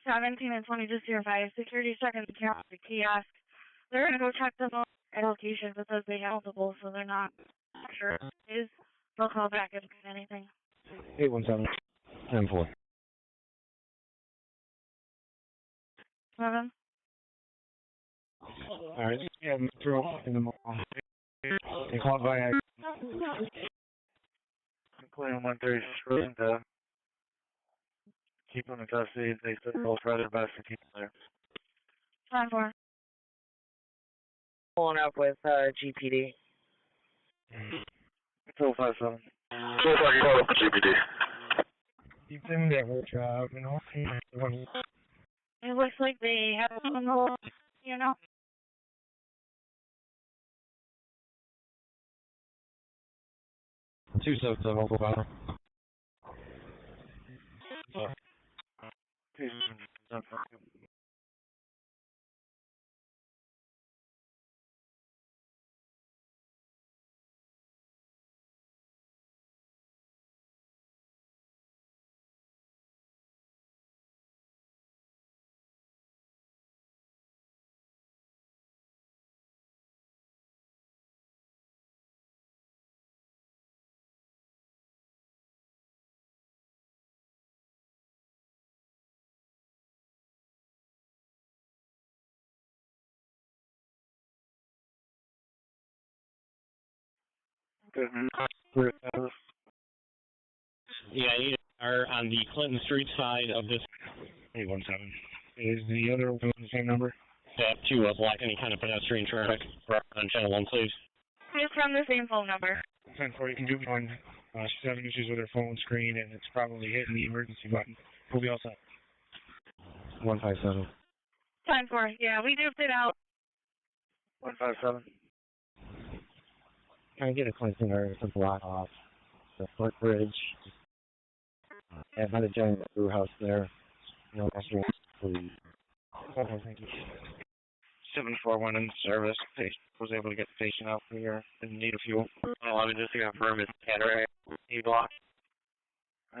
17 and 20 just 05. Security checking the kiosk. They're going to go check the phone at location because they have multiple, so they're not sure what it is. They'll call back if there's anything. 817. 10-4. 7. Alright, yeah, throw in the mall. They call by Clear 136, Keep them in custody. They said they'll try their best to keep them there. 10-4. Pulling up with GPD. 257. 251 up to GPD. Keep them there, job, you know. It looks like they have on the wall, you know. Two sets of local battle. Yeah, you are on the Clinton Street side of this. 817. Is the other one the same number? Step to block any kind of pedestrian traffic on channel 1, please. Just from the same phone number. 10-4, you can do one. She's having issues with her phone screen, and it's probably hitting the emergency button. We'll be all set. 157. 10-4. Yeah, we duped it out. 157. Trying to get a Clinton or to block off the footbridge. And how to join the brew house there. No extra, please. Okay, thank you. 7-4 went into service. Was able to get the patient out for here. Didn't need a fuel. 11, just to confirm, it's Cataract E block.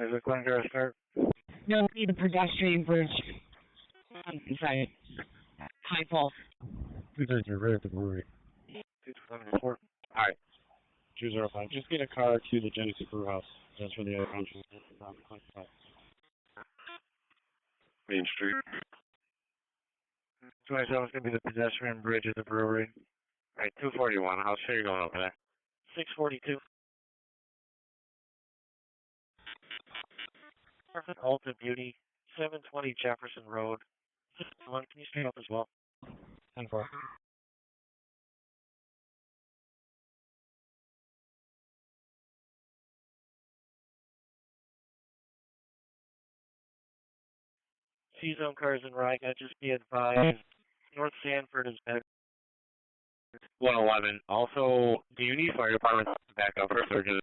Is it going to start? No, need the pedestrian bridge. Sorry. High pulse. 233, right at the brewery. 274. Alright. 205. Just get a car to the Genesee Brew House. That's where the other entrance is. Main Street. 27 is going to be the pedestrian bridge at the brewery. Alright, 241. How sure you're going over there? 642. Perfect Alta Beauty, 720 Jefferson Road. 61, can you stay up as well? 10-4. C-Zone cars in Riga, just be advised. North Sanford is better. 111. Also, do you need fire department to back up for surgeon?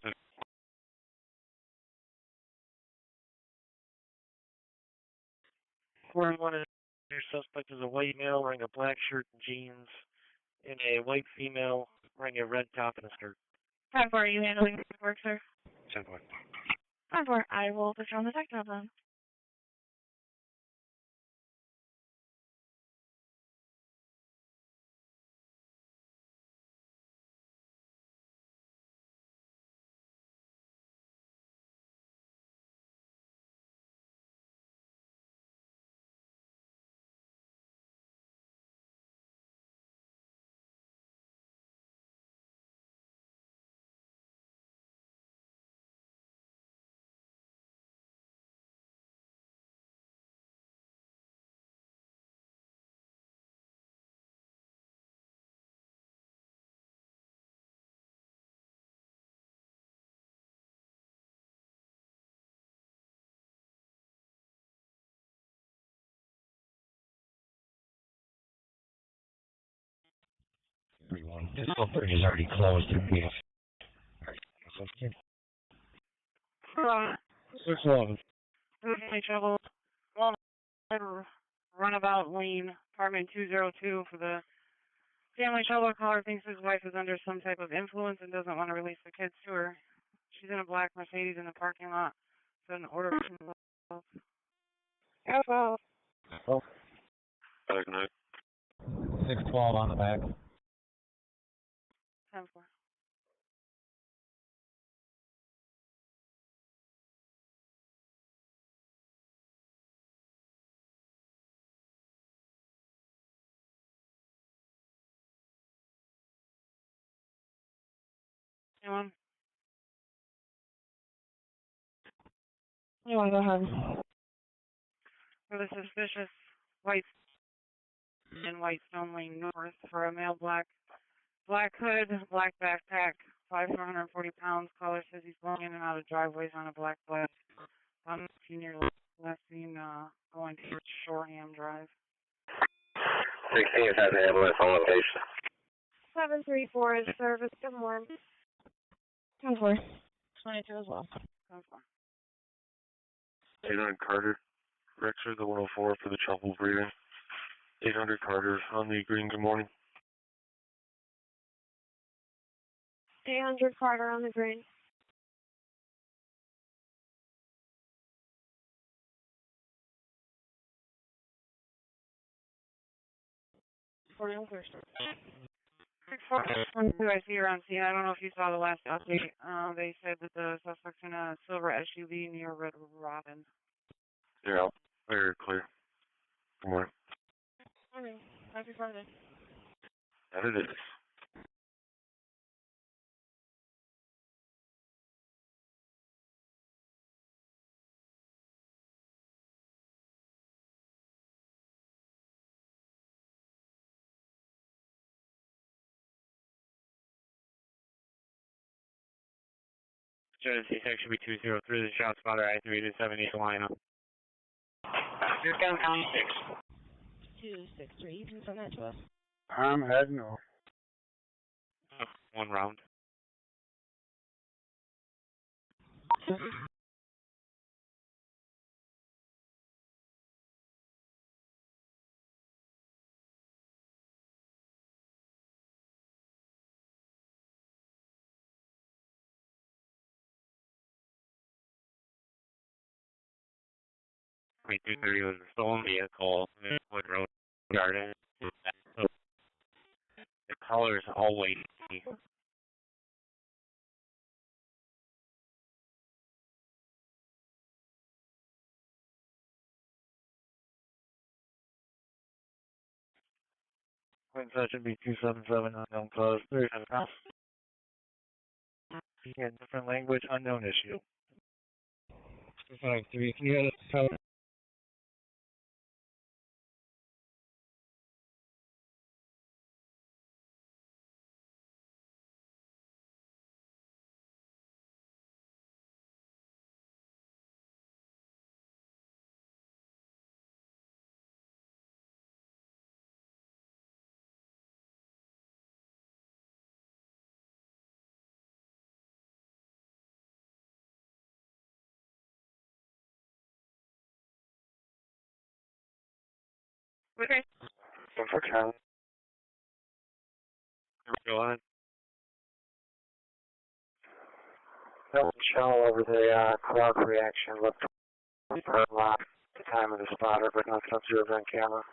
41 is your suspect is a white male wearing a black shirt and jeans, and a white female wearing a red top and a skirt. 10-4, are you handling the work, sir? 10-4. 10-4, I will put you on the tech job then. This whole bridge is already closed. We have 611. Any trouble? Well, runabout lane, apartment 202 for the family trouble. Caller thinks his wife is under some type of influence and doesn't want to release the kids to her. She's in a black Mercedes in the parking lot. So an order from the Hello. Oh. Back night. 612 on the back. 10-4. Anyone? Anyone, go ahead. for the suspicious white in Whitestone Lane North for a male black hood, black backpack, 540 pounds. Caller says he's going in and out of driveways on a black bus. I'm 15 years old. Last seen going towards Shoreham Drive. 16 is at the ambulance on location. 734 is service. Good morning. 10-4. 22 as well. 10-4. 89 Carter. Rexford, the 104 for the trouble breathing. 800 Carter on the green. Good morning. 800 Carter on the green. I see her on scene. I don't know if you saw the last update. They said that the suspect's in a silver SUV near Red Robin. Yeah, very clear. Good morning. Morning. Happy Friday. That it is. Jersey section be 203, the shot spotter I-3 to 78 line up. Discount County 6. 263, you can send that to us. I'm heading over. One round. I mean, 230 was a stolen vehicle in Wood Road Garden. So the caller is always Point session be 277 unknown cause 37 pounds. Again, different language, unknown issue. 253, can you hear this? Okay. For Cal. Go on. Help Shell over the cloud reaction. Look for lock the time of the spotter, but not some zero on camera.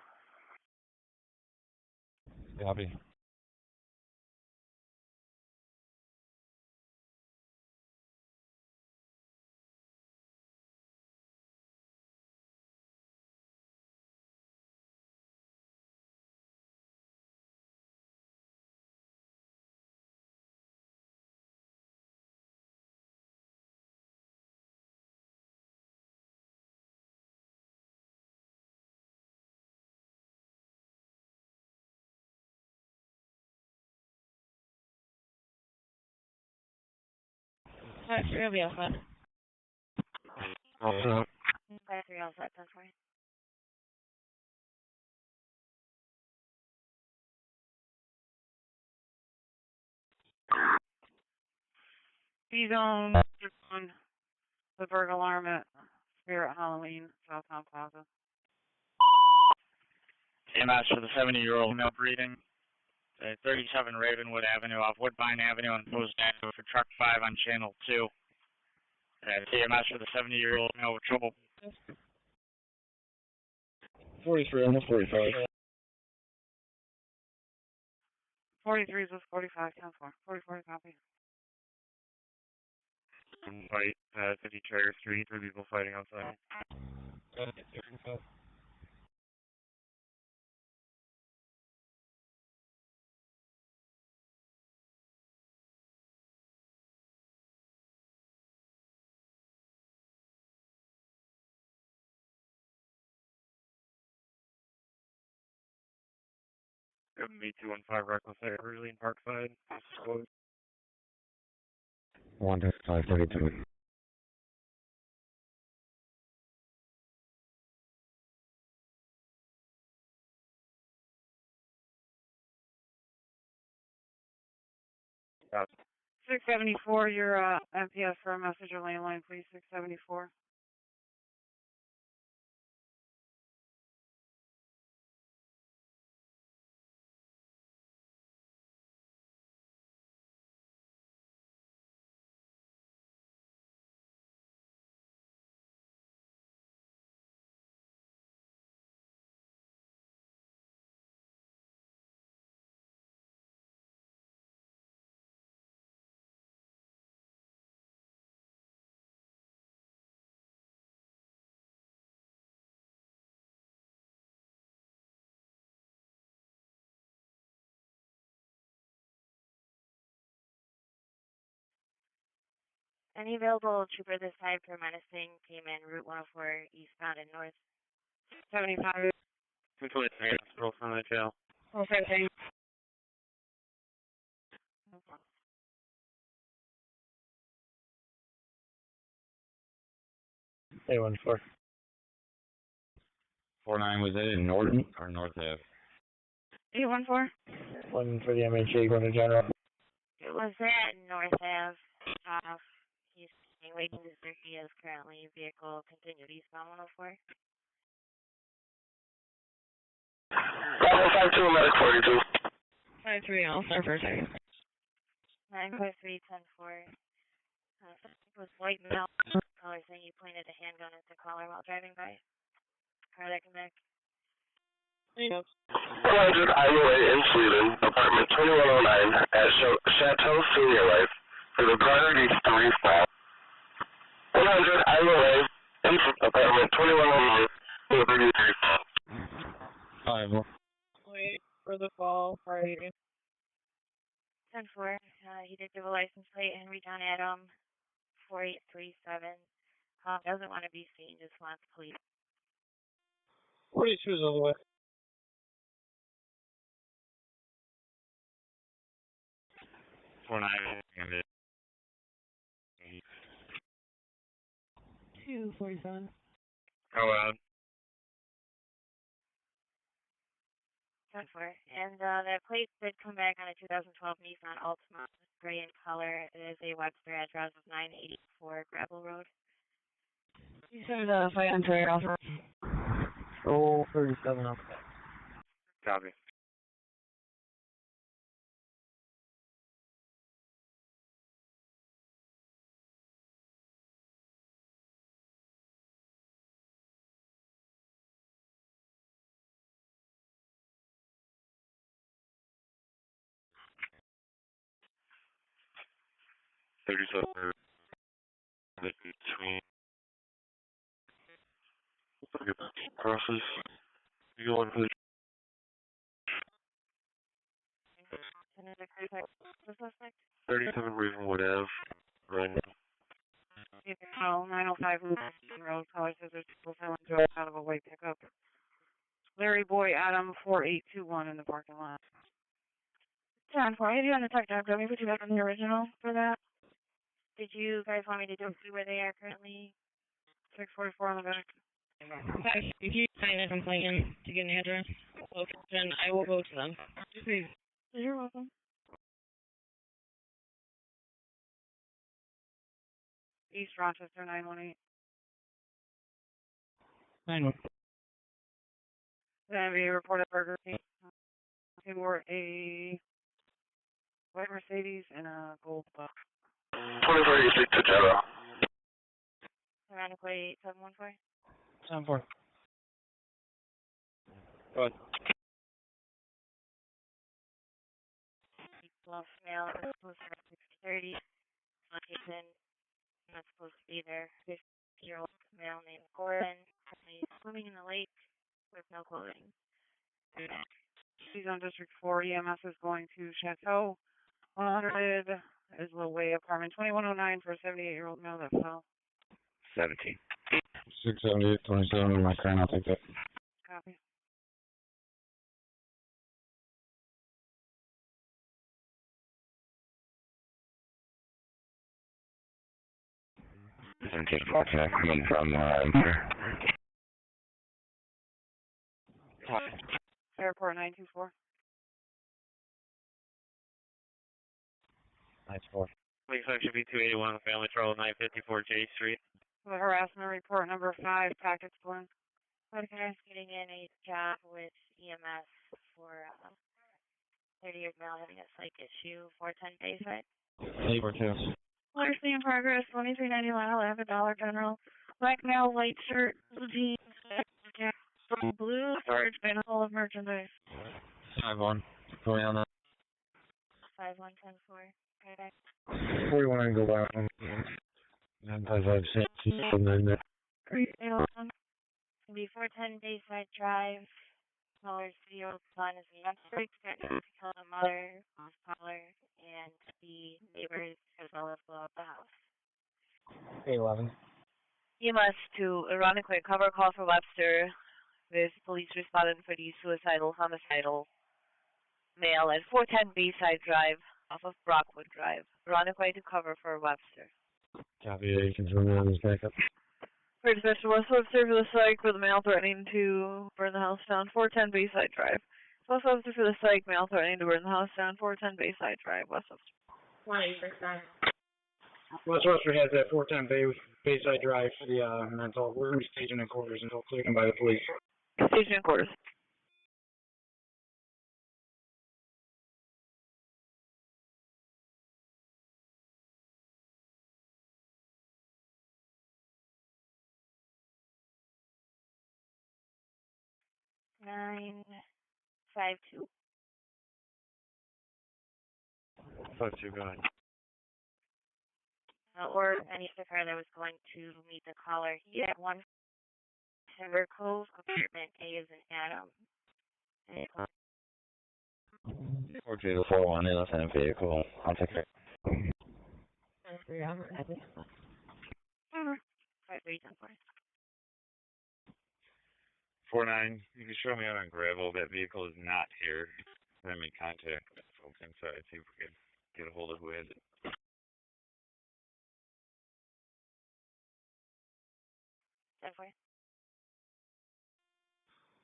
Copy. Alright, so you'll be all set. Also, Battery all set, that's right. D-Zone on the burg alarm at Spirit Halloween, Southtown Plaza. EMS for the 70-year-old male breeding. 37 Ravenwood Avenue off Woodbine Avenue and Post Avenue for truck 5 on channel 2. EMS for the 70-year-old male with trouble. 43, almost 45. 43 is with 45, 10-4. 44 copy. Fight, 50 Trader Street, 3 people fighting outside. 7215 reckless at Hurley and Parkside. Closed. 15532. Got it. 674, your MPS for a message or landline, please. 674. Any available trooper this time for menacing came in Route 104 eastbound and north. 75. 223, hospital from the jail. Okay, thanks. A14. 49, was that in Norton or North Ave? 814? One for the MHA going to General. It was at North Ave. He's waiting to see he is currently vehicle continued eastbound 104. 5152, medic 42. 53, I'll start for a second. 953, 10-4. It was white male. Caller saying you pointed a handgun at the caller while driving by. Cardiac and Mac. 100 IOA in Sweden, apartment 2109 at Chateau Senior Life for the priority 3 fall. 100 IOA in apartment 2109 for the priority 3 fall. 5. Wait for the fall, priority. 10-4. He did give a license plate, Henry John Adam, 4837. Doesn't want to be seen, just wants police. 42 is all the way. 49. 247. Go ahead. 10-4. And that plate did come back on a 2012 Nissan Altima, gray in color. It is a Webster address of 984 Gravel Road. You said fight on trail offer. Oh, 37 up. Copy. Between crosses. You go on for the 37 Ravenwood Ave, right now. Oh, 905 Road. Caller says there's people selling drugs out of a white pickup. Larry Boy Adam 4821 in the parking lot. 10-4. I had you on the tech job. Let me put you back on the original for that. Did you guys want me to go see where they are currently? 644 on the back. If you sign a complaint to get an address, location, I will go to them. Please. You're welcome. East Rochester 918. 9. Then we reported Burger King. They were a white Mercedes and a gold buck. 2486 to General. Around plate 714. 7-4. Go ahead. Bluff male is supposed to be 630. Location not supposed to be there. 50-year-old male named Gordon. He's swimming in the lake with no clothing. He's on District 4. EMS is going to Chateau. 100 is Low Way, apartment 2109 for a 78-year-old male that fell. 17. 678, 27 in my car, and I'll take that. Copy. 17-4, can I come in from Fairport 924. 9-4. Police should be 281 Family Trouble 954 J Street. The harassment report number 5, packets balloon. Lieutenant's getting in a job with EMS for 30-year male having a psych issue, 410 days, right? 842. Larceny in progress, 2391 11 Dollar General. Black male, white shirt, blue jeans, blue storage bin full of merchandise. 5-1. Going on that. 5110-4. Okay. 41 I go back. 955 and then 381. Be 410 Bayside Drive. Caller video plan is necessary to get to kill the mother, caller, and the neighbors as well as blow up the house. 811. EMS to Ironically cover call for Webster with police responding for the suicidal homicidal male at 410 Bayside Drive off of Brockport Drive. Ironically to cover for Webster. copy. You can turn on his backup. First Mr. West Webster for the psych with a male threatening to burn the house down, 410 Bayside Drive. West Webster for the psych, male threatening to burn the house down, 410 Bayside Drive, West Webster. West Webster has that 410 Bayside Drive for the mental. We're going to be staging in quarters until cleared by the police. Staging in quarters. Nine 52. 52, go ahead. Or any other car that was going to meet the caller. He had 1 Timber Cove, apartment A is in Adam. 4241, they left in a vehicle. I'll take it. 49, you can show me out on gravel. That vehicle is not here. Then make contact with folks inside, see if we can get a hold of who has it.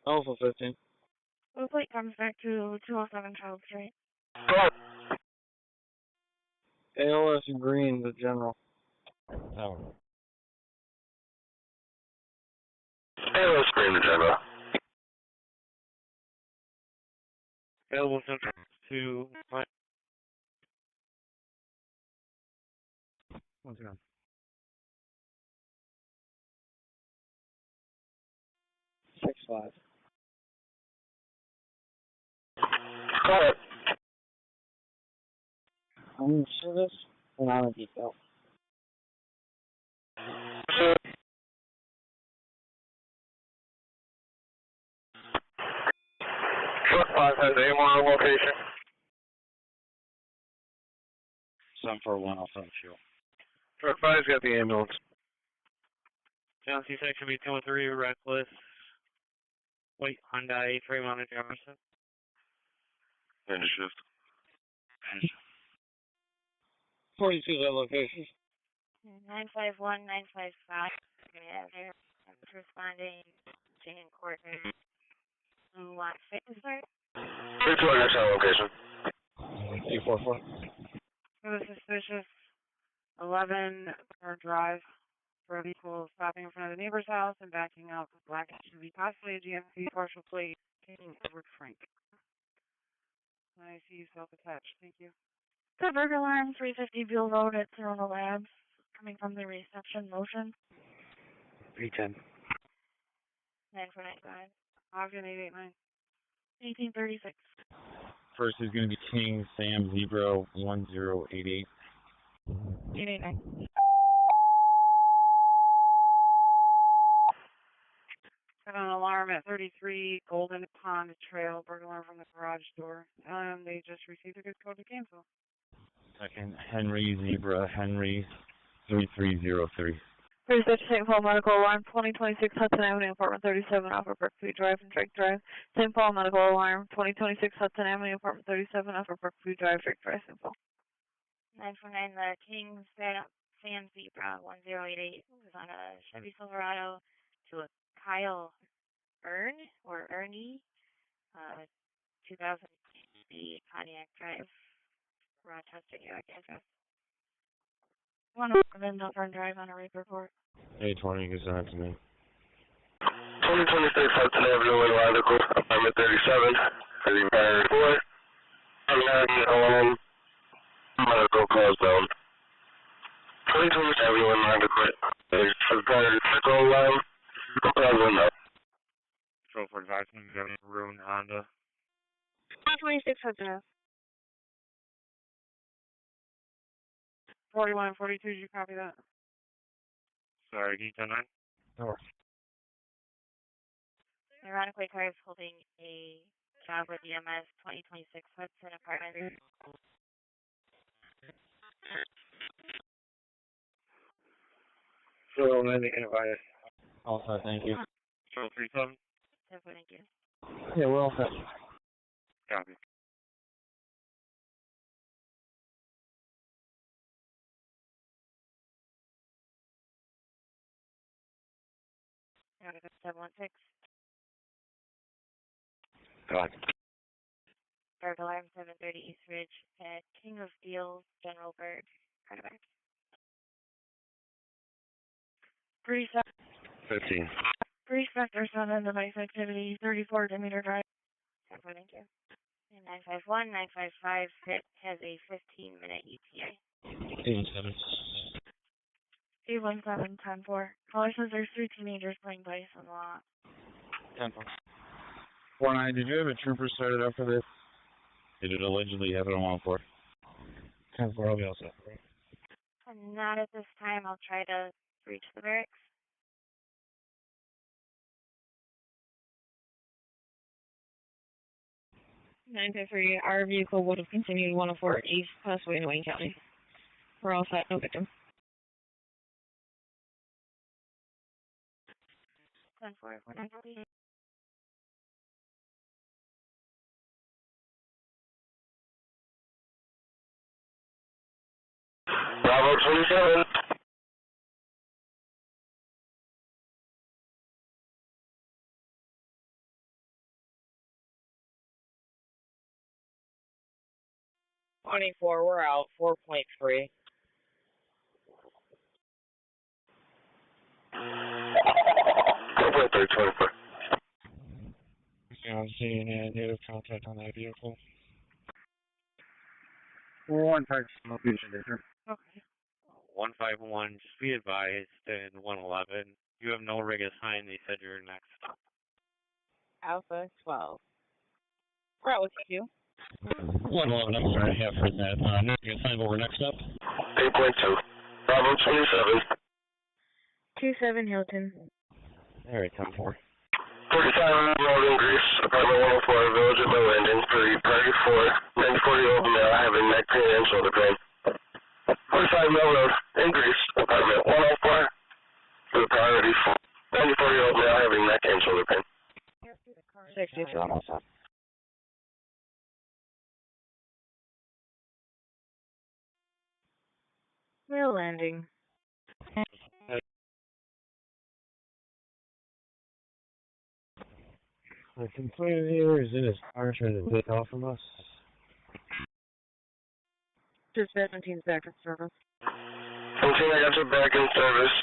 Alpha 15. The plate comes back to 207 Child Street. ALS Green, the general. Oh. ALS Green, the general. Available symptoms to what? Once again. 6-5. Go ahead. I'm in service and on a detail. Truck 5 has a Monroe location. 741, I'll send fuel. Truck 5's got the ambulance. John C. Section B 213, reckless. White Hyundai frame on a Jefferson. Finish shift. 42 that location. 951, 955. Going to have there. Responding, Jane Courtney. Who wants fitness start? 32 on your location. 844. For the suspicious 11 car drive for a vehicle stopping in front of the neighbor's house and backing up with black SUV, possibly a GMC partial plate, taking Edward Frank. I see you self-attached. Thank you. The burglar alarm, 350 Beale Road at Serona Labs, coming from the reception motion. 310. 9495. Ogden 889. 1836. First is going to be King Sam Zebra 1088. 889. Got an alarm at 33 Golden Pond Trail, burglar alarm from the garage door. They just received a good code to cancel. Second, Henry Zebra Henry 3303. Research St. Paul Medical Alarm, 2026 Hudson Avenue, apartment 37, off of Brookview Drive and Drake Drive. St. Paul Medical Alarm, 2026 Hudson Avenue, apartment 37, off of Brookview Drive, Drake Drive, St. Paul. 949, the King Sam Zebra 1088 was on a Chevy Silverado to a Kyle Ernie, 2008 Pontiac Drive, Rochester, New York address. 111 Melbourne Drive on a rape report. 820, you sent it to me. 2026 Hudson Avenue in Radical, apartment 37, for the entire report. American home, medical closed down. 2027 Avenue in Radical, there's a prior medical line, no problem now. Control 45, can you get a Rune Honda? 126 Hudson Ave. 41 and 42, did you copy that? Sorry, can you tell 9? No. Ironically, car is holding a job with EMS 2026 Hudson apartment. So, then advise. All set, thank you. Control 37? Thank you. Yeah, we're all set. Copy. Out of 716. Go ahead. Berg Alarm 730 East Ridge at King of Steels, General Berg, Carterback. 15. Brief sector 7 device activity, 34 Demeter Drive. Thank you. And 951, 955 hit has a 15-minute ETA. 817. 817, 10-4. Caller says there's 3 teenagers playing dice on the lot. 10-4. 49, did you have a trooper started up for this? Did it allegedly have it on 1-4? 10-4, I'll be all set. And not at this time. I'll try to reach the barracks. Nine to three. Our vehicle would have continued 104 East Passway in Wayne County. We're all set. No victim. 10-4, 49. Bravo 27. We're out. 4.3. Yeah, I'm seeing a native contact on that vehicle. 4-1, type location, sir. Okay. 151, just be advised, and 111. You have no rig assigned, they said you're next. Alpha 12. We're out with you. 111, I'm sorry, I have heard that. No, you can find over next up. 8.2. Bravo 27. 27 Hilton. Alright, 10-4. 37 Road in Greece, apartment 104, Village at my landing, party 4, 940-year-old male having neck pain and shoulder pain. 45 Mill Road in Greece, apartment 104, for the priority 4, 94-year-old male having neck and shoulder pain. 62 almost up. Mill landing. The complaint here is in his car trying to take off from us. Just 17 seconds service. 17, I got you back in service,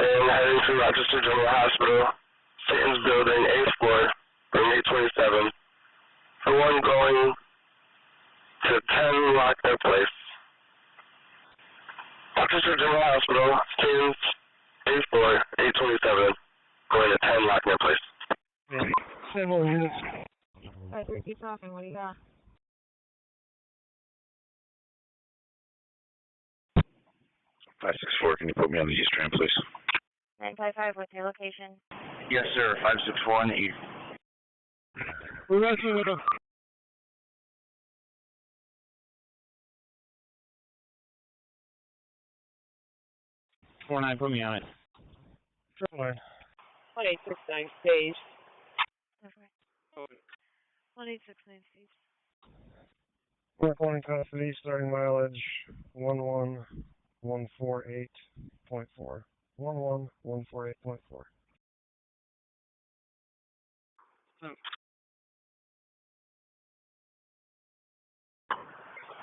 and heading to Rochester General Hospital, Satan's Building, 8th floor, room 827. For one going to 10 Lockner Place. Rochester General Hospital, Satan's 8th floor, 827, going to 10 Lockner Place. Yeah. 7 more minutes. Alright, keep talking. What do you got? 564, can you put me on the East Tram, please? 955, what's your location? Yes, sir. 561 East. We're wrestling with him. 49, put me on it. Sure. 1869 stage. 1869 stage. Park 1 Coffee, starting mileage 11 148.4. 11148.4.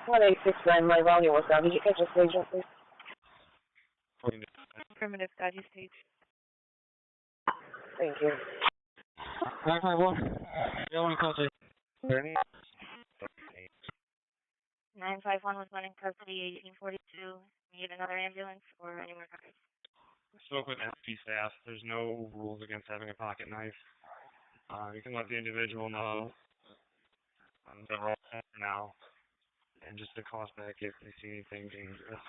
1869, my volume was down. Did you catch a stage up, please? Primitive Scotty stage. Thank you. 951. Yeah, one call, 951 was one in custody, 1842. Need another ambulance or any more cars? Spoke with MP staff. There's no rules against having a pocket knife. You can let the individual know they're all set for now, and just to call us back if they see anything dangerous.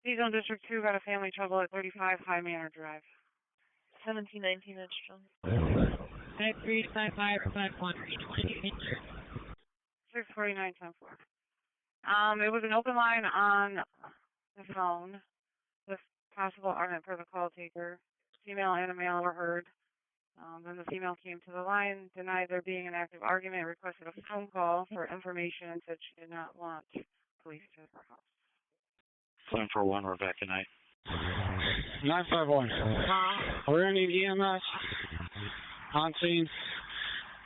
He's on District 2, got a family trouble at 35 High Manor Drive. 1719 inch drum. 649 10-4. It was an open line on the phone with possible argument for the call taker. Female and a male were heard. Then the female came to the line, denied there being an active argument, requested a phone call for information, and said she did not want police to her house. 741, we're back tonight. 951. We're gonna need EMS on scene.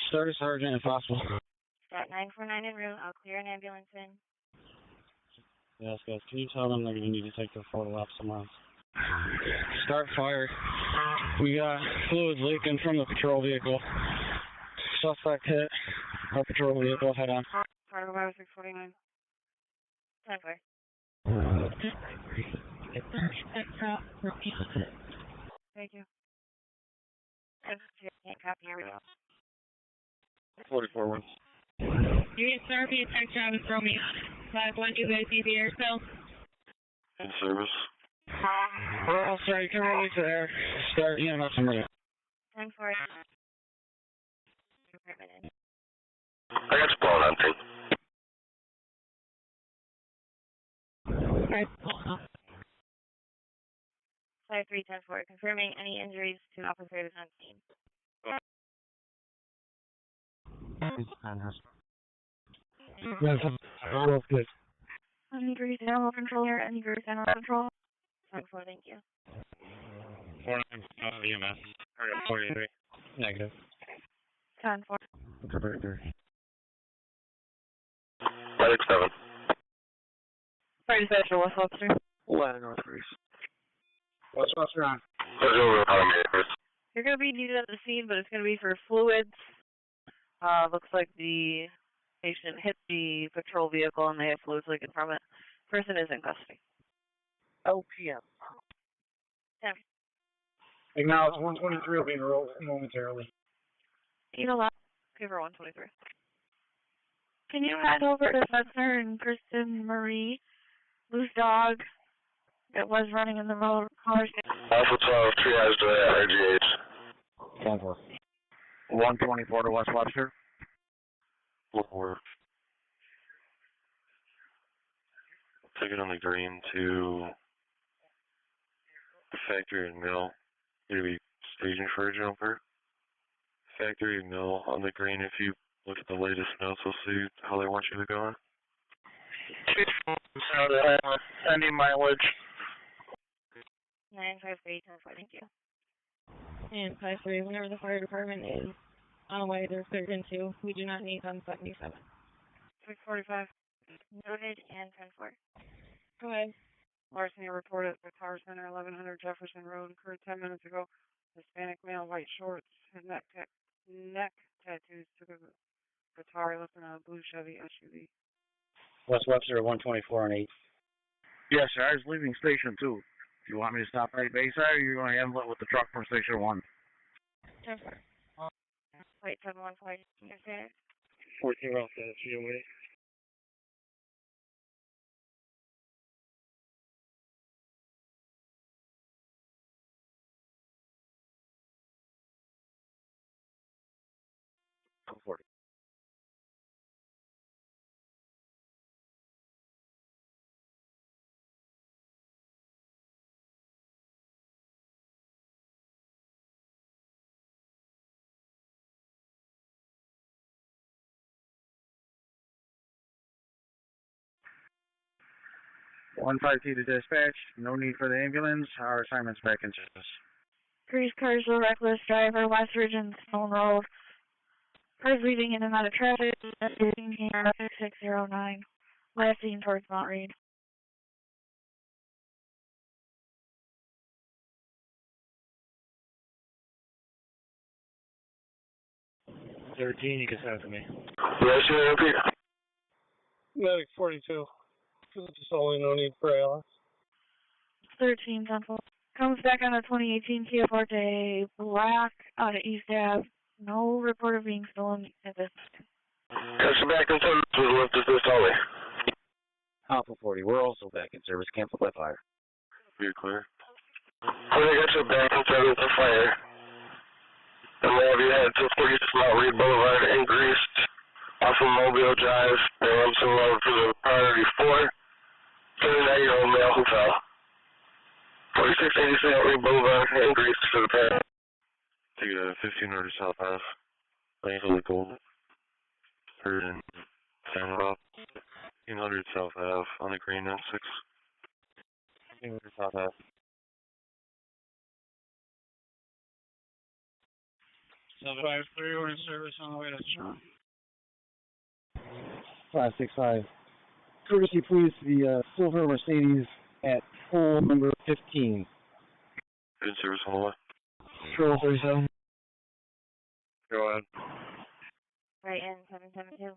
Start a sergeant if possible. Got 949 en route. I'll clear an ambulance in. Yes, guys. Can you tell them they're gonna need to take their photo lap somewhere else? Start fire. We got fluids leaking from the patrol vehicle. Suspect hit our patrol vehicle head on. Fire by 649. 10-4. Thank you. Can't copy your result. 44-1. Unit Therapy, attack Travis Romeo. 5-1, you guys need the air cell? In service. Oh, sorry, you can release the air. Start EMS in minute. 10-4. I got spawn on tape. Alright. 5310-4. Confirming any injuries to officers on scene. Amherst. Yes, almost good. Injuries to animal controller. Injuries to animal control. 10-4. Thank you. 49, EMS. 43. Negative. 10-4. Medic 7. Fire dispatcher, West Webster. Ladder North Greece. What's on? You're going to be needed at the scene, but it's going to be for fluids. Looks like the patient hit the patrol vehicle and they have fluids leaking from it. Person is in custody. LPM. 10. Acknowledge 123 will be enrolled momentarily. You know what? Fever 123. Can you head over to Spencer and Kristen Marie? Loose dog. It was running in the road. Alpha 12, triage to RGH. 10-4. 124 to West Webster. Work. Take it on the green to the factory and mill. Maybe staging for a jumper. Factory and mill on the green. If you look at the latest notes, we'll see how they want you to go on. Sending mileage. 953 10-4. Thank you. And 5-3, whenever the fire department is on the way, they're cleared into. We do not need on 77. 645. Noted and 10-4. Go ahead. Larceny report at the Tower Center, 1100 Jefferson Road, occurred 10 minutes ago. Hispanic male, white shorts, his neck tattoos, took a guitar, left in a blue Chevy SUV. West Webster 124 and 8. Yes, sir. I was leaving Station 2. Do you want me to stop right Bayside, or you're going to handle it with the truck from Station 1? 10-4. Wait, 714. Yes, sir. 14 rounds, COA. 152 to dispatch. No need for the ambulance. Our assignment's back in service. Grease cars, the reckless driver, West Ridge and Stone Road. Cars leaving in and out of traffic. 6609. Last seen towards Mount Reed. 13, you can send it to me. Yes, sir, repeat. Medic 42. Just only no need for ALS. 13 Central. Comes back on a 2018 Kia Forte black out of East Ave. No report of being stolen at this time. Catch back in service with lift at this only. Alpha 40, we're also back in service. Cancel by fire. You're clear. When you get you back in service with fire, and we'll have you head to 46 Mount Reed Boulevard in Greece, off of Mobile Drive, and Wilson Road for the priority 4, 39-year-old male who fell. 4686 Mount Reed Boulevard in Greece for the priority. Take a 1500 South Ave. Lane's Gold. Heard in San Rob. 1500 South Ave on the green N6. 1500 South Ave. South 53, we're in service on the way to Strong. 565. Courtesy, please, the silver Mercedes at pole number 15. In service on the way. Control 37. Go ahead. Right in 772.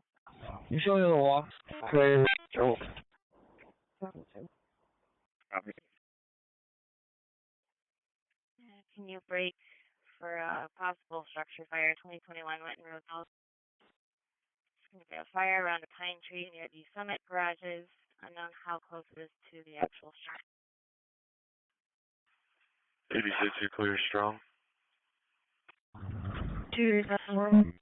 You showing the walk? Okay. Control. Copy. Can you brake for a possible structure fire 2021 Winton Road House? There's going to be a fire around a pine tree near the Summit garages. Unknown how close it is to the actual structure. 86, you're clear, strong. 271.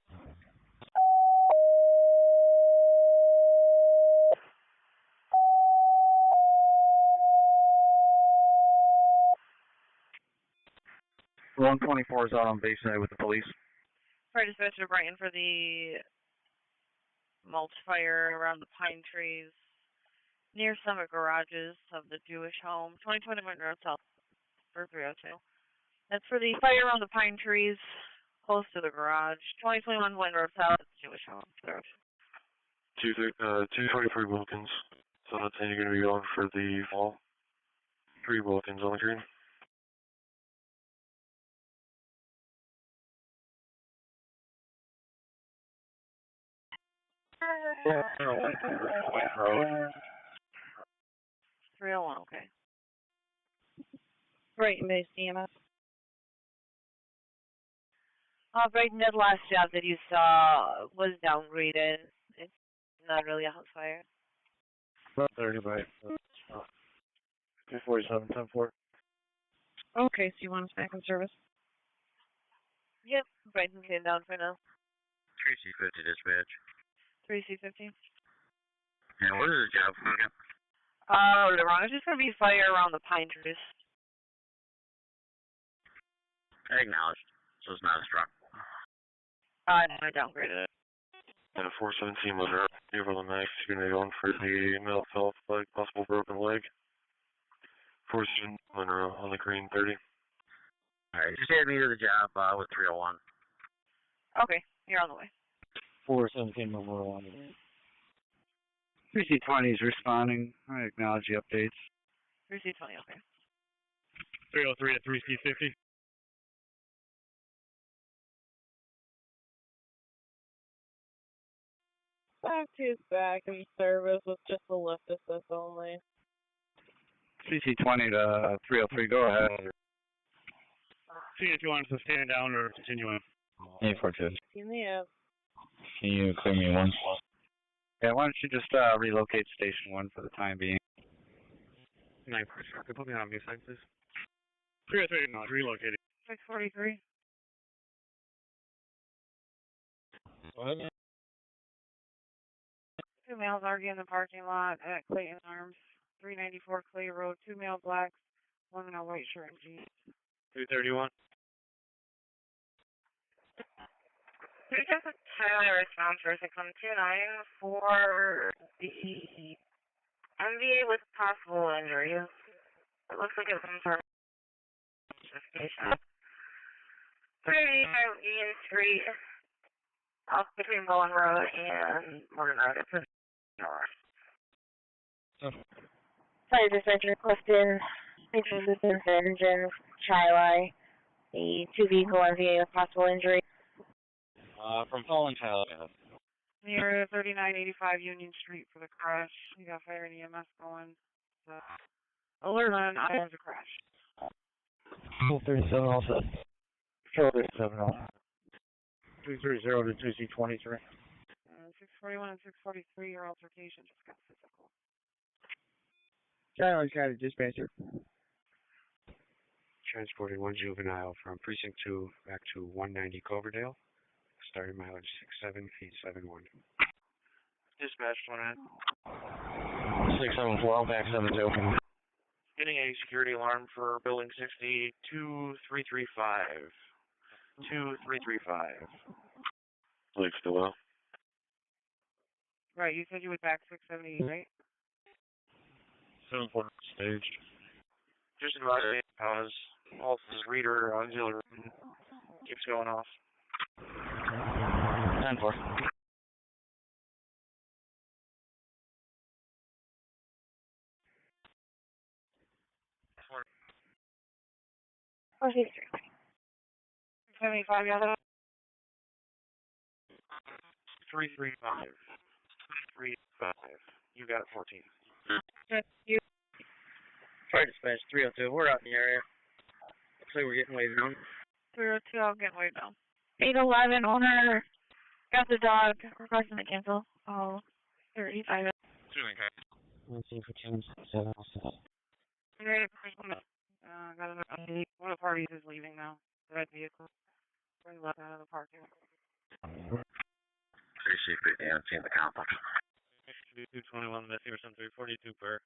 One 124 is out on base tonight with the police. Fire dispatcher Brighton for the mulch fire around the pine trees near Summit garages of the Jewish home. 2020 North South for 302. That's for the fire around the pine trees close to the garage. 2021 North South Jewish home. 223 Wilkins. So that's saying you're going to be going for the fall. 3 Wilkins on the green. Yeah. 301, okay. Brighton based EMS. Brighton, that last job that you saw was downgraded. It's not really a house fire. 30 by 247, 10-4. Okay, so you want us back in service? Yep, Brighton came down for now. 3C50 dispatch. 3C15. And what is the job for again? It's just going to be fire around the pine trees. Acknowledged. So it's not a struck. I downgraded it. And a 417 Monroe. Near the max, you're going to be going for the male self leg, possible broken leg. 417 Monroe on the green 30. Alright, just add me to the job with 301. Okay, you're on the way. 417 Memorial on the way. 3C20 is responding. I acknowledge the updates. 3C20, okay. 303 at 3C50. Back to back in service with just a lift assist only. 3C20 to 303, go ahead. See if you want us to stand down or continuing. 842. In the app. Can you clear me once? Yeah, why don't you just relocate Station 1 for the time being? 942. Can you put me on mute side, please? 303, no, it's relocated. 643. What? 2 males arguing in the parking lot at Clayton Arms, 394 Clay Road. 2 male blacks, 1 in a white shirt and jeans. 331. Response for 6129 for the MVA with possible injuries. It looks like it's some sort of investigation. 385 Union Street, off between Bowen Road and Morgan Road. It's north. Fire dispatcher Clifton, major assistance engine, Chili, the 2-vehicle MVA with possible injury. From Fallen Tile. Near 3985 Union Street for the crash. We got fire and EMS going. Alert on items of crash. 37 also. Patrol 37 also. 230 to 2C23. 641 and 643, your altercation just got physical. Charlie County Dispatcher. Transporting one juvenile from Precinct 2 back to 190 Coverdale. Starting mileage 67 feet 71. Dispatch 1 674, back 72. Getting a security alarm for building 60, 2335. 2335. Lake still well. Right, you said you would back 670, right? 7-4 staged. Just about 8 hours. Pulse's reader auxiliary keeps going off. 10-4. Oh, she's 75, yeah. 335. 335. You got it, 14. You. Fire dispatch 302. We're out in the area. Looks like we're getting way down. 302, I'll get way down. 811, owner got the dog, requesting to cancel. Oh, 35. Let's see if we can 7 also. Got another update. One of the parties is leaving now. The red vehicle. We're left out of the parking lot. 3C50 on scene the complex. 221 missing or something, 342 per.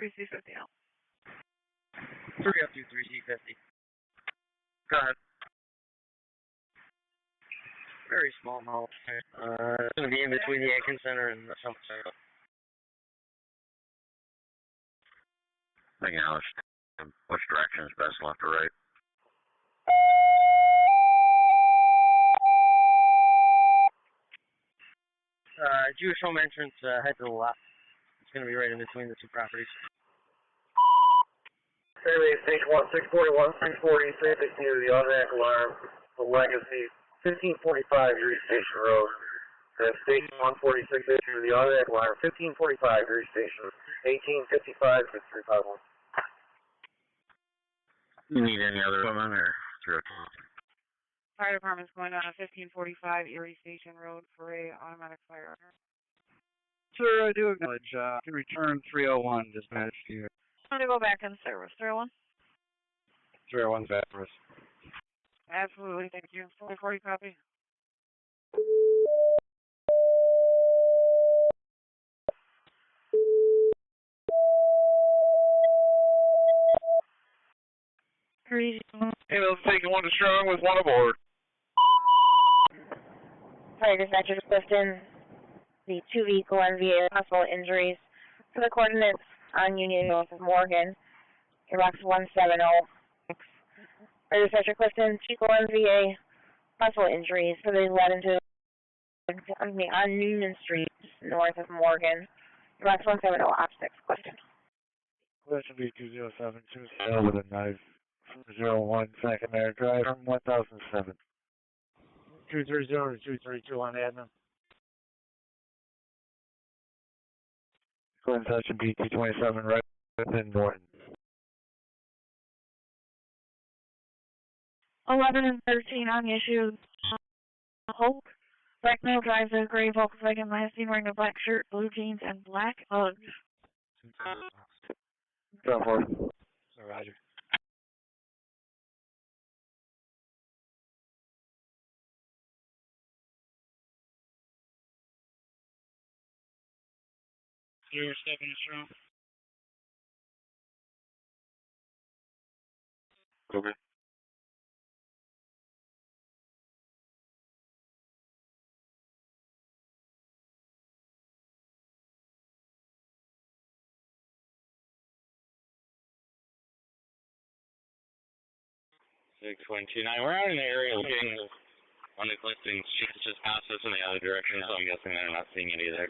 3C50 out. 302 3C50. Go ahead. Very small mouth. It's going to be in between the Atkins Center and the South Center. Acknowledged. Which direction is best, left or right? Jewish home entrance, head to the left. It's going to be right in between the two properties. Fairway Station 1, 641, 640, 360 to the automatic alarm. The Legacy, 1545 Erie Station Road. That's Station 146 to the automatic alarm, 1545 Erie Station, 1855 6351. You need any other equipment or 302? Fire department's going on 1545 Erie Station Road for a automatic fire. Sir, I do acknowledge. Can return 301 dispatch to you. I'm going to go back in service. 301? 301's back for us. Absolutely, thank you. 440 copy. Ambulance taking 1 to strong with 1 aboard. Fire dispatcher to Clifton, the 2-vehicle MVA with possible injuries. For the coordinates on Union north of Morgan, Iraq's 170. Fire dispatcher Clifton, 2-vehicle MVA, possible injuries. So they led into on Union Street north of Morgan, Iraq's 170, op 6, Clifton. Question B207, 2 with a knife. 01 Second Air Drive from 1007. 230 to 232 on admin. Going section BT27 right within Norton. 11 and 13 on the issue. Hulk. Black male drives a gray Volkswagen last seen wearing a black shirt, blue jeans, and black Uggs. Go for it. So Roger. You're stepping strong. Okay. 629. We're out in the area looking on the listings. She's just passed us in the other direction, so I'm guessing they're not seeing it either.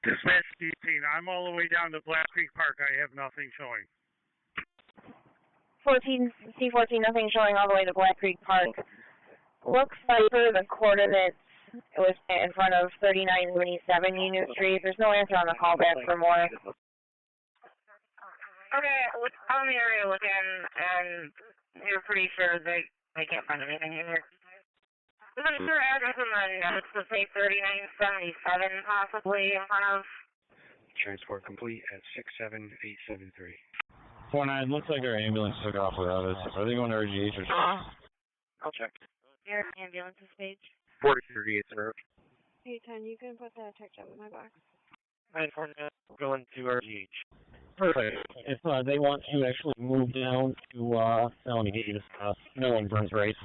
Dispatch 18, I'm all the way down to Black Creek Park. I have nothing showing. 14, nothing showing all the way to Black Creek Park. Looks like for the coordinates, it was in front of 3977 Union Street. There's no answer on the callback for more. Okay, I'm in the area looking, and you're pretty sure they can't find anything in here. Isn't there address in the notes to say 3977 possibly in front of? Transport complete at 67873. 49, looks like our ambulance took off without us. Are they going to RGH or something? I'll check. Your ambulance's page. 4038, sir. Hey, 10, you can put that text up in my box. 949, going to RGH. Perfect. If they want to actually move down to Felony Davis, no one burns right.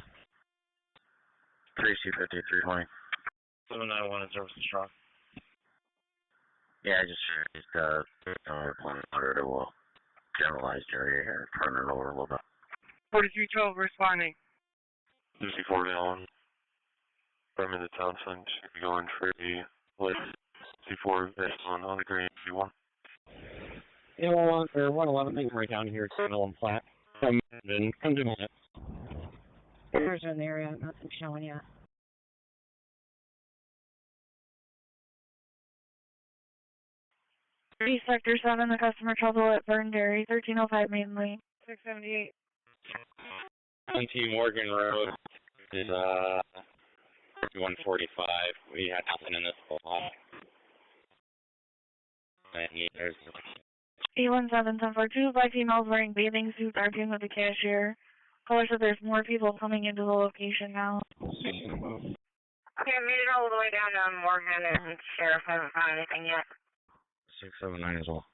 3C5320. 791 is service strong. Yeah, just plan out a generalized area here, turn it over a little bit. 4312 responding. 54 Allen. I'm in the town center. Going for the list. C4 on the green C1. Yeah, 111, they can right down here, Channel and Platte. Come to it. There's in the area, nothing showing yet. Sector 7, the customer trouble at Burn Dairy, 1305 Main Lane. 678. 19 Morgan Road is 145. We had nothing in this spot. And there's 817-1042, black females wearing bathing suits arguing with the cashier. Caller said there's more people coming into the location now. Okay, I made it all the way down to Morgan, and Sheriff hasn't found anything yet. 679 as well.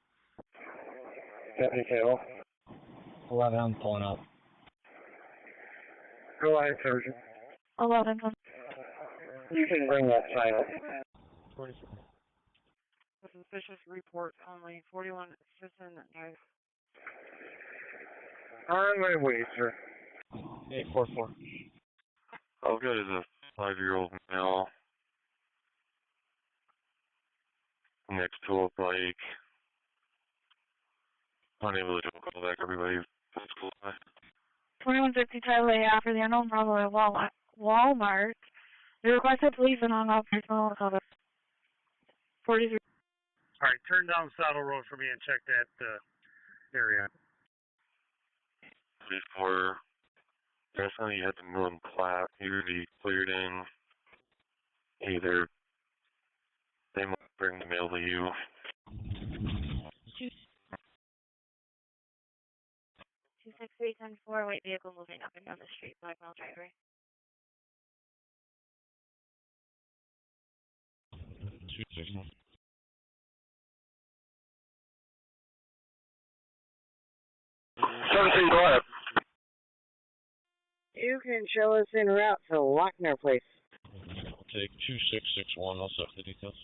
Deputy KO. 11, I'm pulling up. Go ahead, Surgeon. 11. You can bring that sign up. 44. Suspicious report only. 41 assistant knife. On my way, sir. 844. All good is a 5-year-old male. Next to a bike. Unable to call back everybody. 2150 Tyler after the unknown trouble at Walmart. They requested police and hung up personal cover. 43. All right, turn down Saddle Road for me and check that area. Before, definitely you had to move and Platte. He already cleared in. Either they might bring the mail to you. 263-10-4, white vehicle moving up and down the street, Black Mile Driveway. 260. Go ahead. You can show us en route to Lochner Place. I'll take 2661, I'll set the details.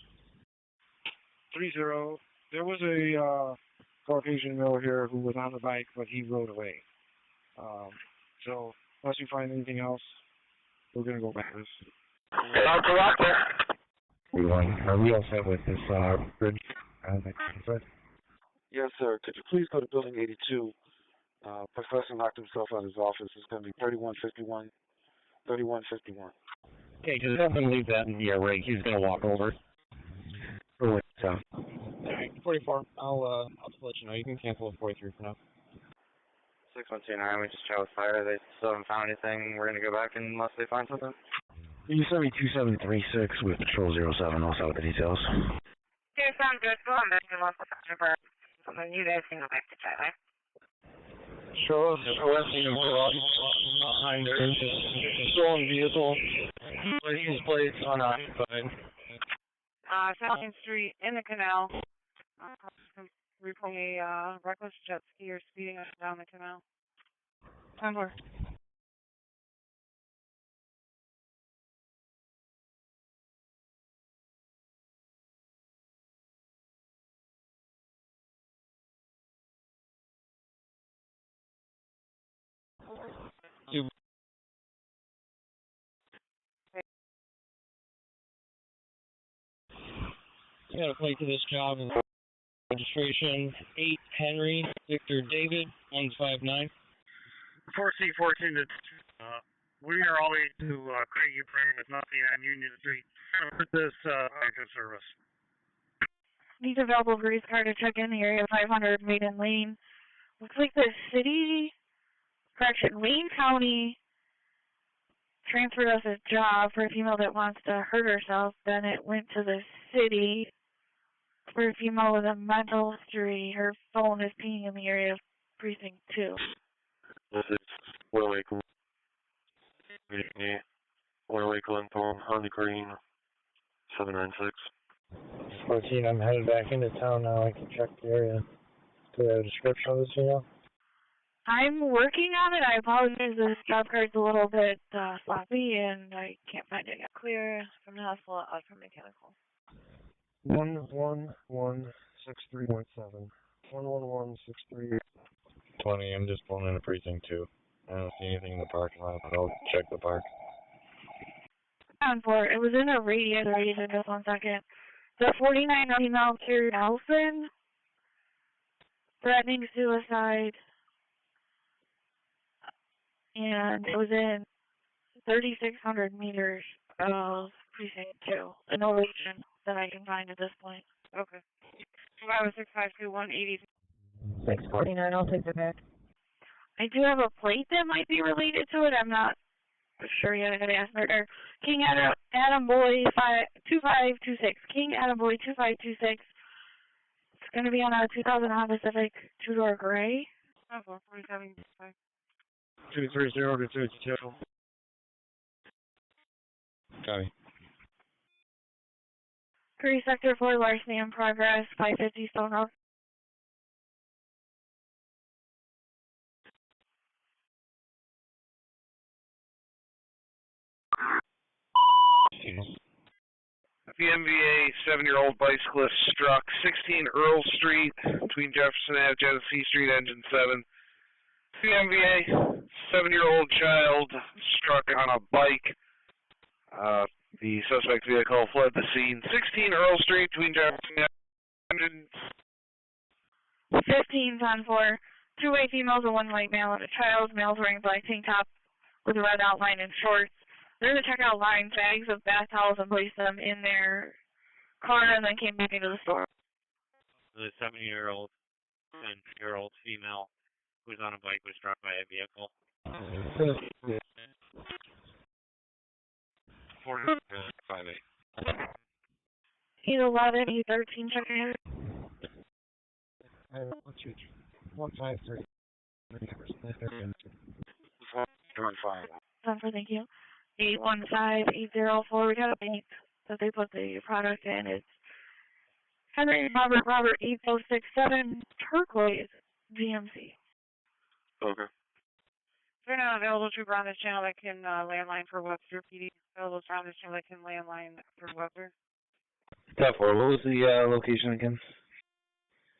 30. There was a Caucasian male here who was on the bike, but he rode away. So, unless you find anything else, we're going to go back to this. Out to Lochner. Are we all set with this bridge? Yes, sir. Could you please go to Building 82? Professor knocked himself out of his office. It's going to be 3151. 3151. Okay, just have him leave that in the rig. He's going to walk over. Alright, 44. I'll just let you know. You can cancel the 43 for now. 6129, we just tried with fire. They still haven't found anything. We're going to go back unless they find something. You sent me 2736 with Patrol 07, also with the details. Okay, sounds good. Go on back and look for something. You guys can go back to Tyler. Show us behind there. Stolen vehicle. License plates unoccupied. Falcon Street in the canal. Report a reckless jet skier speeding up down the canal. 10-4. Got a plate to this job. Registration 8 Henry Victor David 159. 4C14 we are all the way to Craig, Ukraine. There's nothing on Union Street. For this active service. He's available for his car to check in the area 500 Maiden Lane. Looks like the Wayne County transferred us a job for a female that wants to hurt herself. Then it went to the city for a female with a mental history. Her phone is pinging in the area of precinct 2. This is Willie Glenthorne, Honda Green, 796. 14, I'm headed back into town now. I can check the area. Do you have a description of this female? I'm working on it. I apologize. This job card's a little bit sloppy, and I can't find it yet. Clear from the hospital out from mechanical. 1116317. 11163. 20, I'm just pulling into precinct 2. I don't see anything in the parking lot, but I'll check the park. Down for it. It was in a radius. Just 1 second. The 49 female Carrie Nelson, threatening suicide, and it was in 3,600 meters of precinct 2. An elevation that I can find at this point. Okay. 50652 649, I'll take it back. I do have a plate that might be related to it. I'm not sure yet. I gotta ask murder. King Adam Boy 2526. King Adam Boy 2526. It's gonna be on a 2000 Honda Civic 2-door gray. 47. 230 to 222. Copy. Curry Sector 4, larceny in progress, 550 Stone Road. VMVA 7-year-old bicyclist struck 16 Earl Street between Jefferson Ave, Genesee Street, engine 7. VMVA 7-year-old child struck on a bike. The suspect vehicle fled the scene. 16 Earl Street between Jefferson Ave, engine 15's on 4. 2 white females and 1 white male and a child. Male's wearing black tank top with a red outline and shorts. They're going to check out line bags of bath towels and place them in their car and then came back into the store. The 7-year-old and 10-year-old female who was on a bike was struck by a vehicle. 458. E11, E13, checking in. 153. 5. Thank you. 815-804. We got a bank that they put the product in. It's Henry Robert 8067 turquoise GMC. Okay. They're not available to on this channel that can landline for Webster PD. Available to on this channel that can landline for Webster. Tough. What was the location again?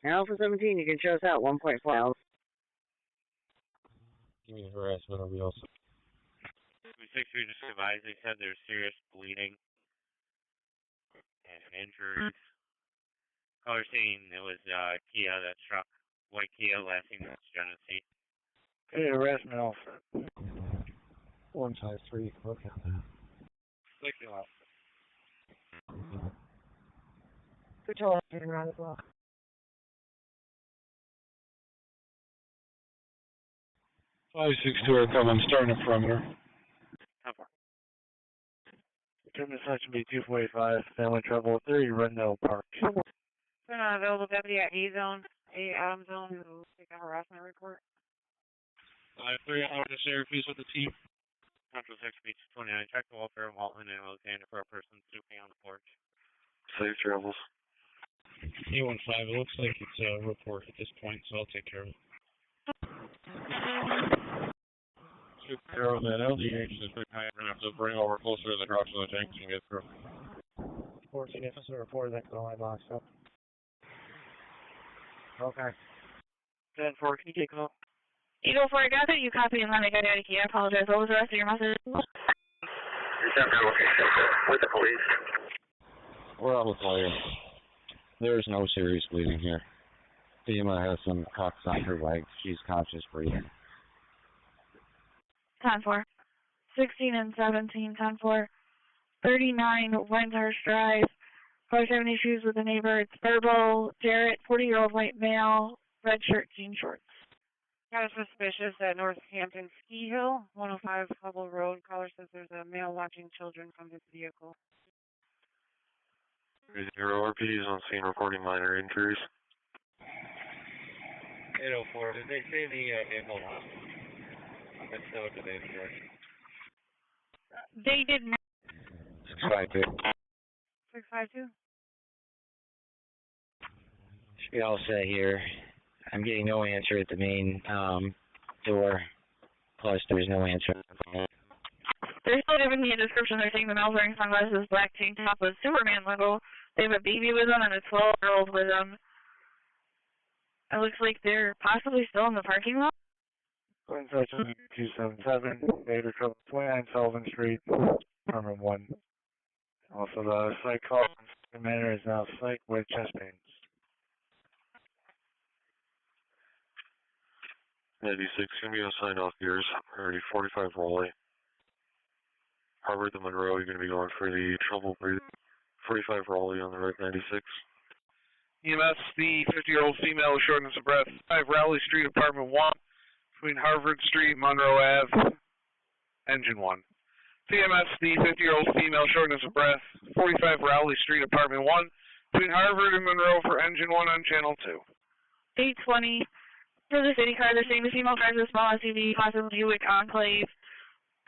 Alpha 17, you can show us out 1.4 hours. Give me the harassment of wheels. 6 we just advised, they said there's serious bleeding and injuries. Caller saying it was Kia that struck. White Kia, last name was Genesee. Hey, harassment officer. 153. Okay. Thank you. Patrol getting around as well. 562 are coming, starting a perimeter. Return to section B245, family trouble with 30 Rendell Park. They're not available deputy at A zone, A Adam zone, who take a harassment report. 5-3, I want to share fees with the team. Central 6 Beach 29. Check the welfare of Walton and Alexander for a person sleeping on the porch. Safe travels. A15, it looks like it's a report at this point, so I'll take care of it. Zero, that LDH is pretty high enough to bring over closer to the crux of the tank and get through. 14, if it's a report, that can line box up. Okay. 10-4, can you take call? 804, I got that you copy and then I got out of key. I apologize. What was the rest of your message? Your temporary location with the police. We're out with fire. There's no serious bleeding here. Fatima has some cuts on her legs. She's conscious breathing. 10-4. 16 and 17, 10-4. 39 Windhurst Drive. Probably having issues with the neighbor. It's Burbo Jarrett, 40-year-old white male, red shirt, jean shorts. Got a suspicious at Northampton Ski Hill, 105 Hubble Road. Caller says there's a male watching children from his vehicle. 0 RPs on scene reporting minor injuries. 804, did they say the vehicle lost? That's not what today's direction. They did not. 652. 652? Should be all set here. I'm getting no answer at the main door. Plus, there's no answer. They're still giving me a description. They're saying the male's wearing sunglasses, black tank top with Superman logo. They have a baby with them and a 12-year-old with them. It looks like they're possibly still in the parking lot. Going section 277, Vader Trouble, 29 Sullivan Street, apartment 1. Also, the psych call from Manor is now psych with chest pains. 96, going to be on sign-off gears. Already 45 Raleigh. Harvard to Monroe, you're going to be going for the trouble breathing. 45 Raleigh on the right 96. EMS, the 50-year-old female with shortness of breath, 5 Raleigh Street, apartment 1, between Harvard Street, Monroe Ave, engine 1. TMS, the 50-year-old female, shortness of breath, 45 Raleigh Street, apartment 1, between Harvard and Monroe for engine 1 on channel 2. 820. For the city car, they're saying the female drives a small SUV, possibly Buick Enclave.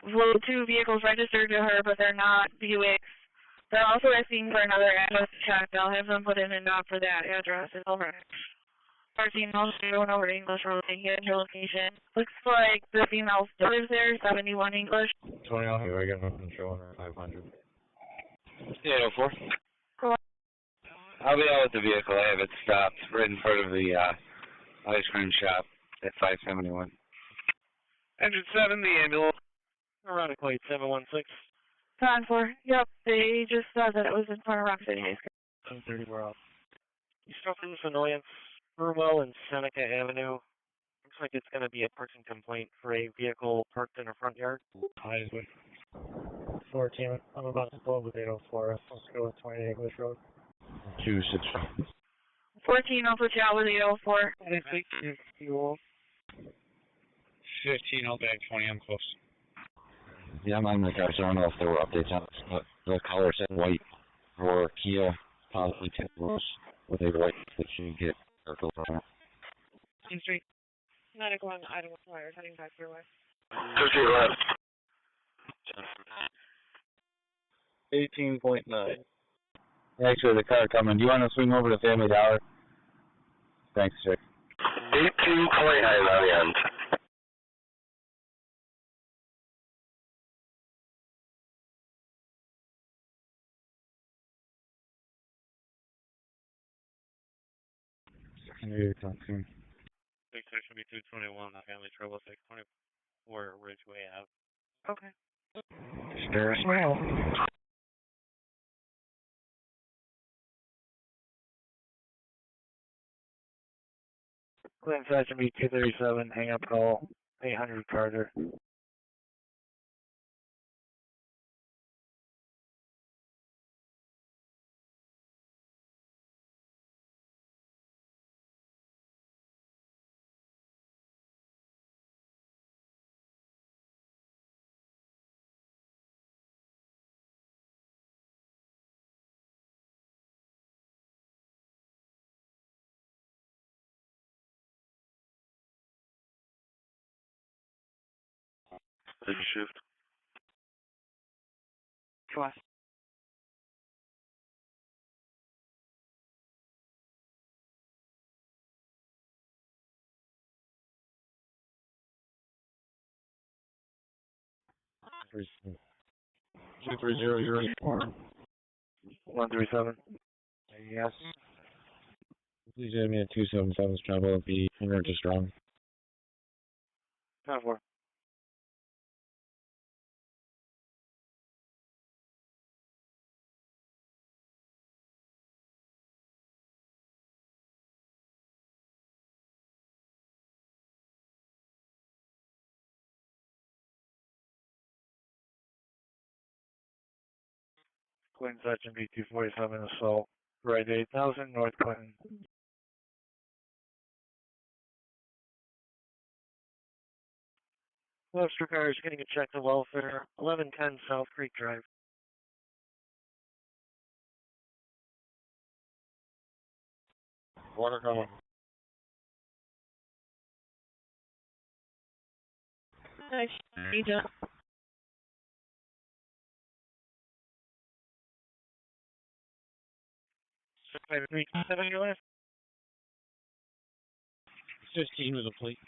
Two vehicles registered to her, but they're not Buicks. They're also asking for another address check. I'll have them put in a note for that address. It's over. 13 miles going over to English Road, taking your location. Looks like the female still lives there, 71 English. 20 out here, I got nothing showing her 500. 804. Cool. I'll be out with the vehicle. I have it stopped right in front of the ice cream shop at 571. Engine 7, the ambulance. Around plate 716. 10-4. Yep, they just said that it was in front of Rock City Ice Cream. 1030, we're off. You still feel this annoyance? Burwell and Seneca Avenue. Looks like it's going to be a parking complaint for a vehicle parked in a front yard. Hi, 14, I'm about to pull with 804. Let's go with 28 English Road. 265. 14, I'll put you out with 804. I think you will. 15, I'll bag 20, I'm close. Yeah, I'm on my car, so I don't know if there were updates on this, but the color said white for Kia, possibly 10 rows with a white that you get circles on it. Main Street. 9 o'clock, Idaho Flyers, heading back your way. 50 left. 18.9. Actually, the car coming. Do you want to swing over to Family Dollar? Thanks, Chick. 18.9 on the end. Secondary talking. 6 should be 221, the Family Trouble 624 Ridgeway Ave. Okay. Spare us well. Clean side should be 237, hang up call, 800 Carter. Take a shift. Trust. Two 30084. 137. Yes. Please give me a 277's trouble. Be just wrong. 10-4. Clinton section B247 assault. Right 8000 North Clinton. Webster car is getting a check to welfare. 1110 South Creek Drive. Water coming. Nice. Agent. 65327 your last? 15 with a plate.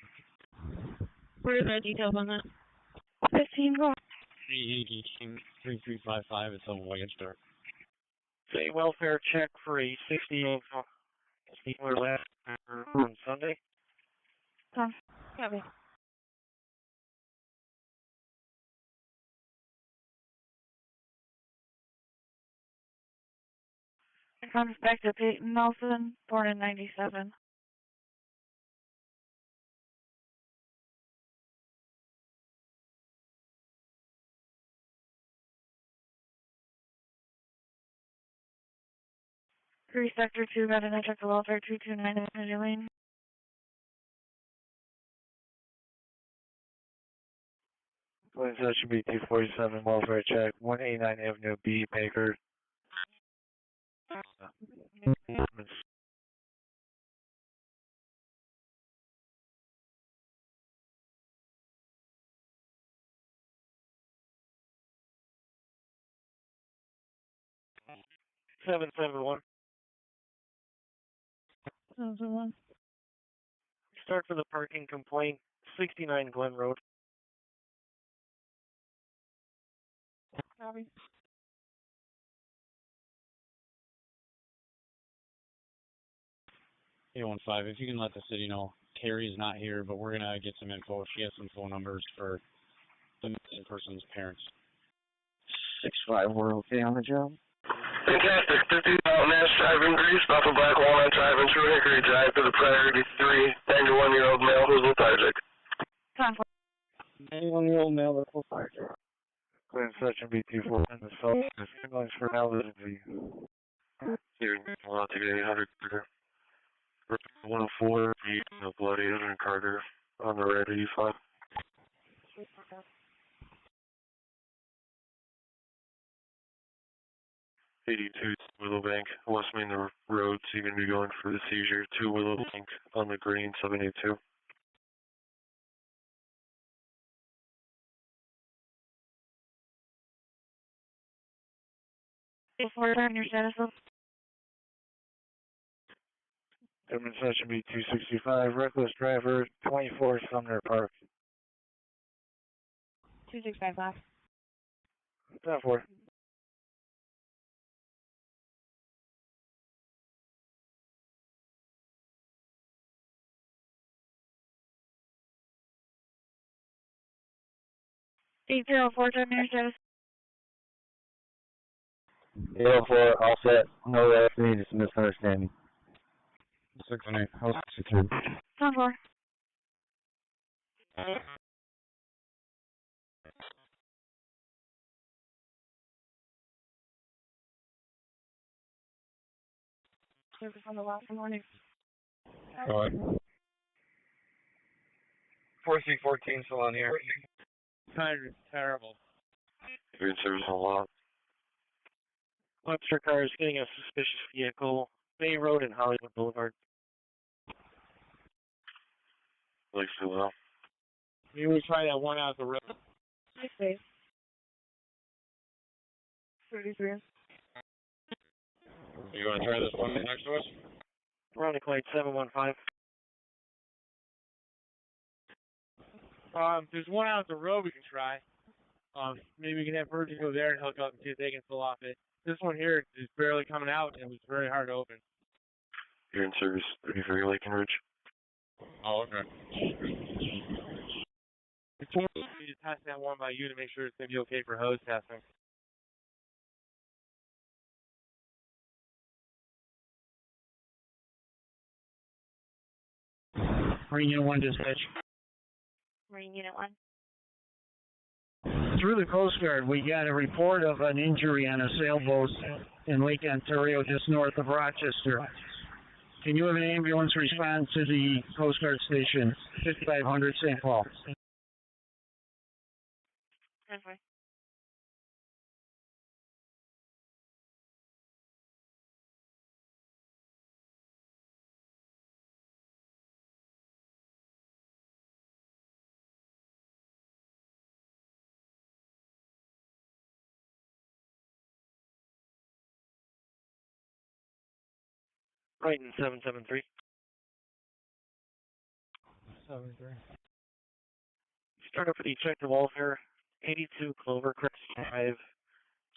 What are the details on that? 15, go. 3355, it's on Lancaster. Say welfare check for a 68 Steeler last on Sunday. Copy. Comes back to Peyton Nelson, born in 97. Three Sector 2, got an check to welfare 229 Infinity Lane. Clinton section B247 welfare check. 189 Avenue B, Baker. 771. 771. Start for the parking complaint. 69 Glen Road. Copy. A15, if you can let the city know, Carrie's not here, but we're gonna get some info. She has some phone numbers for the missing person's parents. 6-5, we're okay on the job. Fantastic. 50 Mass Drive in Greece, off of Black Walnut Drive and True Hickory Drive to the priority 3, 91-year-old male who's lethargic. 91-year-old male that's lethargic. Clinton section B247 assault. Ambulance for now is Here, I'll take 800 Carter. 104, the blood 800 Carter on the red 85. 82 Willowbank, West Main Road, so you're going to be going for the seizure. 2 Willowbank on the green, 782. Before turn your status up. Government section B265, reckless driver, 24 Sumner Park. 2655. 10-4. Detail 4, turn your status. 804, all set. No last name, just a misunderstanding. 6 and 8, house secured. 10-4. Service on the last morning. Go ahead. 4314 still on here. Terrible. You're in service on lot. Webster car is getting a suspicious vehicle. Bay Road and Hollywood Boulevard. Like so well. Maybe we try that one out the road. 6 days. 33. You want to try this one next to us? Veronica Light 715. There's one out the road we can try. Maybe we can have Virgin go there and hook up and see if they can fill off it. This one here is barely coming out and it was very hard to open. You're in service 33 Lake and Ridge. Oh, okay. Before we just pass that one by you to make sure it's going to be okay for hose testing. Marine Unit 1 dispatch. Marine Unit 1. Through the Coast Guard, we got a report of an injury on a sailboat in Lake Ontario just north of Rochester. Can you have an ambulance respond to the Coast Guard station, 5500 St. Paul? Okay. Right in 773. 73. Start up with the check to welfare, 82 Clovercrest Drive.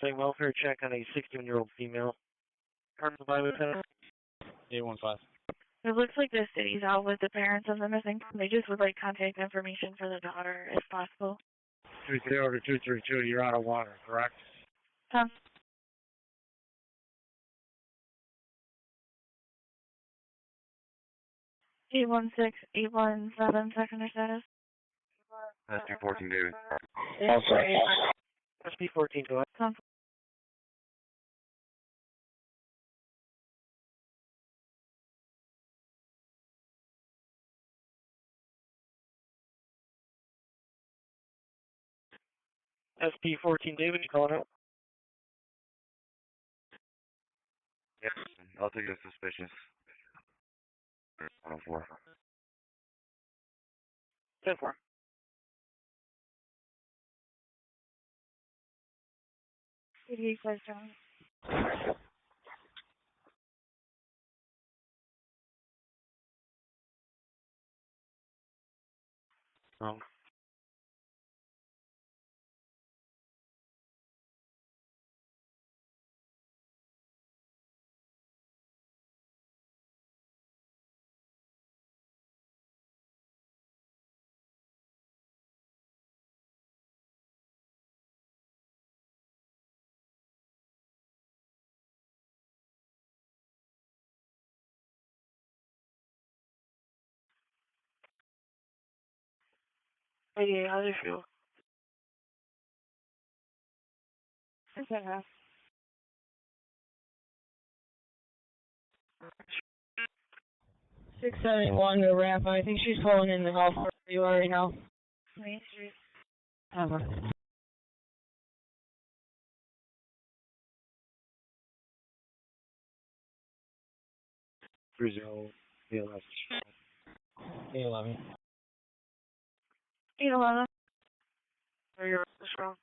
Saying welfare check on a 61-year-old female. Cardinal by Lieutenant. 815. It looks like the city's out with the parents of the missing. They just would like contact information for the daughter, if possible. 230 to 232, you're out of water, correct? Tom? Eight 817, second or status. SP14 David. SP14 go ahead. Tom? SP14 David, you calling out? Yes, I'll take it suspicious. 104. 10-4. Eighty-eight, close down. Wrong. Hey, how do you feel? 6.5. Six, 71 to ramp. I think she's pulling in the golf course where you are right now. Main Street. Over. Brazil, 11. 811. 811. Where you're wrong.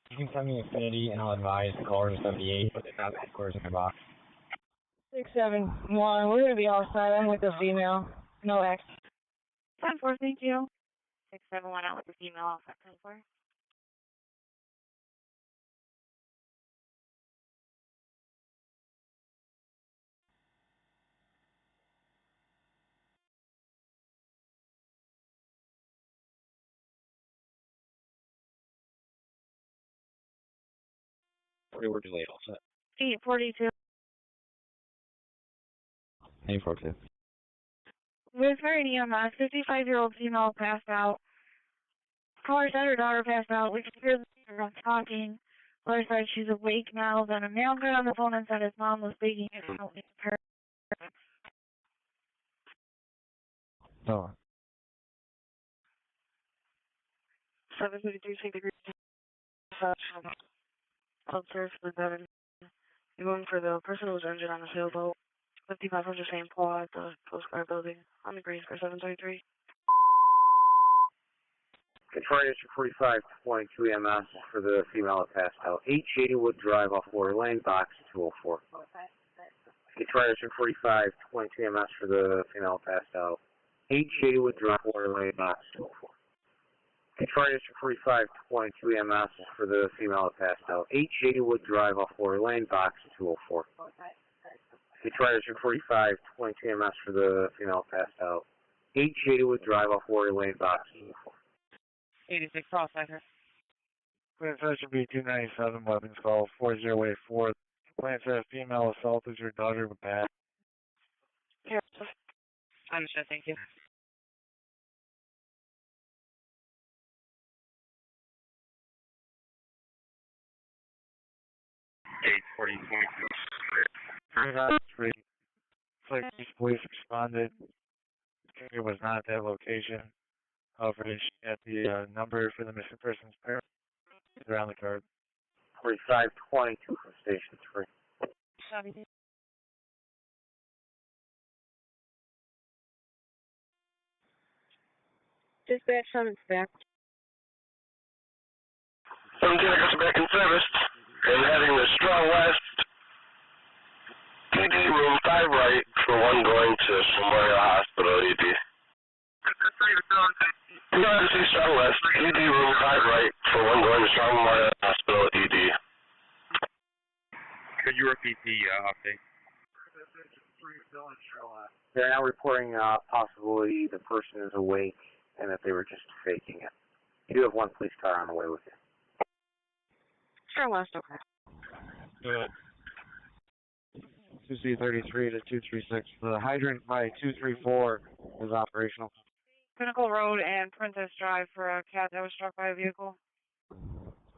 You can send me Infinity and I'll advise the caller to 78, but it's not the headquarters in my box. 671. We're gonna be outside. I'm with the female. No X. 10-4, thank you. 671 out with the female off at 10-4. We're delayed all set. 842. 842. With her EMS, 55-year-old female passed out. Caller said her daughter passed out. We could hear her talking. Caller said she's awake now. Then a man got on the phone and said his mom was begging him to help me with her. Oh. 753, take the group. Upstairs for the veteran. You're going for the person who was injured on the sailboat. 5500 St. Paul at the Coast Guard building on the green for 733. Control District 45, 22 EMS for the female that passed out. 8 Shadywood Drive off Water Lane, box 204. Control District 45, 22 EMS for the female that passed out. 8 Shadywood Drive, Water Lane, box 204. Control District 45, 22 EMS for the female that passed out. 8 Shadywood Drive off Water Lane, box 204. Control District 45, 22 EMS for the female that passed out. 8 Shadywood Drive off Water Lane, box 204. 86 Prospector. Plan says should be 297 weapons call 4084. Plan says female assaulted your daughter with bat. Here. Understood, thank you. Police responded. It was not at that location. However, she got the number for the missing person's parents. They're on the card. 4522 from Station 3. Copy. Dispatch summons back. 17 is back in service and heading to Strong West. PD room 5 right for one going to Memorial Hospital ED. Emergency Strong West, ED room 5 right for one going to Strong Memorial Hospital ED. Could you repeat the update? They're now reporting possibly the person is awake and that they were just faking it. You do have one police car on the way with you. Sure, West, okay. Good. 2C33 to 236. The hydrant by 234 is operational. Pinnacle Road and Princess Drive for a cat that was struck by a vehicle.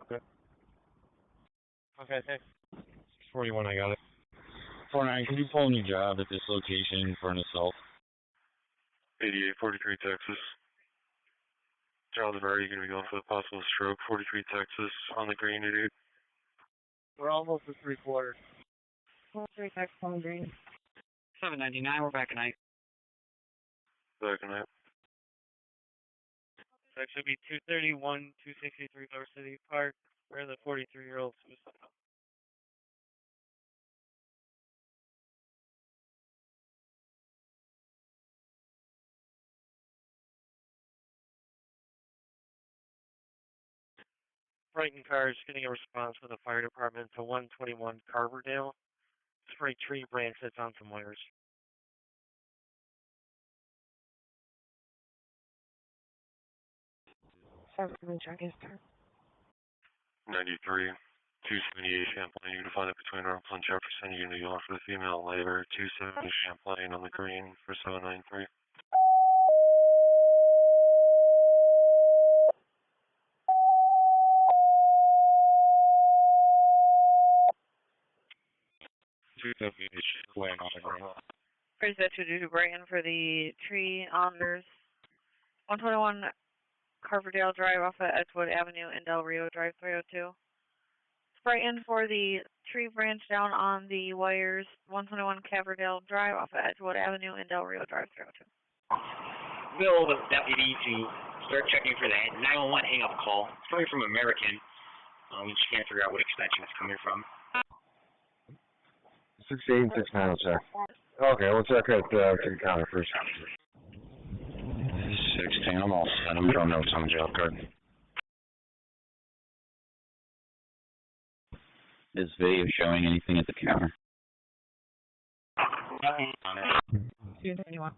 Okay. Okay, thanks. 41, I got it. 49, can you pull a new job at this location for an assault? 8843 Texas. Charles Murray, you're going to be going for the possible stroke. 43 Texas on the green, dude. We're almost at 3/4. 43 Texas on the green. 799, we're back tonight. Back in that. That should be 231, 263 North City Park, where the 43-year-old suicide. Brighton cars getting a response from the fire department to 121 Carverdale. Spray tree branch that's on some wires. Check his turn. 93, 278 Champlain, you can find it between Rumpel and Jefferson. You're going to be going for the female labor. 270 Champlain on the green for 793. Praise that to Brighton for the tree honors. 121 Carverdale Drive off of Edgewood Avenue and Del Rio Drive 302. Brighton for the tree branch down on the wires. 121 Carverdale Drive off of Edgewood Avenue and Del Rio Drive 302. Bill with deputy to start checking for that 911 hang-up call. It's coming from American. We just can't figure out what extension it's coming from. 6869, sir. Okay, we'll check at the counter first. 16, I'm all set. I'm throwing notes on the jail card. Is video showing anything at the counter? Nothing on it. 231.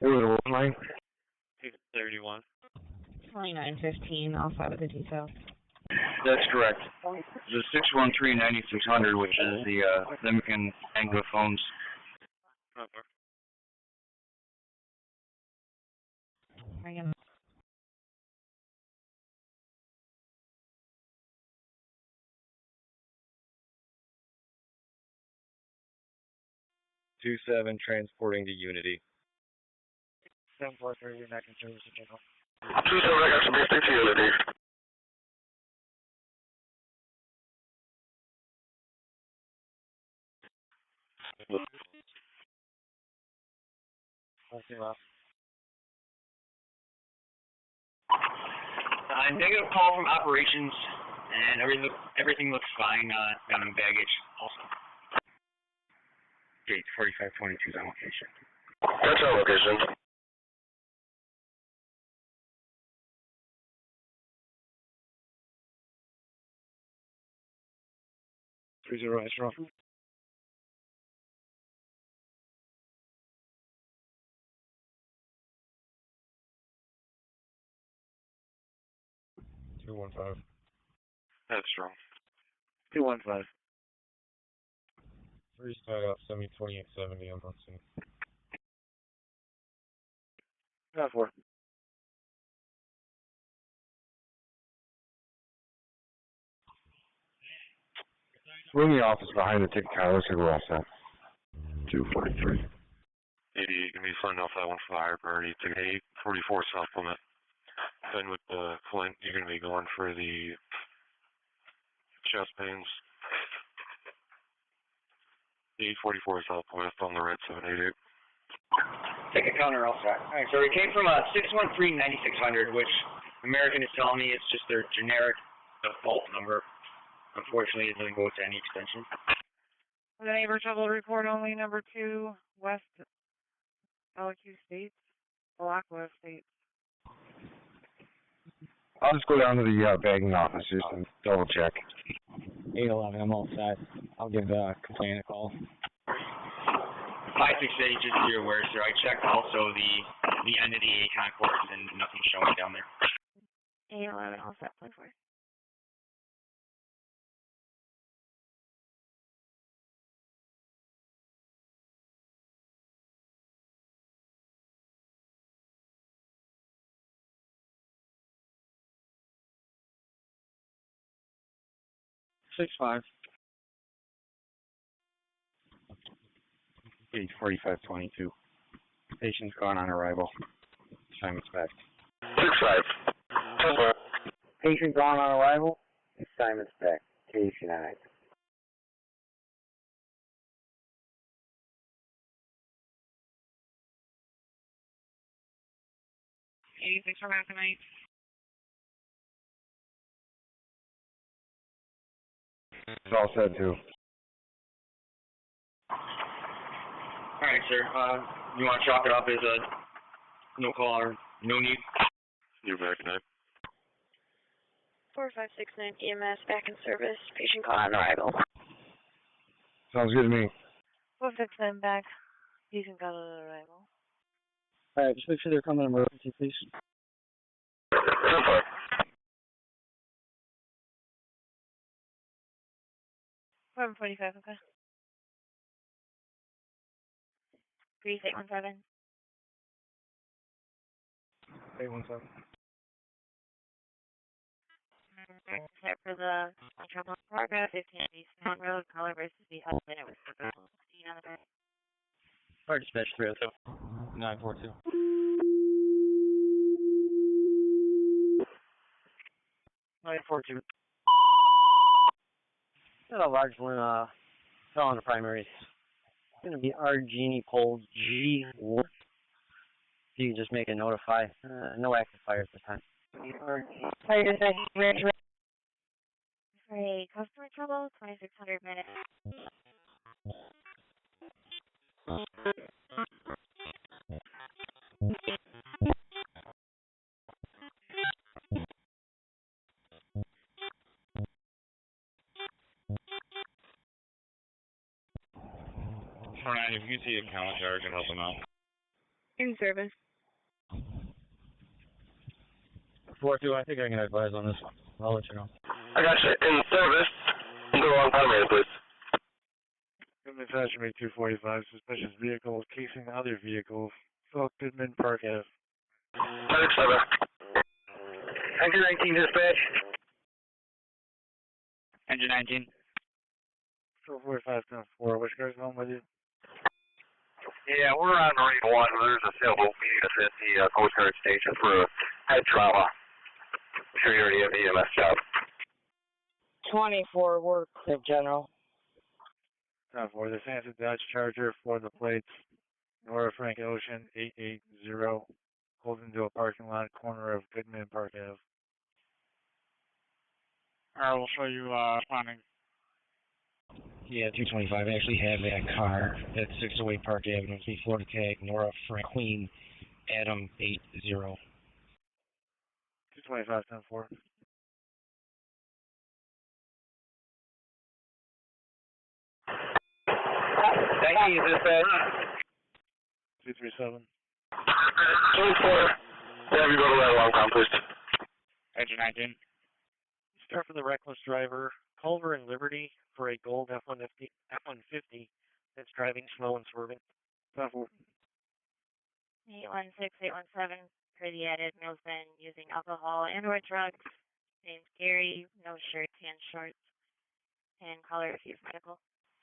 It was a line. 231. 2915, all 5 of the details. That's correct. The 613-9600, which is the Limken Anglo phones. Hang on. Two 7 transporting to Unity. 743, you're not in service in general. 27, I got some basic to Unity. Negative call from operations, and everything looks fine down in baggage also. Gate 4522 is on location. That's on location. Three zero, that's wrong. 215. That's strong. 215. 3 side up, 2870 on Hudson. 4. We're in the office behind the ticket counter. Looks like we're all set. 243. 88, gonna be signed off that one for the higher priority. Ticket 844 supplement. Then with the Flint, you're gonna be going for the chest pains. 844 supplement on the red 788. Ticket counter all set. Alright, so it came from 613-9600, which American is telling me it's just their generic default number. Unfortunately, it doesn't go to any extension. The neighbor trouble report only number 2, West LQ States, Blackwood States. I'll just go down to the bagging office just and double check. 811, I'm all set. I'll give the complainant a call. 568, just so you're aware, sir. I checked also the end of the A concourse and nothing showing down there. 811, all set, 24. Six 5. 84522. Patient's gone on arrival. Assignment's back. 65. Patient gone on arrival. Assignment's back. Case denied. 86 from Aconite. It's all set too. Alright, sir. You want to chalk it up as a no call or no need? You're back tonight. 4569 EMS back in service. Patient call on arrival. Sounds good to me. 469 back. Patient call on arrival. Alright, just make sure they're coming to emergency, please. 445, okay. 3817. 817. Set for the trouble progress, 15 East Monroe, caller versus the husband. It was 16 on the back. Fire dispatch 302. 942. 942. Got a large one, fell on the primaries. It's going to be our Genie Pole G1. If you can just make a notify. No active fire at this time. Fire dispatch, range. For a customer trouble, 2600 minutes. If you see a calendar, I can help them out. In service. 4-2, I think I can advise on this one. I'll let you know. I got you. In service. Go on primary, please. Attachment 245, suspicious vehicle casing other vehicles. South Goodman Park Ave. 37. Engine 19 dispatch. Engine 19. 445-4, which car's home with you? Yeah, we're on Marine 1. There's a sailboat meeting us at the Coast Guard station for head trauma. I'm sure you already have the EMS job. 24, we're clear, General. 10-4, the Santa Dodge Charger for the plates. Nora Frank Ocean 880, pulled into a parking lot corner of Goodman Park Ave. Alright, we'll show you responding. Yeah, 225. I actually have that car at 608 Park Avenue, Florida tag, Nora Frank Queen, Adam 80. 225, 10-4. Thank you, dispatch. 237. 24. Have you go to that long time, please. Engine 19. Start for the reckless driver, Culver and Liberty for a gold F-150 that's driving slow and swerving. 816-817 for the added male's been using alcohol and or drugs. Name's Gary, no shirt, tan shorts, and caller refused medical.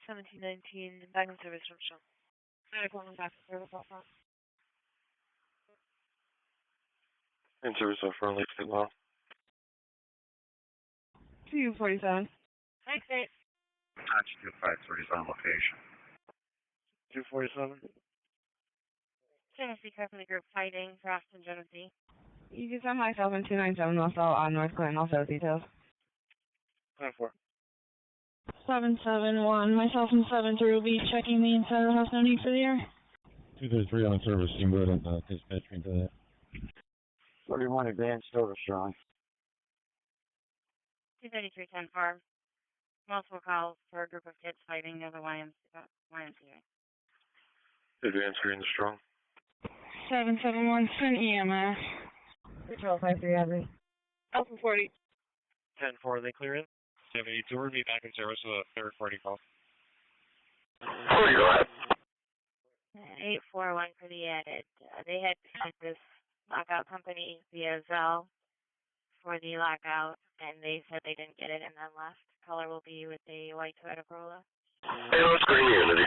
1719, back in service from Shell. Medical and back in service off front. In service off front, Lake State Law. 247. Thanks, mate. Touch 2530 on location. 247. Tennessee Company Group fighting for Austin Genesee. You can send myself in 297 also on North Clinton, also details. 10-4. 771, myself and 7 will be checking the inside of the house, no need for the air. 233 on service, you can go ahead and dispatch me to that. 31 advanced service drawing. 233-10 farm. Multiple calls for a group of kids fighting near the YMCA. Advance green to strong. 771, send EMS. Patrol 53 Avenue. Alpha 40. 10-4, they clear in? 72, we'll be back in service with a third 40 call. 841 for the added. They had sent this lockout company via Zelle for the lockout, and they said they didn't get it and then left. Color will be with a white Toyota Corolla. Hey, let's green unity.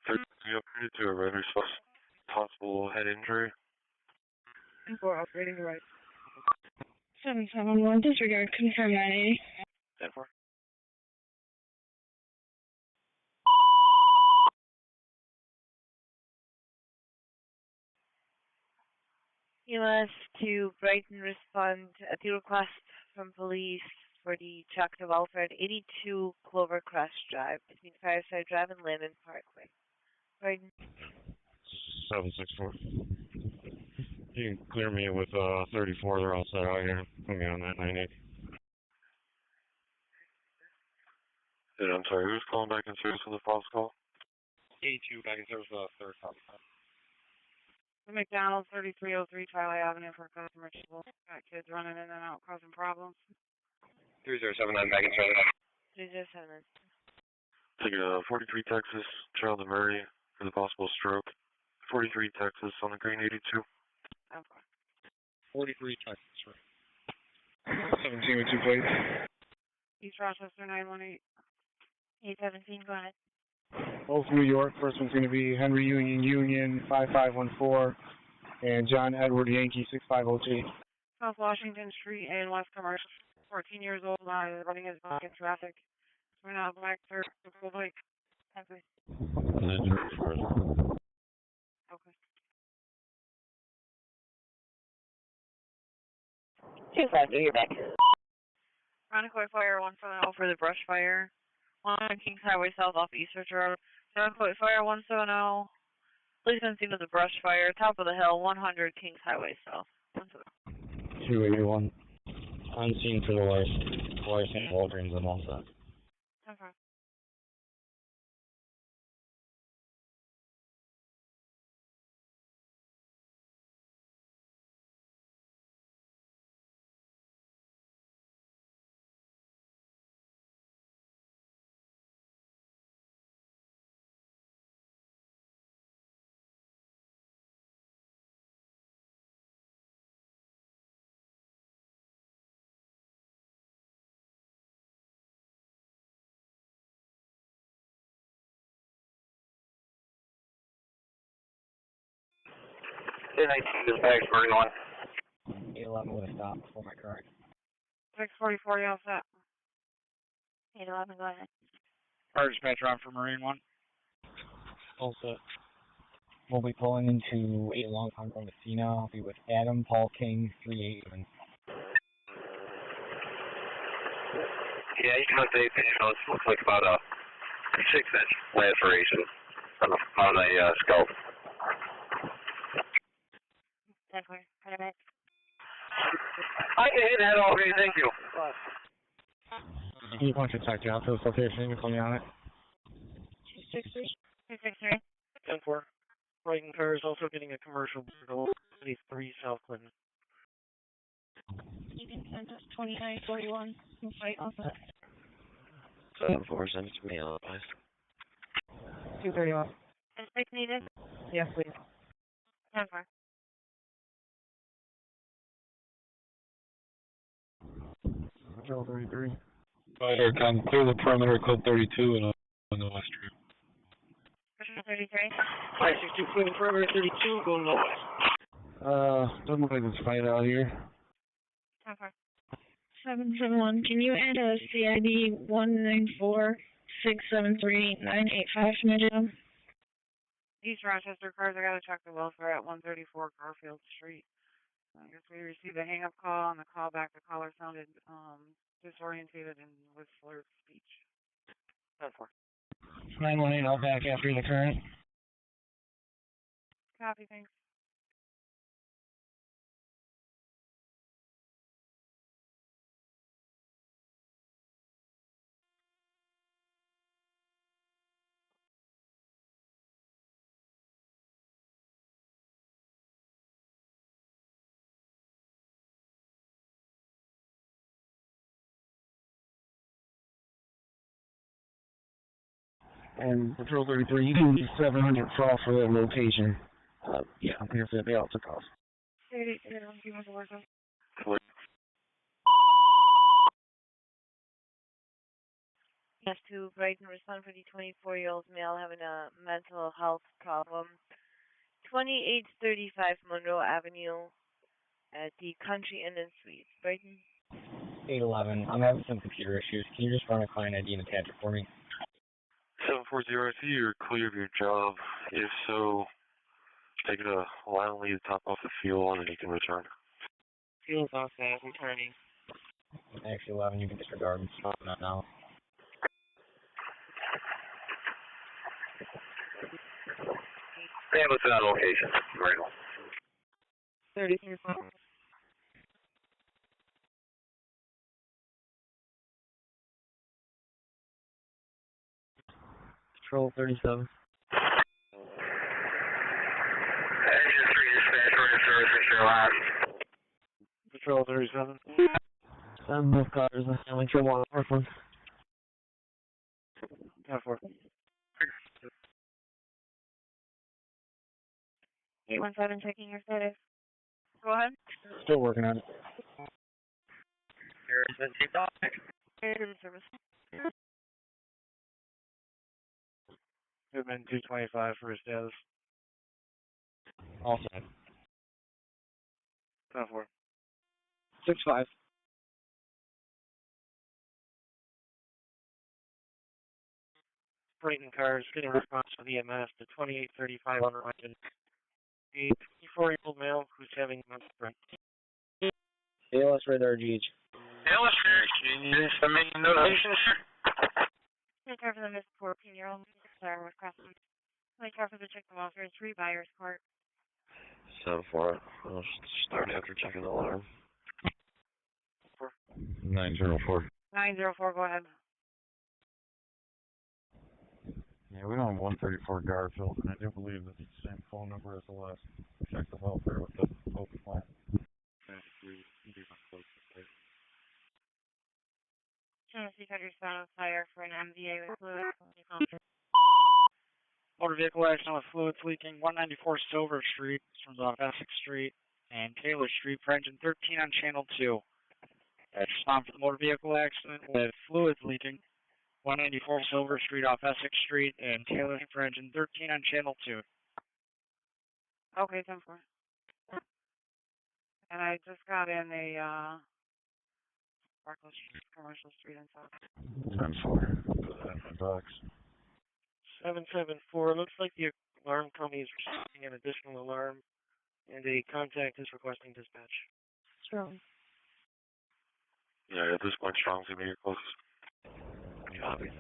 30 upgraded to a red response. Possible head injury. 4 operating right. 771, disregard, confirm 980. 10-4. US to Brighton respond at the request from police for the Chuck of Alfred, 82 Clovercrest Drive, between Fireside Drive and Landon Parkway. Brighton. 764. You can clear me with 34, they're all set out here. Put me on that 980. Yeah, I'm sorry, who's calling back in service with the false call? 82 back in service with a third call. McDonald's, 3303 Twilight Avenue for customer trouble. Got kids running in and out causing problems. 3079 back in service. 307. Take a 43 Texas, Charles Murray for the possible stroke. 43 Texas on the green 82. Okay. 43 Texas, right. 17 with 2 plates. East Rochester 918. 817, go ahead. Both New York. First one's going to be Henry Union 5514 and John Edward Yankee 6502. South Washington Street and West Commercial. 14 years old, running his bike in traffic. We're not black, sir. Full bike. Okay. Okay. 253, you're back. Ronocoy Fire 170 for the brush fire. 1 on Kings Highway South off Eastridge Road. Ronocoy Fire 170. Police on scene of the brush fire. Top of the hill, 100 Kings Highway South. 281. On scene for the Wire St. Walgreens and all that. Okay. Dispatch, Marine 1. 811 with a stop before my car. 644, you all set? 811, go ahead. Fire dispatcher on for Marine 1. All set. We'll be pulling into 8 Long Pond from Messina. I'll be with Adam Paul King 381. Yeah, you can update the it looks like about a 6-inch laceration on a skull. Definitely. Paramedic. I can hit that all day, thank you. You want to check out to this location? You can put me on it. 263. 10-4. Brighton car is also getting a commercial vehicle, 83 South Clinton. You can sent us 2941. Fight on that. 7-4, send it to me, I'll pass. 231. Is it needed? Yes, please. 10-4. Control 33. Fighter, clear the perimeter, code 32 and on the west route. Control 33. 562, clear the perimeter 32, going no west. Doesn't look like there's a fight out here. 10-4. 771. Can you add a CID 194-673-985 to my job? East Rochester cars, I gotta check the welfare at 134 Garfield Street. I guess we received a hang-up call. On the call back, the caller sounded disorientated and with slurred speech. 10-4. 918, I'll back after the current. Copy, thanks. And Patrol 33, you can use 700 fall for that location. Yeah, I'm here for the bailout took off. 32, give us a work on. Yes, to Brighton, respond for the 24-year-old male having a mental health problem. 2835 Monroe Avenue at the Country Inn and Suites. Brighton. 811, I'm having some computer issues. Can you just run a client ID and attach it for me? 740, I see you're clear of your job. If so, take it a while and leave the top off the fuel and then you can return. Fuel's off, returning. Actually, 11, you can disregard and stop not now. Stand with that location. Right on. 33. Patrol 37. Patrol 37. Both cars, I'm like, you're one, first one. 10-4. 817, checking your status. Go ahead. Still working on it. Here's the takeoff. Here's service. Movement 225 for status. All set. 10-4. 6-5. Brighton cars getting response from EMS to 2835 on Ogden. A 24-year-old male who's having mental break. ALS radar GH. ALS, can you submit a notation, sir? Take care for the missed 14-year-old. Sorry, we're crossing. Take care for the check the welfare. 3 buyers court. 7-4, I'll start after checking the alarm. 904. 904, go ahead. Yeah, we don't have 134 Garfield, and I do believe this is the same phone number as the last. Check the welfare with the open plant. Tennessee Country Sound Fire for an MVA with fluid. Motor vehicle accident with fluids leaking, 194 Silver Street, turns off Essex Street and Taylor Street for engine 13 on channel 2. Respond for the motor vehicle accident with fluids leaking, 194 Silver Street off Essex Street and Taylor Street for engine 13 on channel 2. Okay, 10-4. And I just got in a Barclay Street, Commercial Street in South. 10-4. Put that in my box. 774. Looks like the alarm company is receiving an additional alarm, and a contact is requesting dispatch. Strong. Yeah, at this point, Strong's gonna be your closest. Copy.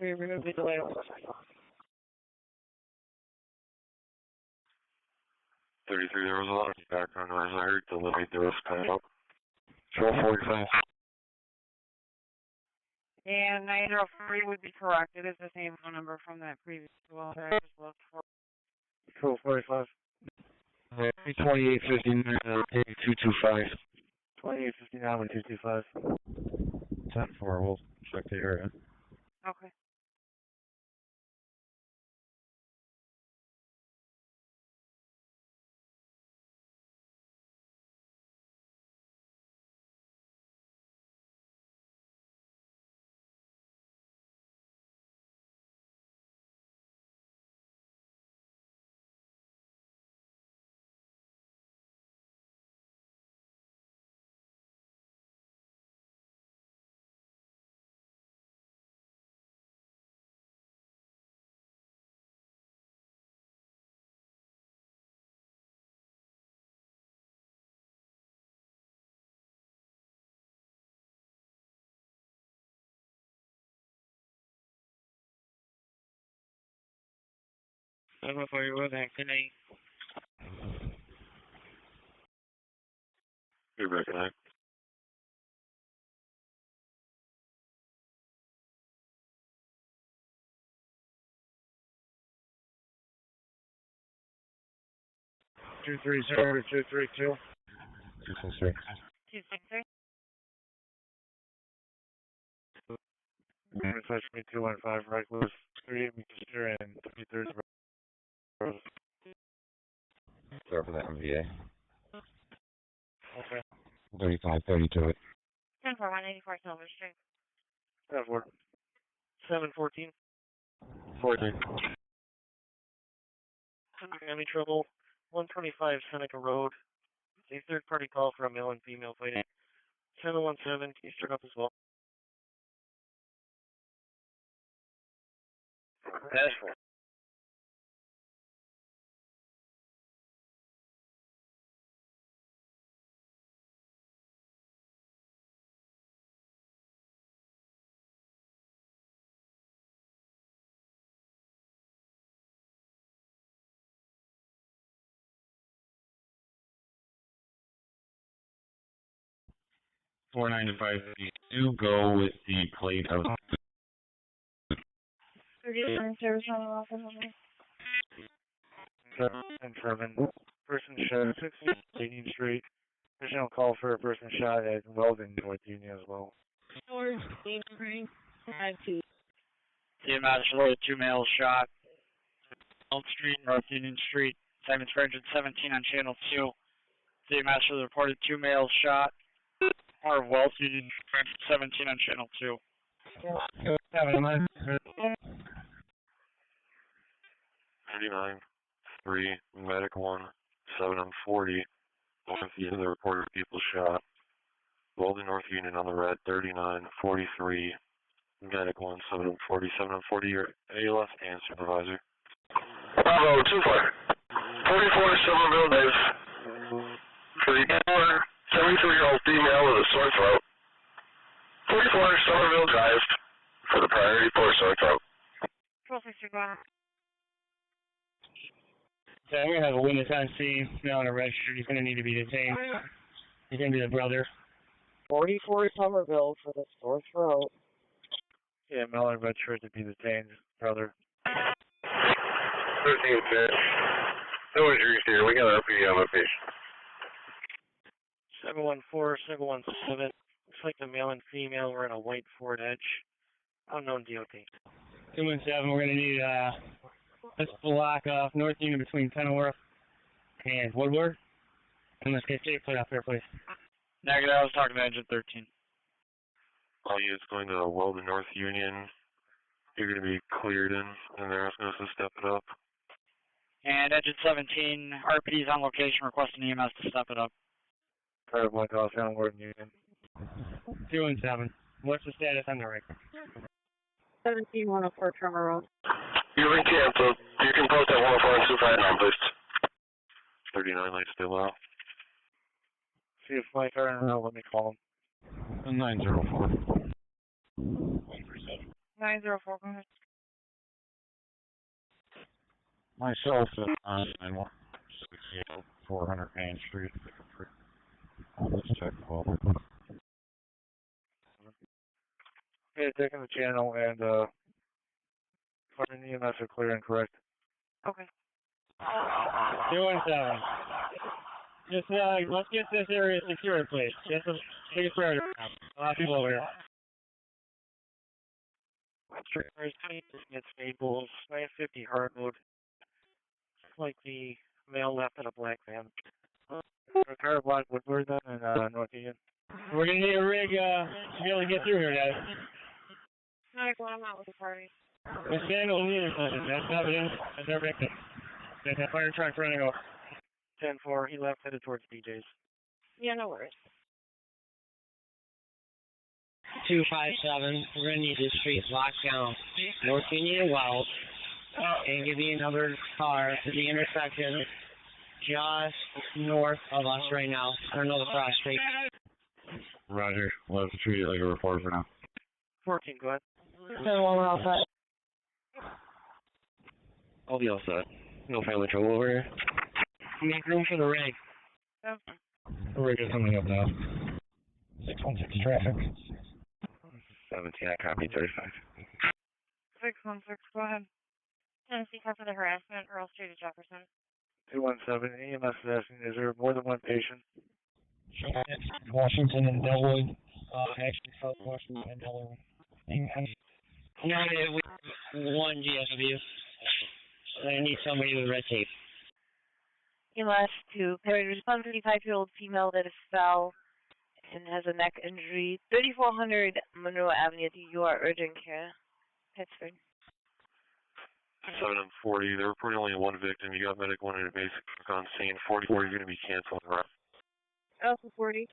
Remove the delay. 33, there was a lot of background noise. I heard the delay, there was kind of 445. And 903 would be correct. It is the same phone number from that previous well that I just looked for. Cool, 45. 2859, 225. 2859 with 225. 10-4, we'll check the area. Okay. I'm for you with accident. You're back tonight. Two three zero 232. 263. 263. Refresh me 215 right close 3 Mr. and 23rd Road. Sorry for that MVA. Okay. 3532 it. 10 for 184 Silver Street. That worked. 714. 14. Any trouble? 125 Seneca Road. A third party call for a male and female fighting. 717, can you start up as well? Ashford. Do go with the plate of 39 service on the office. Confirming. Person shot 16 Union Street. Additional call for a person shot at Weldon, North Union as well. George, Green, attitude. CMS reported 2 males shot. Elm Street, North Union Street. Simon Spurgeon 17 on channel 2. CMS reported 2 males shot. Or Wealth Union 17 on channel 2. 39, 3, medic 1, 7 on 40. North Union, the reported people shot. Weldon North Union on the red, 39, 43. Medic 1, 7 on 40, 7 on 40, your ALS and supervisor. Bravo, 2-4. 44 Silverville Davis. For the 73-year-old female with a sore throat. 44 Silverville Drive. For the priority for sore throat. 1261. So we're going to have a witness on scene, now on a register. He's going to need to be detained. He's going to be the brother. 44 Somerville for the sore throat. Yeah, Miller registered to be detained, brother. 13-10. No injuries here. We got an RPD on my patient. 714, 717. Looks like the male and female were in a white Ford Edge. Unknown DOT. 217, we're going to need let's block off North Union between Kenilworth and Woodward. And let's get Jake put out there, please. Negative, I was talking to engine 13. All units going to Weldon North Union. You're going to be cleared in there. I was going to step it up. And engine 17, RPD's on location, requesting EMS to step it up. Private one call, Sound Ward Union. 217. What's the status on the record? 17104 Tremor Road. You've been canceled. You can post at 104 and 25 now, please. 39 lights still out. See if Mike or no, let me call him. 904. 904, go ahead. Myself on 968 400 Main Street. Let's check the call. Okay, taking the channel and finding EMS are clear and correct. Okay. 217. Just, let's get this area secured, please. Get the biggest priority now. A lot of people over here. There's 20 at Staples, 950 Hardwood. Like the male left in a black van. Car block Woodward then and North Union. We're gonna need a rig to be able to get through here, guys. Alright, well, I'm out with the party. Let's handle the intersection. That's evidence. That's our victim. There's that fire truck running off. 10-4, he left headed towards BJ's. Yeah, no worries. 257, we're gonna need this street locked down. North Union Wells. And give me another car to the intersection just north of us right now. I don't know the cross street. Roger. We'll have to treat it like a report for now. 14, go ahead. 10-1, we're all set. I'll be all set. No family trouble over here. Make room for the rig. Okay. The rig is coming up now. 616 traffic. 17, I copy 35. 616, go ahead. Tennessee car for the harassment, Earl Street at Jefferson. 217, EMS is asking, is there more than one patient? Washington and Delwood. Actually, South Washington and Delaware. Negative, one GSW. I need somebody with red tape. EMS to paramedic respond 35-year-old female that is fell and has a neck injury. 3400 Monroe Avenue at the UR Urgent Care, Pittsford. 740. They're reporting only one victim. You got medic 1 and a basic on scene. 44, you're going to be canceling the rest. Alpha 40.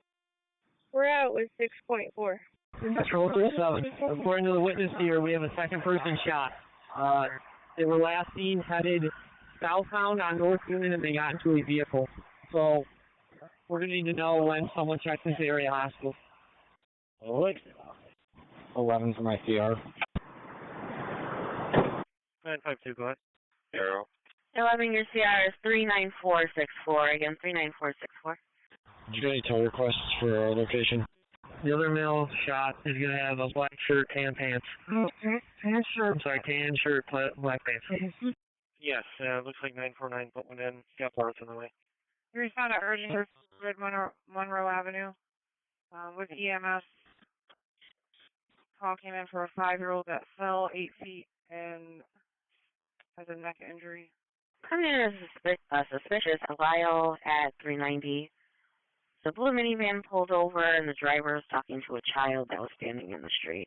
We're out with 6.4. Patrol 37. According to the witness here, we have a second person shot. They were last seen headed southbound on North Union and they got into a vehicle. So we're going to need to know when someone checks this area hospital. Alright. 11 for my CR. 952, go ahead. Arrow. 11, your CR is 39464. Again, 39464. Did you get any tow requests for our location? The other male shot is going to have a black shirt, tan pants. Tan shirt. I'm sorry, tan shirt, black pants. Yes, looks like 949 put one in. Got parts on the way. We respond to urgent at Monroe Avenue with EMS. Call came in for a 5-year-old that fell 8 feet and has a neck injury. Coming in as suspicious, a vial at 390. The blue minivan pulled over and the driver was talking to a child that was standing in the street.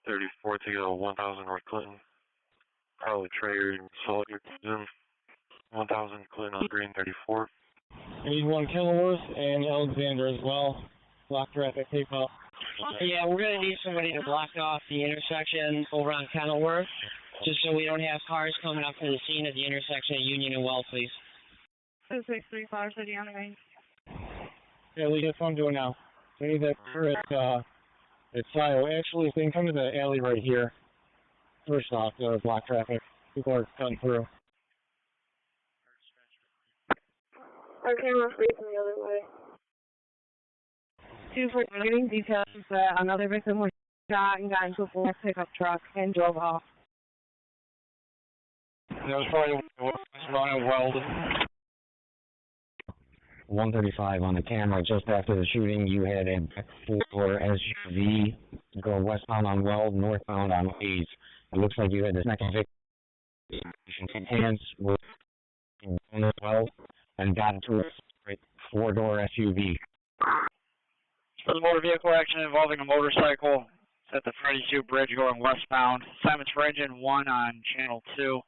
34 to go 1000 North Clinton. Probably Traeger and Salt. 1000 Clinton on green 34. I need one Kenilworth and Alexander as well. Block traffic, take off. Yeah, we're going to need somebody to block off the intersection over on Kenilworth, just so we don't have cars coming up to the scene at the intersection of Union and Well, please. 2635 City on the main. Yeah, Lee, that's what I'm doing now. We need that crew at Silo. Actually, they can come to the alley right here. First off, block traffic. People are cutting through. Our camera facing the other way. 2 getting details that another victim was shot and got into a black pickup truck and drove off. That was probably Ronald Weldon. 135 on the camera. Just after the shooting, you had a Black SUV go westbound on Weld, northbound on Hayes. It looks like you had the second victim. Hands were in Weld and got into a 4-door SUV. For the motor vehicle accident involving a motorcycle at the Freddie Sue Bridge going westbound. Assignments for engine 1 on channel 2.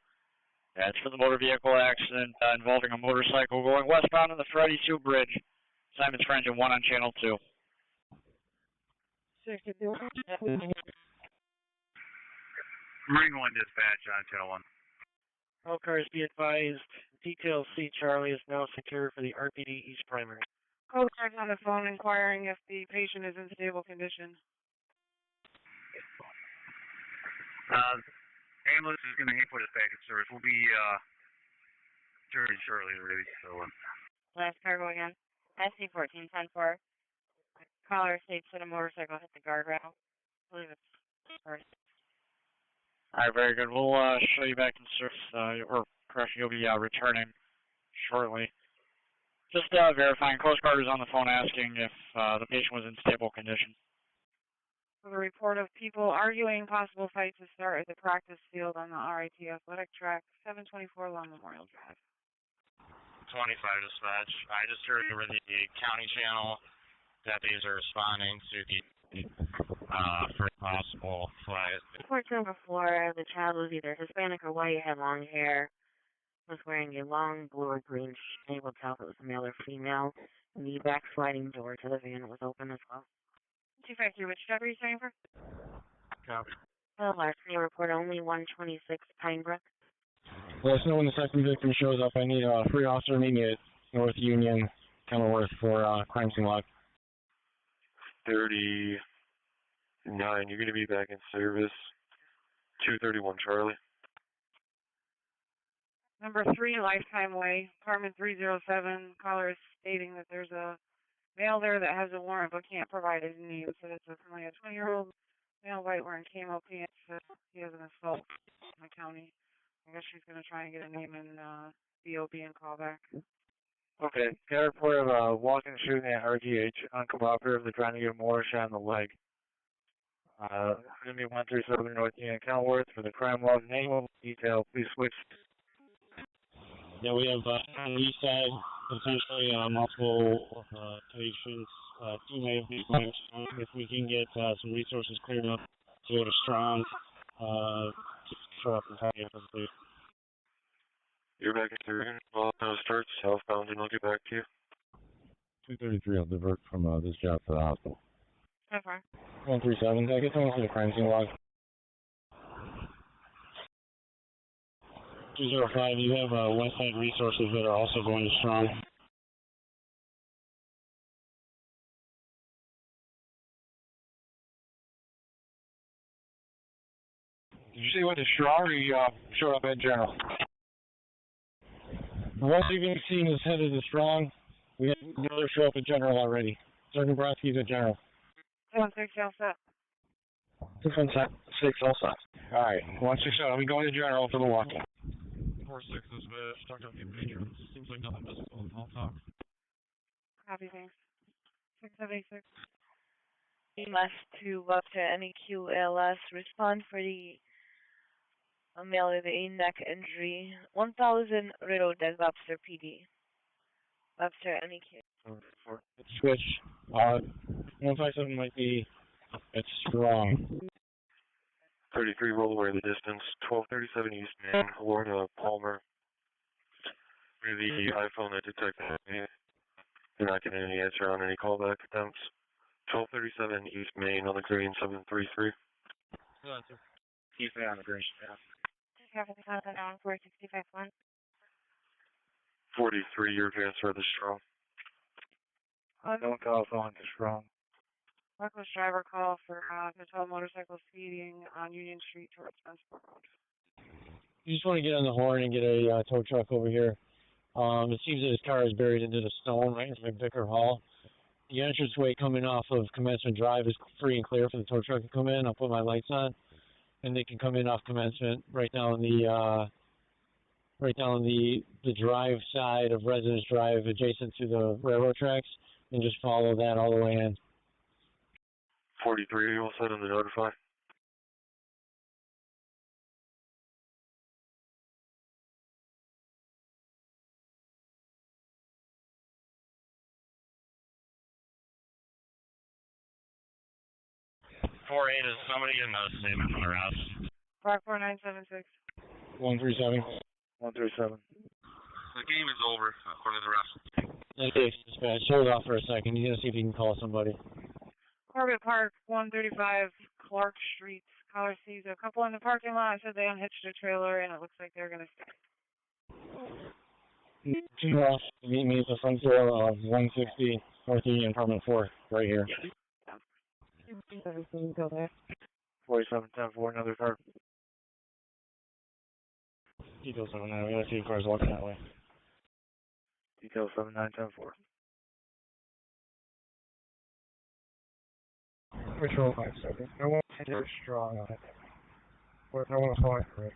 That's for the motor vehicle accident involving a motorcycle going westbound on the Freddie Sue Bridge. Assignments for engine 1 on channel 2. Marine 1 dispatch on channel 1. All cars be advised, detail C Charlie is now secure for the RPD East Primary. Code card's on the phone inquiring if the patient is in stable condition. Ambulance is going to aim for dispatch service. We'll be shortly ready. So. Last cargo again. SC 1410-4. Caller states that a motorcycle hit the guardrail. believe it's first. Alright, very good. We'll show you back in service, or correction, you'll be returning shortly. Just verifying, Coast Guard is on the phone asking if the patient was in stable condition. With a report of people arguing possible fight to start at the practice field on the RIT athletic track, 724 Long Memorial Drive. 25 dispatch. I just heard over the county channel deputies are responding to the first possible flight. Report number 4, the child was either Hispanic or white, had long hair, was wearing a long blue or green shirt, able to tell if it was a male or female, and the back sliding door to the van was open as well. 253, which job are you saying for? Copy. Last name report only 126 Pinebrook. Let us know when the second victim shows up. I need a free officer meet me at North Union, Kenilworth for crime scene log. 39, you're going to be back in service. 231 Charlie. Number 3, Lifetime Way, apartment 307. Caller is stating that there's a male there that has a warrant but can't provide his name. So it's only a 20-year-old male, white, wearing camo pants. He has an assault in the county. I guess she's going to try and get a name in BOB and call back. Okay, got a report of a walk-in shooting at RGH, uncooperatively trying to get more shot in the leg. Going to be 137 North Union, Kenilworth for the crime log. Name of detail, please switch. Yeah, we have on the east side, potentially multiple patients. Two may have been going strong. If we can get some resources cleared up to go to strong, show up and tell you please. You're back in service. Well, starts southbound, and I'll get back to you. 233, I'll divert from this job to the hospital. So far. 137, I guess I'm for the crime scene log. 205, you have west side resources that are also going to strong. Did you say went to strong, or you showed up at general? The one you've seen is headed to strong. We had another show up at general already. Sergeant Brodsky's at general. 216, all set. 216, all set. Alright, 167, we going to general for the walk-in. 46 is stuck up in patrons. Seems like nothing visible. I'll talk. Copy, thanks. 676. EMS to Webster NEQLS. Respond for the male with a neck injury. 1000 Rideau Dead Webster PD. Webster NEQ. Switch. 157 might be at strong. 33, roll away the distance. 1237 East Main, Lorna Palmer. With the iPhone that detected me. You're not getting any answer on any callback attempts. 1237 East Main on the green, 733. East Main on the green, yeah. 465-1. 43, you're transferred to strong. Don't call phone to strong. Reckless driver call for controlled motorcycle speeding on Union Street towards Spencerport Road. You just want to get on the horn and get a tow truck over here. It seems that his car is buried into the stone right into McVicker Hall. The entranceway coming off of Commencement Drive is free and clear for the tow truck to come in. I'll put my lights on, and they can come in off Commencement right down the drive side of Residence Drive, adjacent to the railroad tracks, and just follow that all the way in. 43, you all set on the notify? Is somebody in the statement from their house? Brockport 976. 137. 137. The game is over, according to the rest. Okay, dispatch. Hold off for a second. He's going to see if he can call somebody. Corbett Park, 135 Clark Street. Caller sees a couple in the parking lot. Said they unhitched a trailer, and it looks like they're going to stay. Two off. Meet me at the front door of 160 North Union, apartment 4, right here. Everything go there. 47-10-4, another car. Detail 79, we got 2 cars walking that way. Detail 79-10-4. Patrol 5 seconds. No one is strong on it. What I want to find Rick.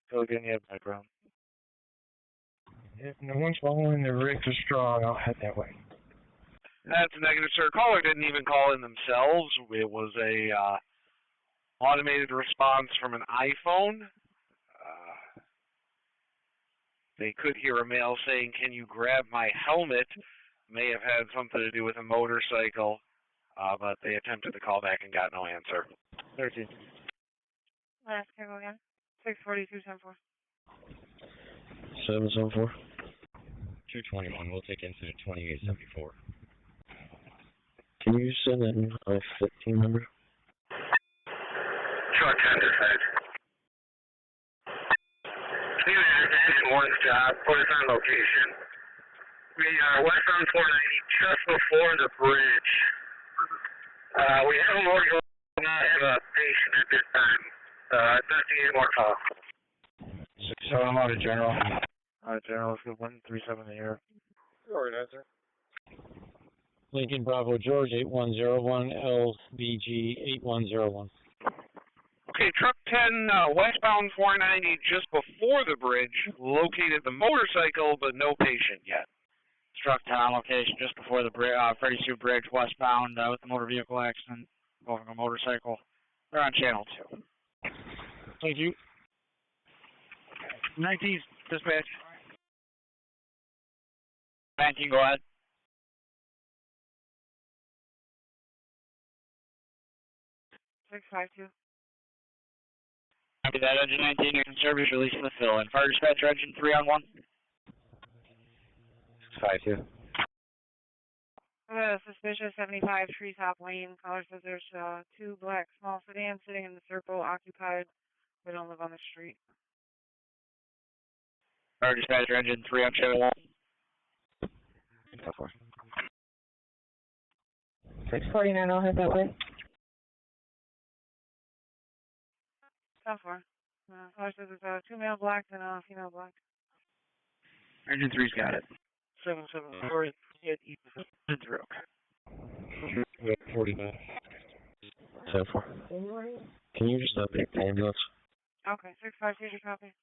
Still getting you background. If no one's following the Rick is strong, I'll head that way. That's a negative, sir. Caller didn't even call in themselves. It was a automated response from an iPhone. They could hear a male saying, "Can you grab my helmet?" May have had something to do with a motorcycle, but they attempted to call back and got no answer. 13. Last call again. 642-74. 774. 221. We'll take incident 2874. Can you send in a 15 number? Truck 10 dispatch. You had one job, put us on location. We are westbound 490, just before the bridge. We have a mortgage, not have a patient at this time. Investigate more call. 6-7 out of General. General, let's get 137 in the air. Organizer. Lincoln Bravo George 8101 LBG 8101. Okay, truck 10, westbound 490, just before the bridge, located the motorcycle, but no patient yet. Truck 10 on location just before the Freddie Sue Bridge, westbound with the motor vehicle accident involving a motorcycle. They're on channel 2. Thank you. 19, dispatch. 19, go ahead. Six 5-2. Copy that, engine 19, you can service release the fill. And fire dispatcher, engine 3 on 1. 5-2. Suspicious 75 Treetop Lane. Caller says there's 2 black small sedans sitting in the circle, occupied. They don't live on the street. Fire dispatcher, engine 3 on channel 1. 649, I'll head that way. 10-4. Caller says there's 2 male blacks and a female black. Engine 3's got it. 774 at Monroe. 49. 7-4. Can you just update the ambulance? Okay, 652, copy.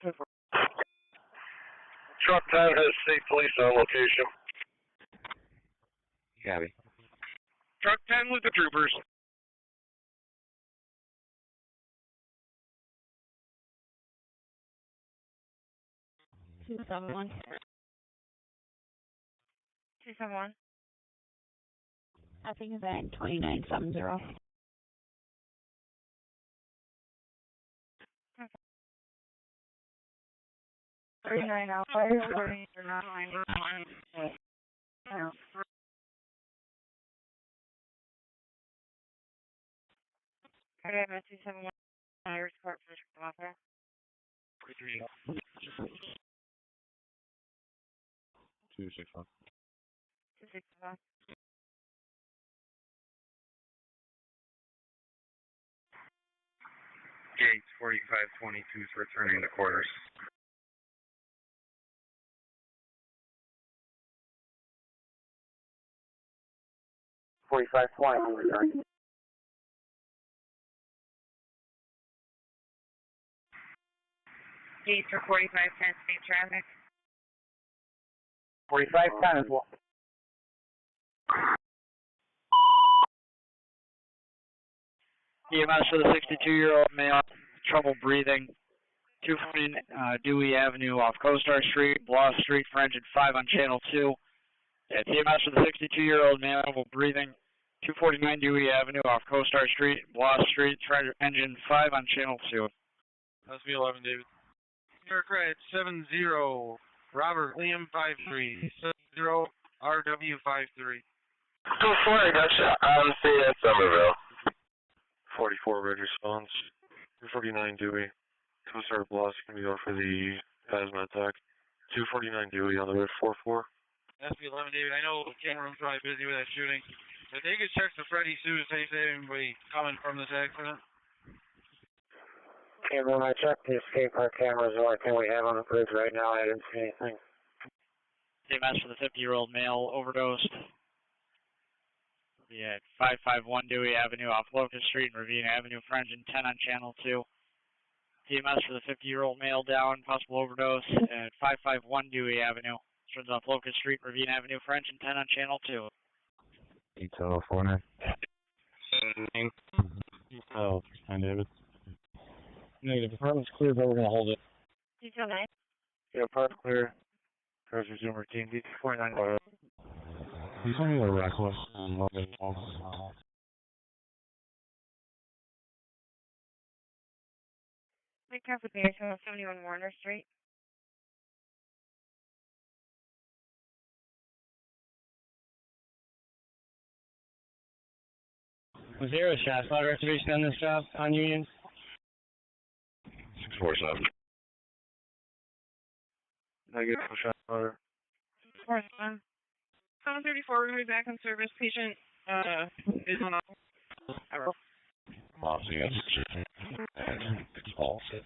10-4. Truck 10 has state police on location. Copy. Truck 10 with the troopers. Two 7-1. 271. I think it's at 2970. $39 out. Fire recording for 999. Okay, I'm at 271. Irish Court for come off there. 261. 261. Gates 4522 is returning to quarters. Gates for 4510, state traffic. 4510 as well. EMS for the 62-year-old male, trouble breathing. 240 Dewey Avenue off CoStar Street, Bloss Street for engine 5 on channel 2. It's EMS for the 62-year-old male, trouble breathing. 249 Dewey Avenue off CoStar Street, Bloss Street for engine 5 on channel 2. That's me 11, David. York right, 70, Robert Liam 53, 70, RW 53. 240, got shot on scene at Somerville. 44 red response. 249 Dewey. 2-star Bloss can be out for the hazmat tech. 249 Dewey on the red 44. That's me 11, David. I know the camera room's probably busy with that shooting. If they could check the Freddie Sue, say anybody coming from this accident. Camera, when I checked the escape car cameras, the only thing we have on the bridge right now, I didn't see anything. EMS for the 50-year-old male overdosed. We'll be at 551 Dewey Avenue off Locust Street and Ravine Avenue for engine 10 on channel 2. EMS for the 50-year-old male down, possible overdose at 551 Dewey Avenue. Turns off Locust Street, Ravine Avenue for engine 10 on channel 2. Detail 49. Oh, hi, David. Negative. Department's clear, but we're going to hold it. Detail 9. Yeah, park clear. Cars resume routine. Detail 49. He's only a reckless. Make traffic connection on 71 Warner Street. Was there a shot spot reservation on this job, on Union? 647. Negative shot spotter. 734, we're going to be back in service. Patient is on off. Mossy, it's all set.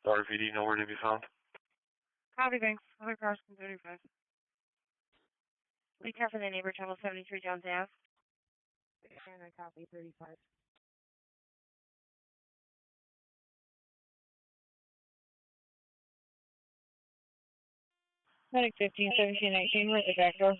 RVD nowhere to be found. Copy, thanks. Other cars from 35. Be careful, the neighbor travel 73 Jones Ave. And I copy 35. Medic 15, 17, 19, with the back door.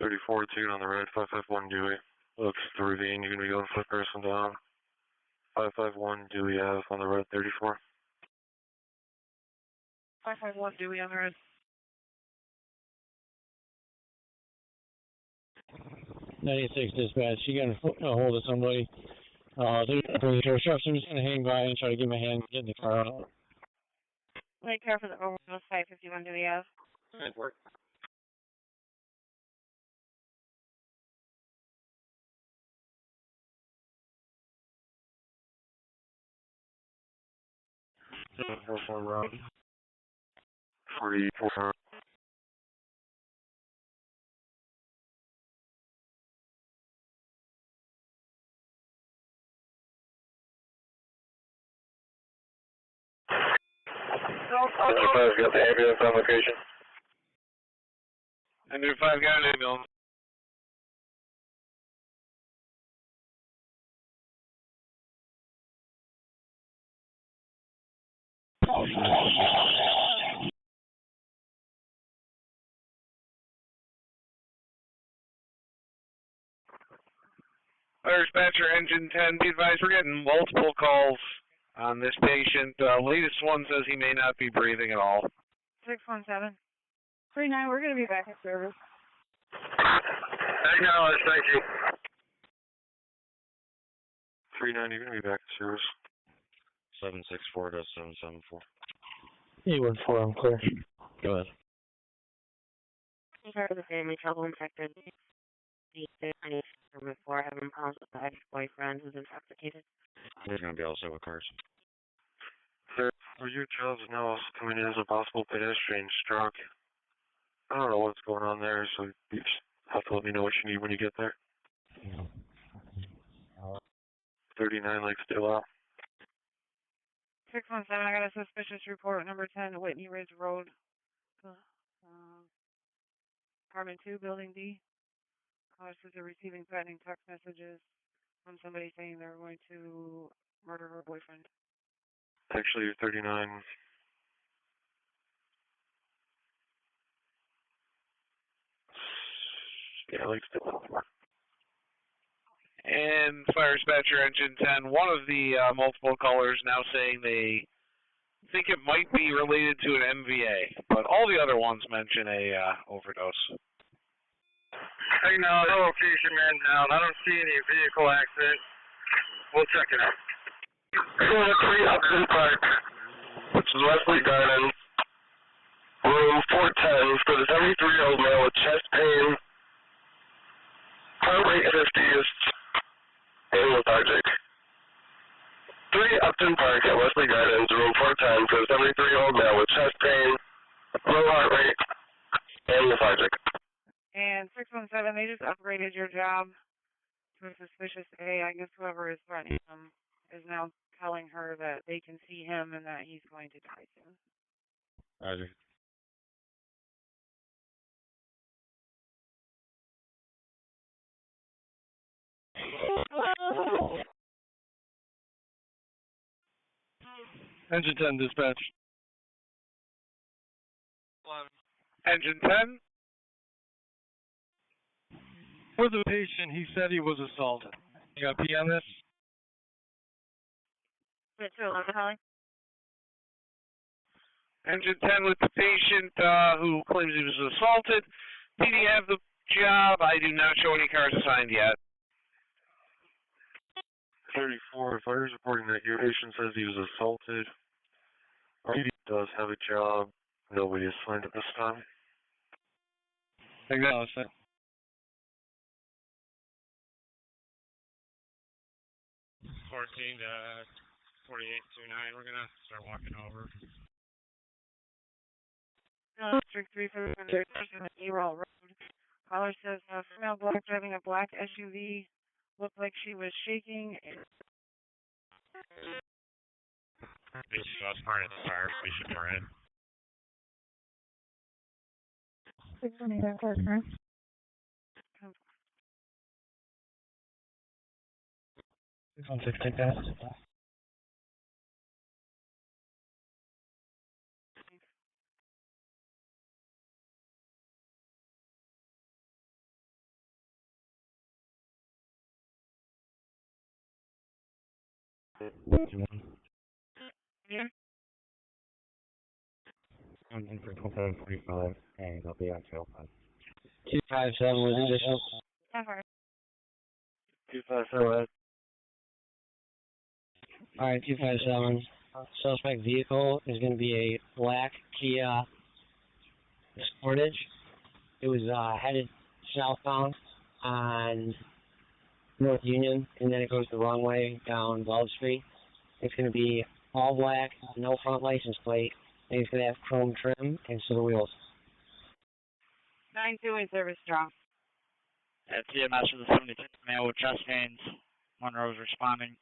$34 on the right, 551 Dewey. Looks the ravine, you're going to be going foot person down. 551 Dewey Ave on the road, 34. 551 Dewey on the road. '96 dispatch. You got a hold of somebody. They're pretty sure. So I'm just going to hang by and try to give him a hand getting the car out. Be careful, the overdose 551 Dewey Ave. Good work. Road. 44. Five got the ambulance on location. And 5 got an ambulance. Fire dispatcher, engine 10, be advised we're getting multiple calls on this patient. Latest one says he may not be breathing at all. 617. 39, we're going to be back in service. Acknowledge, thank you. 39, you're going to be back to service. 764-774. 814, I'm clear. Go ahead. Part of the family trouble infected. I need to for having problems with the ex-boyfriend who's intoxicated. He's going to be all set with cars. Sir, for your child is now also coming in as a possible pedestrian stroke. I don't know what's going on there, so you just have to let me know what you need when you get there. 39 Lake still out. 617, I got a suspicious report, number 10, Whitney Ridge Road. Apartment 2, Building D. Callers are receiving threatening text messages from somebody saying they're going to murder her boyfriend. Actually, you're 39. Yeah, Lake still out. And fire dispatcher, engine 10, one of the multiple callers now saying they think it might be related to an MVA, but all the other ones mention a overdose. Hey, no location man down. I don't see any vehicle accident. We'll check it out. 3 Upton Park. This is Wesley Gardens. Room 410 for the 73-year-old male with chest pain. Heart rate 50s. And lethargic. 3 Upton Park at Wesley Gardens, room 410 for the 73-year-old male with chest pain, low heart rate. And 617, they just upgraded your job to a suspicious A. I guess whoever is threatening him is now telling her that they can see him and that he's going to die soon. Roger. Engine 10 dispatch. Engine 10. For the patient, he said he was assaulted. You got PMS? Wait, 211, Holly. Engine 10 with the patient who claims he was assaulted. Did he have the job? I do not show any cars assigned yet. 34, fires reporting that your patient says he was assaulted. He does have a job. Nobody is assigned at this time. Acknowledge that. $14 to 4829. We're gonna start walking over. District 3 for the person at A-Roll Road. Caller says female black driving a black SUV looked like she was shaking. That's part of the fire station we're in. 618, correct? Take that. Yeah. I'm in for 2745, and I'll be on tail 5. 257 was additional. Amherst. 257. Alright, 257. Suspect vehicle is going to be a black Kia Sportage. It was headed southbound on North Union, and then it goes the wrong way down Love Street. It's going to be all black, no front license plate, and it's going to have chrome trim and silver wheels. 928 service drop. At TMS for the 76 male with chest pains. Monroe is responding.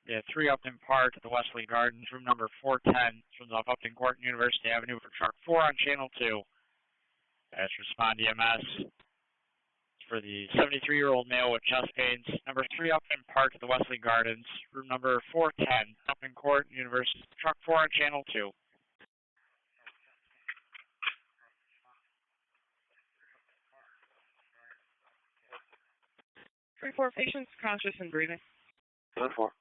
We have 3 Upton Park at the Wesley Gardens, room number 410, turns off Upton Court and University Avenue for truck 4 on channel 2. That's respond EMS. For the 73-year-old male with chest pains, number 3 Upton Park at the Wesley Gardens, room number 410, Upton Court, University, truck 4 on channel 2. 3-4 patients conscious and breathing. 10-4.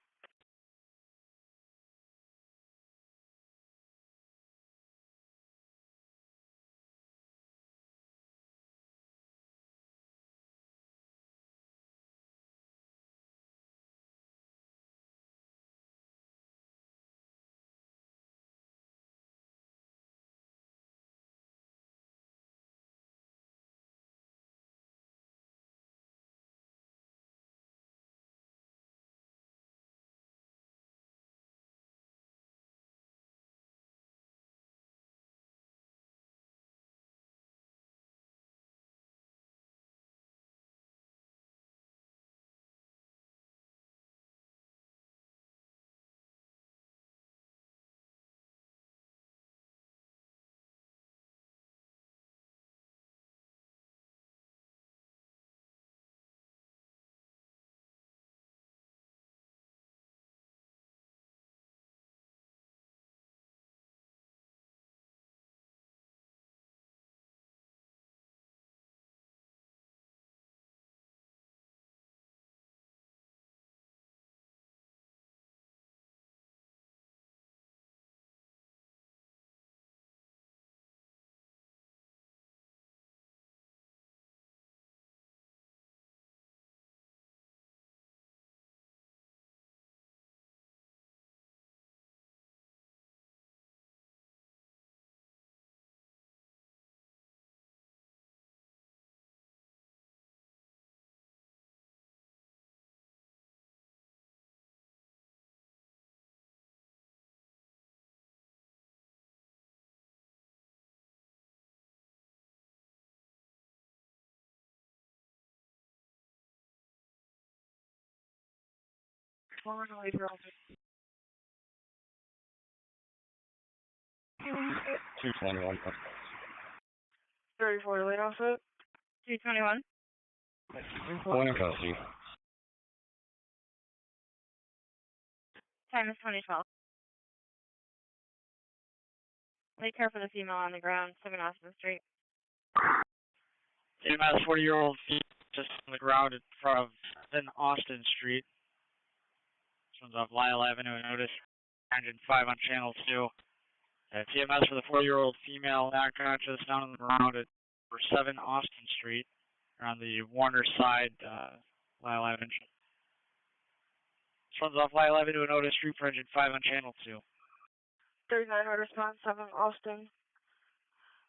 Forward to lead roll. 221. 34 to lead offset. 221. One in custody. Time is 2012. Take care for the female on the ground, 7 Austin Street. EMS 40-year-old just on the ground in front of 7 Austin Street. This one's off Lyle Avenue. Notice engine 5 on channel 2. TMS for the 40-year-old female not conscious down on the ground at 7 Austin Street, or on the Warner side, Lyle Avenue. This one's off Lyle Avenue. Notice street for engine 5 on channel 2. 39 hard response, 7 Austin.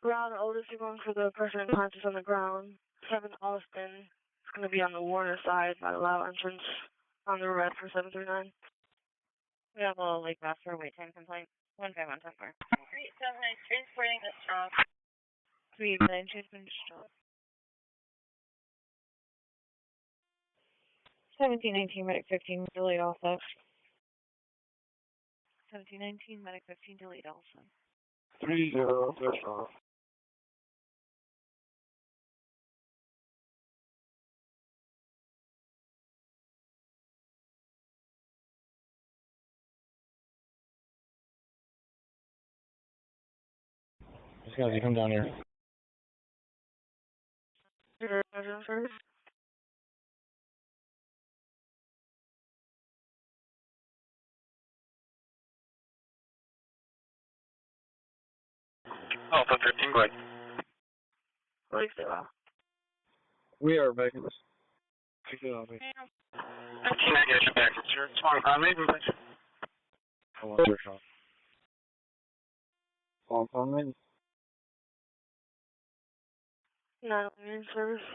Ground, Otis, you're going for the person unconscious on the ground. 7 Austin. It's going to be on the Warner side by the Lyle entrance on the red for 739. We have a Lake Master wait time complaint. 151 10-4. 379 transporting the strong. 389 transporting the strong. 1719 medic 15 delayed also. 1719 medic 15 delayed also. 30 first off. Just guys, you come down here. Alpha 15, go ahead. We are back in this. 15, I get you back. It's your 25, maybe. Come on, search off. On me. 9 in service.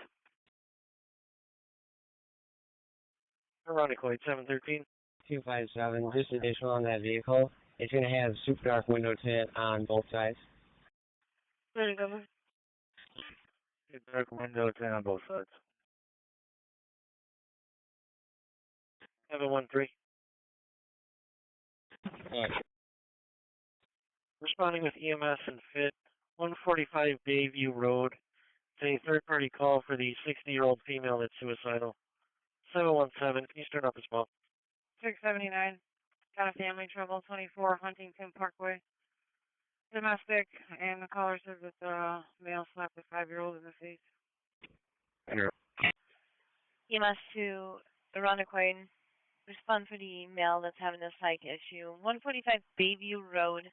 Ironically, 713. 257, just additional on that vehicle. It's going to have super dark window tint on both sides. Ready to go. Dark window tint on both sides. 713. Alright. Responding with EMS and FIT, 145 Bayview Road. It's a third-party call for the 60-year-old female that's suicidal. 717, can you start up as well? 679. Got a family trouble, 24 Huntington Parkway. Domestic, and the caller says that the male slapped a 5-year-old in the face. EMS to Irondequoit. Respond for the male that's having a psych issue. 145 Bayview Road.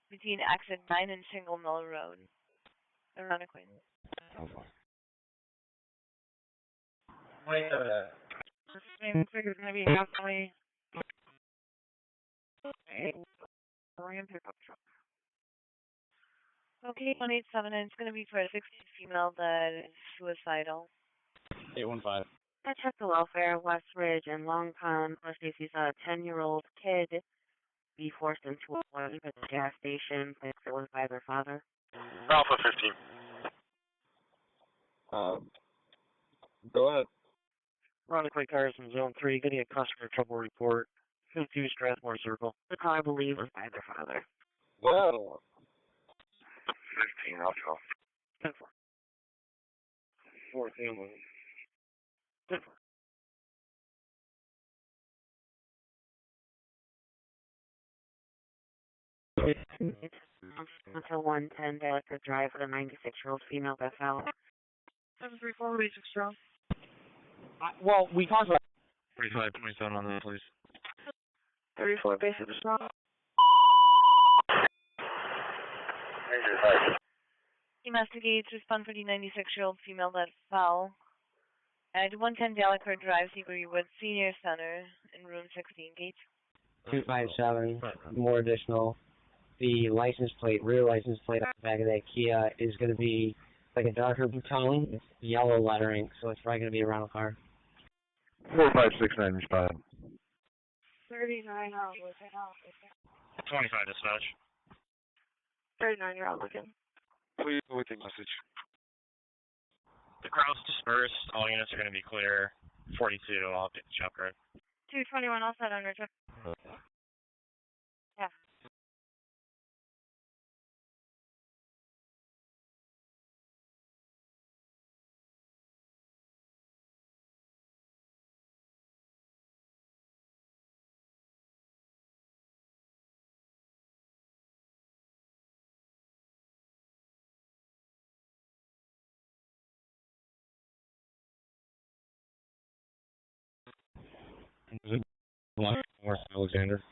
Between exit 9 and Shingle Mill Road. Irondequoit. Same figure's going to be definitely a Korean pickup truck. Okay, 187, and it's going to be for a 60 female that is suicidal. 815. I checked the welfare, West Ridge, and Long Pond. Stacy saw a 10-year-old kid be forced into a water at the gas station. It was by their father. Alpha 15. Go ahead. Irondequoit cars in Zone 3, getting a customer trouble report. 52 Strathmore Circle. The car, I believe, was by their father. Well. 15, I'll go. 10-4. 4 family. 10-4. Until 110, Delicate Drive with a 96-year-old female that fell. 734 basic strong. Well, we talked about 35, 27 on that, please. 34 basic strong. Investigates, respond for the 96-year-old female that fell at 110 Delacour Drive, Seabury Woods Senior Center in room 16, gate. 257, more additional. The license plate, rear license plate on the back of that Kia is going to be like a darker blue tone, yellow lettering, so it's probably going to be a rental car. 4569, respond. 39 out. 25 dispatch. 39 you're out looking. Please go with the message. The crowd's dispersed. All units are going to be clear. 42, I'll update the chopper. 221 all set under check. Yeah. Is it Black North Alexander?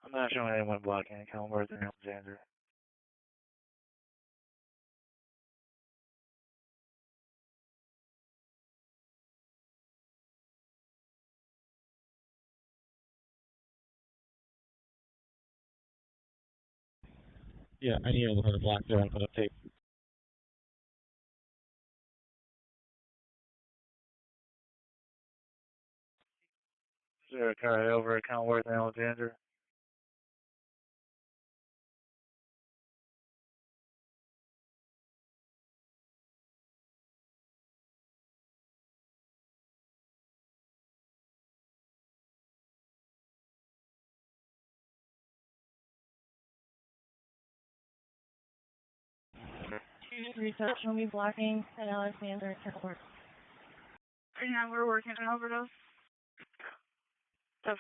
I'm not showing anyone blocking account worth in Alexander. Yeah, I need to put a block there and put up tape. Is there a car over account worth in Alexander? Research will be blocking at Alexander Airport. Right now we're working on overdose. 10-4.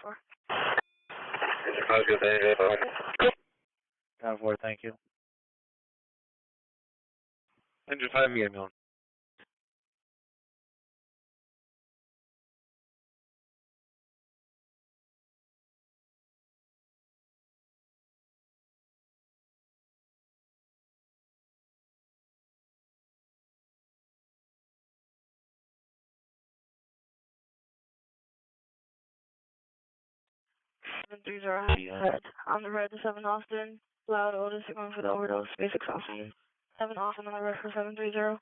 10-4, thank you. Engine 5 EML. These are happy ahead. On the red to 7 Austin. Loud Otis going for the overdose. Basics Austin. 7 Austin on the red for 730.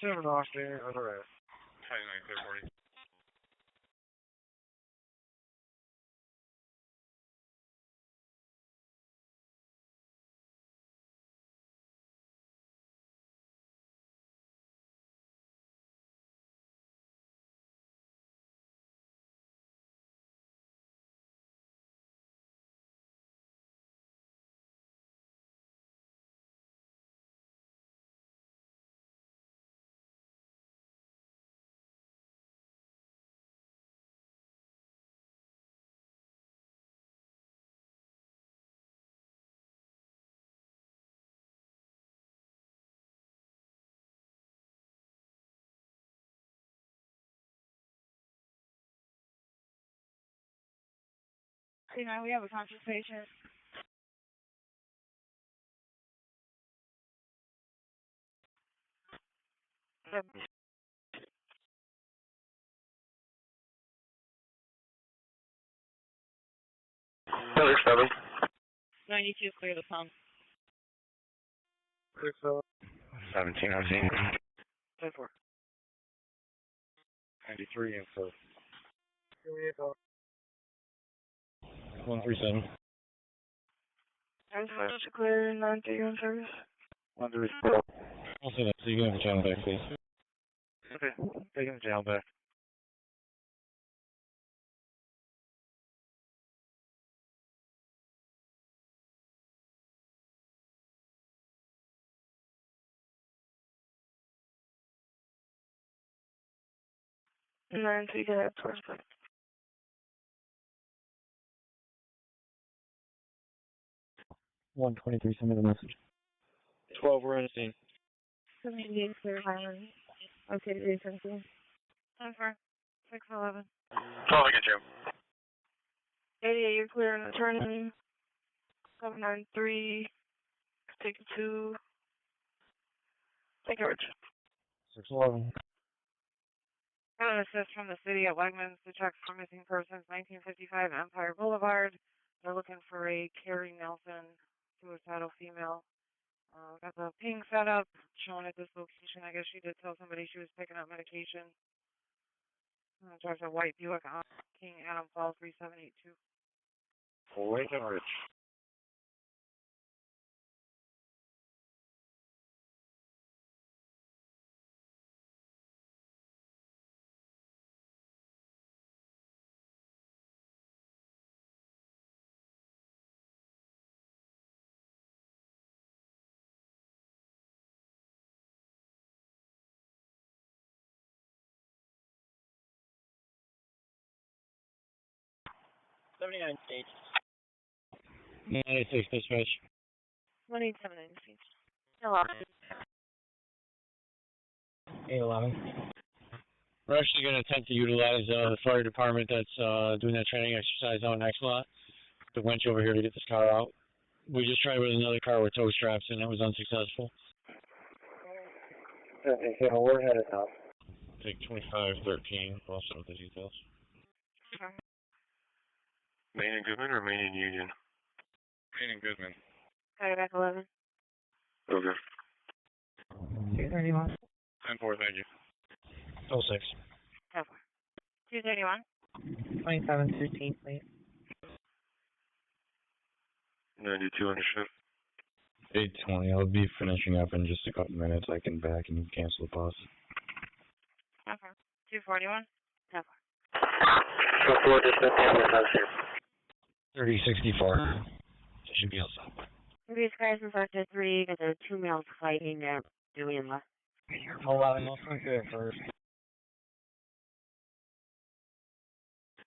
7 Austin on the red. 29 clear 40. See, now we have a conscious patient. Another 7. 92 clear the pump. 17, I was in. 10-4. 93 and 4. 137. I'm supposed to clear 93 on service. 134. I'll say that so you can have the channel back, please. Okay, taking the channel back. And then so you can head towards the 123, send me the message. 12, we're on the scene. 78 clear Highland. Okay, 817. 10-4. 611. 12, I get you. 88, you're clear in the turning. 793. Take it to. Take it, Rich. 611. Got an assist from the city at Wegmans to check for missing persons, 1955 Empire Boulevard. They're looking for a Carrie Nelson, suicidal female. Got the ping set up, showing at this location. I guess she did tell somebody she was picking up medication. Drives a white Buick on King Adam Falls 3782. Wake and Rich. 79 States. 96 dispatch. 1879 States. 11. 811. We're actually going to attempt to utilize the fire department that's doing that training exercise out next lot. The winch over here to get this car out. We just tried with another car with tow straps and it was unsuccessful. Okay, so we're headed up. Take 2513, also with the details. Main and Goodman or Main and Union? Main and Goodman. Back 11. Okay. 231. 10-4, thank you. 06. 231. 2713, please. 92 on the shift. 820. I'll be finishing up in just a couple minutes. I can back and cancel the pause. Okay. 241. 4 distance ambulance here. 3064. Should be outside. These guys infected 3, because there are 2 males fighting there, doing left. 11, let's go to it first.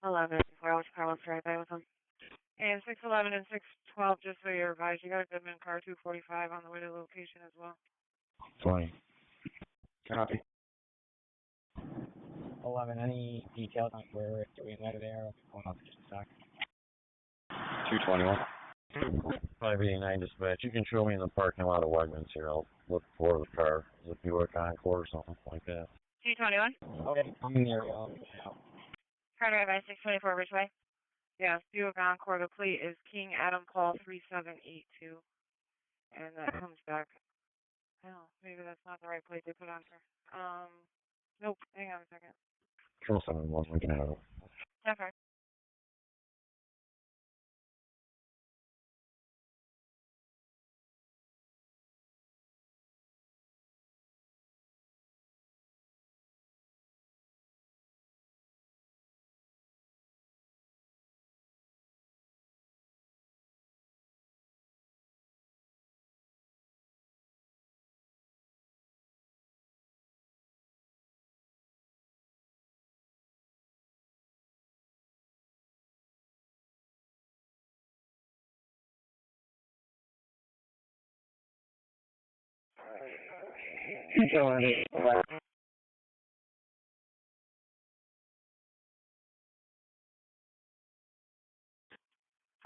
11, before I was Carlos right by with them. And 611 and 612, just so you're advised, you got a Goodman car 245 on the way to location as well. 20. Copy. 11, any details on where we're doing that there? Going off just a sec. 221. 589 dispatch. You can show me in the parking lot of Wegmans here. I'll look for the car. Is it Buick Encore or something like that? 221. Okay, I'm in the area. Car drive by 624, which way? Yes, Buick Encore. The plate is King Adam Paul 3782. And that comes back. Oh, maybe that's not the right plate they put on her. Nope. Hang on a second. Control 71, we can have it. Okay.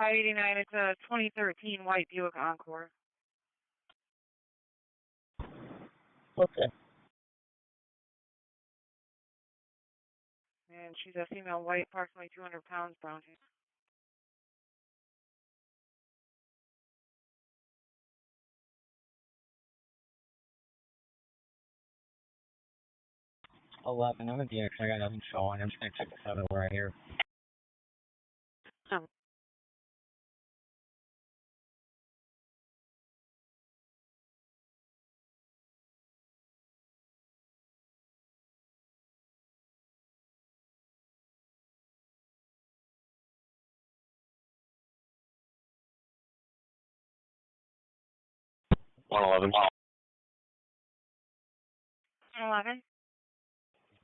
$589. It's a 2013 white Buick Encore. Okay. And she's a female white, approximately 200 pounds, brown hair. I'm at the X. I got nothing showing. I'm just going to check this out over right here. Oh. $111. 11.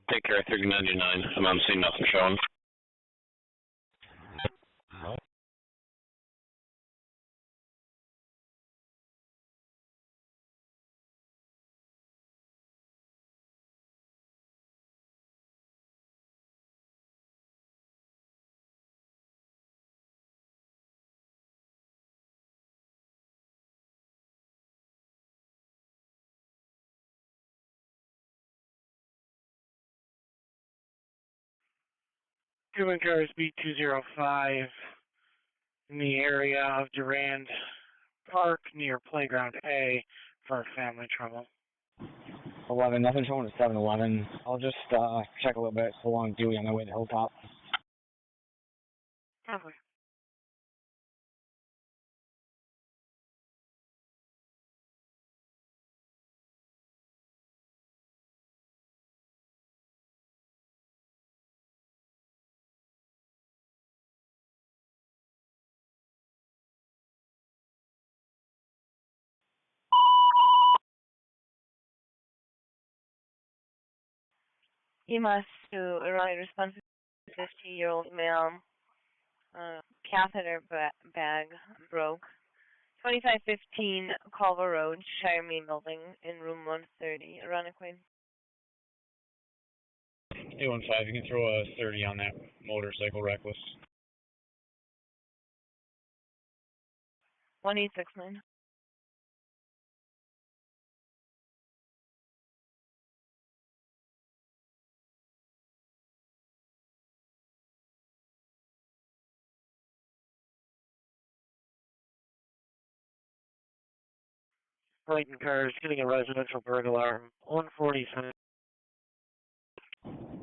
Take care, 3099. I'm on scene, nothing showing. Goodman cars B205 in the area of Durand Park near Playground A for family trouble. 11, nothing showing at 711. I'll just check a little bit. So long, Dewey, on my way to Hilltop. Copy. EMS to early response 50-year-old male Catheter bag broke. 2515 Culver Road, Shire Main Building, in room 130. Aronoquin. 815, you can throw a 30 on that motorcycle reckless. 1869. Brighton cars getting a residential burglar. 147.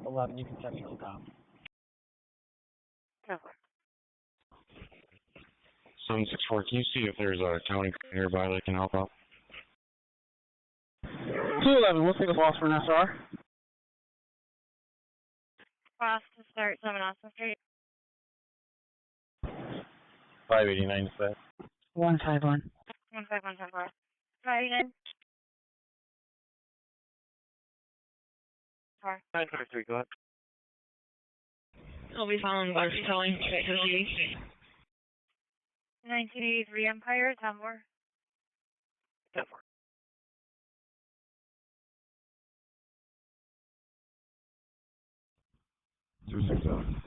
11, you can check your cop. 764, can you see if there's a county nearby that can help out? 211, we'll take a loss for an SR. Cross to start 7 Austin Street. 589 set. 151. 15174. 589. Car. 953, go ahead. I'll be following Garcia telling 1983 Empire, 10 more. 10 more. 267.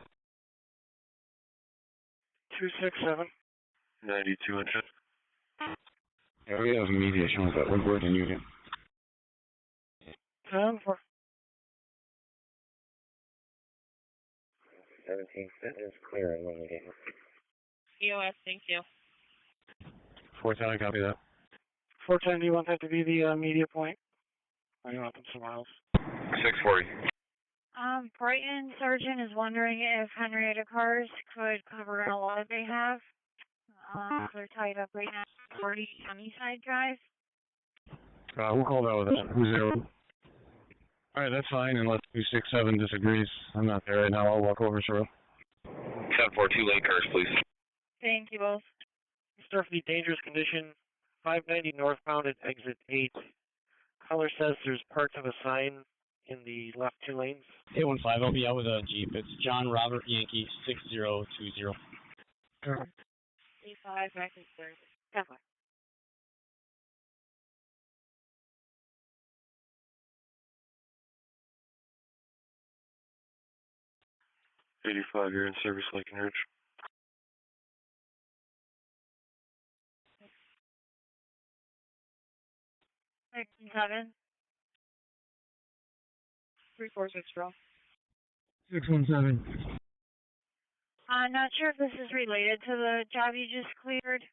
267. 92 inches. Yeah, we have mediation with that Woodward and Union. 10 for 17 is clear and when we get EOS, thank you. 410, copy that. 410, do you want that to be the media point? Or do you want them somewhere else? 640. Brighton Surgeon is wondering if Henrietta cars could cover a lot they have. They're tied up right now. 40 on Eastside Drive. We'll hold out with that. Who's there? Alright, that's fine, unless 267 disagrees. I'm not there right now. I'll walk over, sure. 1042 lane cars, please. Thank you both. Start for the dangerous condition. 590 northbound at exit 8. Caller says there's parts of a sign in the left 2 lanes. 815, I'll be out with a Jeep. It's John Robert Yankee 6020. 85, back and forth. 10 more. 85, you're in service, Lincoln Ridge. 617. 3460. 617. I'm not sure if this is related to the job you just cleared.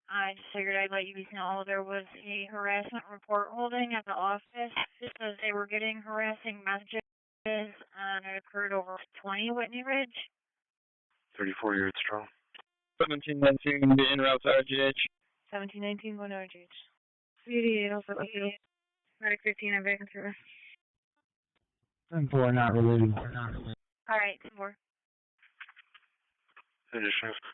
I just figured I'd let you know there was a harassment report holding at the office because they were getting harassing messages and it occurred over 20 Whitney Ridge. 34, you're at strong. 1719, be en route to RGH. 1719, going to RGH. 88, also okay. Medic 15, I'm back in service. 10-4, not related. Alright, 10 more. Finish shift.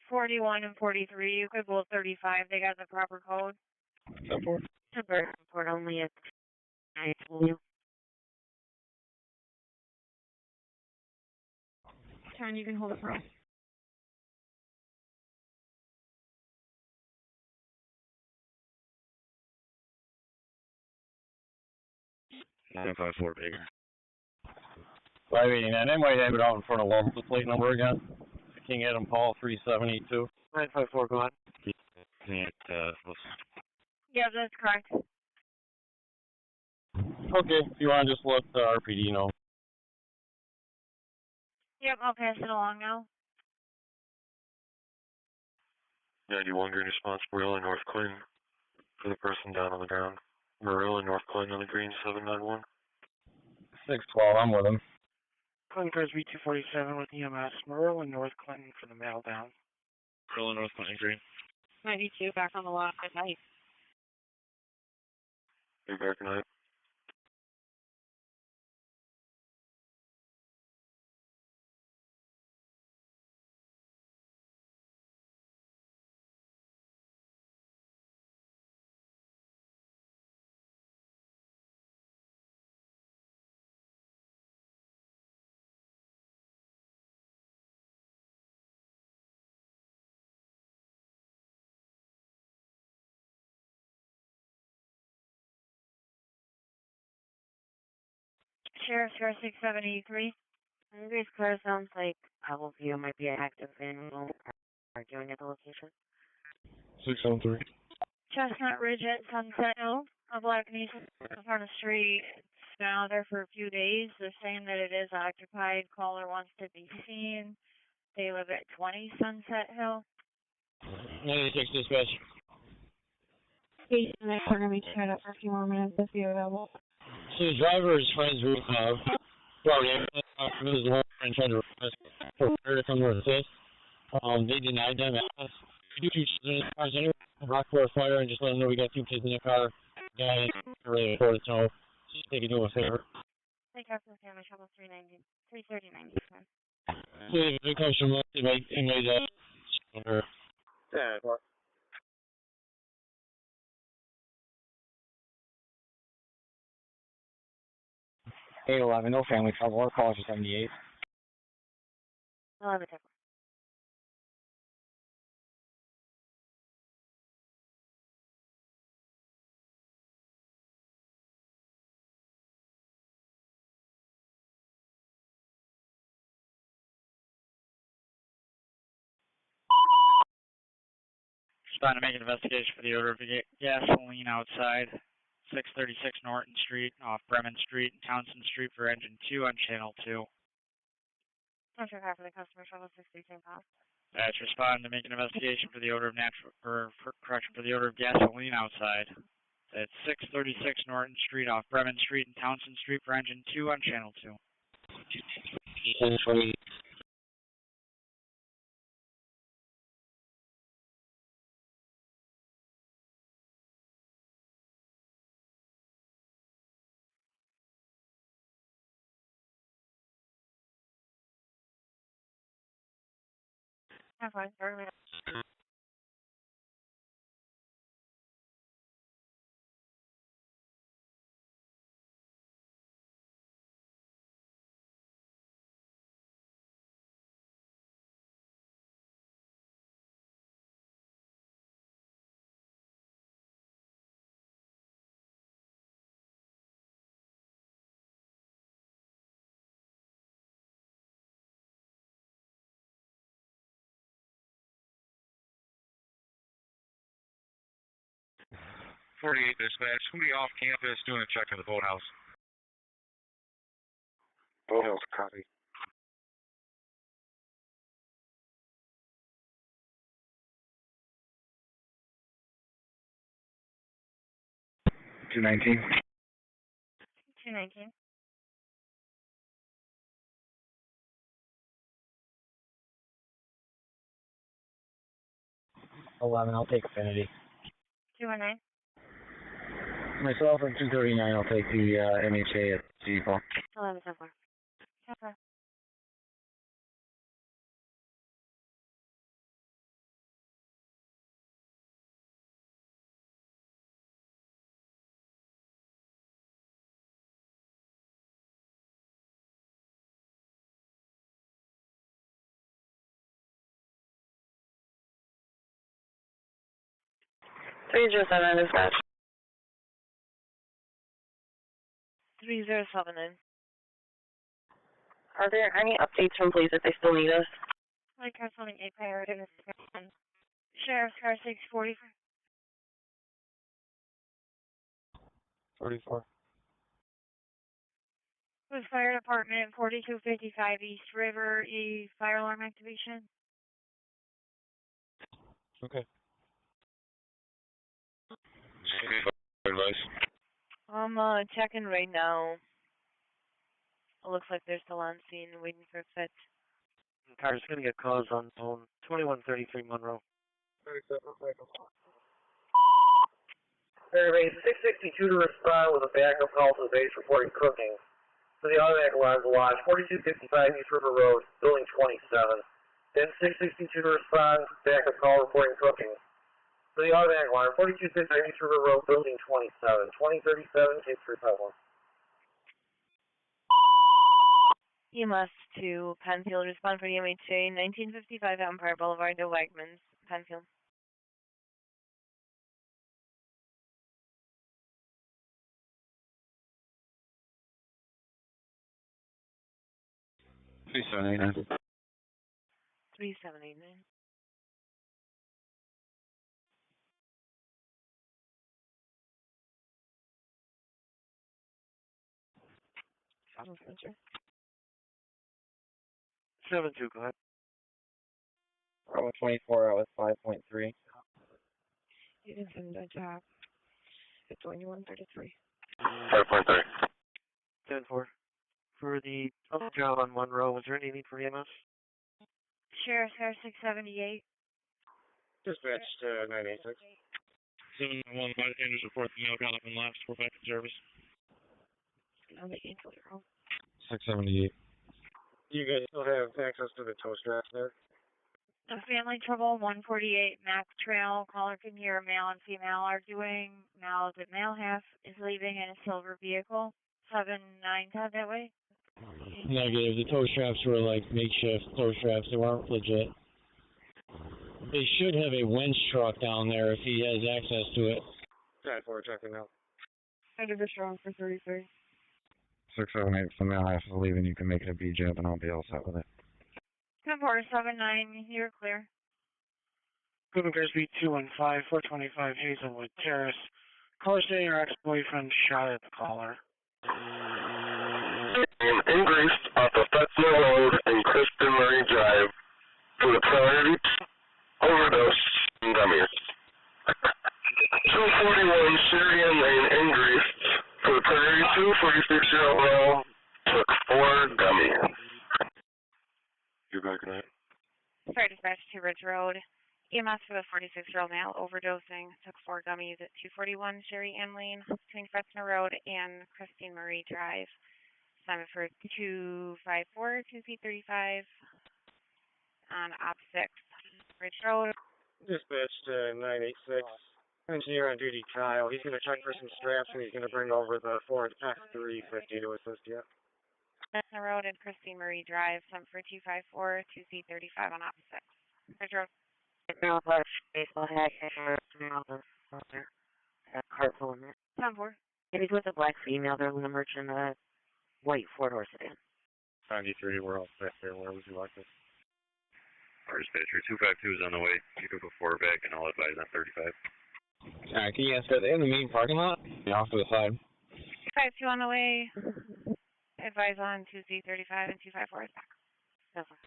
41 and 43, you could go 35, they got the proper code. 10-4. Report only at I told you. Turn, you can hold it for us. Nine five four Baker. 589. I might have it out in front of the plate number again. King Adam Paul 3782. 954, go on. Yeah, that's correct. Okay, if you want to just let RPD know. Yep, I'll pass it along now. 91 green response, Morilla, North Clinton. For the person down on the ground. Morilla, North Clinton on the green, 791. 612, I'm with him. Clinton cars B247 with EMS. Monroe and North Clinton for the mail down. Morilla, North Clinton, green. 92, back on the lot at night. You're back at night. Sheriff's Car 6783. This car sounds like probably it might be an active animal arguing at the location. 673. Chestnut Ridge at Sunset Hill, a black Nissan on the street. It's been out there for a few days. They're saying that it is occupied. Caller wants to be seen. They live at 20 Sunset Hill. 96 dispatch. Station, we're going to be tied up for a few more minutes if you're available. So the driver is friends with, Brody, this is the whole friend trying to request for her to come to assist. They denied them access. We do 2 cars anyway, brockport fire, and just let them know we got 2 kids in the car. Guy really reported, so just take it to a favor. Take care for the family, trouble 330-90. So if it comes from us, they might her. Yeah. 811, no family trouble. Our call is 78. 11 10. Respond to make an investigation for the odor of gasoline outside 636 Norton Street, off Bremen Street, and Townsend Street for engine 2 on channel 2. Central car for the customer, trouble 60 St. Paul. That's respond to make an investigation for the odor of for the odor of gasoline outside. That's 636 Norton Street, off Bremen Street, and Townsend Street for engine 2 on channel 2. 1020. Have fun. Early. Dispatch. Somebody off campus doing a check of the boathouse. Boathouse, copy. $219. 219. I'll take Affinity. 219. Myself and 239, I'll take the MHA at G4. 11 10 4. 10 4. Three zero seven dispatch. 3079. Are there any updates from police if they still need us? Light car holding a priority. Sheriff's car 640. 34. With fire department 4255 East River, fire alarm activation. Okay. Advice. I'm checking right now. It looks like they're still on scene waiting for a fit. Car's going to get calls on phone 2133 Monroe. Survey 662 to respond with a backup call to the base reporting cooking. So the automatic alarms lodge 4255 East River Road, building 27. Then 662 to respond, backup call reporting cooking. So the automatic alarm 4255 East River Road, building 27. 2037, case 351. EMS to Penfield, respond for the MHA, 1955 Empire Boulevard to Wegmans, Penfield. 3789. 3789. Spencer. 7-2, go ahead. Bravo 24 out with 5.3. You can send a job. It's 2133. 5.3. 10-4. For the other job on Monroe, was there any need for EMS? Sheriff's Car 678. Dispatch to 986. 711 bystanders report the male caught up in lapse. We're back in service. On the Angel Road. 678. You guys still have access to the tow straps there? A family trouble 148 Mac Trail. Caller can hear male and female arguing. Now the male half is leaving in a silver vehicle. 7910 that way. Negative. The tow straps were like makeshift tow straps. They weren't legit. They should have a winch truck down there if he has access to it. 10-4, checking out. I give a strong for 33. 678, if the male half is leaving, you can make it a B-jab and I'll be all set with it. 10-4-7-9, you're clear. Good appears to be 215, 425 Hazelwood Terrace. Caller saying her ex-boyfriend shot at the caller. Increased off of Bethel Road and Kristen Murray Drive for the priority overdose and gummies. 241 Syrian Lane increased for the priority 246-year-old row took 4 gummies. You're back tonight. Fire dispatch to Ridge Road. EMS for the 46-year-old male overdosing. Took 4 gummies at 241 Sherry Ann Lane between Fresno Road and Christine Marie Drive. Assignment for 254, 2C35 on Op 6, Ridge Road. Dispatch to 986. Engineer on duty, Kyle. He's going to check for some straps and he's going to bring over the Ford F350 to assist you. Fresno Road and Christine Marie Drive. Assignment for 254, 2C35 on Op 6, Ridge Road. Male black baseball hat, cart full of it. 10-4. If he's with a black female, they're going to merge in a white four-door sedan. 93, we're all set there. Where would you like this? Our dispatcher, 252 is on the way. You can put 4 back and I'll advise on 35. Alright, can you ask, are they in the main parking lot? Yeah, off to the side. 252 on the way. Advise on 2C35 and 254 is back. That's fine.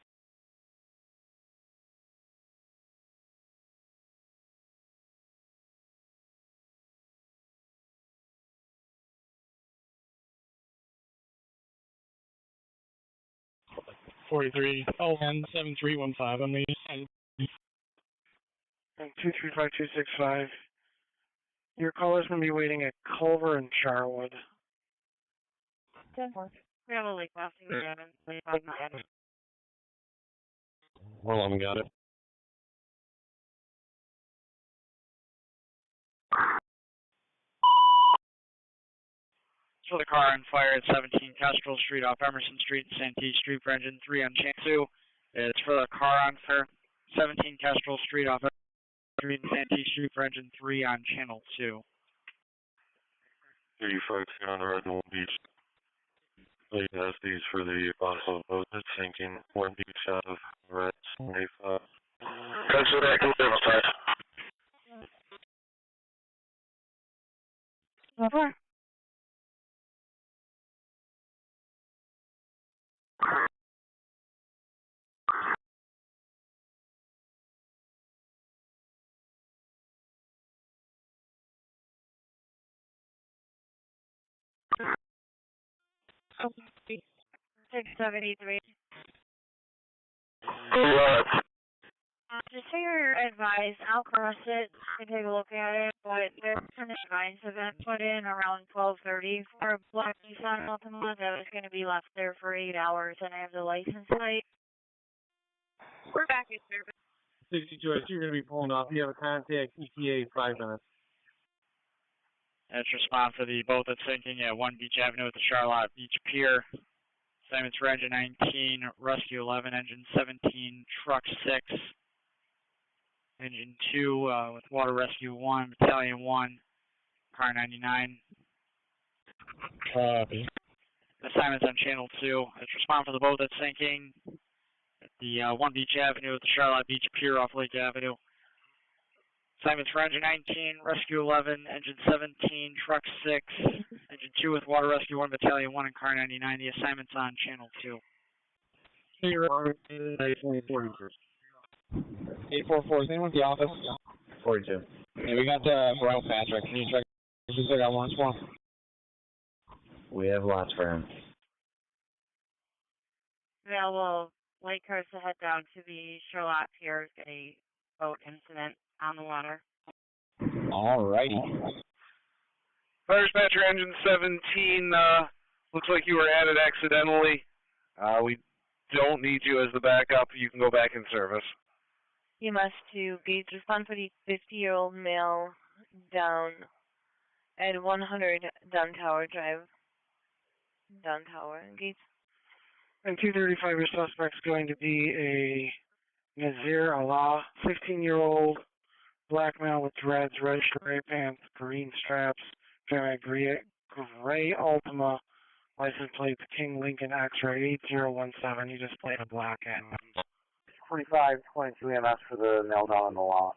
$43 7315 on the and 235-265. Your caller's going to be waiting at Culver and Charwood. 10-4. We have a lake crossing again and lake crossing again. 411 got it. For the car on fire at 17 Kestrel Street off Emerson Street and Santee Street for engine 3 on channel 2. It's for the car on fire 17 Kestrel Street off Emerson Street and Santee Street for engine 3 on channel 2. 85 on the Red Bull Beach. Late these for the Boston boat that's sinking. 1 beach out of Red 25. Cancel back in 75. 10-4. Okay. 673. Just so you're advised, I'll cross it and take a look at it, but there's an advice event put in around 12:30 for a black Nissan Altima that was going to be left there for 8 hours, and I have the license plate. We're back in service. 62, you're going to be pulling off. You have a contact ETA 5 minutes. That's response for the boat that's sinking at 1 Beach Avenue at the Charlotte Beach Pier. Assignments for engine 19, rescue 11, engine 17, truck 6, engine 2 with water rescue 1, battalion 1, car 99. Copy. Assignments on Channel 2. It's respond for the boat that's sinking at the 1 Beach Avenue at the Charlotte Beach Pier off Lake Avenue. Assignments for Engine 19, Rescue 11, Engine 17, Truck 6, Engine 2 with Water Rescue 1, Battalion 1, and Car 99. The assignment's on Channel 2. 844. 844, is anyone at the office? 42. Yeah, we got Royal Patrick. Can you check if he's got lunch for him? We have lots for him. Available light cars to head down to the Charlotte Pier, get a boat incident on the water. Alrighty. Fire dispatcher engine 17, looks like you were added accidentally. We don't need you as the backup. You can go back in service. EMS to Gates, respond for the 50-year-old male down at 100 Dunn Tower Drive. Dunn Tower, Gates. And 235, your suspect's going to be a Nazir Allah, 15-year-old black male with dreads, red shirt, gray pants, green straps, driving a gray Altima, license plate King Lincoln X-ray 8017. You just played a black at 4522 EMS for the male down on the law.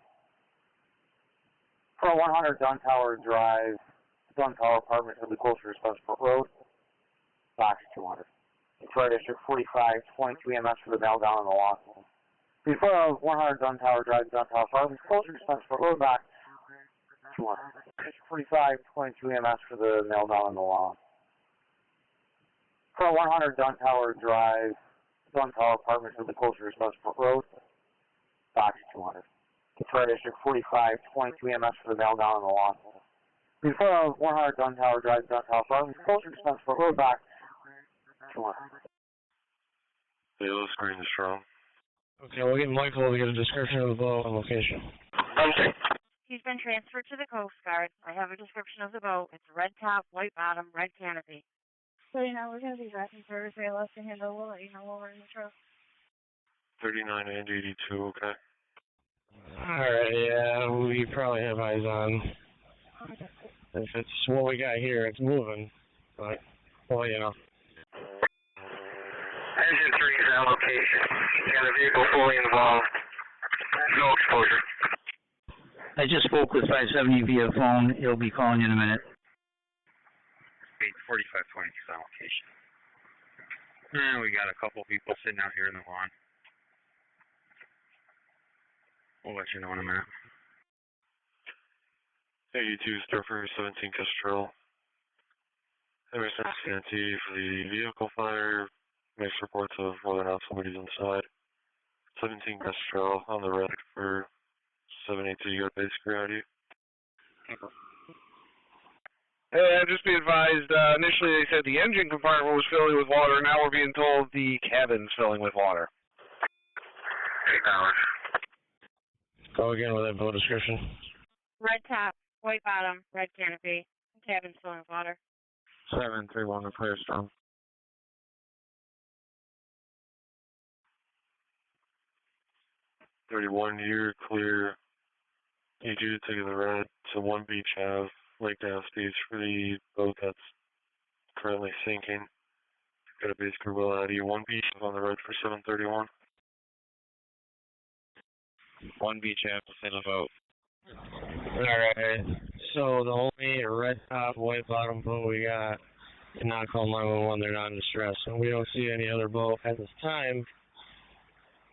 For 100 Dunn Tower Drive, Dunn Tower Apartment to the closer to Spencerport Road, box 200. Detroit District 4522 EMS for the male down on the law. Before 100 Dunn Tower Drive, Dunn Tower Apartment closer to Spencerport Road, box 200. District 4522 EMS for the male down on the law. For 100 Dunn Tower Drive, Dunn Tower Apartment to the closer to Spencerport Road, box 200. Detroit District 4522 EMS for the male down on the lawn. Before 100 Dunn Tower Drive, Dunn Tower Apartment closer to Spencerport Road, box 200. Baylor screen is strong. Okay, we'll get Michael to get a description of the boat and location. Okay. He's been transferred to the Coast Guard. I have a description of the boat. It's red top, white bottom, red canopy. So, you know, we're going to be back in service. We're left to handle. We'll let you know when we're in the truck. 39 and 82, okay. Alright, yeah, we probably have eyes on. If it's what we got here, it's moving. But, well, you know. Engine 3 is on location. Got a vehicle fully involved. No exposure. I just spoke with 570 via phone. He'll be calling you in a minute. 4522 on location. And we got a couple people sitting out here in the lawn. We'll let you know in a minute. 82 Surfer 17 Kestrel. Emerson CNT for the vehicle fire. Makes reports of whether or not somebody's inside. 17 Kestrel on the red for 782. You got basic reality. Hey, just be advised, initially they said the engine compartment was filling with water. Now we're being told the cabin's filling with water. 8 hours. Go again with that boat description. Red top, white bottom, red canopy. Cabin's filling with water. 731 to clear strong. You're clear. Need you to take the red to 1 Beach Ave, Lake Down Beach for the boat that's currently sinking. Got a base crew well out of you. 1 Beach on the red for 731. 1 Beach Ave to the boat. Alright, so the only red top, white bottom boat we got did not call 911, they're not in distress. And we don't see any other boat at this time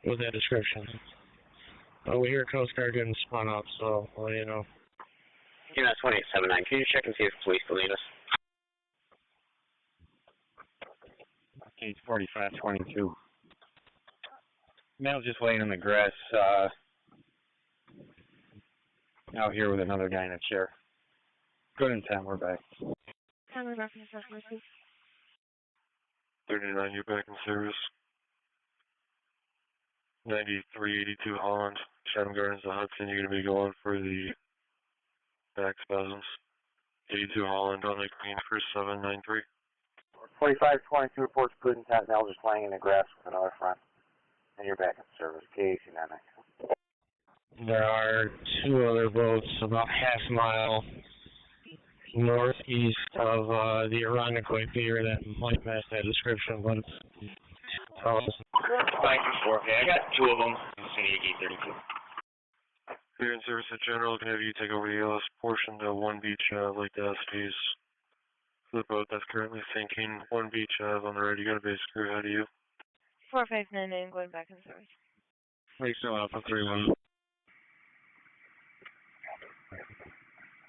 with that description. But we hear Coast Guard getting spun up, so well, you know. EMS 1879, can you check and see if police will need us? Case 4522. Male's just laying in the grass, out here with another guy in a chair. Good intent, we're back. 39, you're back in service. 9382 Holland, Chatham Gardens to Hudson, you're going to be going for the back spasms. 82 Holland on the green for 793. 4522 reports good intent, Mel just laying in the grass with another friend. And you're back in service, KAC-9. There are 2 other boats about half mile northeast of the Irondequoit Pier that might match that description, but it's 524, okay, I got two of them in the city of 832. Pier and service in general, can have you take over the LS portion to One Beach Lake SPs. For the boat that's currently sinking, One Beach on the road, you got a base crew ahead of you. 459 going back in service. Makes no Alpha 3-1.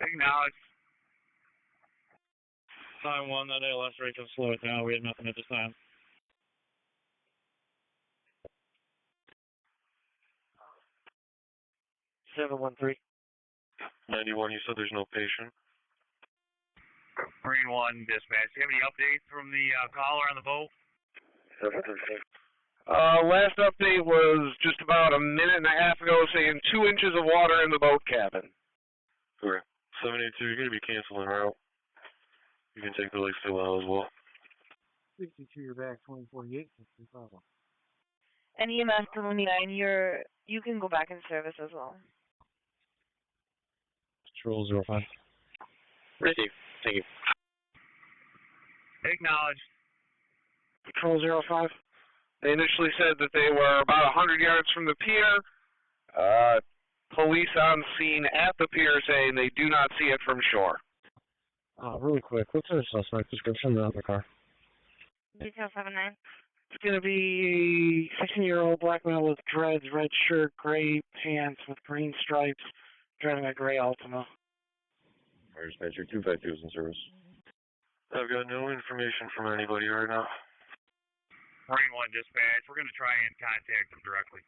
Acknowledge. Time 1, that ALS rate can slow it down. We have nothing at this time. Seven 1-3. 91, you said there's no patient. Marine 1, dispatch. Do you have any updates from the caller on the boat? 736. Last update was just about a minute and a half ago saying 2 inches of water in the boat cabin. Correct. 782, you're going to be canceling route. You can take the Lake Stillwell as well. 62, you're back, 2048, 65. And EMS to uniden, you can go back in service as well. Patrol 05. Receive. Thank you. Acknowledged. Patrol 05. They initially said that they were about 100 yards from the pier. Police on scene at the pier saying they do not see it from shore. Really quick, what's the suspect description of the car? Detail 79. It's going to be a 16-year-old black male with dreads, red shirt, gray pants with green stripes, driving a gray Altima. Fire dispatcher 252 is in service. I've got no information from anybody right now. Marine 1, dispatch. We're going to try and contact them directly.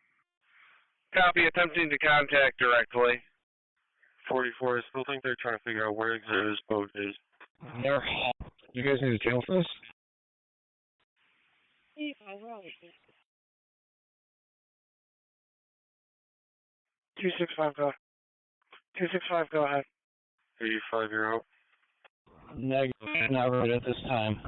Copy, attempting to contact directly. 44, I still think they're trying to figure out where exactly this boat is. You guys need a tail for this? 265, go. 265, go ahead. 85, you're out. Negative, not right at this time.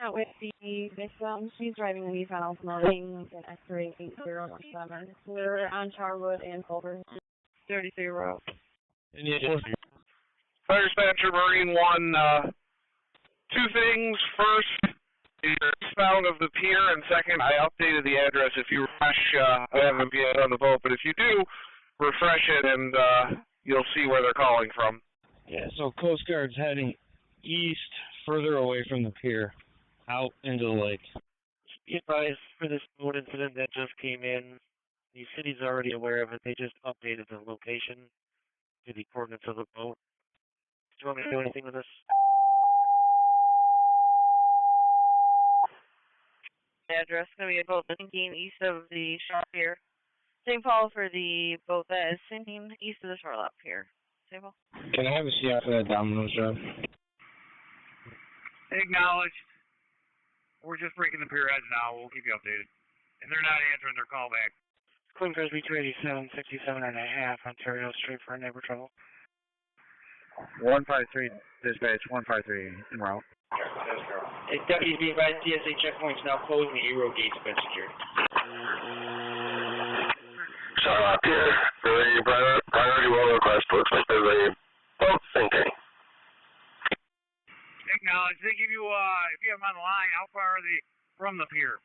Out with the victim. She's driving a Nissan Altima, Lincoln X-ray 8017. We're on Charwood and Culver. 33 route. Fire dispatcher Marine 1, 2 things. First, the eastbound of the pier, and second, I updated the address. If you refresh, I haven't been on the boat, but if you do, refresh it and you'll see where they're calling from. Yeah, so Coast Guard's heading east, further away from the pier, out into the lake. Be advised for this boat incident that just came in. The city's already aware of it. They just updated the location to the coordinates of the boat. Do you want me to do anything with this? Address going to be a boat that's sinking east of the shore pier. St. Paul for the boat that is sinking east of the shorelap pier. St. Paul. Can I have a CI for that Domino's job? Acknowledged. We're just breaking the pier edge now. We'll keep you updated. And they're not answering their call back. Queen Cresby 287, 67 and a half, Ontario Street for neighbor trouble. 153, dispatch, 153, en route. Deputies be advised, TSA checkpoints now closed and the A-road gates have been secured. Charlotte here, for the priority well request, looks like there's a boat sinking. Acknowledge. They give you, if you have them on the line, how far are they from the pier?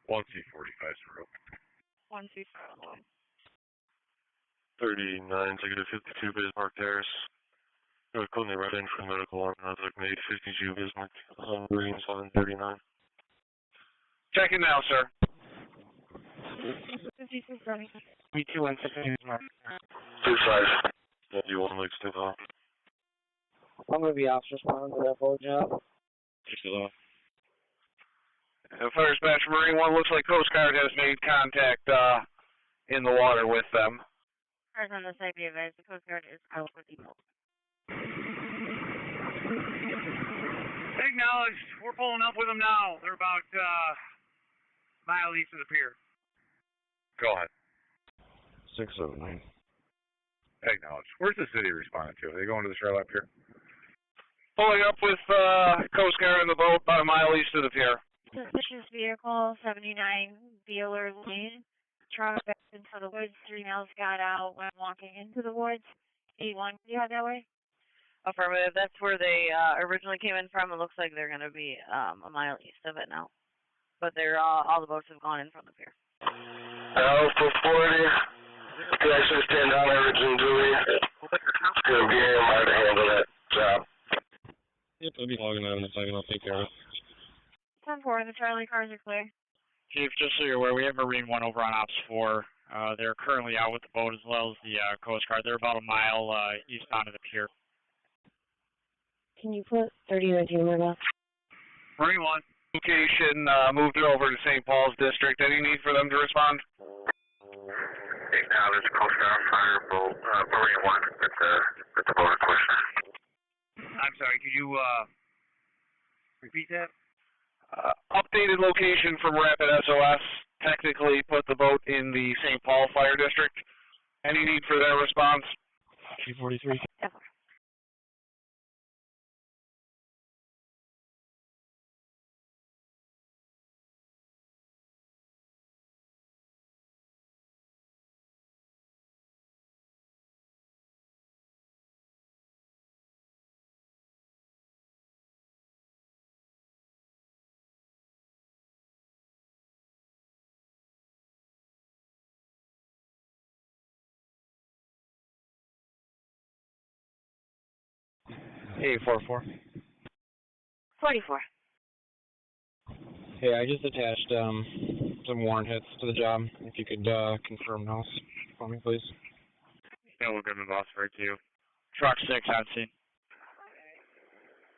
1C45 is road. 125. 39, negative 52, Bismarck Terrace. Go ahead, call me right in for medical arm. I was like, made 52, Bismarck, Green 739. Checking now, sir. 52 running. B2 and 16 Bismarck. 25. Yeah, you want Lake Stillwell. I'm going to be officer responding to that boat job. Stillwell. Fire dispatcher Marine 1, looks like Coast Guard has made contact in the water with them. Cars on the side be advised, the Coast Guard is out with the boat. Acknowledged. We're pulling up with them now. They're about a mile east of the pier. Go ahead. 609. Acknowledged. Where's the city responding to? Are they going to the Charlotte Pier? Pulling up with Coast Guard in the boat about a mile east of the pier. Suspicious vehicle, 79 Beeler Lane. Truck back into the woods. 3 males got out when walking into the woods. 81, you head that way? Affirmative. That's where they originally came in from. It looks like they're going to be a mile east of it now. But they're all the boats have gone in from the pier. Alpha 40. You actually stand on originally. It's going to be AMI to handle that job. Yep, I'll be logging out in a second. I'll take care of it. 10-4, the Charlie cars are clear. Chief, just so you're aware, we have Marine 1 over on Ops 4. They're currently out with the boat as well as the Coast Guard. They're about a mile eastbound of the pier. Can you put 3019 right now? Marine 1. Location, moved it over to St. Paul's District. Any need for them to respond? Acknowledge Coast Guard fire boat, Marine 1 with the boat in question. I'm sorry, could you repeat that? Updated location from Rapid SOS. Technically put the boat in the St. Paul Fire District. Any need for their response? 243. Yeah. Hey, 44. 44. Hey, I just attached some warrant hits to the job. If you could confirm those for me, please. Yeah, we'll give them boss right to you. Truck 6 on scene.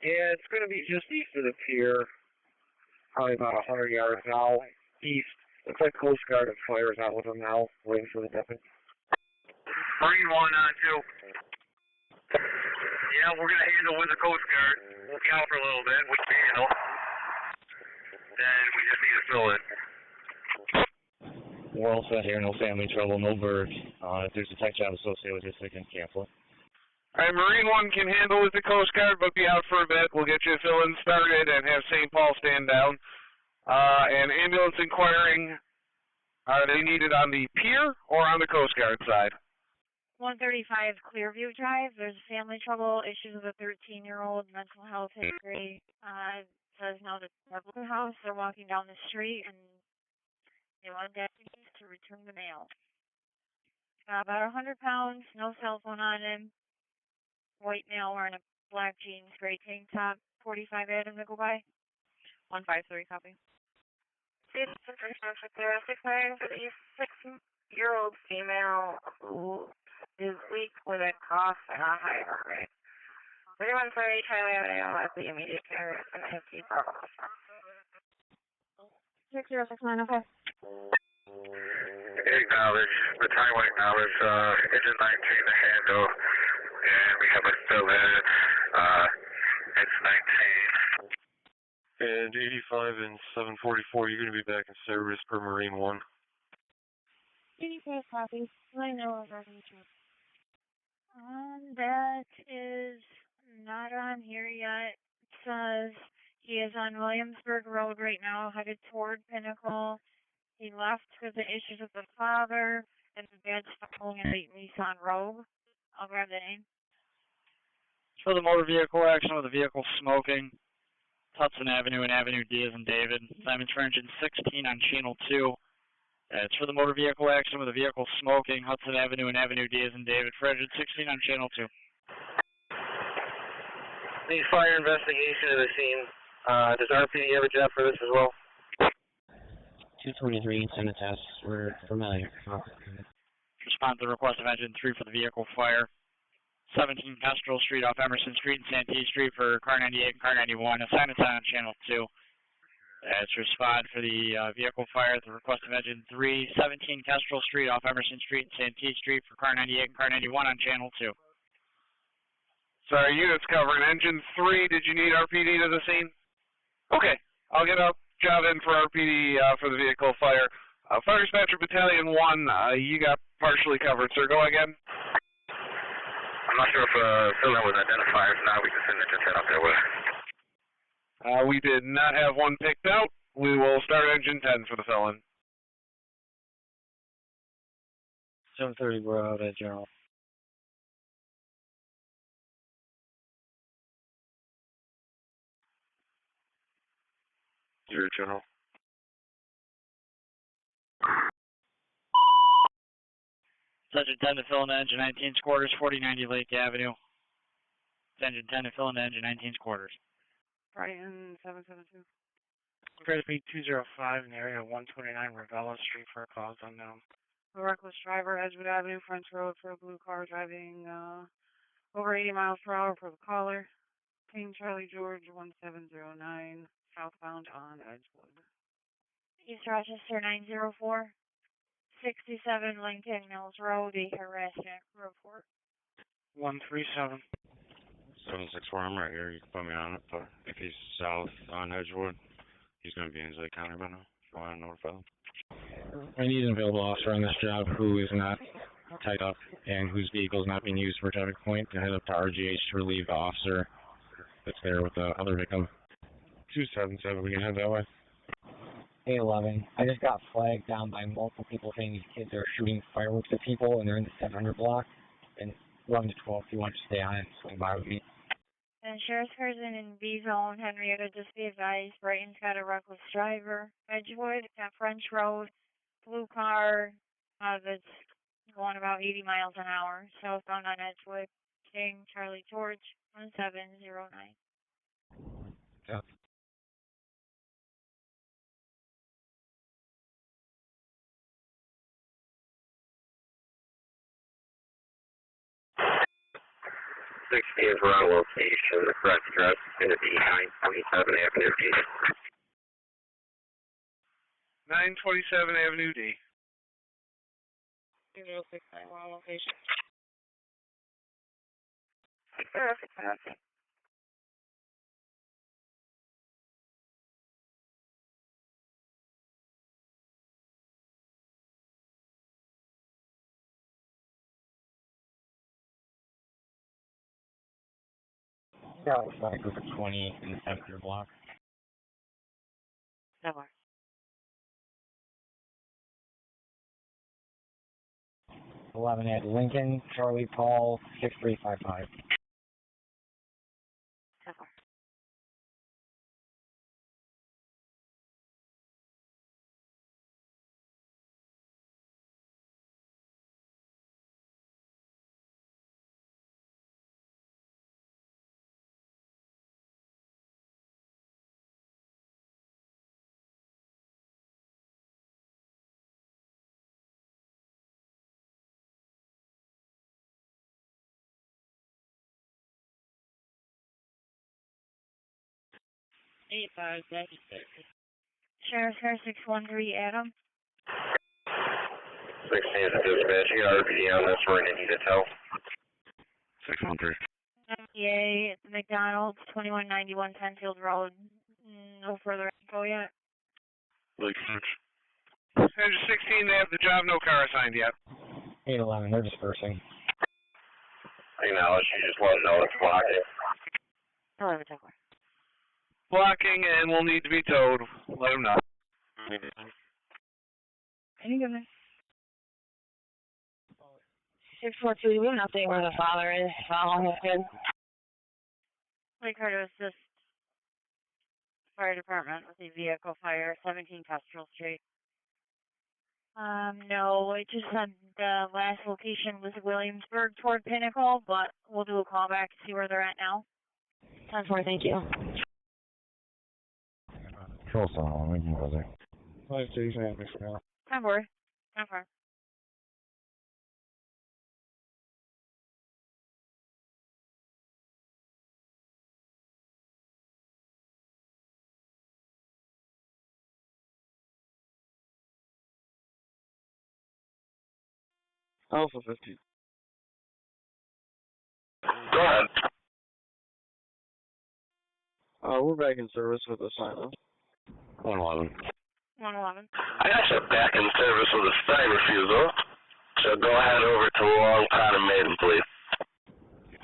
Yeah, it's going to be just east of the pier, probably about 100 yards now east. Looks like Coast Guard and Fire's out with them now, waiting for the deputy. Marine 1 on 2. Yeah, we're going to handle with the Coast Guard. We'll be out for a little bit. We can handle. Then we just need to fill it. We're all set here, no family trouble, no bird. If there's a tech job associated with this, they can cancel it. All right, Marine 1 can handle with the Coast Guard, but be out for a bit. We'll get you a fill-in started and have St. Paul stand down. And ambulance inquiring, are they needed on the pier or on the Coast Guard side? 135 Clearview Drive. There's family trouble, issues with a 13-year-old, mental health history. Says now that the Blue House, they're walking down the street and they want deputies to return the mail. About 100 pounds, no cell phone on him. White male wearing a black jeans, gray tank top. 45 Adam to go by. 153 copy. 6-year-old female who is weak with a cough and a high heart rate. 3130 Charlie Avenue at the immediate care and empty problem. 60695. Acknowledge. The time will acknowledge engine 19 to handle. And we have a fill-in. It's 19. And 85 and 744, you're going to be back in service per Marine 1. 85 copies. I know of that is not on here yet. It says he is on Williamsburg Road right now, headed toward Pinnacle. He left because of issues with the father and the dad's following a Nissan Rogue. I'll grab the name. For the motor vehicle action with the vehicle smoking, Hudson Avenue and Avenue D as in David. Simon's for engine 16 on channel 2. It's for the motor vehicle action with the vehicle smoking, Hudson Avenue and Avenue D as in David. For engine 16 on channel 2. Need fire investigation of the scene. Does RPD have a job for this as well? 223, send a test. We're familiar. Respond to the request of engine 3 for the vehicle fire. 17 Kestrel Street off Emerson Street and Santee Street for car 98 and car 91. Assign a sign on channel 2. It's respond for the vehicle fire at the request of engine 3. 17 Kestrel Street off Emerson Street and Santee Street for car 98 and car 91 on channel 2. Sorry, units covering engine 3. Did you need RPD to the scene? Okay, I'll get a job in for RPD for the vehicle fire. Fire Dispatcher Battalion 1, you got partially covered, sir. Go again. I'm not sure if fill-in was identified. If not, we can send it just head up there with. We did not have one picked out. We will start engine 10 for the fill-in. 7:30, we're out at General. Zero General. Sergeant 10 to fill in the engine 19's quarters, 4090 Lake Avenue. Engine 10 to fill in the engine 19's quarters. Brighton 772. Grade B 205 in the area of 129 Ravella Street for a cause unknown. A reckless driver, Edgewood Avenue, French Road for a blue car driving over 80 miles per hour for the caller. King Charlie George 1709, southbound on Edgewood. East Rochester 904. 67 Lincoln Mills Road, a harassment report. 137. 764, I'm right here. You can put me on it, but if he's south on Edgewood, he's going to be in Lake County by now. If you want to notify him. I need an available officer on this job who is not tied up and whose vehicle is not being used for traffic point to head up to RGH to relieve the officer that's there with the other victim. 277, we can head that way. 811. I just got flagged down by multiple people saying these kids are shooting fireworks at people and they're in the 700 block. And 11 to 12, if you want to stay on it, swing by with me. And sheriff's cars in B zone, Henrietta, just be advised, Brighton's got a reckless driver. Edgewood at French Road, blue car that's going about 80 miles an hour, southbound on Edgewood. King Charlie George 1709. Yeah. Is around location. The correct address is going to be 927 Avenue D. 927 Avenue D. 2069 wrong location. Yeah, it's about a group of 20 in the 700 block. Somewhere. 11 at Lincoln, Charlie Paul, 6355. Somewhere. Sheriff's car 613 Adam. 16 is the dispatch. You got RPD on this. We're going to need a tow. 613. MTA at the McDonald's, 2191 Penfield Road. No further info yet. Lake Church. Engine 16, they have the job, no car assigned yet. 811, they're dispersing. Acknowledge, you just let them know it's blocking. Oh, I'm a Blocking and will need to be towed. Let them know. Any goodness. 642, do we have an update where the father is following his kid? Lake to assist fire department with a vehicle fire, 17 Kestrel Street. No, it just said the last location was Williamsburg toward Pinnacle, but we'll do a call back to see where they're at now. 10-4, thank you. Control someone, we can go there. 5-2, you me for now. 10-4. 10-4. Alpha 15. Go ahead. We're back in service with the sign off. 111. 111. I got you back in service with a stag refusal. So go ahead over to Long Pond and Maiden, please.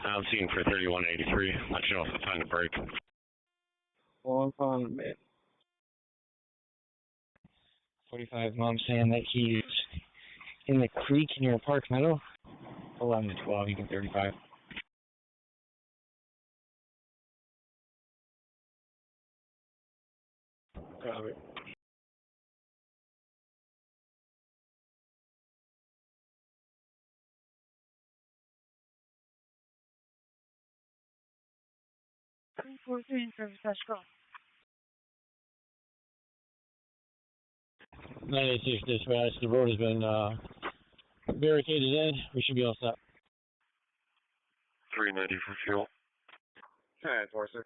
I'm seeing for 3183. Let you know if it's time to break. Long Pond, man. 45 mom saying that he's in the creek near Park Meadow. 11 to 12, you can 35. Copy. Service call. 986 dispatch, the road has been barricaded in. We should be all set. 390 for fuel. 10-4, sir.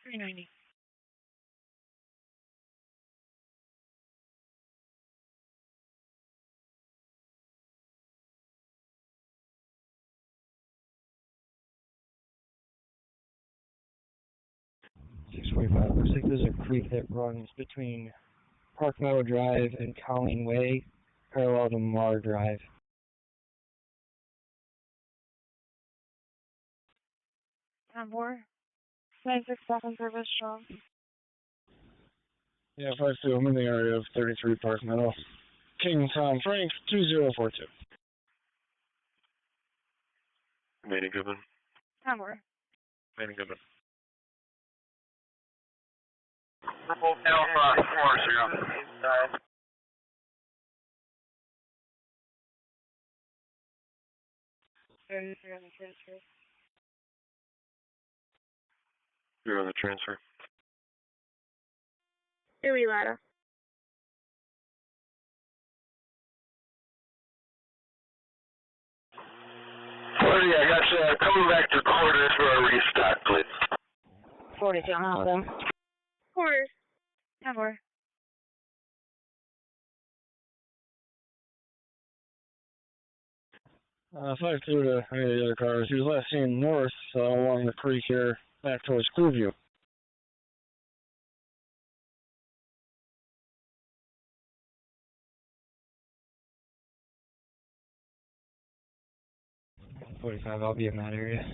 390. Looks like there's a creek that runs between Park Meadow Drive and Colleen Way, parallel to Mar Drive. Tambor. 967 service strong. Yeah, 5-2, I'm in the area of 33 Park Meadow. King Tom Frank, 2042. Manny Goodman. Tambor. Manny Goodman. Alpha 40. You're on the transfer. Dewey Ladder. Sorry, I got you coming back to quarters for a restock, please. 42 on all of them. Quarters. Tambor. Five through to any of the other cars. He was last seen north along the creek here, back towards Clearview. .45, I'll be in that area.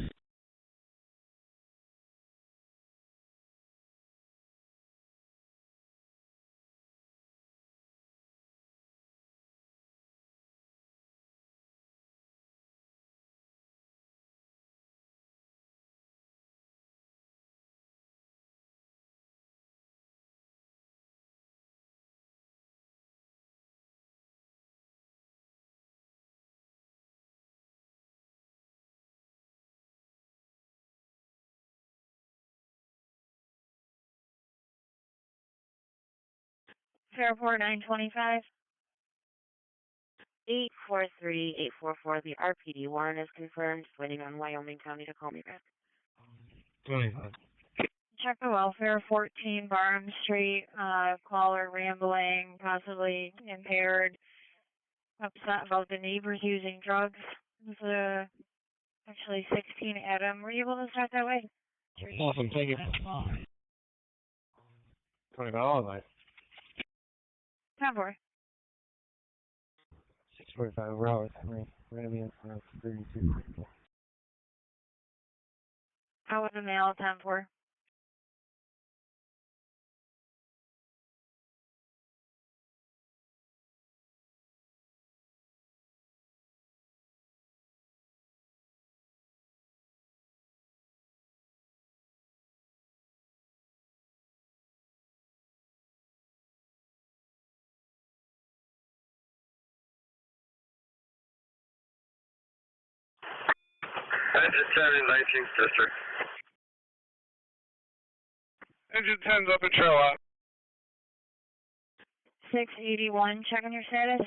Fairport 925. 843-844. The RPD warrant is confirmed. Waiting on Wyoming County to call me back. 25. Check the welfare, 14 Barham Street, caller rambling, possibly impaired, upset about the neighbors using drugs. This is actually 16 Adam. Were you able to start that way? Awesome, thank you. 25 all night. Tambor. 645, we're out with Henry. We're going to be in front of 32. Out with the mail, 10-4. Engine 10 in 19th District. Engine 10's up in Charlotte. 681, checking your status.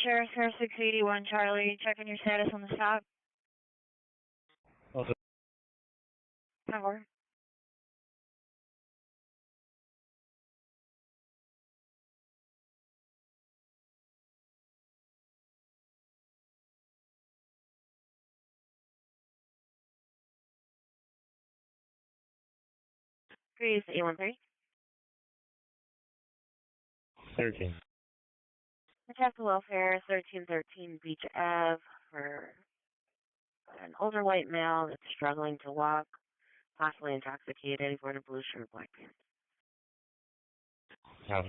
Sheriff's Car 681, Charlie, checking your status on the stop. Also. Tambor. Grease 813. 13. Attack the welfare 1313 Beach Ave for an older white male that's struggling to walk, possibly intoxicated. He wore a blue shirt, black pants. Yeah.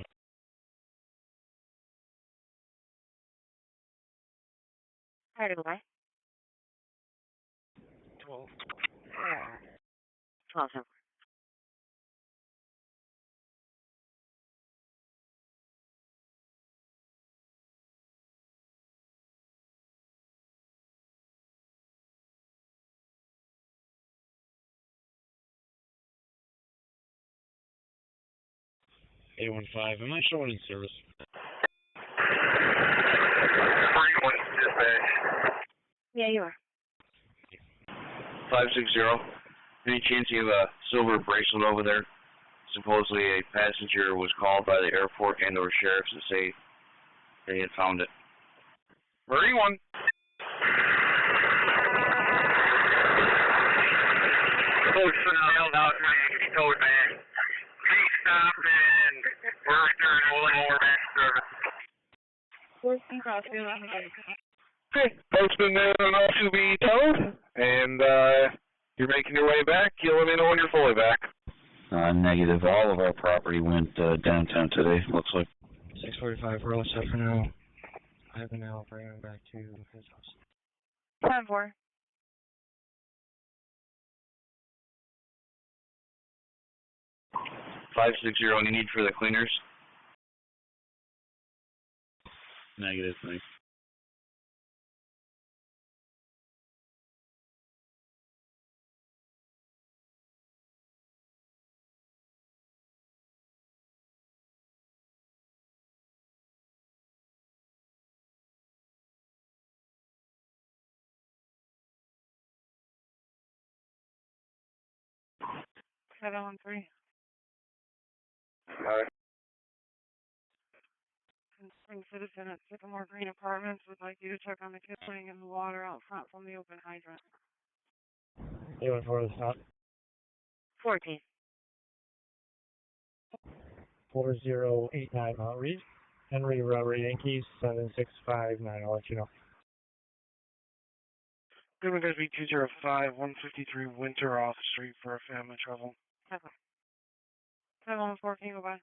Alright, goodbye. Awesome. A15, am I showing in service? 31 dispatch. Yeah, you are. 560. Any chance you have a silver bracelet over there? Supposedly a passenger was called by the airport and or sheriffs to say they had found it. 31. Code for the mail now, code back. Please stop and we're returning a little more back service. Okay, folks been there enough to be towed, and you're making your way back. You'll let me know when you're fully back. Negative. All of our property went downtown today, looks like. 645 for all set for now. I have an now bringing him back to his house. 10-4. 560. Any need for the cleaners? Negative, thanks. Head on 3. Alright. Spring citizen at Sycamore Green Apartments would like you to check on the kids putting in the water out front from the open hydrant. A14 is hot. 14. 4089 Mount Reed. Henry Rubber Yankees 7659. I'll let you know. Good one, guys, B205, 153 Winter off Street for a family trouble. 714, can you go by?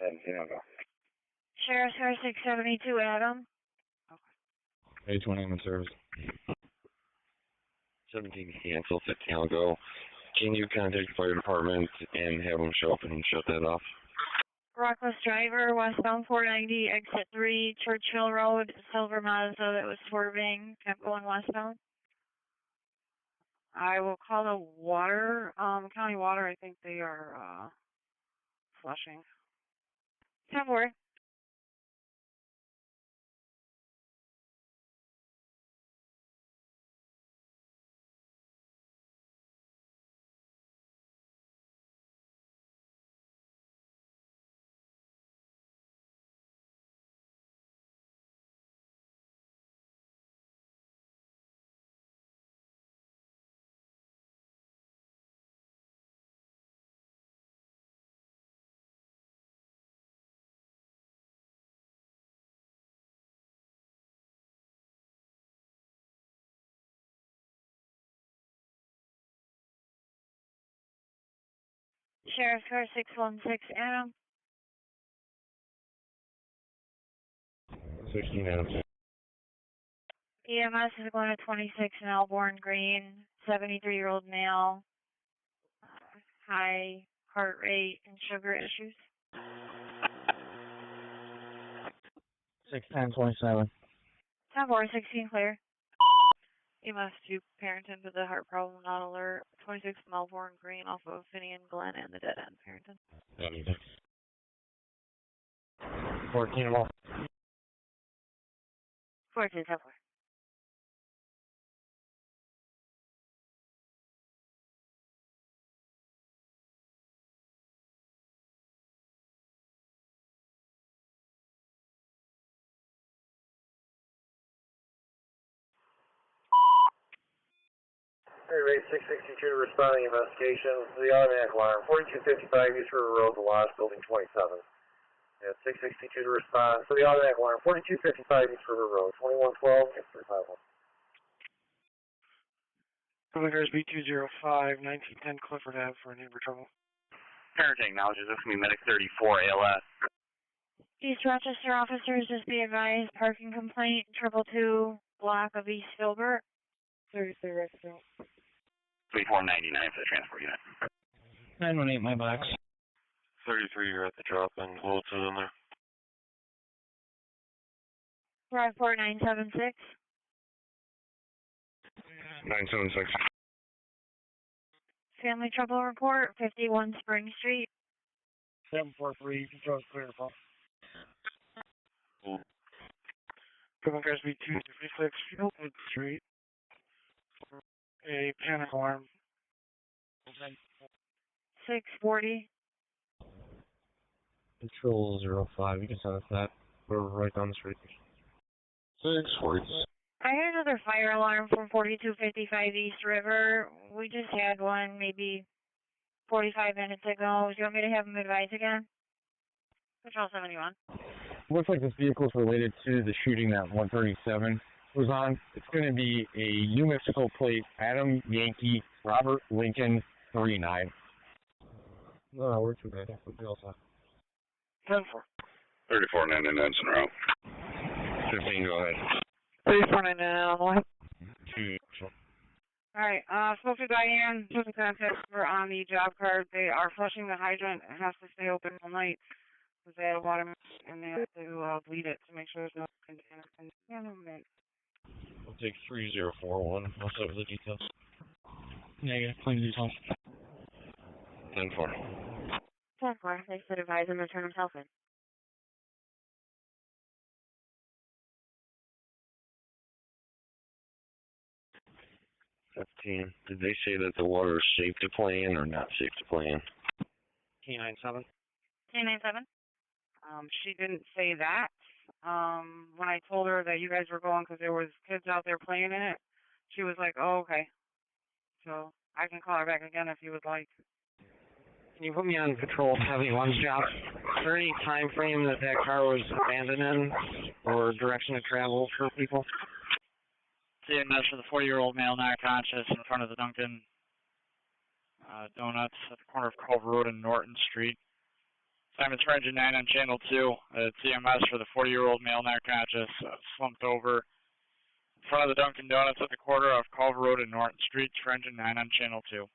17, I'll go. Sheriff's Car 672, Adam. A20, I'm in service. 17 cancel, 15, I'll go. Can you contact the fire department and have them show up and shut that off? Rockless driver, westbound 490, exit 3, Churchill Road, silver Mazda that was swerving, kept going westbound. I will call the water, county water. I think they are flushing. 10-4. Sheriff's Car 616, Adam. 16 Adam. EMS is going to 26 Melbourne Green, 73-year-old male, high heart rate and sugar issues. 61027. 10-4, 16 clear. EMS to Parrington to the heart problem, not alert. 26 Melbourne Green off of Finney and Glen and the dead end, Parrington. 14 of all. 14, 10-4. Rate 662 responding investigation. The automatic alarm, 4255 East River Road, the Lodge, Building 27. Yeah, 662 to respond. So the automatic alarm, 4255 East River Road, 2112, 6351. Commanders B205, 1910 Clifford Ave for neighbor trouble. Parenting acknowledges this will be medic 34 ALS. East Rochester officers, just be advised, parking complaint, 222 block of East Filbert. 33 right through. 3499 for the transport unit. 918, my box. 33, you're at the drop-in. What's it in there? Brockport 976. 976. Family trouble report, 51 Spring Street. 743, control clear to call. Criminal cars be 256 Fieldwood Street. A panic alarm. 640. Control 05, you can send us that. We're right down the street. 640. I had another fire alarm from 4255 East River. We just had one maybe 45 minutes ago. Do you want me to have them advise again? Control 71. Looks like this vehicle is related to the shooting that 137 was on. It's going to be a New Mexico plate, Adam Yankee, Robert Lincoln 39. No, we're too bad. We also 10-4. 3499 Monroe. 15, go ahead. 3499. Alright, spoke to Diane, took the contact her on the job card. They are flushing the hydrant. It has to stay open all night because they had a water and they have to bleed it to make sure there's no contaminant. We'll take 3041. What's up with the details? Negative, clean details. 10-4. 10-4. They should advise him to turn himself in. Did they say that the water is safe to play in or not safe to play in? K97. K97. She didn't say that. When I told her that you guys were going because there was kids out there playing in it, she was like, oh, okay. So I can call her back again if you would like. Can you put me on patrol 71's job? Is there any time frame that car was abandoned in or direction of travel for people? EMS for the 40-year-old male not conscious in front of the Dunkin' Donuts at the corner of Cove Road and Norton Street. Simon's for engine 9 on channel 2. It's EMS for the 40-year-old male not conscious, slumped over in front of the Dunkin' Donuts at the corner of Cove Road and Norton Street for engine 9 on channel 2.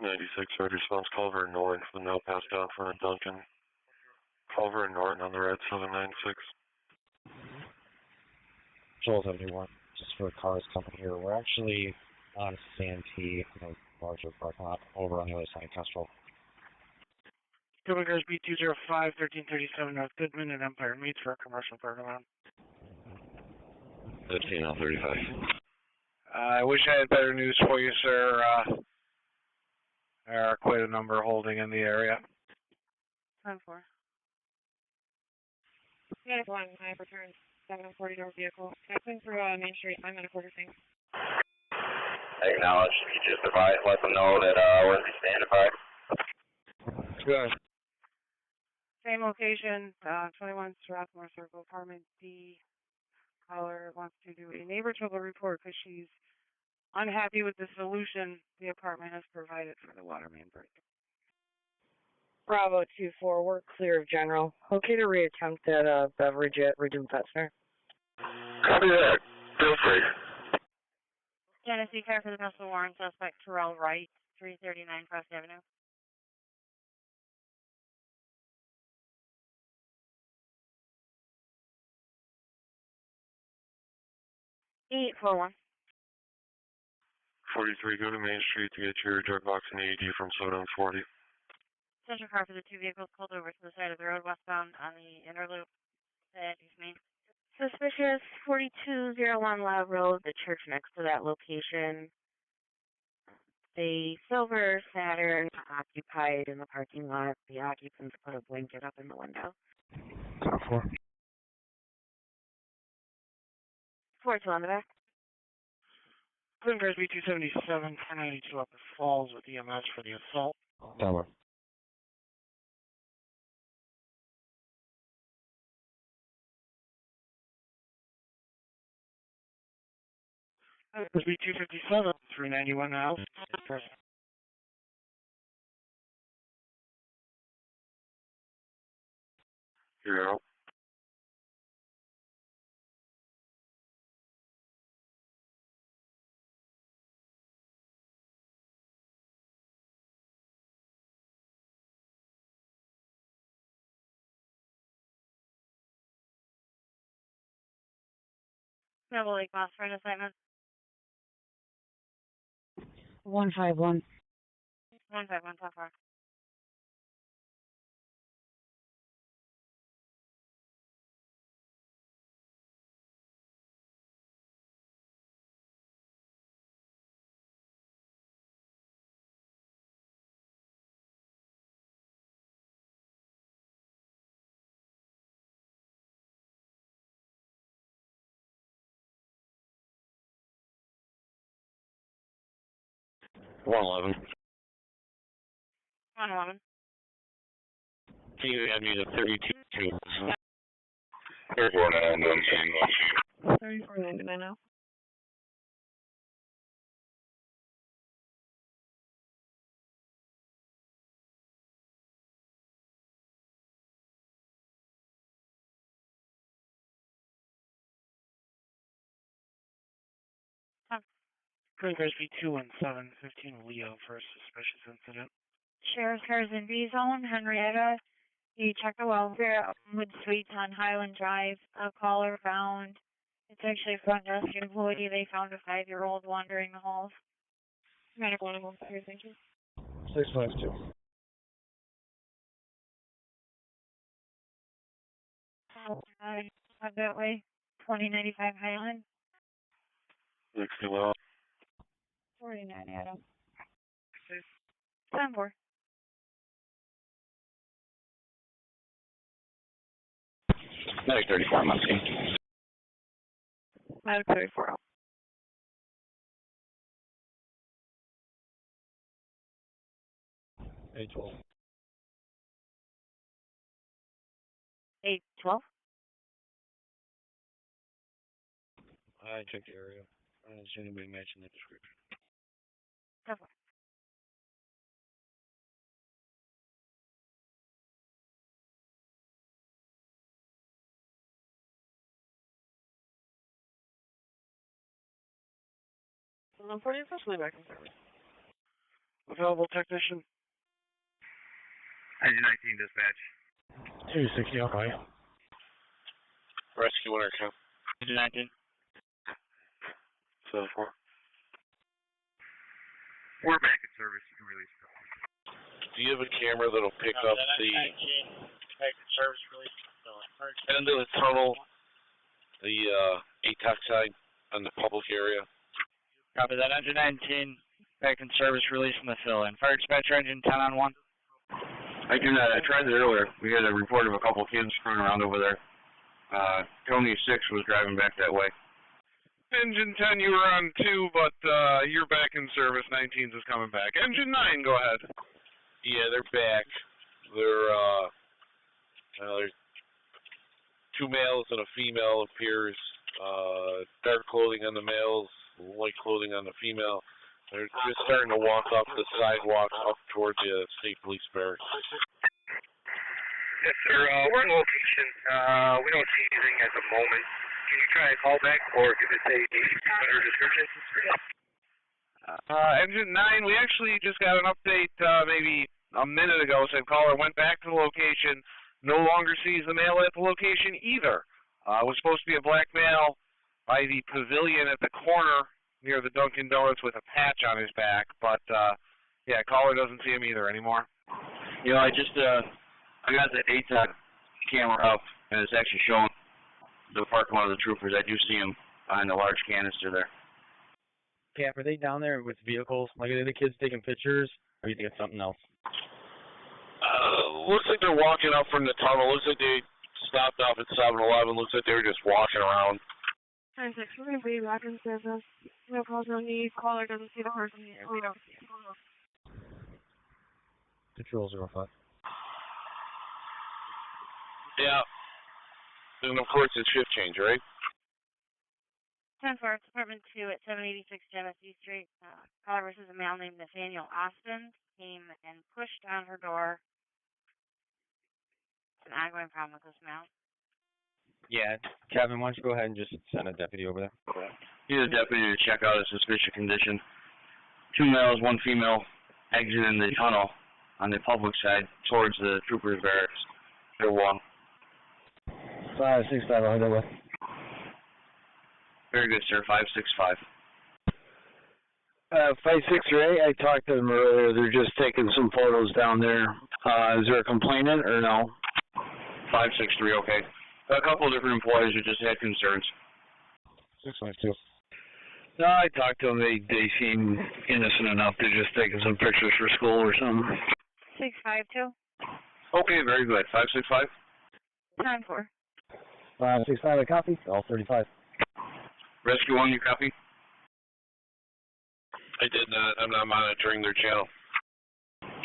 96, red response, Culver and Norton for the no pass down in front of Duncan. Culver and Norton on the red, 796. Joel 71, just for cars coming here. We're actually on Santee, larger parking lot, over on the other side of Kestrel. Criminal cars B205, 1337 North Goodman and Empire Meats for a commercial parking lot. 15 on 35. I wish I had better news for you, sir. There are quite a number holding in the area. 10-4. Unit 1, I have returned 740 door vehicle. Passing through Main Street, I'm at a quarter thing. Acknowledged. You just advised, let them know that we're going to be standing by. Good. Same location, 21 Strathmore Circle, apartment D. Caller wants to do a neighbor trouble report because she's unhappy with the solution the apartment has provided for the water main break. Bravo 2-4, we're clear of general. Okay to reattempt that beverage at Redeemed Pet Center. Copy that. Feel free. Genesee car for the possible warrant suspect Terrell Wright, 339 Cross Avenue. Eight 4-1. 43, go to Main Street to get your drug box and AED from 740. Send your car for the two vehicles pulled over to the side of the road westbound on the inner loop. Excuse me. Suspicious 4201 Loud Road, the church next to that location. The silver Saturn occupied in the parking lot. The occupants put a blanket up in the window. 4-2 on the back. Criminal cars B277, 1092 Upper Falls with EMS for the assault. Tower. Criminal cars B257, 391 house. You're out. Double Lake Boss for an assignment. 151. 151, so far. One 11. 111. Can you add me to 32? 3499 now. Green Cars B217, 15 Leo for a suspicious incident. Sheriff's car's in B zone. Henrietta. You checked the welfare with suites on Highland Drive. A caller found. It's actually a front desk employee. They found a 5-year-old wandering the halls. Medic 101, thank you. 652. Up that way. 2095 Highland. Looks too well. 49 Adam. 10-4. Medic 34, I'm asking. Medic 34 out. A12. 812. I checked the area. I didn't see anybody matching the description. 10-4. I'm 40 officially back in service. Available technician. Engine 19 dispatch. 260 okay. Rescue winner count. Engine 19. 74. We're back in service. You can release. Do you have a camera that'll pick up the Service release. end of the tunnel, the ATOC side on the public area? Copy that. Engine 19. Back in service release from the fill-in. Fire dispatcher, engine 10 on 1. I can. I tried it earlier. We had a report of a couple of kids running around over there. Tony 6 was driving back that way. Engine 10, you were on 2, but you're back in service. 19's is coming back. Engine 9, go ahead. Yeah, they're back. There's 2 males and a female appears. Dark clothing on the males, light clothing on the female. They're just starting to walk up the sidewalk up toward the state police barracks. Yes, sir. We're in location. We don't see anything at the moment. Can you try a callback or give us a better description? Engine 9, we actually just got an update maybe a minute ago. Said caller went back to the location, no longer sees the male at the location either. It was supposed to be a black male by the pavilion at the corner near the Dunkin' Donuts with a patch on his back, but yeah, caller doesn't see him either anymore. You know, I got the ATOC camera up, and it's actually showing the parking lot of the troopers. I do see him behind the large canister there. Cap, are they down there with vehicles? Like, are the kids taking pictures, or do you think it's something else? Looks like they're walking up from the tunnel. Looks like they stopped off at 7-Eleven. Looks like they were just walking around. 9-6, we're going to be back in service. No calls, no need. Caller doesn't see the person here. We don't see him. Control 05. Yeah. And of course it's shift change, right? 10-4, Department 2 at 786 Genesee Street. Caller versus a male named Nathaniel Austin came and pushed down her door. It's an ongoing problem with this male. Yeah, Kevin, why don't you go ahead and just send a deputy over there? Need a deputy to check out a suspicious condition. 2 males, 1 female, exiting the tunnel on the public side towards the troopers' barracks. They're 1. 565, I'll hit it with. Very good, sir. 565. 563, I talked to them earlier. They're just taking some photos down there. Is there a complainant or no? 563, okay. A couple of different employees who just had concerns. 652. No, I talked to them. They seem innocent enough. They're just taking some pictures for school or something. 652. Okay, very good. 565. 10-4. 565, I copy. All 35. Rescue 1, you copy? I did not. I'm not monitoring their channel.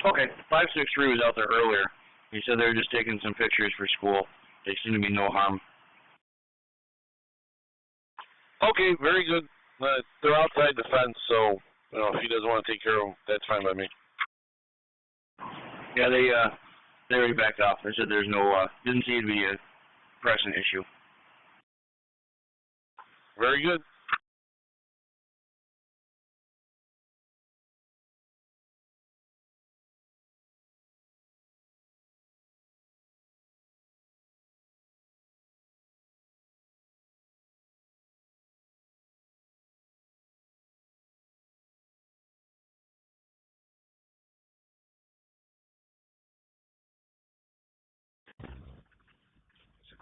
Okay, 563 was out there earlier. He said they were just taking some pictures for school. They seem to be no harm. Okay, very good. They're outside the fence, so if he doesn't want to take care of them, that's fine by me. Yeah, they already backed off. They said there's no, didn't seem to be a pressing issue. Very good.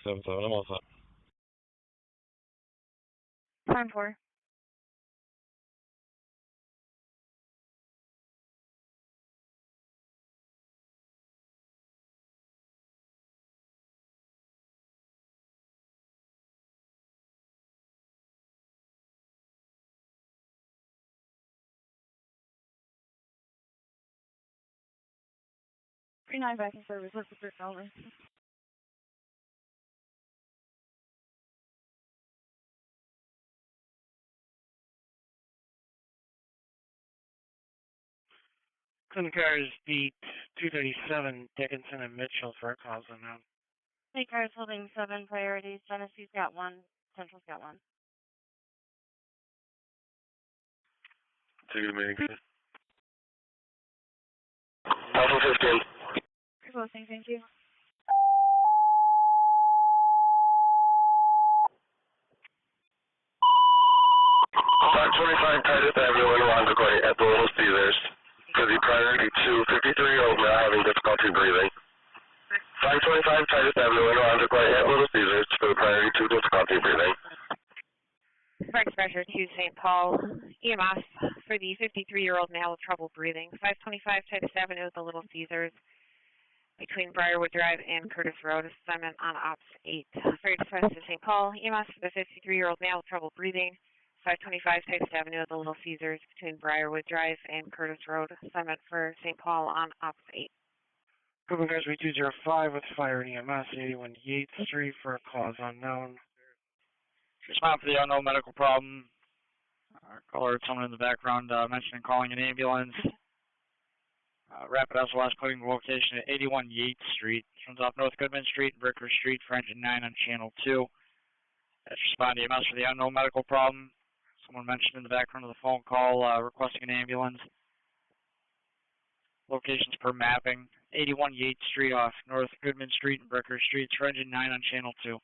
I'm all set. 10-4. Nine back in service. What's the first only? Clinton cars beat 237 Dickinson and Mitchell for a cause unknown. 8 cars holding 7 priorities. Genesee's got 1. Central's got 1. Take it, man. Alpha 15. You're listening, thank you. 525 Titus Avenue in Rondequoit at the Little Caesars. For the priority 2, 53-year-old male having difficulty breathing. 525 Titus Avenue in Rondequoit at Little Caesars for the priority 2, difficulty breathing. Rex pressure to St. Paul. EMS for the 53-year-old male with trouble breathing. 525 Titus Avenue at the Little Caesars between Briarwood Drive and Curtis Road. Assignment on Ops 8. Fire dispatch to St. Paul. EMS for the 53-year-old male with trouble breathing. 525 Titus Avenue at the Little Caesars between Briarwood Drive and Curtis Road. Assignment for St. Paul on Ops 8. Cooper cars beat 205 with fire in EMS 81 Yates Street for a cause unknown. Respond for the unknown medical problem. Caller, someone in the background mentioning calling an ambulance. Rapid SOS putting the location at 81 Yates Street. Turns off North Goodman Street and Bricker Street for engine 9 on channel 2. Let's respond to EMS for the unknown medical problem. Someone mentioned in the background of the phone call requesting an ambulance. Locations per mapping. 81 Yates Street off North Goodman Street and Bricker Street for engine 9 on channel 2.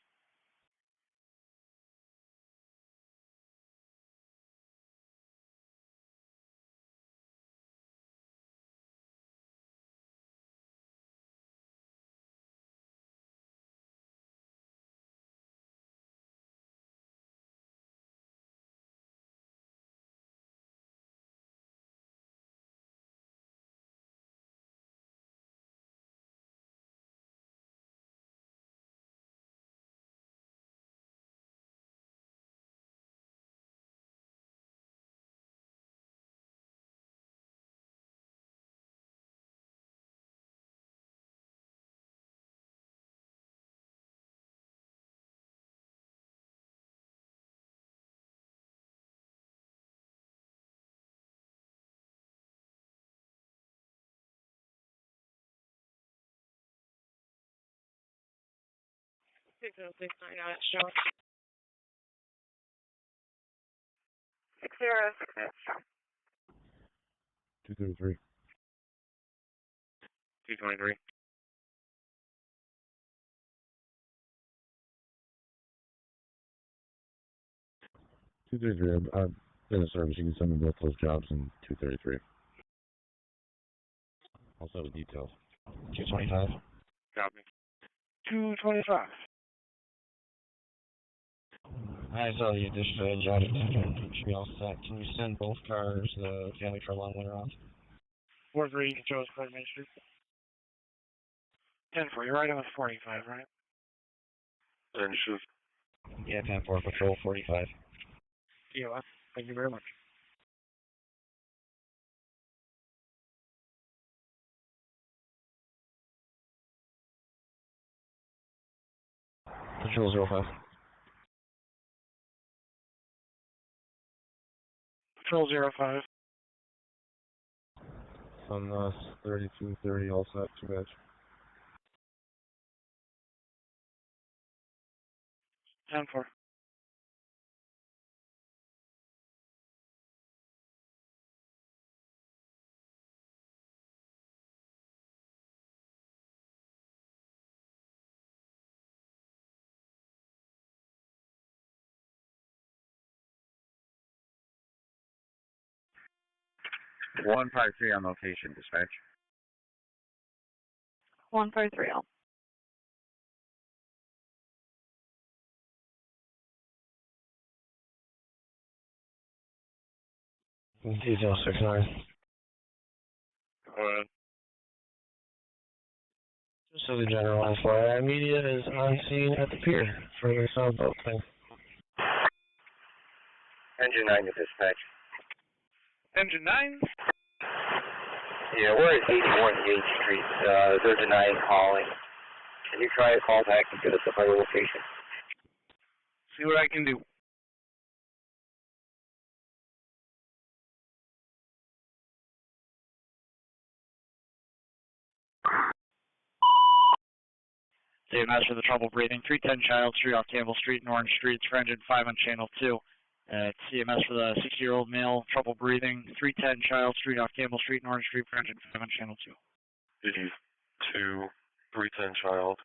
Six oh six nine on it, show. 6066. 233. 223. 233, I've been in service. You can send me both those jobs in 233. Also the details. 225. Copy. 225. I saw the additional job. Should be all set. Can you send both cars, the family for a long way around? 4-3, Joe's Court Main Street. 10-4, you're right on the 45, right? And shoot. Yeah, 10-4, patrol 45. TOS, thank you very much. Patrol 05. Patrol 05. On 3230, all set, 2 edge. 10-4. One 153 on location, dispatch. 153. Detail 69. Go ahead. Just so the general FYI, media is on scene at the pier for the southboat thing. Engine 9 to dispatch. Engine 9? Yeah, we're at 81 Gate Street. They're denying calling. Can you try to call back and get us a better location? See what I can do. EMS for the trouble breathing. 310 Child Street off Campbell Street and Orange Street for engine 5 on channel 2. CMS for the 60-year-old male, trouble breathing. 310 Child Street off Campbell Street and Orange Street for engine 5 on channel 2. Eve 2, 310 child.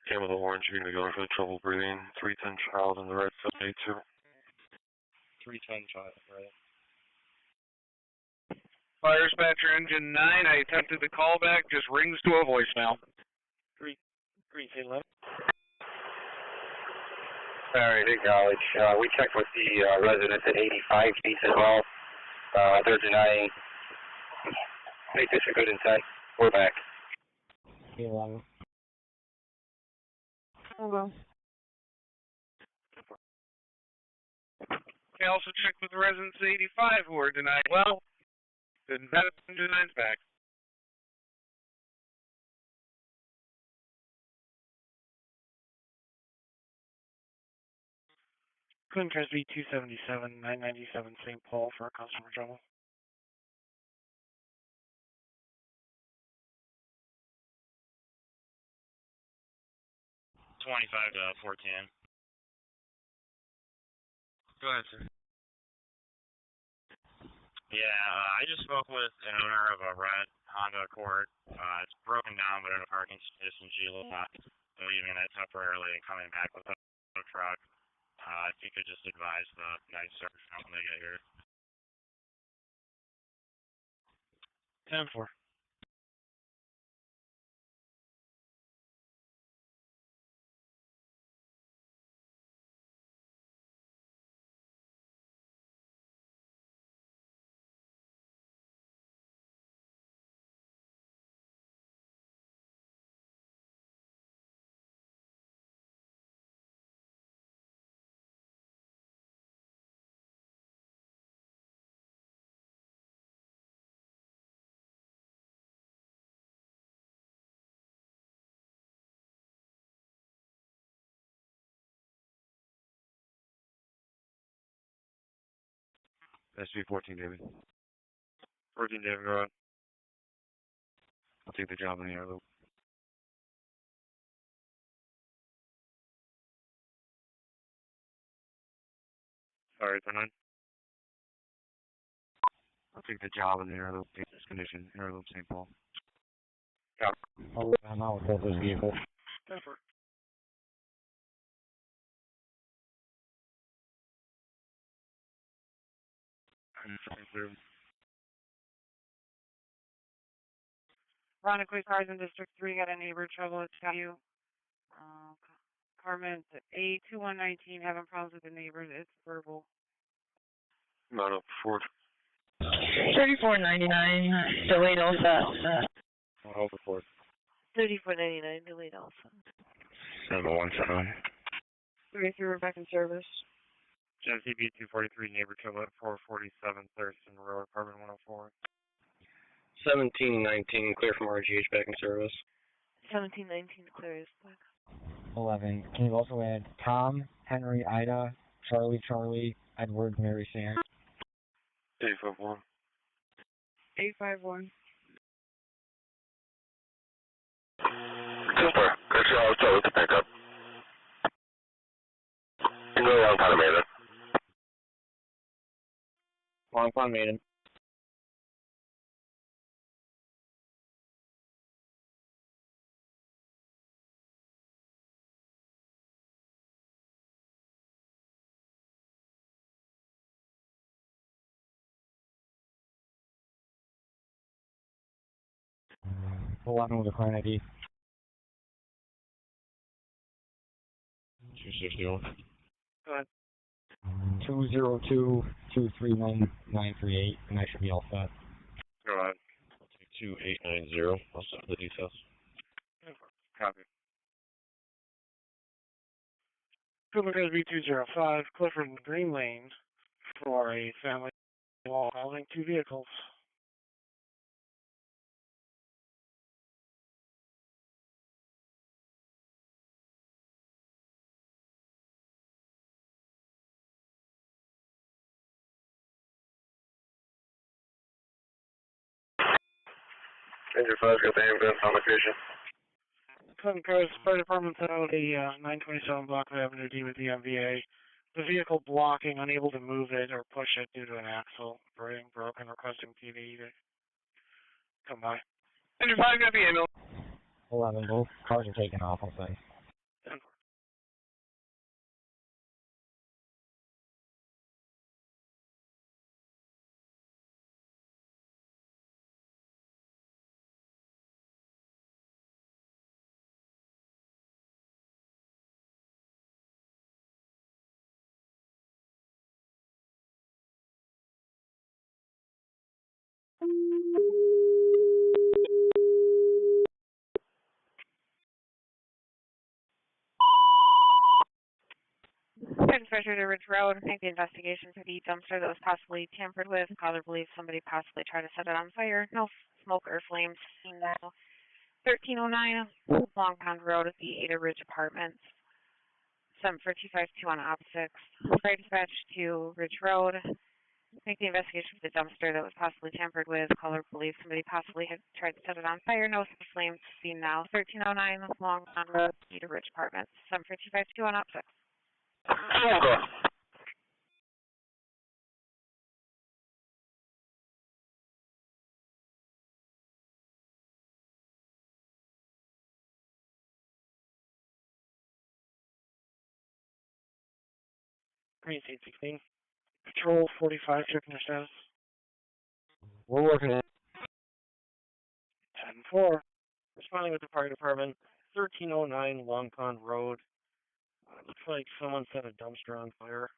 Campbell Orange, you're going to go for the trouble breathing. 310 child in the red 782. 310 child, right? Fire dispatcher engine 9, I attempted to call back, just rings to a voicemail. 311. Alright, acknowledge. We checked with the residents at 85 feet as well. They're denying. Make this a good insight. We're back. 11. Hold on. I also checked with the residents at 85 who are denying. Well, the engine 9's back. Clean Cars V277, 997 St. Paul for a customer trouble. 25 to 410. Go ahead, sir. Yeah, I just spoke with an owner of a red Honda Accord. It's broken down, but in a parking space in Gila, leaving it temporarily and coming back with a truck. If you could just advise the night service when they get here. 10-4. SB 14, David. 14, David, go ahead. I'll take the job in the air loop. Sorry, 9. I'll take the job in the air loop. Take this condition. Air loop St. Paul. I'm out with both those vehicles. 10-4. Ironically, cars in District 3 got a neighbor trouble. It's got you. Carmen, A2119 having problems with the neighbors. It's verbal. Mount up Ford. 3499, delayed also. Over Ford. 3499, delayed also. 717. 33, we're back in service. CB 243, neighbor trouble at 447 Thurston Road, apartment 104. 1719, clear from RGH, back in service. 1719, clear is back. 11. Can you also add Tom, Henry, Ida, Charlie, Edward, Mary, Sam? 851. 851. Super. Good job. I'll start with the pickup. You know Long Pond Maiden. Long Pond Maiden. Pull out with a client ID. 261. Go ahead. 202-231-938, and I should be all set. Go ahead. I'll take 2890. I'll set the details. Copy. Public SB205, Clifford and Green Lane for a family wall housing 2 vehicles. Ranger 5's got the ambulance on location. Clinton Coast Fire Department out of the 927 Brockport Avenue D with the MVA. The vehicle blocking, unable to move it or push it due to an axle being broken, requesting TV to come by. Ranger 5 got the ambulance. 11. Both cars are taken off, I'll say. Inspector to Ridge Road, make the investigation for the dumpster that was possibly tampered with. Caller believes somebody possibly tried to set it on fire. No smoke or flames seen now. 1309 Long Pond Road at the Ada Ridge Apartments. 74252 on opposites. Fire dispatch to Ridge Road. Make the investigation for the dumpster that was possibly tampered with. Caller believes somebody possibly had tried to set it on fire. No flames seen now. 1309 Long Pond Road, Ada Ridge Apartments. 74252 on opposites. Green 816. Patrol 45, checking your status. We're working it. 10-4. Responding with the fire department. 1309 Long Pond Road. Looks like someone set a dumpster on fire.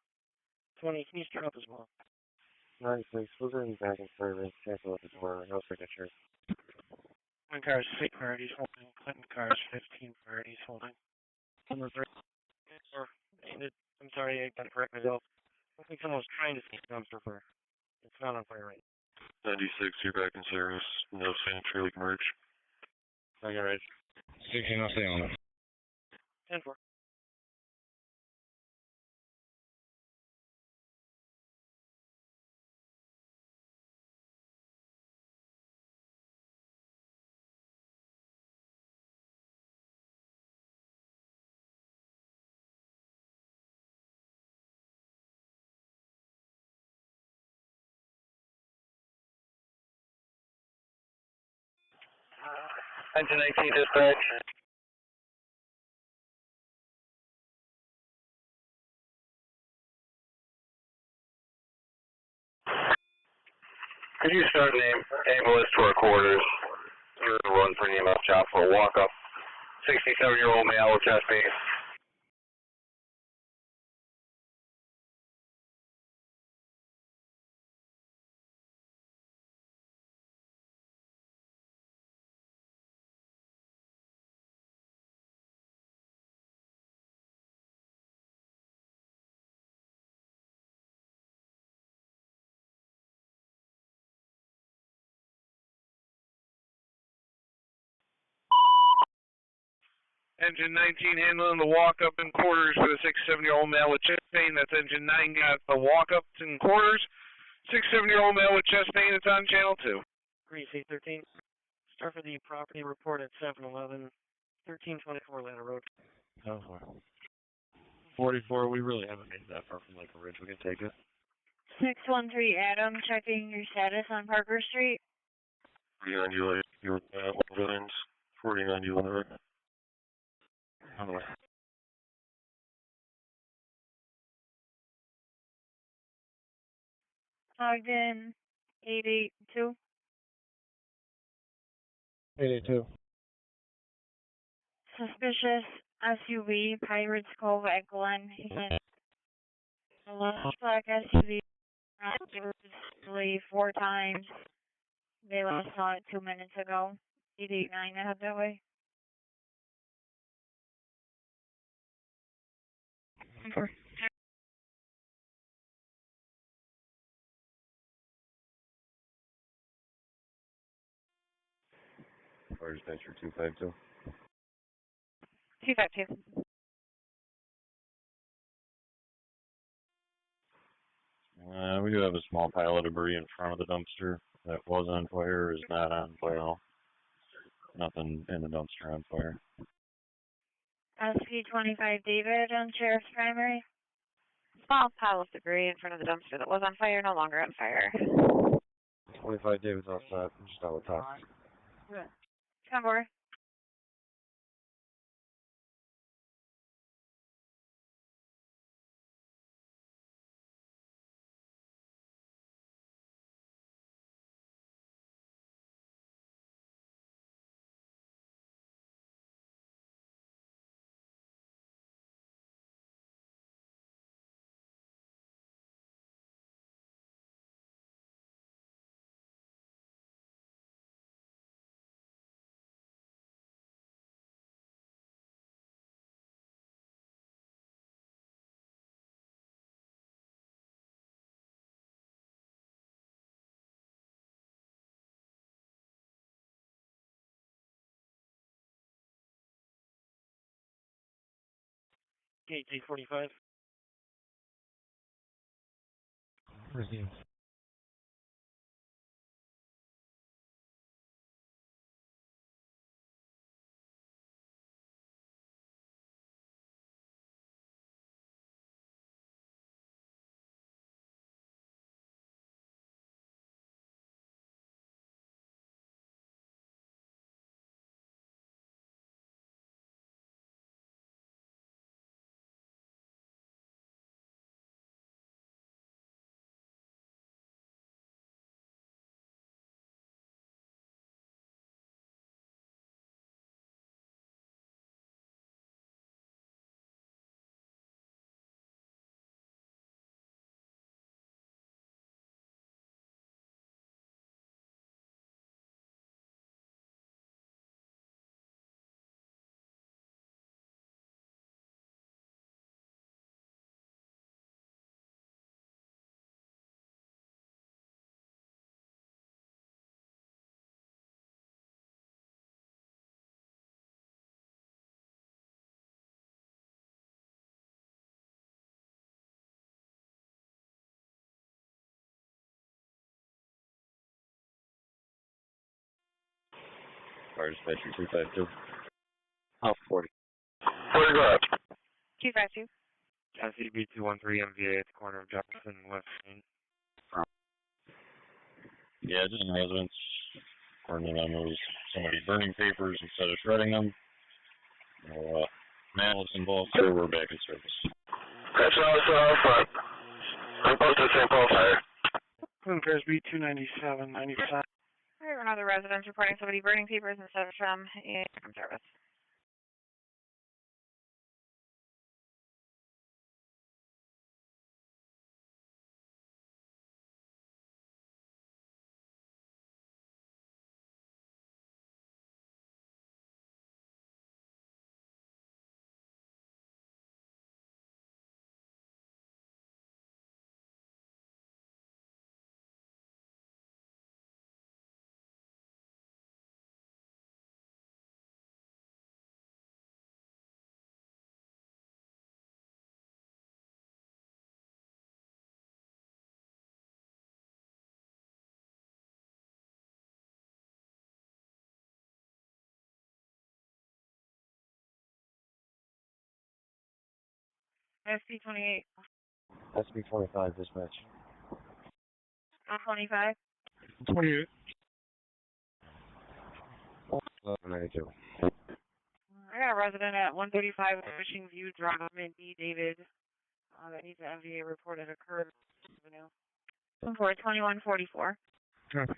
20, can you start up as well? 96, we're going back in service. Cancel at the door. No signature. One car is 6 priorities holding. Clinton car is 15 priorities holding. Number 3. I'm sorry, I got to correct myself. I think someone was trying to set the dumpster fire. It's not on fire right now. 96, you're back in service. No signature leak merge. I got right. 16, I'll stay on it. 10-4. Engine 18 dispatch. Could you start an ambulance to our quarters? We're going to run for an EMS job for a walk-up. 67-year-old male with chest pain. Engine 19 handling the walk-up in quarters for the 67-year-old male with chest pain. That's engine 9 got the walk-up in quarters. 67-year-old male with chest pain. It's on channel 2. Grease 813. Start for the property report at 711, 1324 Ladder Road. Oh, 44, we really haven't made that far from Lake Ridge. We can take it. 613 Adam, checking your status on Parker Street. 390 Lake, you're at Woodlands, 4090 Ladder. On the way. Ogden 882. 882. Suspicious SUV, Pirates Cove at Glen. A large black SUV, probably 4 times. They last saw it 2 minutes ago. 889 head that way. Fire dispatcher 252. 252. We do have a small pile of debris in front of the dumpster that was on fire, is not on fire. Nothing in the dumpster on fire. SP25 David on Sheriff's Primary. Small pile of debris in front of the dumpster that was on fire, no longer on fire. 25 David's outside, just out of top. Come over. KT 45. Resume. Fire dispatcher 252. Oh, 40. 40, go ahead. 252. SCB 213 MVA at the corner of Jefferson and West Main. Yeah, just in residence. According to them, it was somebody burning papers instead of shredding them. No malice involved, so we're back in service. That's all front. I'm posted St. Paul Fire. Clean cars B297, 95. Another resident reporting somebody burning papers instead of in service. SP28. SB25 dispatch. 25. 28. 92. I got a resident at 135 Fishing View Drive, Mindy, David. That needs an MVA report that occurred. Avenue. 2144. Copy.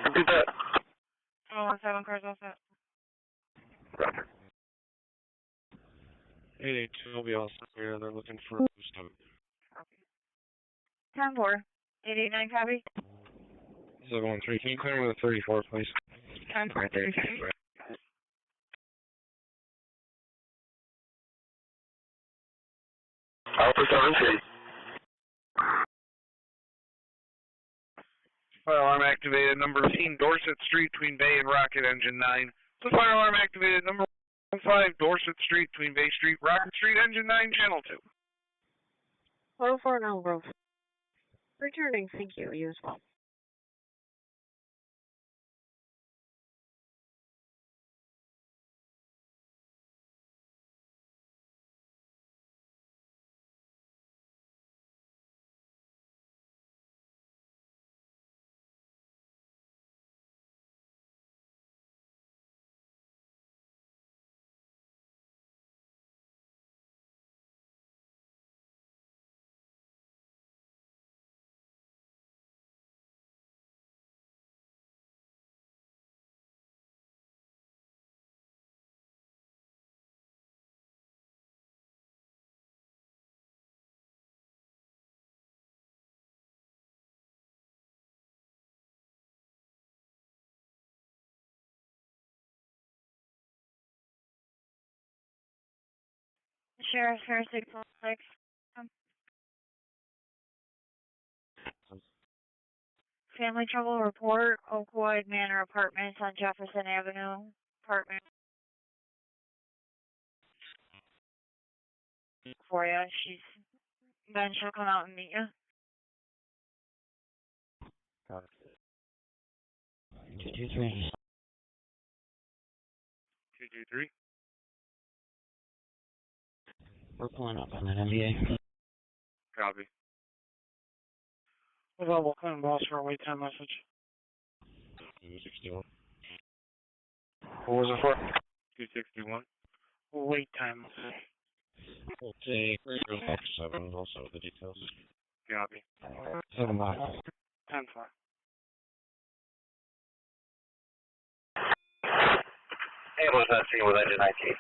Repeat that. 17 cars all set. 882 will be all set here. They're looking for a boost up. 10-4. 889 copy. 713. Can you clear me with 34, please? 10 Right there. Alpha 73. Fire alarm activated, number 15 Dorset Street between Bay and Rocket, engine 9. So fire alarm activated, number 15 Dorset Street between Bay Street, Rocket Street, engine 9, channel 2. 104 Monroe. Returning, thank you. You as well. Sheriff, Fair 616. Family trouble report, Oakwood Manor Apartments on Jefferson Avenue. Apartment. For you. Then she'll come out and meet you. Got it. 223. 223. We're pulling up on that MVA. Copy. Available Clinton boss for a wait time message. 261. What was it for? 261. Wait time message. We'll take radio 7 also the details. Copy. 7 box. 10-4. Ambulance on scene with engine 19.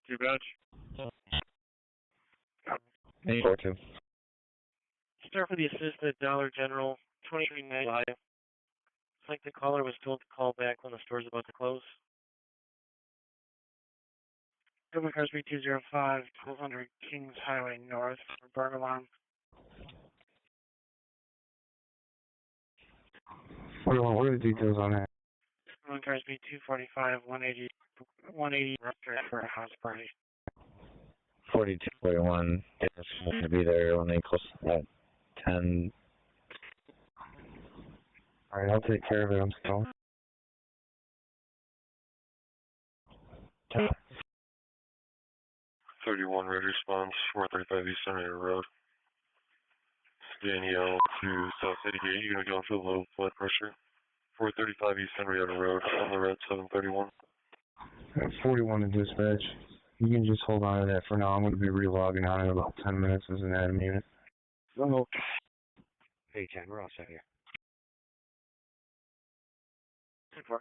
2 badge. 842. Start for the assistant Dollar General, 2390 Live. It's like the caller was told to call back when the store's about to close. Urban Cars B205, 1200 Kings Highway North, for burn alarm. 41, what are the details on that? Urban Cars B245, 180 restaurant for a house party. 4241. They're supposed to be there when they close at 10. Alright, I'll take care of it. I'm still. 31 red response, 435 East Senator Road. Danielle to South 88, you're gonna go for low blood pressure. 435 East Henrietta Road, on the red 731. 41 in dispatch. You can just hold on to that for now. I'm going to be relogging on in about 10 minutes as an admin unit. Oh. Hey, Jen, we're all set here. 10-4.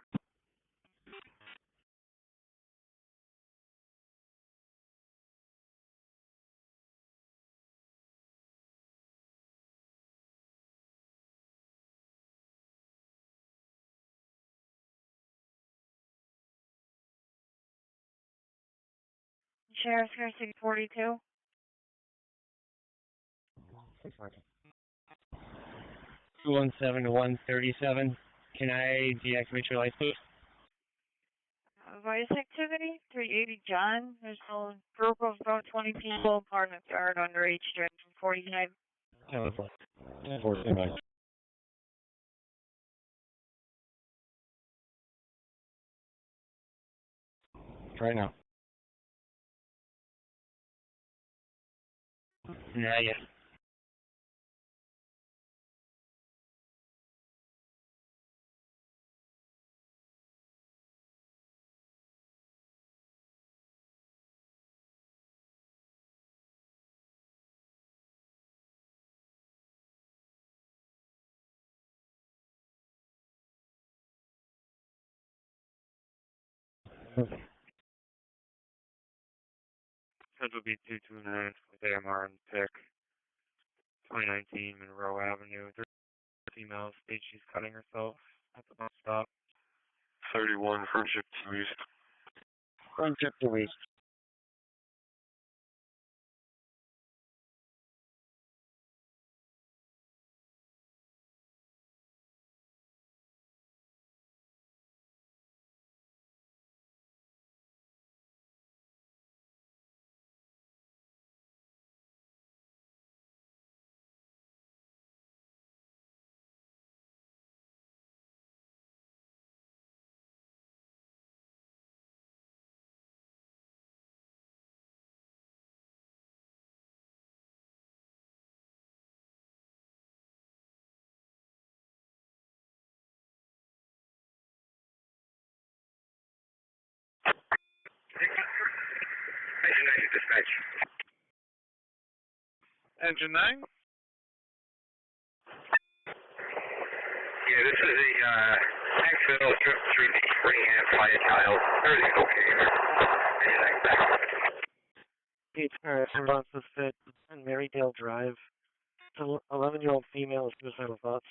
Sheriff's Car 642. 217 to 137. Can I deactivate your lights, please? Vice activity, 380 John. There's a group of about 20 people parked in the yard underage driving 49. Yeah, that's fine. 14, Try now. Yeah, yeah. Schedule B 229 with AMR and pick. 2019 Monroe Avenue. 30 female state she's cutting herself at the bus stop. 31, Friendship to East. Friendship to East. Dispatch. Engine 9? Yeah, this is a accidental trip through the rehab fire tile. Everything's okay there. Engine 9 back on. Pete Paris, response fit on Marydale Drive. 11-year-old female with suicidal thoughts.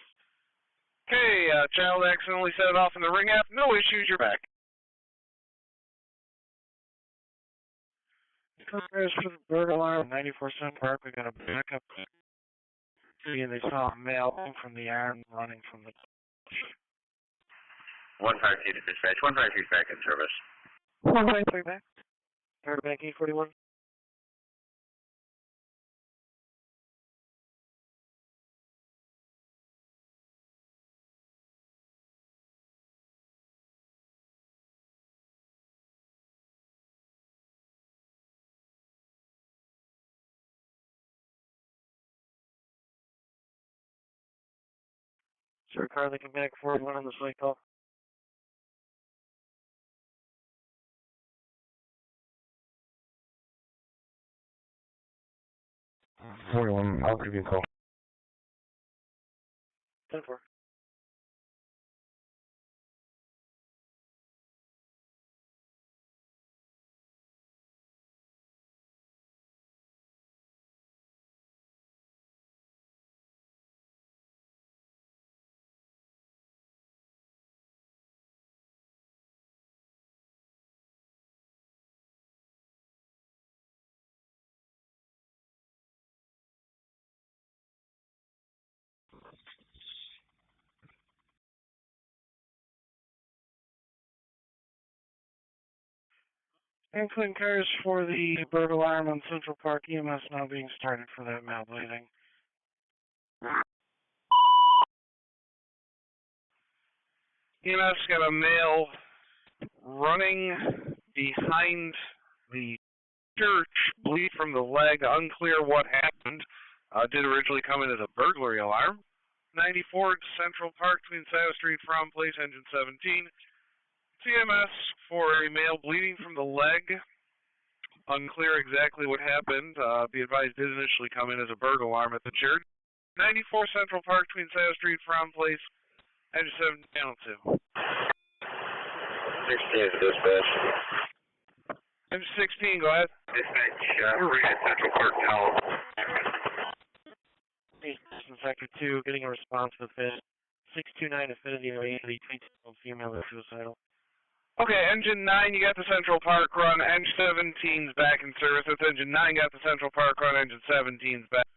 Okay, child accidentally set it off in the ring app. No issues, you're back. Paris for the bird alarm, 94 Cent Park. We got a backup. And they saw a male from the arm running from the. 152 to dispatch. 152 is back in service. 153 back. Heard back 841. Sir, car they come back forward, one on the cycle. I'll give you a call. 10-4. Including cars for the bird alarm on Central Park. EMS now being started for that male bleeding. EMS got a male running behind the church, bleed from the leg, unclear what happened. Did originally come in as a burglary alarm. 94 Central Park between Saddle Street, Fromm Place, engine 17. CMS for a male bleeding from the leg, Unclear exactly what happened. Be advised, did initially come in as a burglar alarm at the church. 94 Central Park between Saddle Street, Frown Place, engine 7 channel 2. 16 is dispatch. Engine 16, go ahead. Dispatch, we're at Central Park now. Sector 2, getting a response with fit. 629 Affinity Rate, 18-year-old female is suicidal. Okay, engine 9, you got the Central Park run. Engine 17's back in service. That's engine 9, got the Central Park run. Engine 17's back.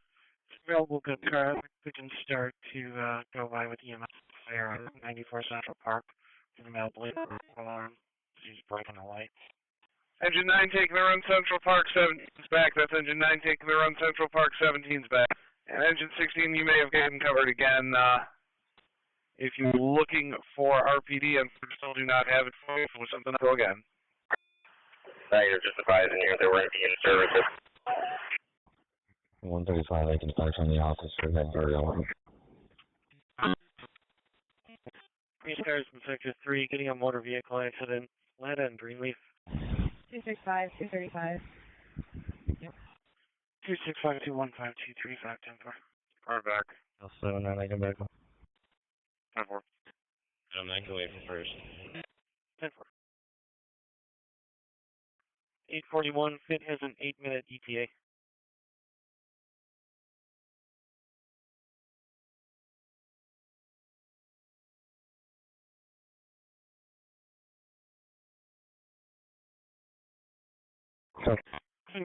Available good car. We can start to go by with EMS fire on 94 Central Park. Give a male bleed alarm. She's breaking the light. Engine 9 taking the run, Central Park 17's back. That's engine 9 taking the run, Central Park 17's back. And engine 16, you may have gotten covered again. If you're looking for RPD and still do not have it for you, for something, go again. You're just advising you there won't be any services. 135, I can start from the office for that burial. Three cars in Sector 3, getting a motor vehicle accident. Lada and Greenleaf. 265, 235. Yep. 265, 215, 235, 10-4. Car back. I'll 7 9, I come back. 10-4. I'm not going away from first. 10-4. 841, Fit has an 8-minute ETA.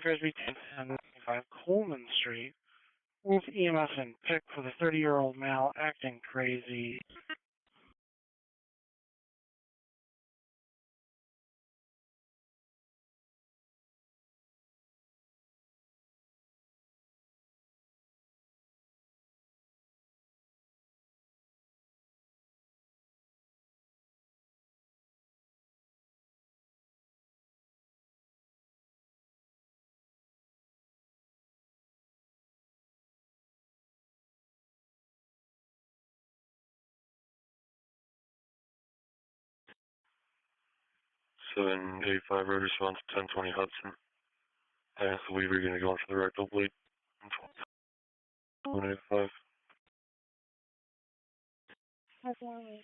Cresby 1095 Coleman Street. With EMS and pick for the 30-year-old male acting crazy. Seven 85 road response 1020 Hudson. I asked the Weaver going to go into the rectal bleed. 185. That's all right.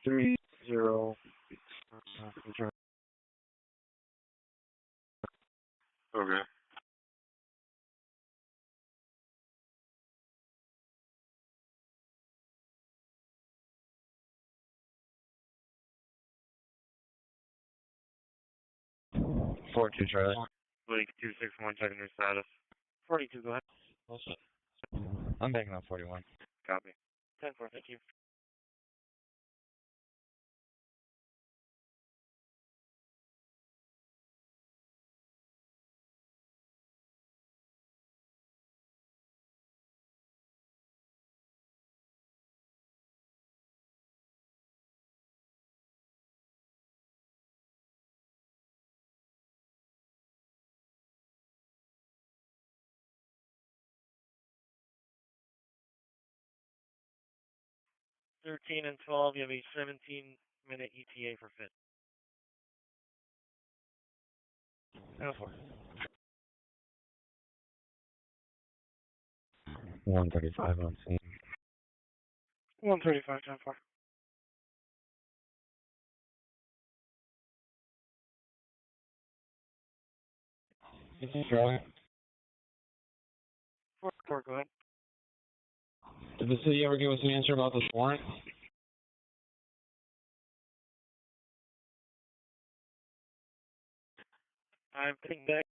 Three zero. Okay. Four two Charlie. Blake 261, checking your status. 42, go ahead. I'm backing up 41. Copy. 10-4, thank you. $13 and 12, you have a 17-minute ETA for Fit. 10-4. 135 on scene. 135, 10-4. This is Charlie. 4, go ahead. Did the city ever give us an answer about this warrant? I'm putting back.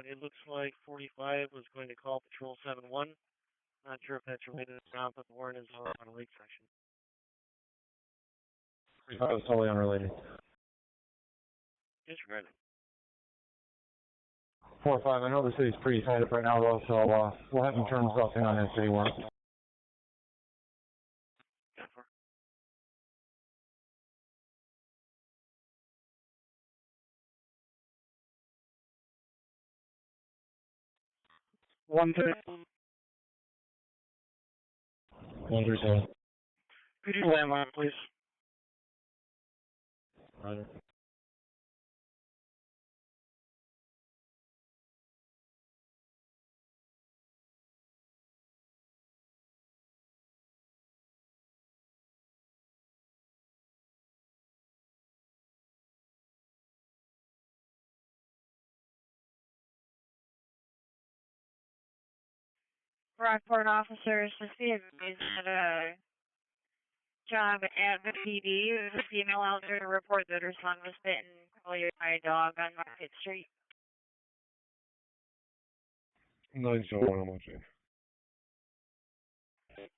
It looks like 45 was going to call Patrol 7-1. Not sure if that's related or not, but the warrant is on a lake section. 45 was totally unrelated. Disregard it. 4-5, I know the city's pretty tied up right now, though, so we'll have them turn themselves in on that city warrant. One 137. Could you landline, please? Roger. Brockport officers, the CFA had a job at the PD. There's a female out there to report that her son was bitten by a dog on Market Street. 901, I'm watching.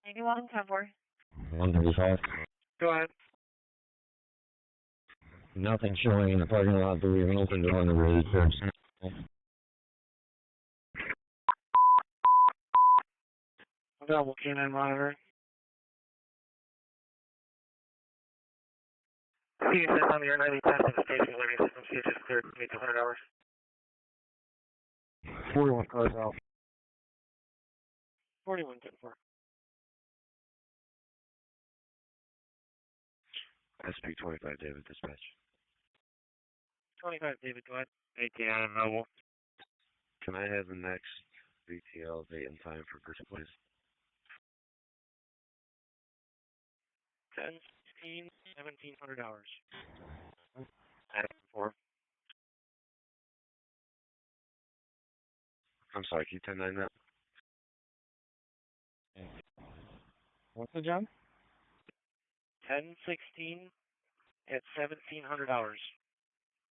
91, 10-4. 135. Go ahead. Nothing showing in the parking lot, but we have an open door on the road. Available canine monitor. CSS on your 90 10 for the station living system. CSS cleared to meet the 100 hours. 41 cars out. 41 10-4. SP 25 David dispatch. 25 David, go ahead. ATN available. Can I have the next VTL date and time for person, please? 10, 16, 1700 hours. 4. I'm sorry, can you 10-9 that? What's the job? 10, 16 at 1700 hours.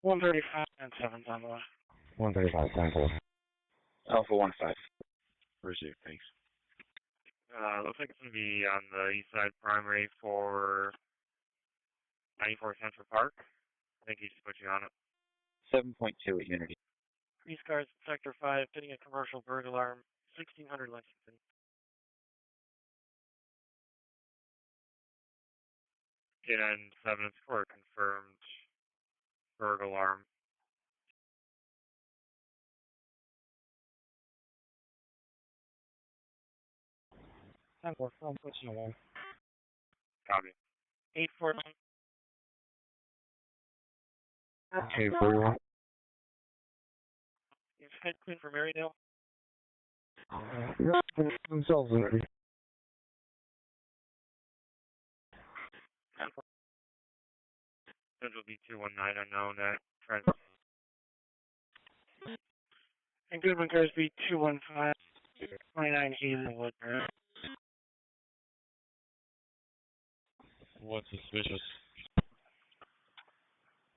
135 and 7 on the way. 135, 10-4. Alpha 1-5. Received, thanks. Looks like it's going to be on the east side primary for 94 Central Park. I think he's put you on it. 7.2 at Unity. Police cars in Sector 5 fitting a commercial burglar alarm. 1600 Lexington. And 7 for confirmed burglar alarm. Time for phone pushing away. Copy. 849. Okay, 41. Is head clean for Marydale? Themselves already. Central B219 unknown at Trent. And Goodman cars B215. 29 Hazelwood. What's suspicious?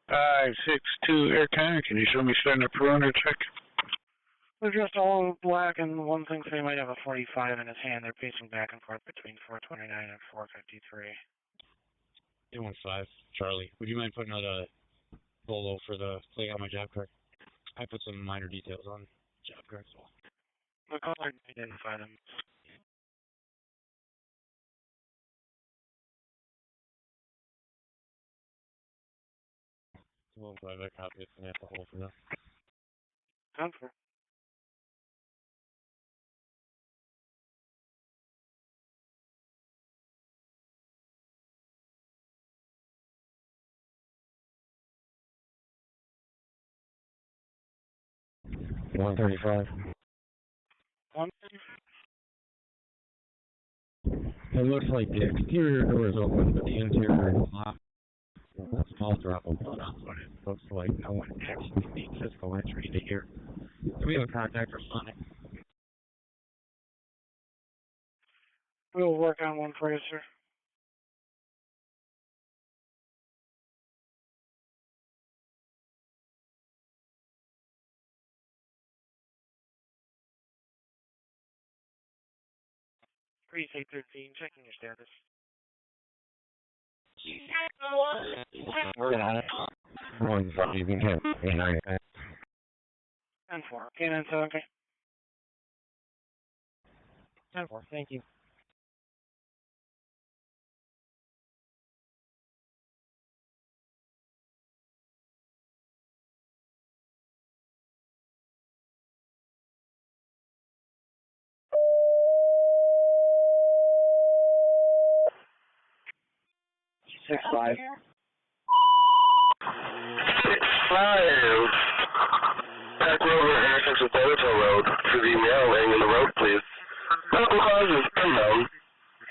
562 Air Canada, can you show me standard perimeter check? They're just all black, and one thinks they might have a 45 in his hand. They're pacing back and forth between 429 and 453. 215, Charlie. Would you mind putting out a bolo for the plate on my job card? I put some minor details on job card as well. The caller identify them. We'll drive that copy it and have to hold for now. Time for. One 135. 135. It looks like the exterior door is open, but the interior is locked. A small drop of blood on it. Looks like no one actually needs physical entry to here. Do we have a contact or Sonic? We'll work on one for you, sir. Precinct 13, checking your status. Working on it. One from you can get 9. 10-4. Okay, 9-7, okay. 10-4, thank you. Six five. 5. Back road where intersects with Homepatrol Road to the male laying in the road, please. Medical cause is unknown.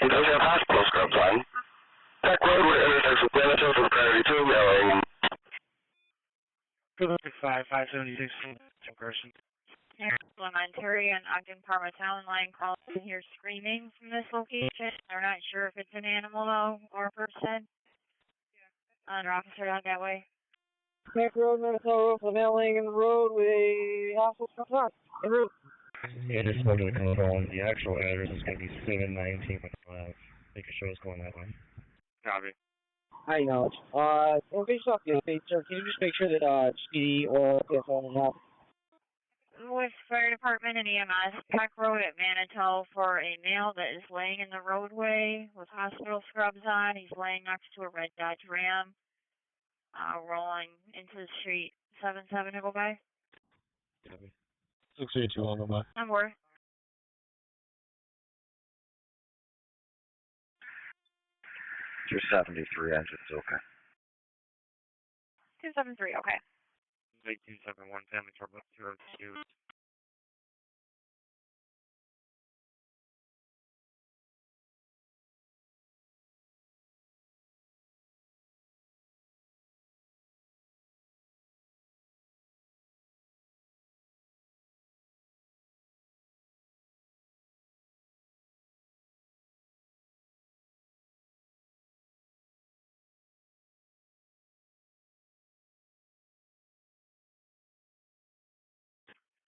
He does have hospital scrubs on. Back road where intersects with Homepatrol for priority 2, male laying in. Good luck, 576 in person. Elementary and Ogden Parma Town line calls in here screaming from this location. They're not sure if it's an animal though or a person. An officer out that way. Back road, Minnesota, for the male laying in the road with a hospital scrubs on. En route. Yeah, just spoke to the control. The actual address is going to be 719 They can show us going that way. Copy. Hi, knowledge. Based off the update, sir, can you just make sure that SPD or PFL and help? With fire department and EMS, Peck Road at Manitou for a male that is laying in the roadway with hospital scrubs on. He's laying next to a red Dodge Ram, rolling into the street. 7-7 to go by. Copy. 682 on the by. I'm worth. 273 engine's okay. 273, okay. 8271 family trouble 202.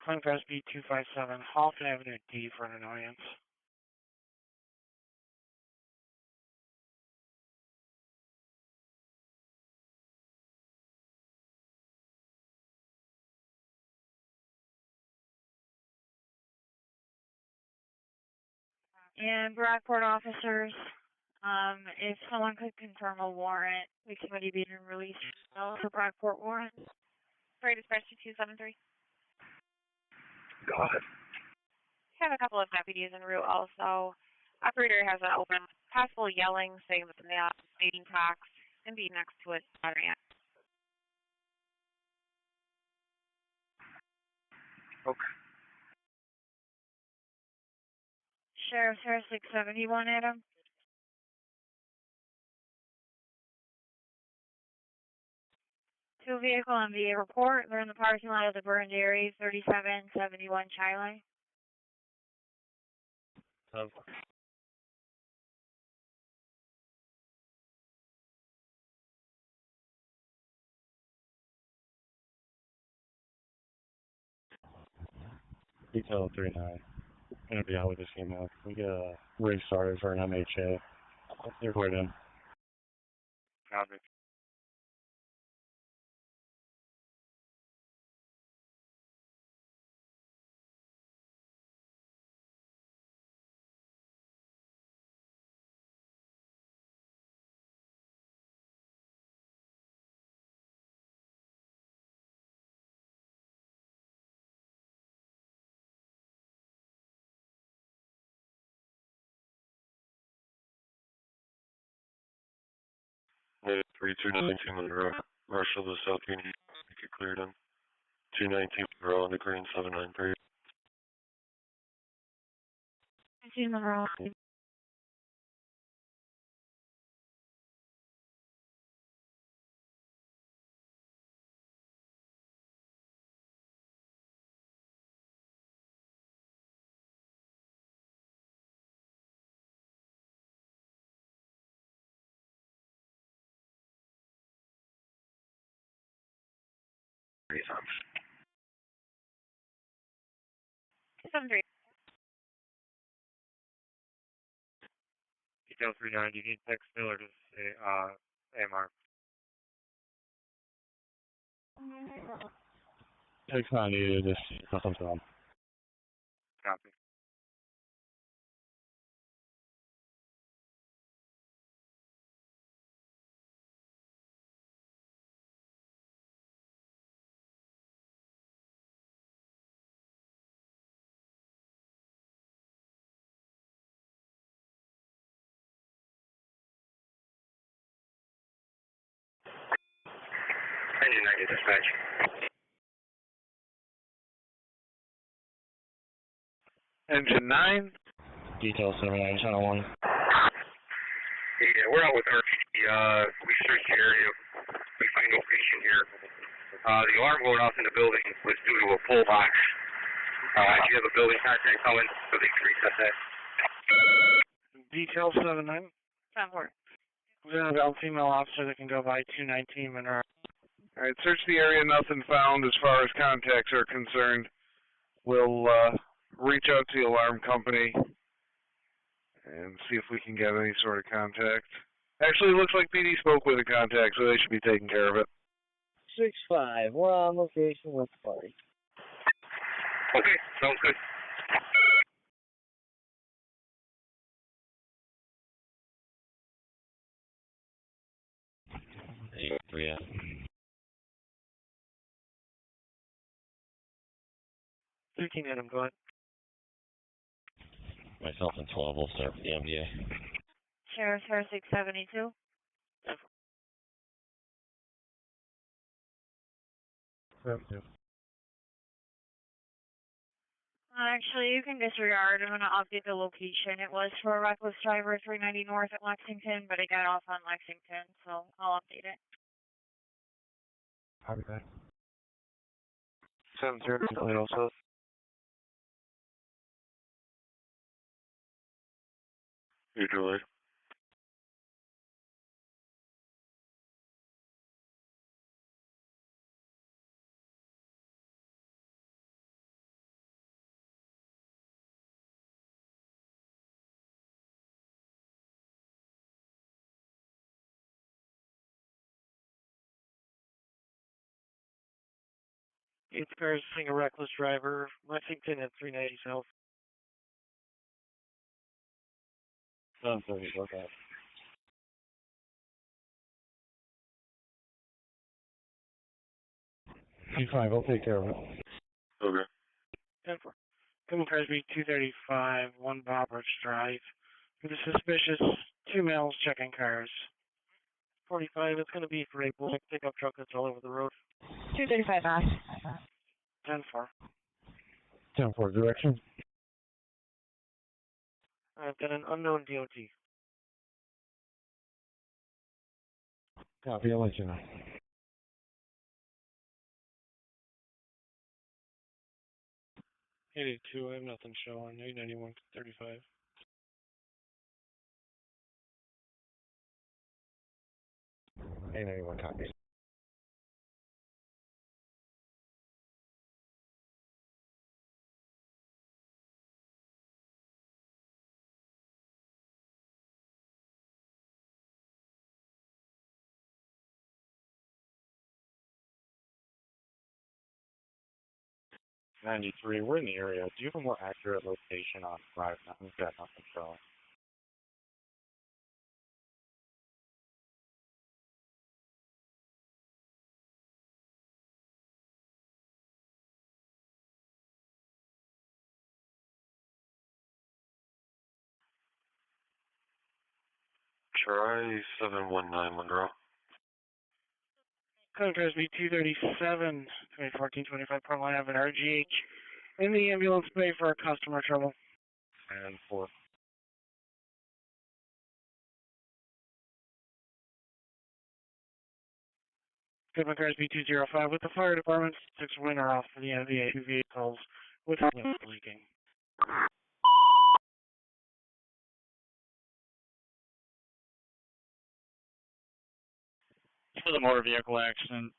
Calling for SB 257, Halton Avenue D for an annoyance. And Brockport officers, if someone could confirm a warrant, we somebody being released for Brockport warrant. Sorry, dispatch 273. Go ahead. Have a couple of deputies en route also. Operator has an open possible yelling, saying that the male mating talks and be next to it. Okay. Sheriff, 671, Adam. Two vehicle MVA report. They're in the parking lot of the burned area, 3771 Chile. Detail 39. Gonna be out with this email. We get a rig started for an MHA. They're quite in. Copy. Native 3219 Monroe. Marshal the South Union. Make it cleared in. 219 Monroe on the green 793. I see Monroe. reasons. 7-3. Detail 39, do you need text still or just say, AMR? Text not needed, just nothing's wrong. Copy. Engine 90 dispatch. Engine 9. Detail 79, channel 1. Yeah, we're out with RPG. We searched the area. We find no patient here. The alarm going off in the building was due to a pull box. If you have a building contact coming, so they can reset that. Detail 79. 7-4. We have a female officer that can go by 219 Monroe. Alright, search the area, nothing found as far as contacts are concerned. We'll reach out to the alarm company and see if we can get any sort of contact. Actually, it looks like PD spoke with a contact, so they should be taking care of it. 6-5, we're on location with the party. Okay, sounds good. Yeah. 13 Adam, go ahead. Myself and 12 will start with the MDA. Sheriff, 672. Actually, you can disregard. I'm going to update the location. It was for a reckless driver, 390 north at Lexington, but it got off on Lexington, so I'll update it. Copy that. 7-0, also. You Julie. Eighth car is seeing a reckless driver, Lexington at 390 south. 730, okay. P5, I'll take care of it. Okay. 10-4. Coming cars be 235, 1 Bob Rich Drive. For the suspicious, 2 males checking cars. 45, it's going to be for a black pickup truck that's all over the road. 235 off. 10-4. 10-4, direction? I've got an unknown DOT. Copy, I'll let you know. 82, I have nothing showing. 891, 35. Anyone copies. '93, we're in the area. Do you have a more accurate location on 5? We've got nothing showing. Try 719 Monroe. Contrast be 237, 2014, 25 Portland Avenue, RGH. In the ambulance bay for a customer trouble. And 4. Goodman Cars B205 with the fire department. 6 winner off for the NVA 2 vehicles with lift leaking. For the motor vehicle accident,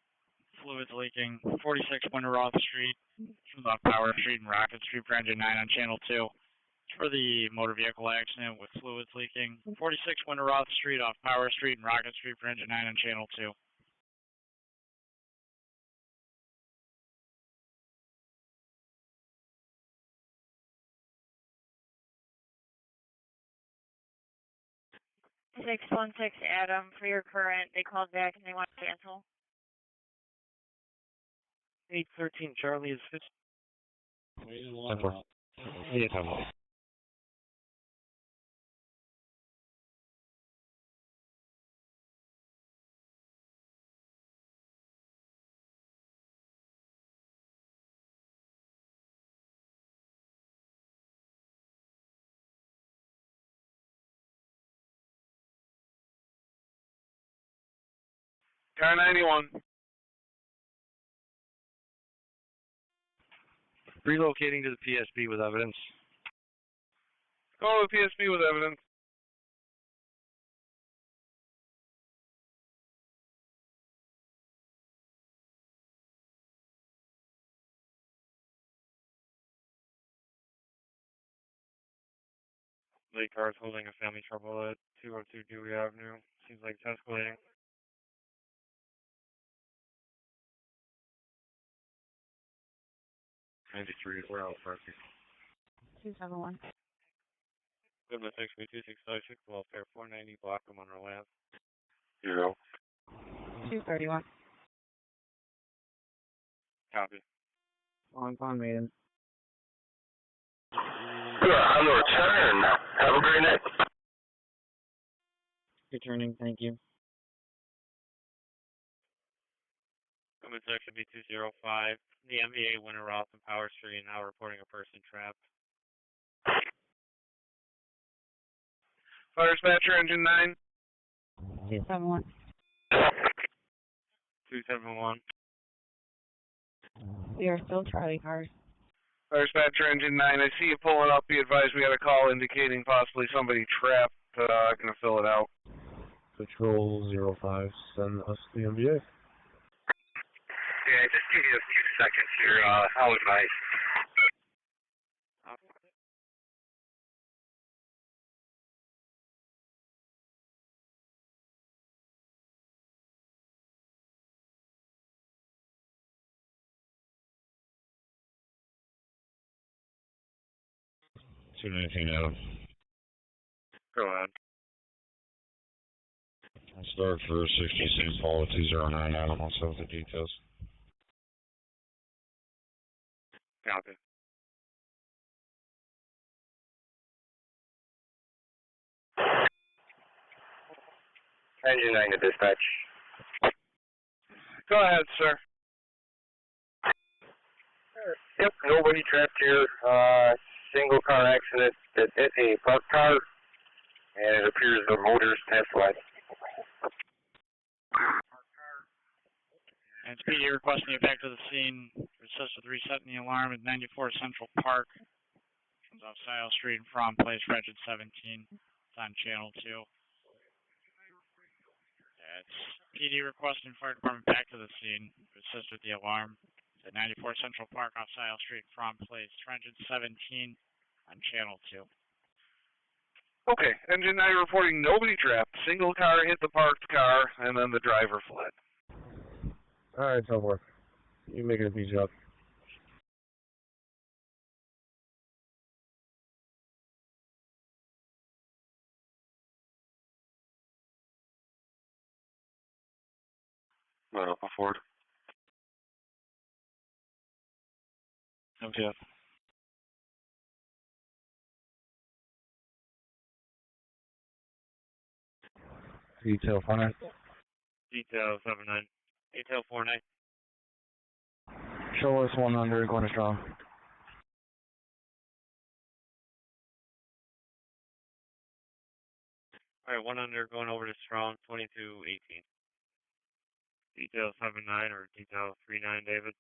fluids leaking. 46 Winteroth Street, off Power Street and Rocket Street for engine 9 on channel 2. For the motor vehicle accident with fluids leaking. 46 Winteroth Street off Power Street and Rocket Street for engine 9 on channel 2. Six 616 Adam, for your current, they called back and they want to cancel. 813 Charlie is 50. Yeah, 10-4. Car 91. Relocating to the PSP with evidence. Go to the PSP with evidence. Late cars holding a family trouble at 202 Dewey Avenue. Seems like it's escalating. We're out parking. 271. Goodman 63265 well, fair 490 block of Monroe Ave. 0. 231. Copy. On maiden. On the return. Have a great night. Returning, thank you. Goodman section B205. The MVA Winteroth and Power Street now reporting a person trapped. Fire dispatcher, engine 9. 271. 271. We are still Charlie cars. Fire dispatcher, engine 9. I see you pulling up. Be advised we got a call indicating possibly somebody trapped. Gonna fill it out. Patrol 05, send us the MVA. Yeah, just give me a few seconds here. How advice? Two 19 Adam. Go ahead. I start for 60 St. Paul 209 Adam. Also with the details. Copy. Engine 9 to dispatch. Go ahead, sir. Yep, nobody trapped here. Single car accident that hit a parked car, and it appears the motors have fled. And PD requesting you back to the scene. Assist with resetting the alarm at 94 Central Park. Comes off Sile Street and from place for engine 17. It's on channel 2. It's PD requesting fire department back to the scene. Assist with the alarm. At 94 Central Park off Sile Street, from place for engine 17 on channel 2. Okay, engine 9 reporting nobody trapped. Single car hit the parked car, and then the driver fled. Alright, so forth. You make it a beat job. Not up Ford. Okay. Detail 49. Detail 79. Detail 49. Show us 100, going to strong. Alright, 100 going over to strong, 2218. Detail 79 or detail 39, David.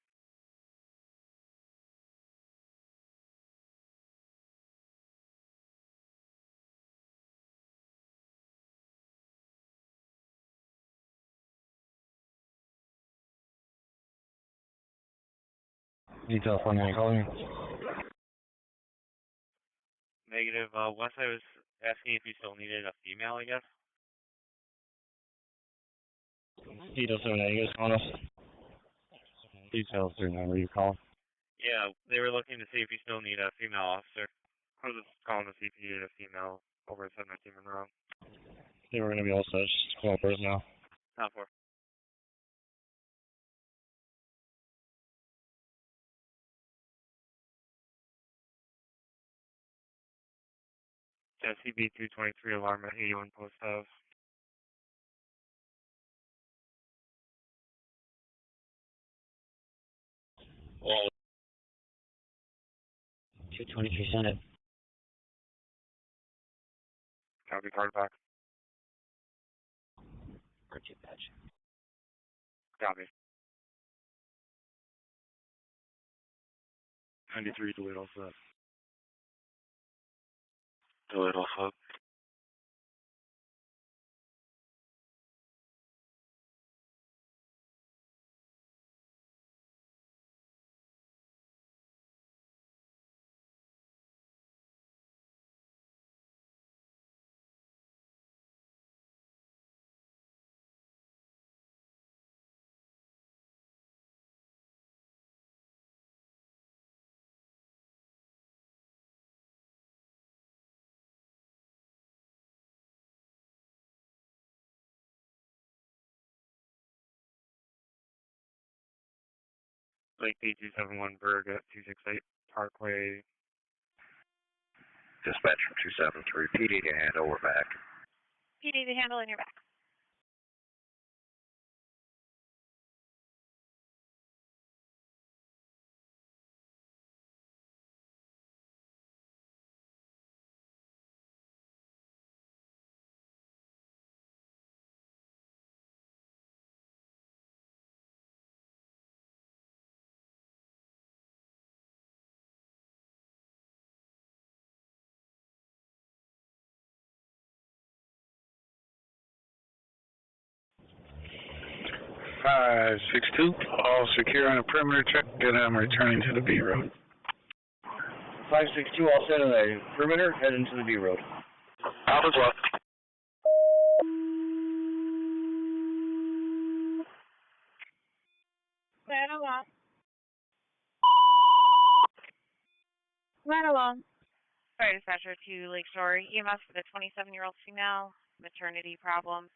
Detail 49 calling. Negative. Wes, I was asking if you still needed a female, I guess. Detail 79, you guys calling us? Detail 39, were you calling? Yeah, they were looking to see if you still need a female officer. I was just calling to see if you needed a female over at 719 Monroe. Yeah, we're going to be all set. Just call first now. Not for. SCB 223 alarm at 81 Post House. Well, 223 Senate. Copy, card back. Roger, patch. Copy. 93 delayed all set. Delayed all set. Lake P271 Berg at 268 Parkway. Dispatch from 273. PD to handle, we're back. PD to handle, and you're back. Five, 6-2. All secure on a perimeter check, and I'm returning to the B road. 562, all set on the perimeter, heading to the B road. Alpha 12. Right along. Right along. Fire dispatcher to Lakeshore. EMS for the 27-year-old female, maternity problems.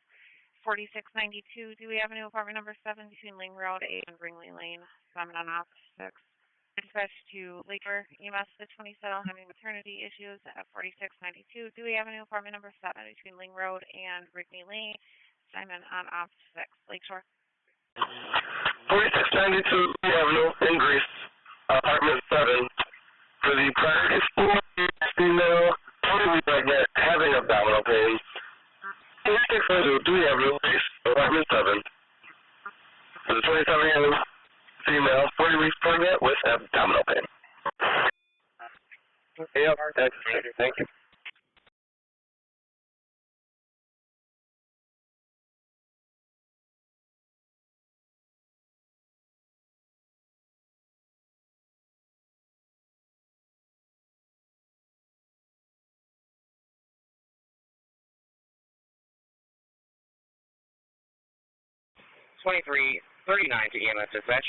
4692 Dewey Avenue, apartment number 7, between Ling Road and Bringley Lane. Summon on off 6. Dispatch to Lakeshore. EMS for the 27 having maternity issues at 4692 Dewey Avenue, apartment number 7, between Ling Road and Bringley Lane. Simon on off 6. Lakeshore. 4692 Dewey Avenue in Greece, apartment 7. For the priority school, female, totally pregnant, having abdominal pain. 4692 Dewey Avenue, Greece, apartment 7. For the 27-year-old female, 40 weeks pregnant with abdominal pain. Yep, that's right. Thank you. $23.39 to EMS dispatch.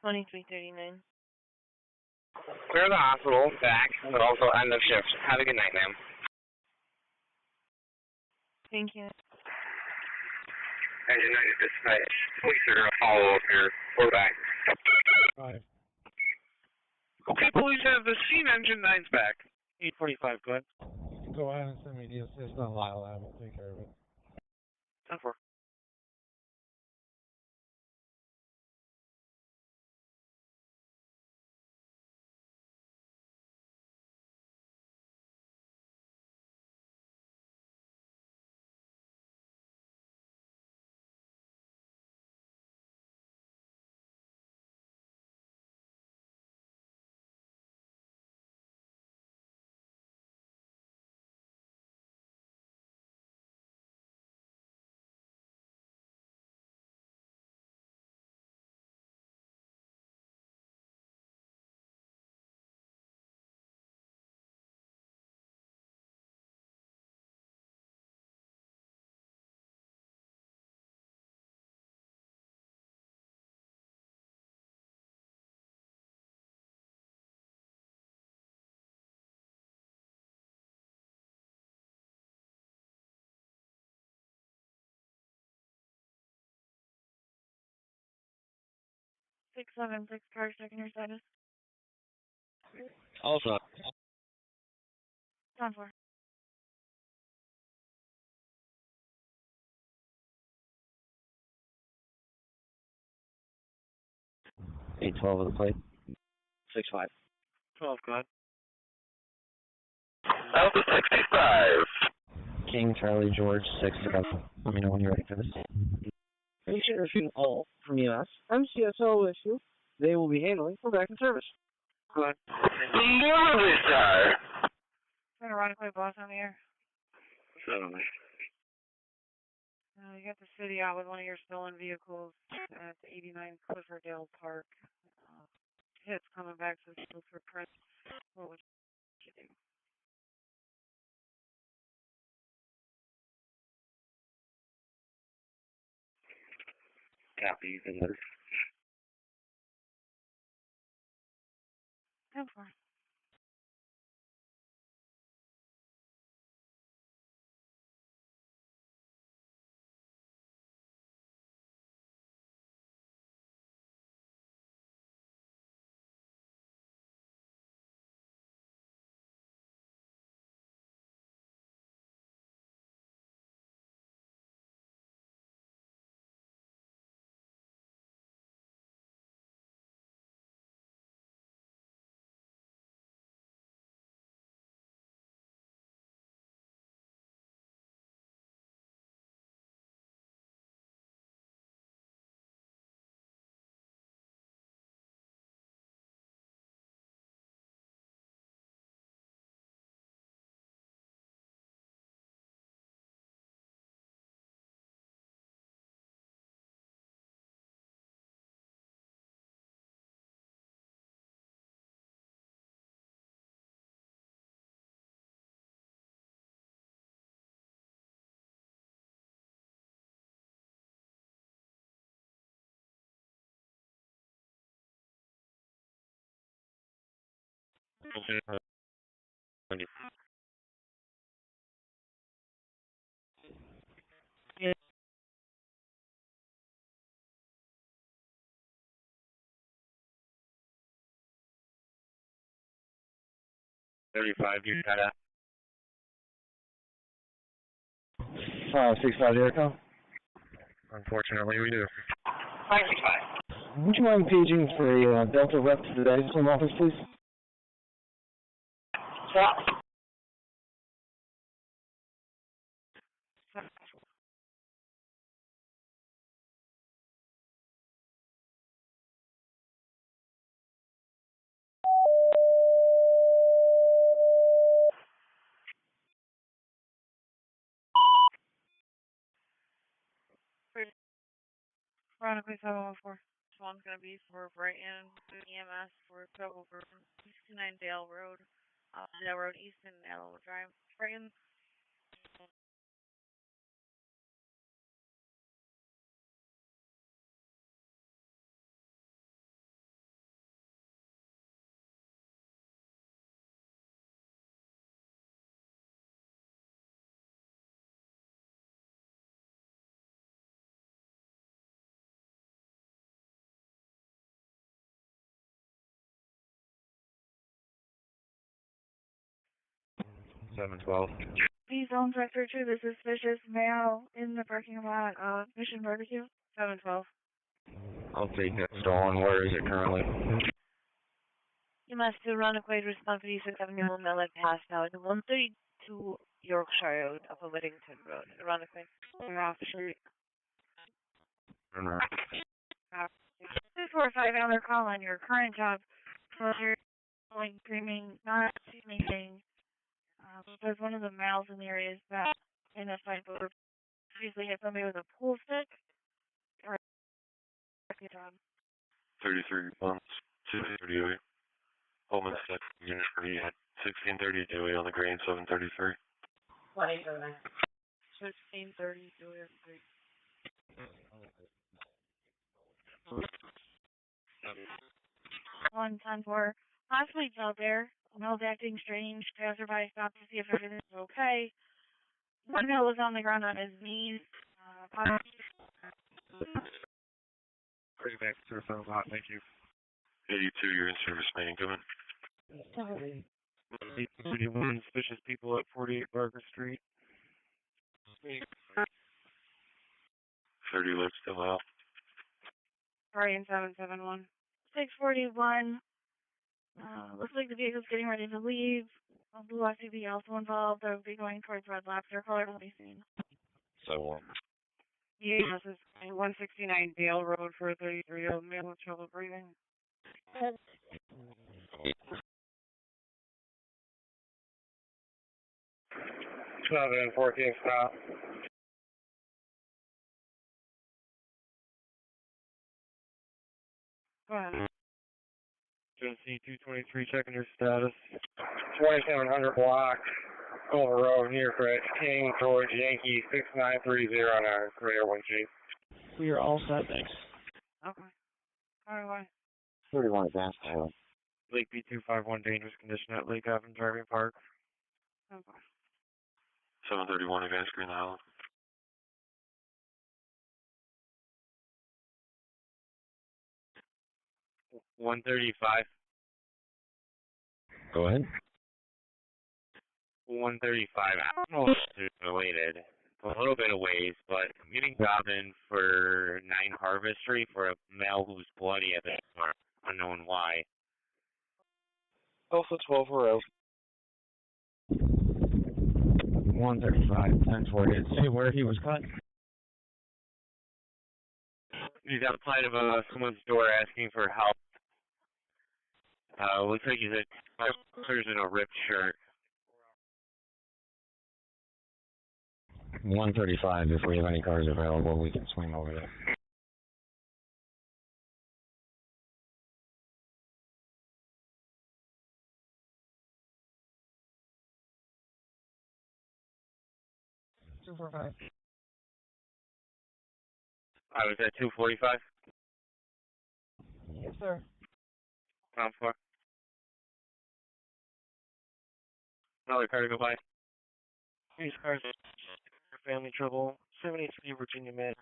2339. Clear the hospital, back, but also end of shift. Have a good night, ma'am. Thank you. Engine 9 dispatch. Police are going to follow up here. We're back. Five. Okay, police have the scene. Engine 9's back. 845, go ahead. Go ahead and send me the assist on Lyle Lab. I'll take care of it. 10-4. 676 car checking your status. Also. 10-4. 812 of the plate. 6-5. 12, go ahead. Alpha 65. King Charlie George 67. Let me know when you're ready for this. Patient receiving all from EMS. MCSO issue. They will be handling for back in service. Go ahead. Delivery, sir. Trying to run a quick boss on the air. Certainly. You got the city out with one of your stolen vehicles at 89 Cliffordale Park. Hits coming back to the field for print. What would you do? Copy, the 10-4. you got that. 565 Aircom. Unfortunately, we do. 565. Would you mind paging for a Delta rep to the Dysone office, please? Stop. Veronica 714. This one's going to be for Brighton EMS for over 69 Dale Road, Dale Road East and Adel Drive. Brighton. Please don't director to the suspicious male in the parking lot of Mission Barbecue. 712. I'll take that stolen. Where is it currently? You must do run a quick response for the 7-year-old male that passed out at 132 Yorkshire Road, Upper Whittington Road. Run a quick. Off street. 245 on their call on your current job. So you're going screaming, not anything. Because one of the males in the area is back in a fight, but previously hit somebody with a pool stick. Or job. 33 months, 238. Holman Stick, Unit 3 at 1630 Dewey on the Green, 733. 1630 Dewey. 110-4. Possibly out there. Male's acting strange. Passerby stopped to see if everything's okay. One male was on the ground on his knees. Bring it back to the phone lot. Thank you. 82, you're in service, main, come in. 31 suspicious people at 48 Barker Street. 30 lives still out. Orion 771. 641. Looks like the vehicle's getting ready to leave. Blue SUV also involved. They'll be going towards Red Lobster. Color will be seen. So one. Yes, this is 169 Dale Road for a 33-year-old male with trouble breathing. 14 stop. Go ahead. Tennessee 223, checking your status. 2700 block, Culver Road, near Fred King, towards Yankee 6930 on our radar one chief. We are all set, thanks. Okay. Alright. 31 Advanced Island. Lake B251, dangerous condition at Lake Avenue Driving Park. Okay. 731 Advanced Green Island. $135. Go ahead. 135. I don't know if it's related. A little bit of ways, but I'm getting Robin for 9 Harvest Street for a male who's bloody at the door. Unknown why. Also 12 we're out. 135, 1040. Say where he was cut. He's outside of someone's door asking for help. Looks like he's in a ripped shirt. 135, if we have any cars available, we can swing over there. I was at 245. Yes, sir. Ground floor. Another car to go by. These cars are family trouble. 73 Virginia Manor.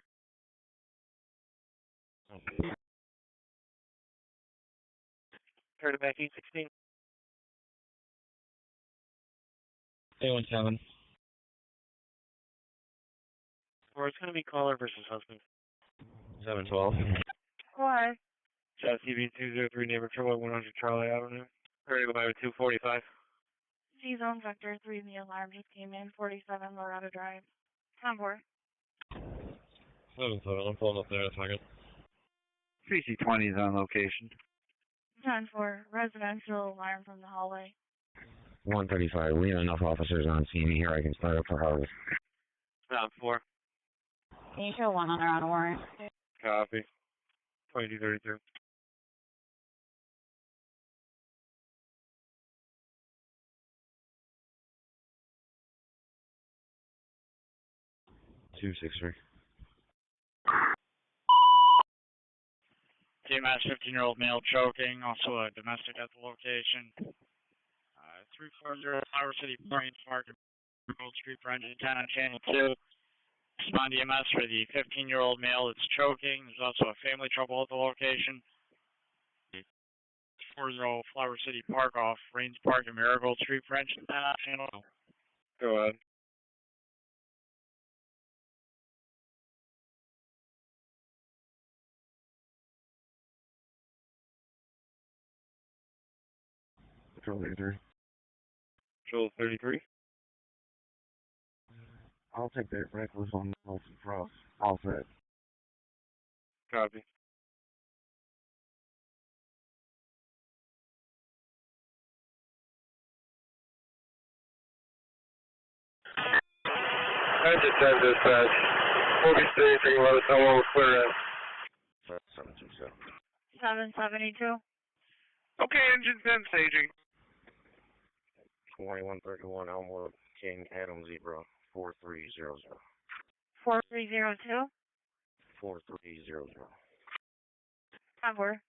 Car to back 816. 817. Or it's going to be caller versus husband. 712. Why? South TV 203 neighbor trouble at 100 Charlie Avenue. Ready to go by with 245. Z-Zone Vector 3, the alarm just came in. 47 Loretta Drive. 10-4. 7-7, I'm pulling up there in a second. 3C20 is on location. 10-4. Residential alarm from the hallway. 135, we have enough officers on scene here. I can start up for Harvest. 4. Can you show one on a warrant? Copy. 2232. TMS 15-year-old male choking, also a domestic at the location. 340 Flower City Plains Park, Gold Street for engine 10 on channel 2. Respond EMS for the 15-year-old male that's choking. There's also a family trouble at the location. 40 Flower City Park off Rains Park and Marigold Street for engine 10 on channel 2. Go ahead. Control 33. Control 33. I'll take that reckless on Nelson Frost. All set. Copy. Engine 10 dispatch. 46, you can let us know when we're clear in. 727. 772. Okay, engine 10 staging. 2131 Elmwood King Adam Zebra 4300. 4302. 4300. 10-4.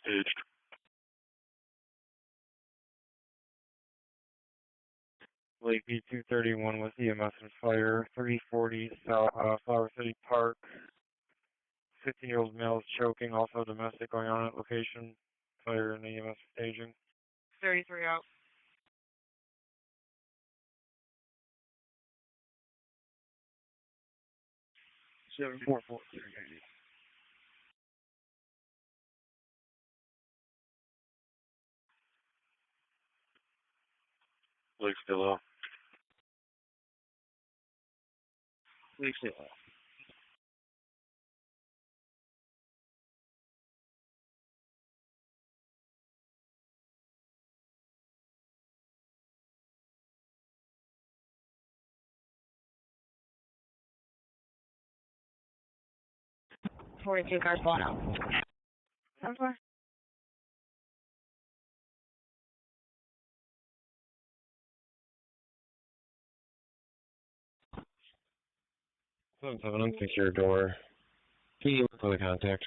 staged. Lakeview 231 with EMS and fire, 340 South, Flower City Park. 15-year-old male is choking, also domestic going on at location. Fire and EMS staging. 33 out. Seven four four. Lake still low. Lake still low. Forty-two cars blown out. 10-4. 7-7, unsecure door. Can you look for the contact?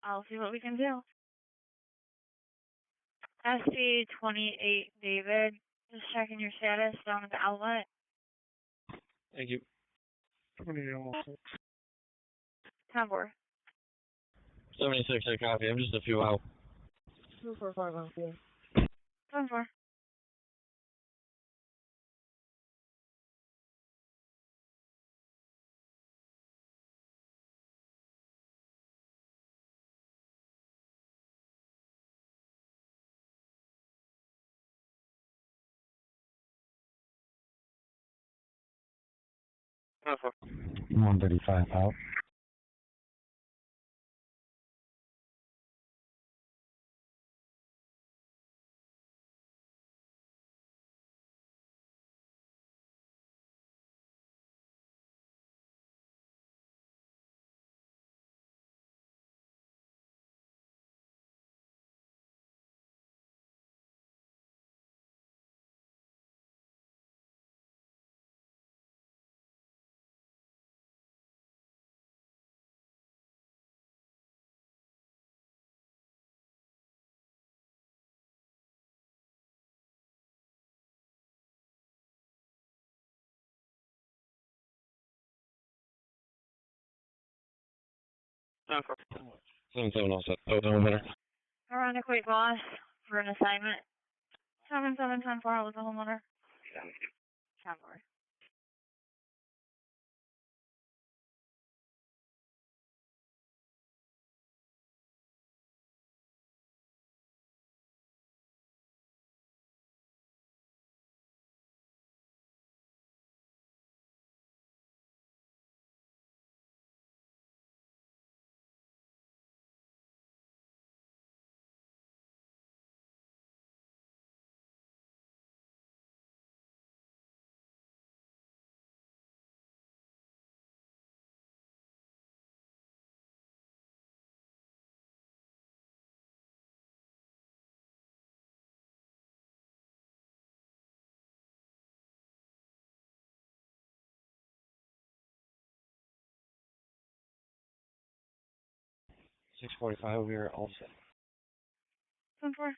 I'll see what we can do. SC28 David, just checking your status down at the outlet. Thank you. 10-4. 76, I copy. I'm just a few out. 245 on field. 10-4. Uh-huh. 135 out. Uh-huh. 7-7 all set. Oh, no better. Ironic weight loss for an assignment. 7-7-10-4 with the homeowner. 10-4. Six 45, we are all set. 10-4.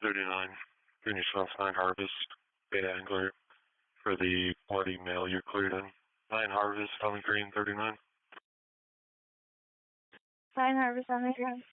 39. Green yourself 9 Harvest. Beta Angler. For the bloody male you cleared in. 9 Harvest on the green 39. 9 Harvest on the ground.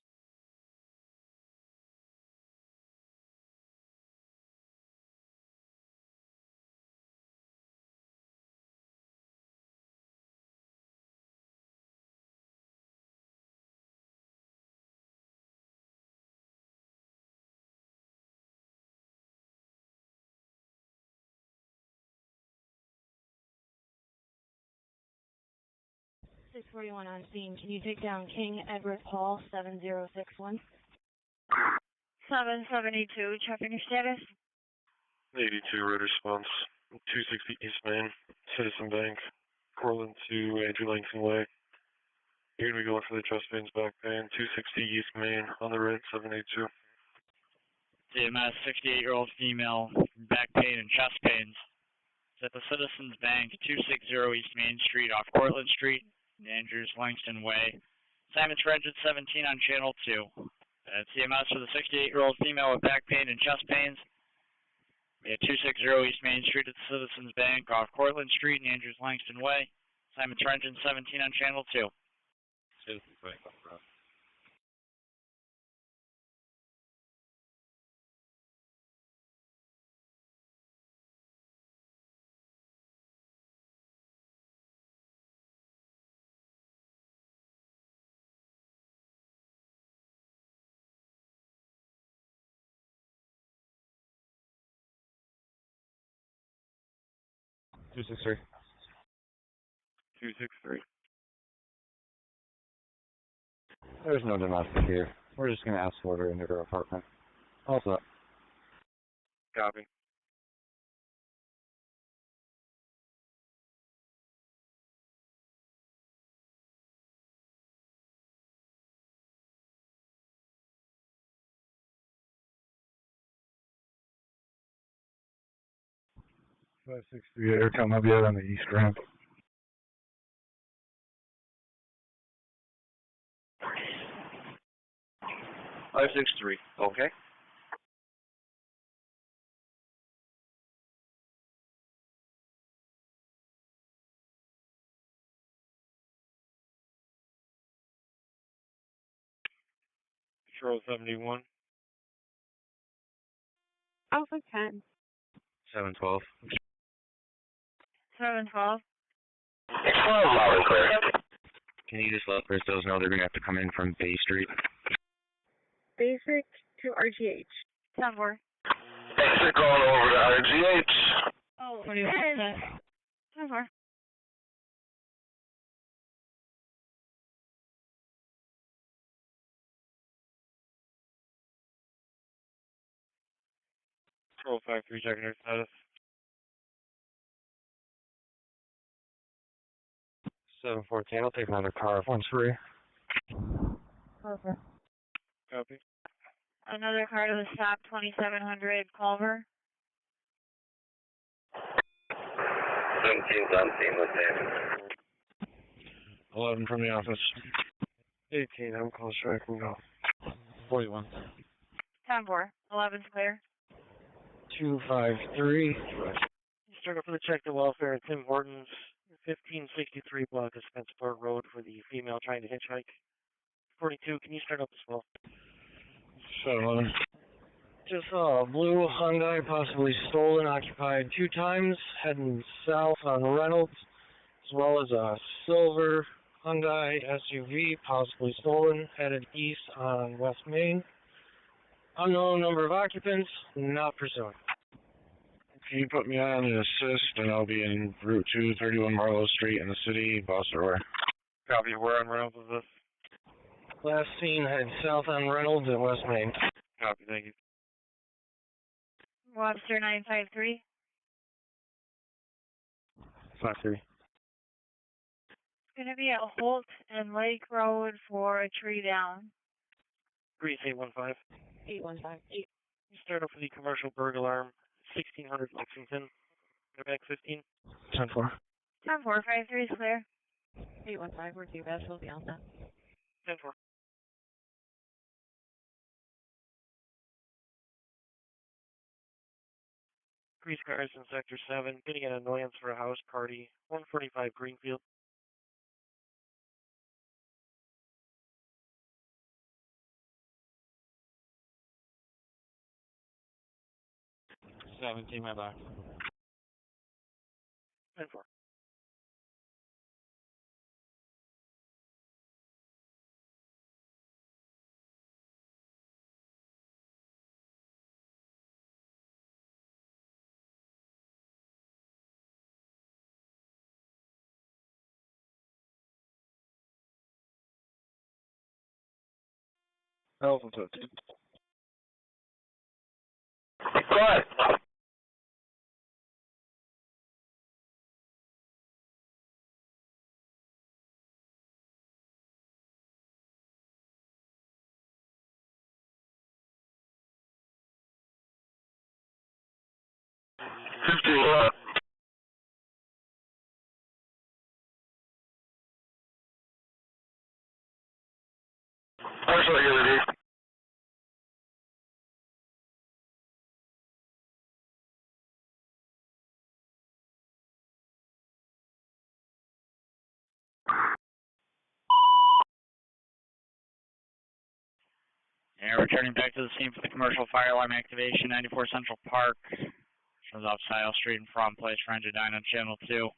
Six 41 on scene. Can you take down King Edward Hall 7061? 772, checking your status. 82 road response. 260 East Main, Citizen Bank, Portland to Andrew Langston Way. You're going to be going for the chest pains, back pain, 260 East Main, on the red, 782. EMS, 68-year-old female, back pain and chest pains. It's at the Citizens Bank, 260 East Main Street off Cortlandt Street, Andrews Langston Way. Simon Trenchard, 17 on Channel 2. It's EMS for the 68-year-old female with back pain and chest pains. We have 260 East Main Street at the Citizens Bank off Cortlandt Street and Andrews Langston Way. Simon Trenchard, 17 on Channel 2. Citizens Bank, Two six three. 263. There's no domestic here. We're just going to escort her into her apartment. Also, Copy. Five 638, airtime, I'll be out on the east ramp. Five 6-3. Okay. Patrol 71. Alpha 10. 712. 712. Can you just let Bristos know they're going to have to come in from Bay Street? Basic to RGH. 10-4. Thanks for calling over to RGH. Oh, 10. 10-4. Patrol 53, checking her status. 714, I'll take another car if one's free. Okay. Copy. Another car to the stop, 2700 Culver. 17's on scene with him. 11 from the office. 18, I'm close, so I can go. 41. 10-4. 11's clear. 253. You start off with a check the welfare at Tim Hortons, 1563 block of Spencerport Road for the female trying to hitchhike. 42, can you start up as well? 711. Just saw a blue Hyundai possibly stolen, occupied 2 times, heading south on Reynolds, as well as a silver Hyundai SUV possibly stolen, headed east on West Main. Unknown number of occupants, not pursuing. Can you put me on an assist, and I'll be in Route 2, 31 Monroe Street in the city, Boston. Copy, where on Reynolds is this? Last seen head south on Reynolds at West Main. Copy, thank you. Webster 953. 53. It's going to be at Holt and Lake Road for a tree down. Grease 815. 815. You start off with the commercial burglar alarm, 1600 Lexington. Go back 15. 10-4. 10-4. 53 is clear. 815, we're due best, we'll be on that. 10-4. Grease cars in Sector 7, getting an annoyance for a house party, 145 Greenfield. 17, my back. 10-4. Alpha 15. Go ahead. 51. Partial unity. And returning back to the scene for the commercial fire alarm activation, 94 Central Park. Shows off Sile Street and From Place for engine 9 on channel 2.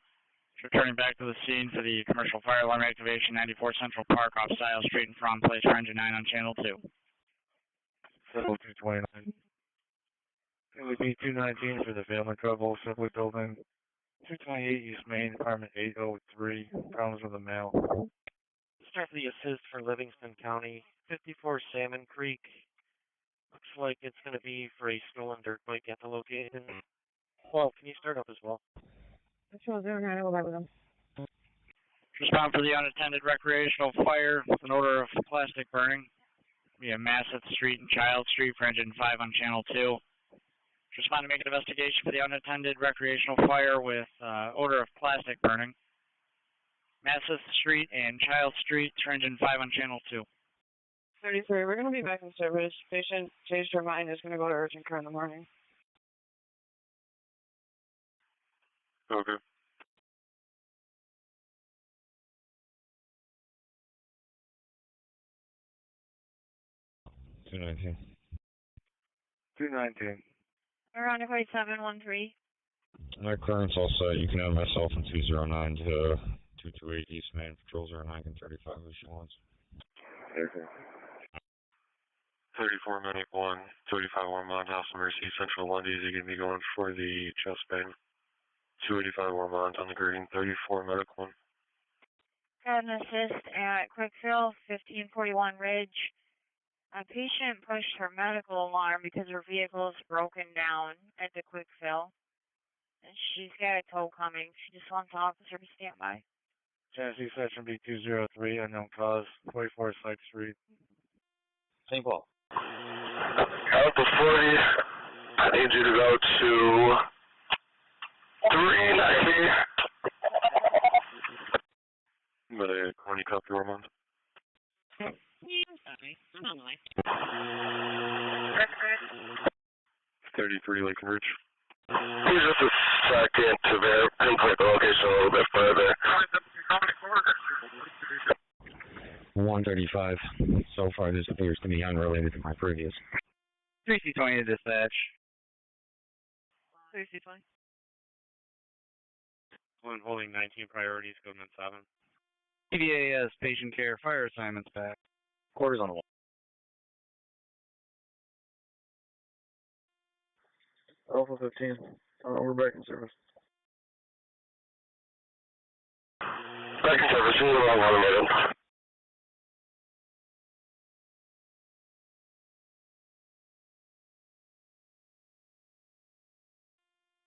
Returning back to the scene for the commercial fire alarm activation, 94 Central Park off Sile Street and From Place for engine 9 on channel 2. 229. It would be 219 for the family trouble, Subway Building. 228 East Main, apartment 803. Problems with the mail. Start the assist for Livingston County, 54 Salmon Creek. Looks like it's going to be for a stolen dirt bike at the location. Well, can you start up as well? Patrol 09, I'll go with them. Respond for the unattended recreational fire with an odor of plastic burning via Masseth Street and Child Street for engine 5 on channel 2. Respond to make an investigation for the unattended recreational fire with odor of plastic burning. Masseth Street and Child Street for engine 5 on channel 2. 33, we're going to be back in service. Patient changed her mind, is going to go to urgent care in the morning. Okay. $219. 219. Around 4713. My clearance all set. You can have myself in 209 to 228 East Main. Patrol 09 can 35 if she wants. Okay. 34 Medic 1, 35 Warmont, House of Mercy, Central Lundy's. You're going to be going for the chest bang. 285 Warmont on the green, 34 Medic 1. Got an assist at Quickfill, 1541 Ridge. A patient pushed her medical alarm because her vehicle is broken down at the Quickfill. And she's got a tow coming. She just wants the officer to stand by. Tennessee Section B203, unknown cause, 44 Sykes Street. St. Paul. Alpha 40, I need you to go to 390. But a 20 copy Warmont. Yeah, sorry. I'm on the way. 33 Lake and Ridge. Here's just a second to pinpoint the location a little bit further. 135. So far, this appears to be unrelated to my previous. 3C20 to dispatch. 3C20. One holding 19 priorities, Goodman 7. EVAS, patient care, fire assignments back. Quarters on the wall. Alpha 15. We're back in service. Back in service, in the wrong one, Mendon.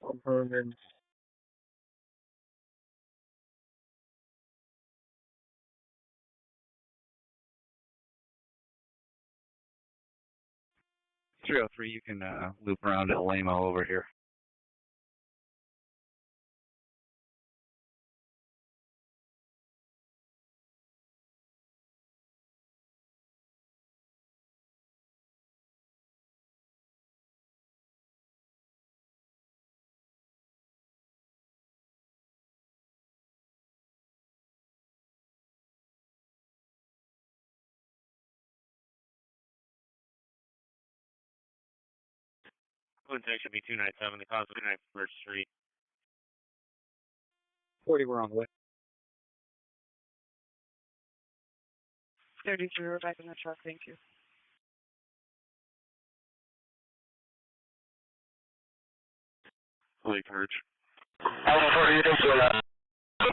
Confirming. You can loop around at Lamo over here. One should be 297, the cause of 291st Street. 40, we're on the way. 33, we're back in the truck, thank you. Lake and Ridge. Alpha 40, you can still not.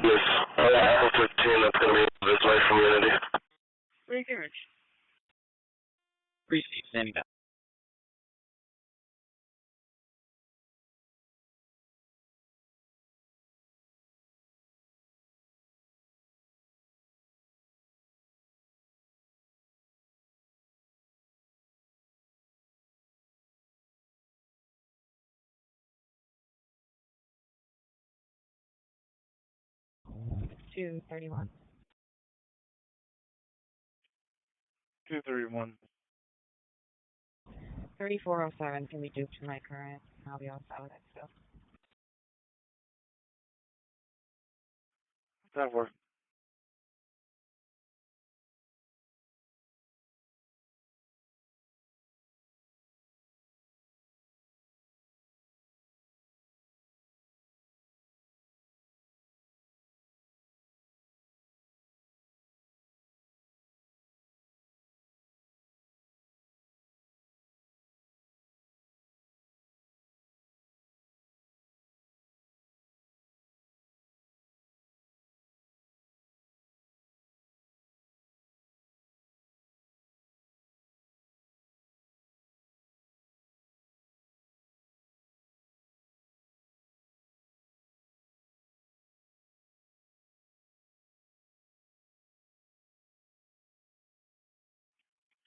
This, Alpha 15, that's going to be this way from Unity. Lake and Ridge. Appreciate standing down. 231. 231. 3407 can be duped to my current. I'll be outside with that stuff. That works.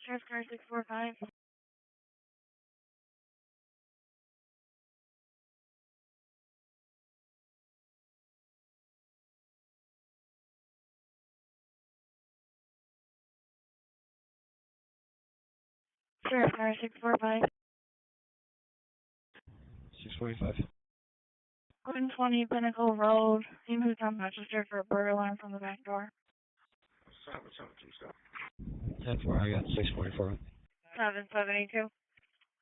Sheriff's car 645. Sheriff's car 645. 645. 120 Pinnacle Road. Team who's on Rochester for a burglar alarm from the back door. 10-4, I got 644. 7782.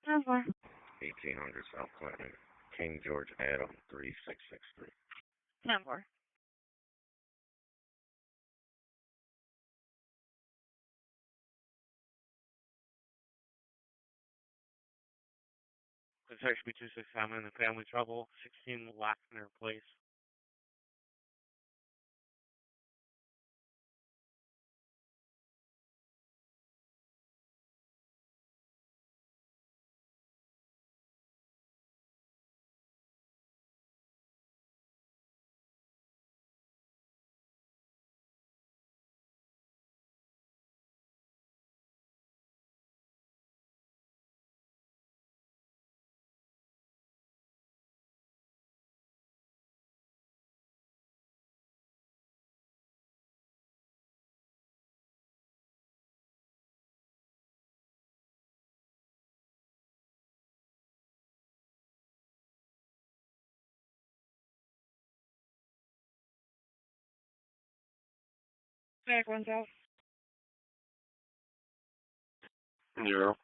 10-4. 1800 South Clinton, King George Adam 3663. 10-4. This actually be 267 in the family trouble. 16 Lackner Place. Back one's out. 0.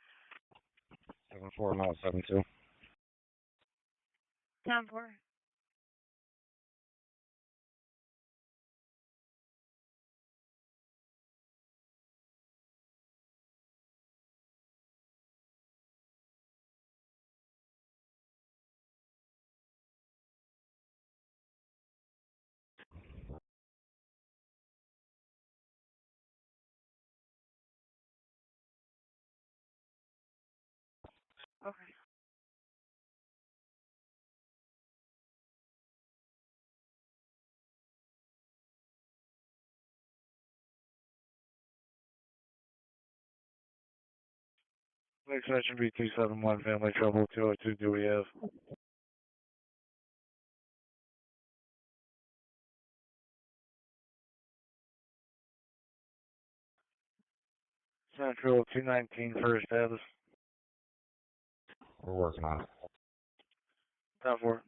74 mile 72. 10-4. Okay. Next section be 271 family trouble 202. Do we have? Central 219 first status. We're working on it. 10-4.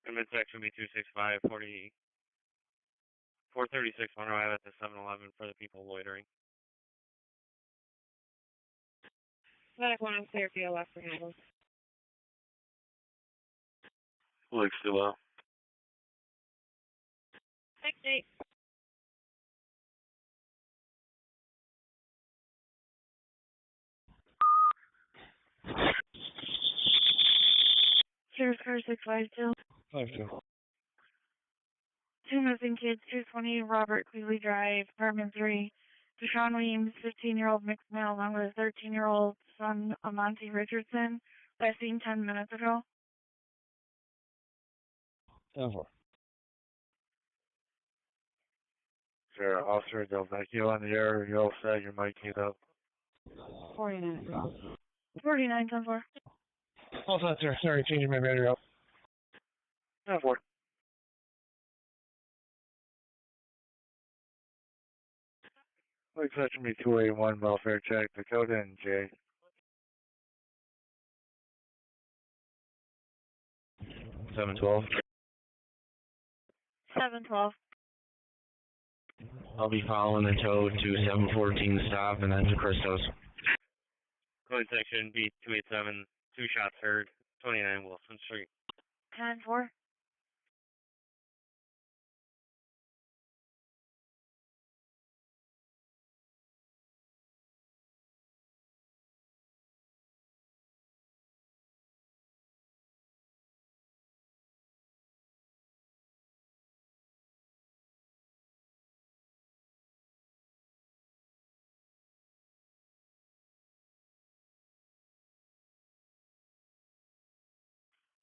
And midsection be 265, 436 Monroe Ave at the 7-Eleven for the people loitering. Back one on Fairfield, left for handles. Like still out. 6-8. Sheriff's car 652. 52. 2 missing kids, 220 Robert Cleveley Drive, apartment 3. Deshaun Weems, 15-year-old mixed male, along with his 13-year-old son, Amonte Richardson, last seen 10 minutes ago. 10-4. Sure, Officer Del Vecchio on the air. You're all set. Your mic keyed up. 49. 49, 10-4. All set, sir. Sorry, changing my battery out. 10-4. Looks like to be 281 welfare check. Dakota and Jay. 712. 712. I'll be following the tow to 714 stop and then to Christos. Code section B287, 2 shots heard, 29 Wilson Street. 10-4. Four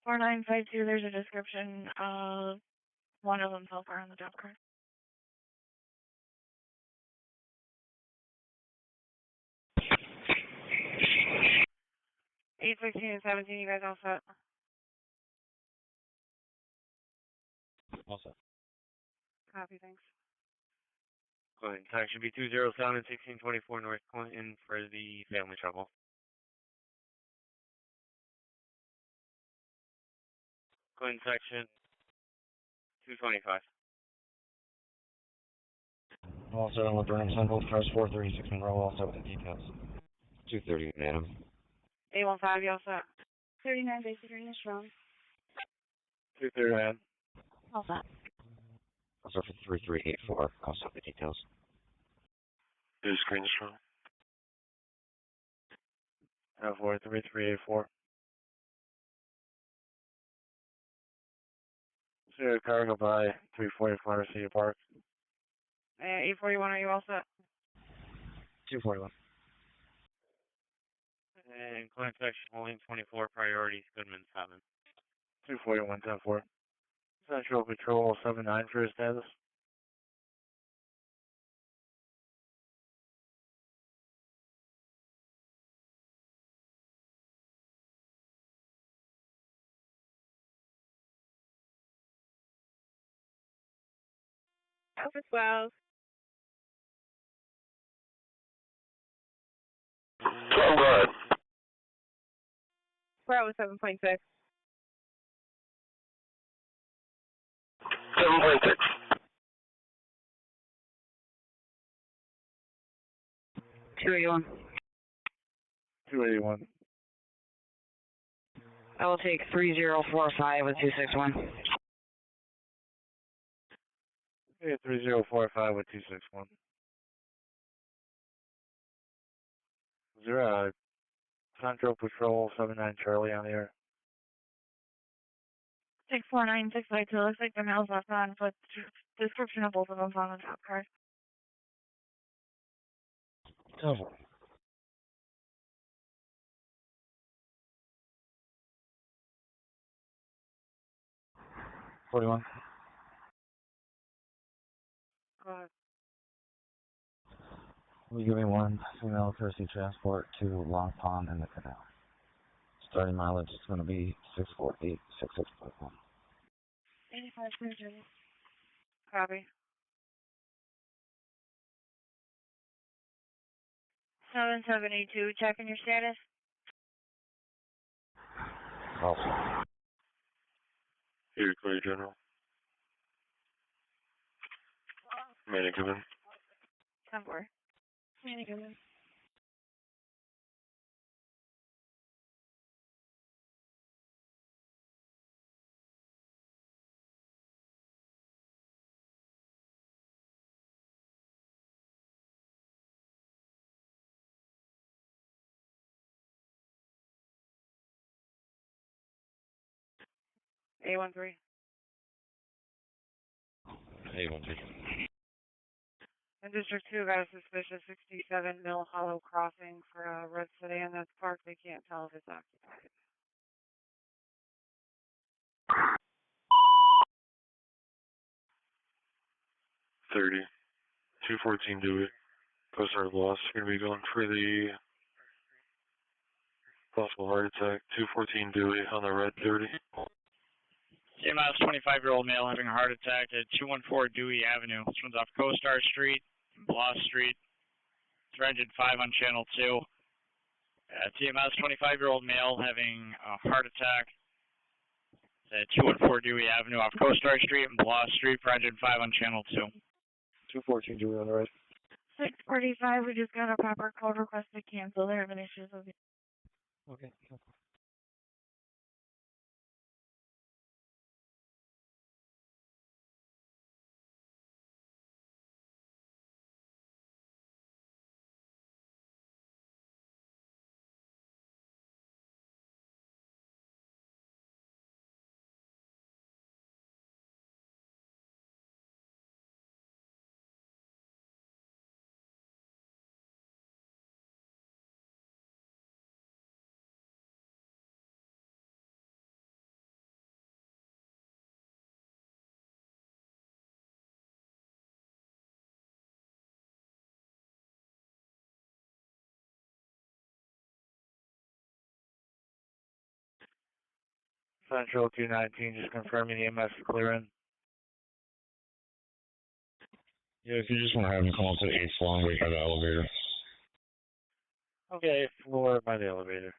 4952, there's a description of one of them fell far on the job card. Eight 16 and 17, you guys all set? All set. Copy, thanks. Code section B207 and 1624 North Clinton for the family trouble. Code section 225. All set on the burn on both cars, 436 Monroe, all set with the details. 230, madam. 815, you all set? 39 basic green is strong. 239. All set. All set for 3384, all set with the details. Is screen strong? 10-4, 3384. Zero cargo by 340 Flower City Park. 841, are you all set? 241. And clinic section holding 24 priorities, Goodman 7. 241, 10-4. Central Patrol 79 for his status. Over 12. 12, go ahead. 407.6. 7.6. 281. 281. I will take 3045 with 261. Okay, 3045 with 261. Zero, Central Patrol 79 Charlie on the air. 649-652, looks like the mail's left on, but description of both of them on the top card. 10-4. $41. Go ahead. Will you give me one female courtesy transport to Long Pond and the canal? Starting mileage is going to be 648.66.1. 85 cruiser. Copy. 7782, checking your status. Also. Here, Corey General. Manning, come in. 10-4. Mannequin. A13. 813. In District 2, got a suspicious 67 Mill Hollow crossing for a red sedan that's parked. They can't tell if it's occupied. 214 Dewey. Post-heart loss. Going to be going for the possible heart attack. 214 Dewey on the red 30. CMS 25-year-old male having a heart attack at 214 Dewey Avenue. This one's off CoStar Street, Bloss Street. It's engine 5 on channel 2. TMS 25-year-old male having a heart attack at 214 Dewey Avenue off CoStar Street and Bloss Street for engine 5 on channel 2. 214 Dewey on the right. 645, we just got a proper code request to cancel. They're having issues with it. Okay. Central 219, just confirming the EMS clearance. Yeah, if you just want to have him come up to the 8th floor and wait by the elevator. Okay, floor by the elevator.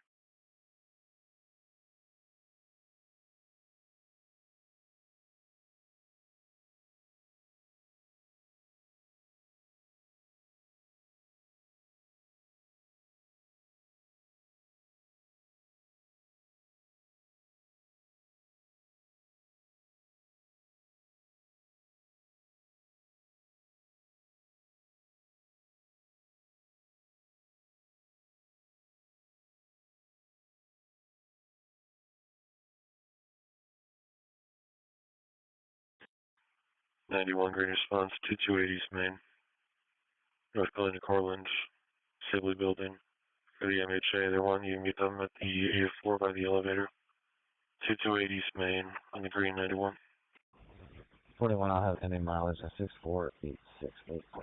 '91 green response, 2280 Main. North Carolina Cortland, Sibley Building. For the MHA, they want you to meet them at the 8th floor by the elevator. 2280 Main on the green 91. 41, I'll have ending mileage at 64868.4.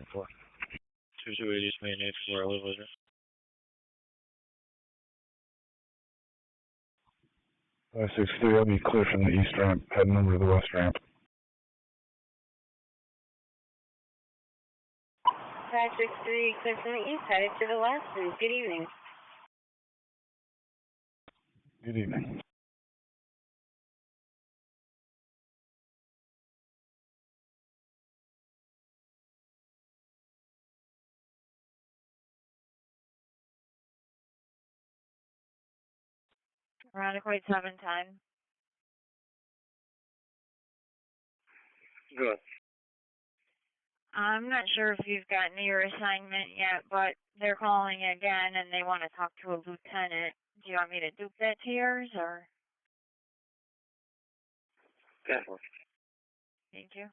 2280 Main, 8th floor elevator. 563, I'll be clear from the east ramp, heading over to the west ramp. 563, clear from the east, headed to the west, and good evening. Good evening. Around quite 7 time. Good. I'm not sure if you've gotten your assignment yet, but they're calling again and they want to talk to a lieutenant. Do you want me to dupe that to yours, or? Definitely. Thank you.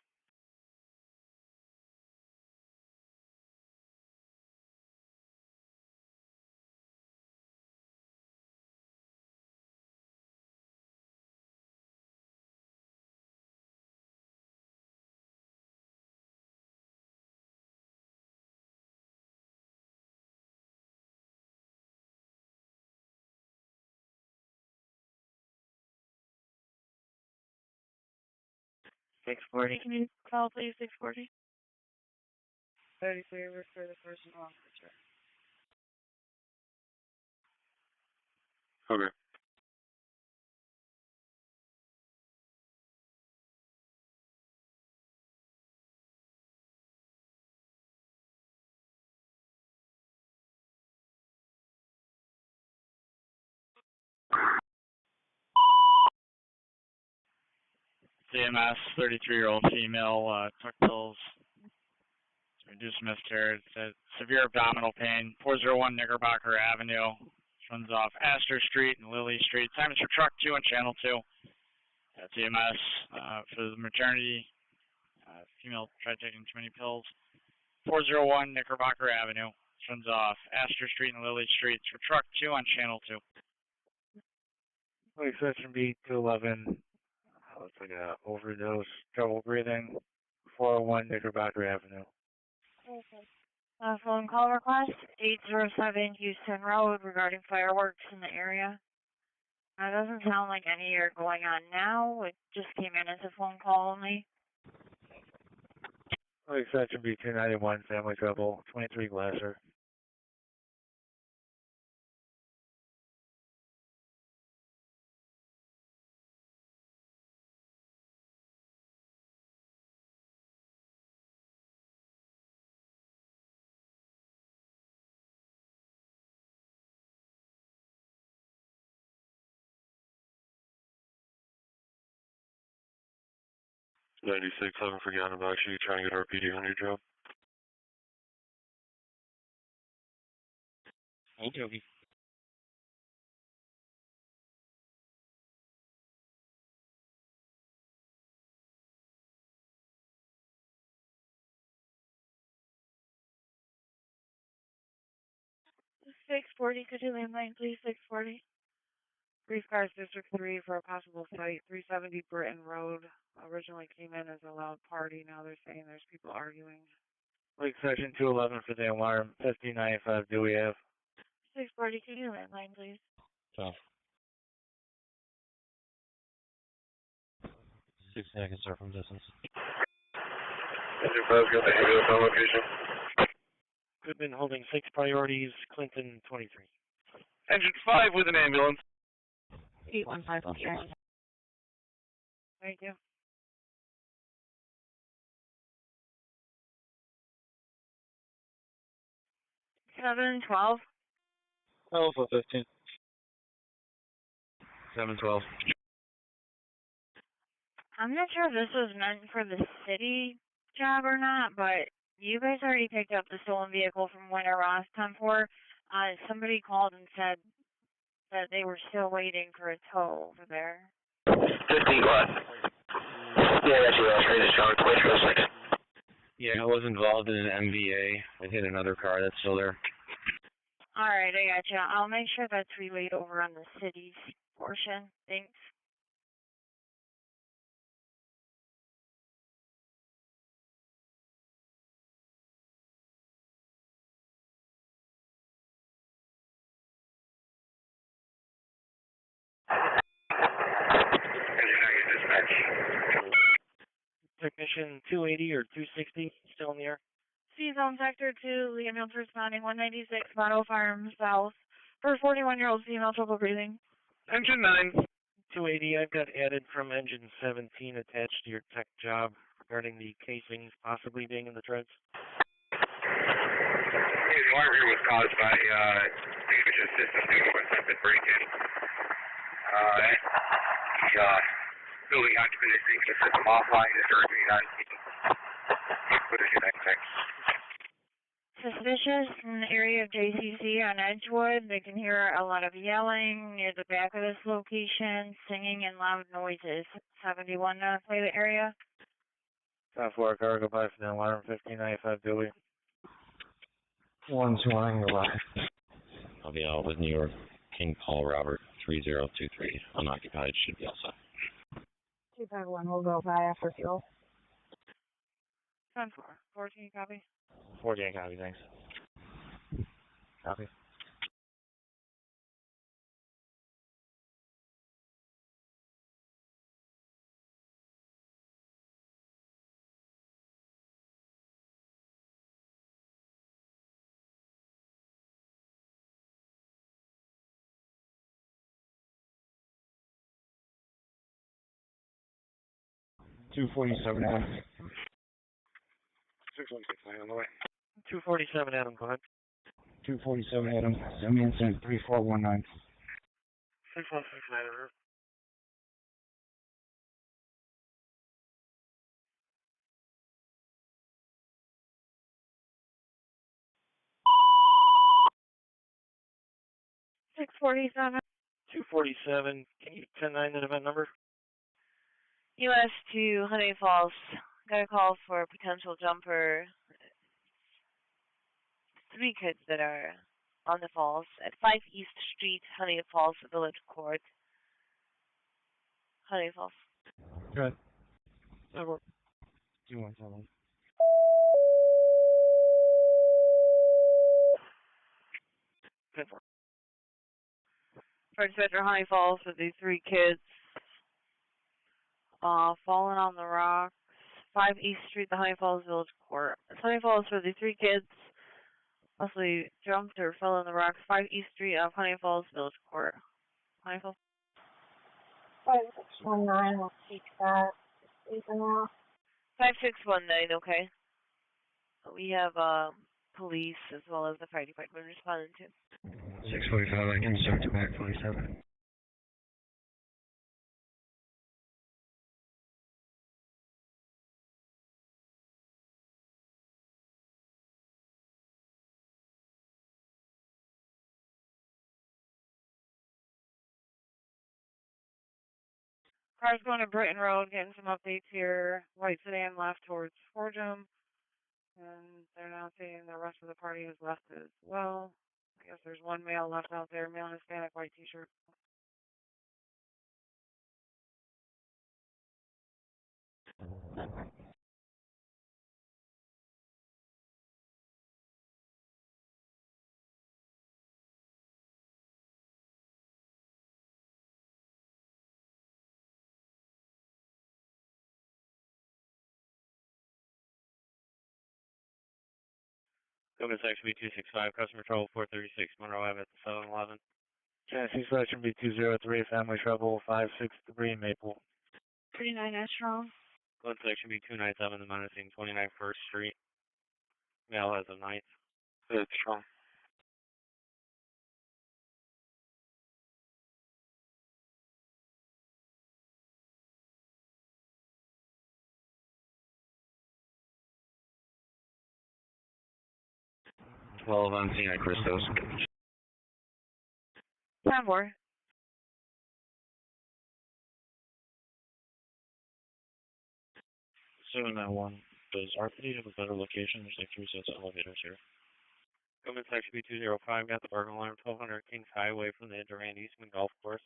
Can you call please 640? 33, refer the person on the check. Okay. CMS 33-year-old female took pills to reduce miscarriage. Severe abdominal pain. 401 Knickerbocker Avenue. Runs off Astor Street and Lily Street. Time is for truck 2 on channel 2. CMS for the maternity. Female tried taking too many pills. 401 Knickerbocker Avenue. Runs off Astor Street and Lily Street for truck 2 on channel 2. Wait, section B 211. Looks like a overdose, trouble breathing. 401 Knickerbocker Avenue. Phone call request 807 Houston Road regarding fireworks in the area. It doesn't sound like any are going on now. It just came in as a phone call only. Section B291, family trouble, 23 Glasser. .96, haven't forgotten about you. Trying to get RPD on your job. Okay, okay. Six 640, could you landline, please? 640. Brief Cars District 3 for a possible site. 370 Britton Road. Originally came in as a loud party. Now they're saying there's people arguing. Section 211 for the alarm, 59.5 Dewey Ave. 640, could you landline, please? Tough. 6 seconds start from distance. Engine 5's got the ambulance on location. Goodman holding 6 priorities, Clinton 23. Engine 5 with an ambulance. 815, okay. Thank you. Seven 12. Alpha 15. 712. I'm not sure if this was meant for the city job or not, but you guys already picked up the stolen vehicle from Winter Ross 10-4. Somebody called and said that they were still waiting for a tow over there. 50 what? Yeah, that's your rated strong, 2006. Yeah, I was involved in an MVA. It hit another car that's still there. Alright, I gotcha. I'll make sure that's relayed over on the city's portion. Thanks. Technician 280 or 260 still in the air? C-Zone Sector 2, the ambulance responding 196 Monroe Farm South for 41-year-old female trouble breathing. Engine 9. 280, I've got added from engine 17 attached to your tech job regarding the casings possibly being in the treads. The alarm here was caused by damage to the system due to attempted break-in. The building occupant is taking the system offline and currently not taking footage of anything. Suspicious in the area of JCC on Edgewood. They can hear a lot of yelling near the back of this location, singing and loud noises. 71 play the area. South 4 cargo by for the alarm, 1595 Dewey. 1 swine, go by. I'll be out with New York. King Paul Robert 3023. Unoccupied, should be outside. 251 will go by after fuel. 10-4. 14 copy. 48 copy, thanks. Copy. $247 Adam. 616 on the way. 247 Adam, go ahead. 247 Adam. Send me incident 3419. 616 Adam. 647. 247, can you 10-9 that event number? US to Honey Falls. Got a call for a potential jumper. 3 kids that are on the falls at 5 East Street, Honey Falls Village Court. Honey Falls. Good. Over. 217. For Dispatcher Honey Falls with these 3 kids. Falling on the rocks. 5 East Street, the Honey Falls Village Court. It's Honey Falls for the 3 kids. Mostly jumped or fell in the rocks. 5 East Street of Honey Falls Village Court. Honey Falls. 5619, we'll take that. 5619, okay. We have police as well as the fire department responding to. 645, I can start to back 47. Cars going to Britton Road, getting some updates here. White sedan left towards Fordham. And they're now saying the rest of the party has left as well. I guess there's one male left out there, male Hispanic, white t-shirt. Go to section B265, customer trouble 436, Monroe Ave at the 7-Eleven. Tennessee section B203, family trouble 563, Maple. 39 strong. Go to section B297, the menacing 29 First Street. Male has a knife. That's strong. Well, on scene at Christos. 10-4. Assuming that one, does RPD have a better location? There's like 3 sets of elevators here. Go to section B205, got the burglar alarm 1200 Kings Highway from the Durand Eastman Golf Course.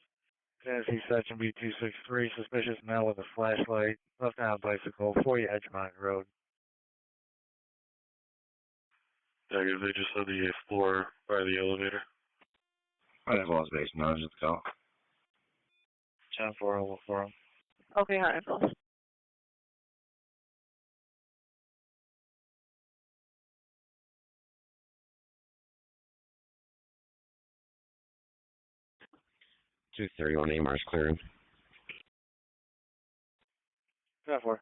Tennessee section B263, suspicious male with a flashlight, left on a bicycle, 40 Edgemont Road. Negative, they just saw the floor by the elevator. Honey Falls base, no, just go. 10-4, I'll look for him. Okay, Honey Falls. $231 Amherst clearing. 10-4.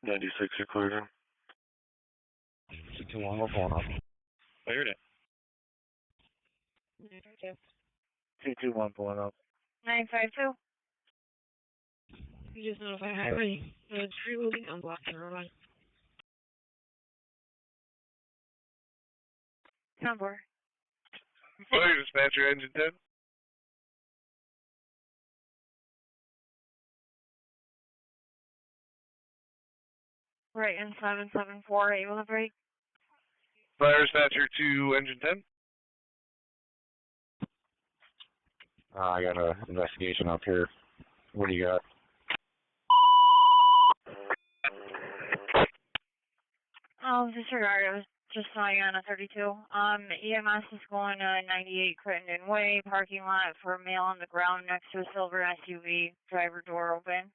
'96 are cleared in. 221, we're pulling up. Cleared it. 221 pulling up. 952. You just notify highway. It's free moving on block 01. 10-4. Fire dispatcher, engine 10. Right in 774, able to break. Fire dispatcher to engine 10. I got an investigation up here. What do you got? Disregard, I was just flying on a 32. EMS is going to 98 Crittenden Way, parking lot for a male on the ground next to a silver SUV, driver door open.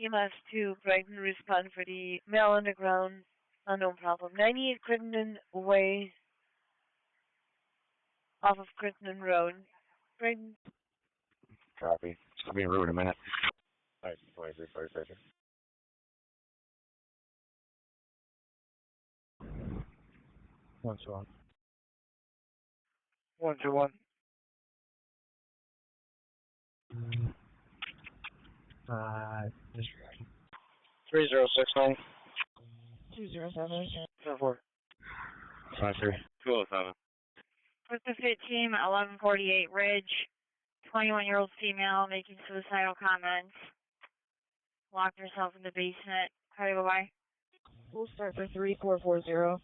EMS 2, Brighton respond for the male on the ground, unknown problem. 98 Crittenden Way, off of Crittenden Road. Brighton. Copy. It's going to be rude in a minute. Alright, 23 fire station. One to one. 121. Disregard. 3069. 207. 10-4. 53. 207. With the fit team, 1148 Ridge, 21-year-old female making suicidal comments. Locked herself in the basement. How do you go by? We'll start for 3440.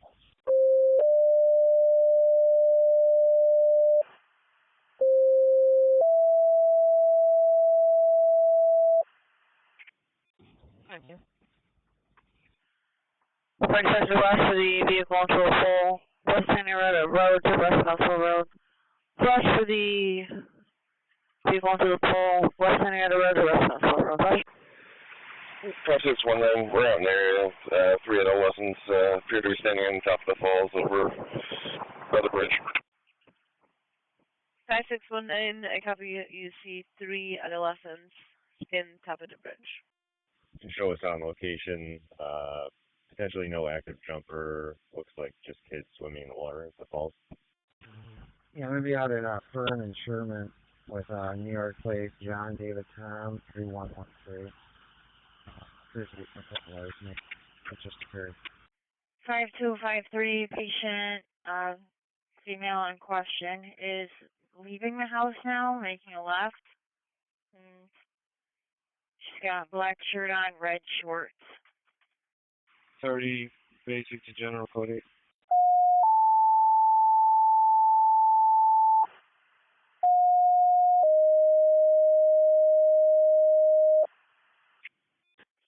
Thank you. First Sector West for the vehicle onto the pole. West Henrietta Road to West Council Road. Rush for the vehicle onto the pole. West Henrietta Road to West Council Road. Rush. 5619, we're out in the area. 3 adolescents appear to be standing on top of the falls over by the bridge. 5619, I copy you see 3 adolescents in top of the bridge. To show us on location, potentially no active jumper, looks like just kids swimming in the water at the falls. Yeah, I'm going to be out at Fern and Sherman with New York Place, John David Tom, 3113. Just occurred. 5253 patient, female in question, is leaving the house now, making a left. She's got a black shirt on, red shorts. 30 basic to general code 8.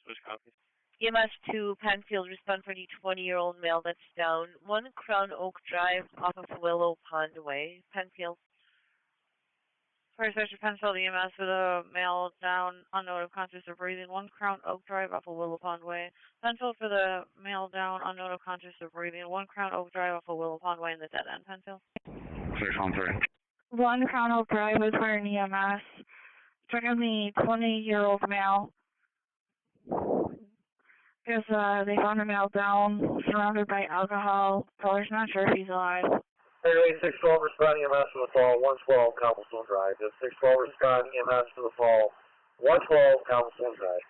Switch copies. EMS 2 Penfield, respond for the 20-year-old male that's down 1 Crown Oak Drive off of Willow Pond Way, Penfield. First Sector Penfield EMS with a male down, unknown of conscious or breathing, 1 Crown Oak Drive off of Willow Pond Way. Penfield for the male down, unknown of conscious or breathing, 1 Crown Oak Drive off of Willow Pond Way in the dead end, Penfield. 613. 1 Crown Oak Drive is for an EMS. Checking the 20-year-old male. Because they found a male down, surrounded by alcohol. Caller's not sure if he's alive. Airway 612, responding EMS to the fall, 112, Cobblestone Drive. Just 612, responding EMS to the fall, 112, Cobblestone Drive.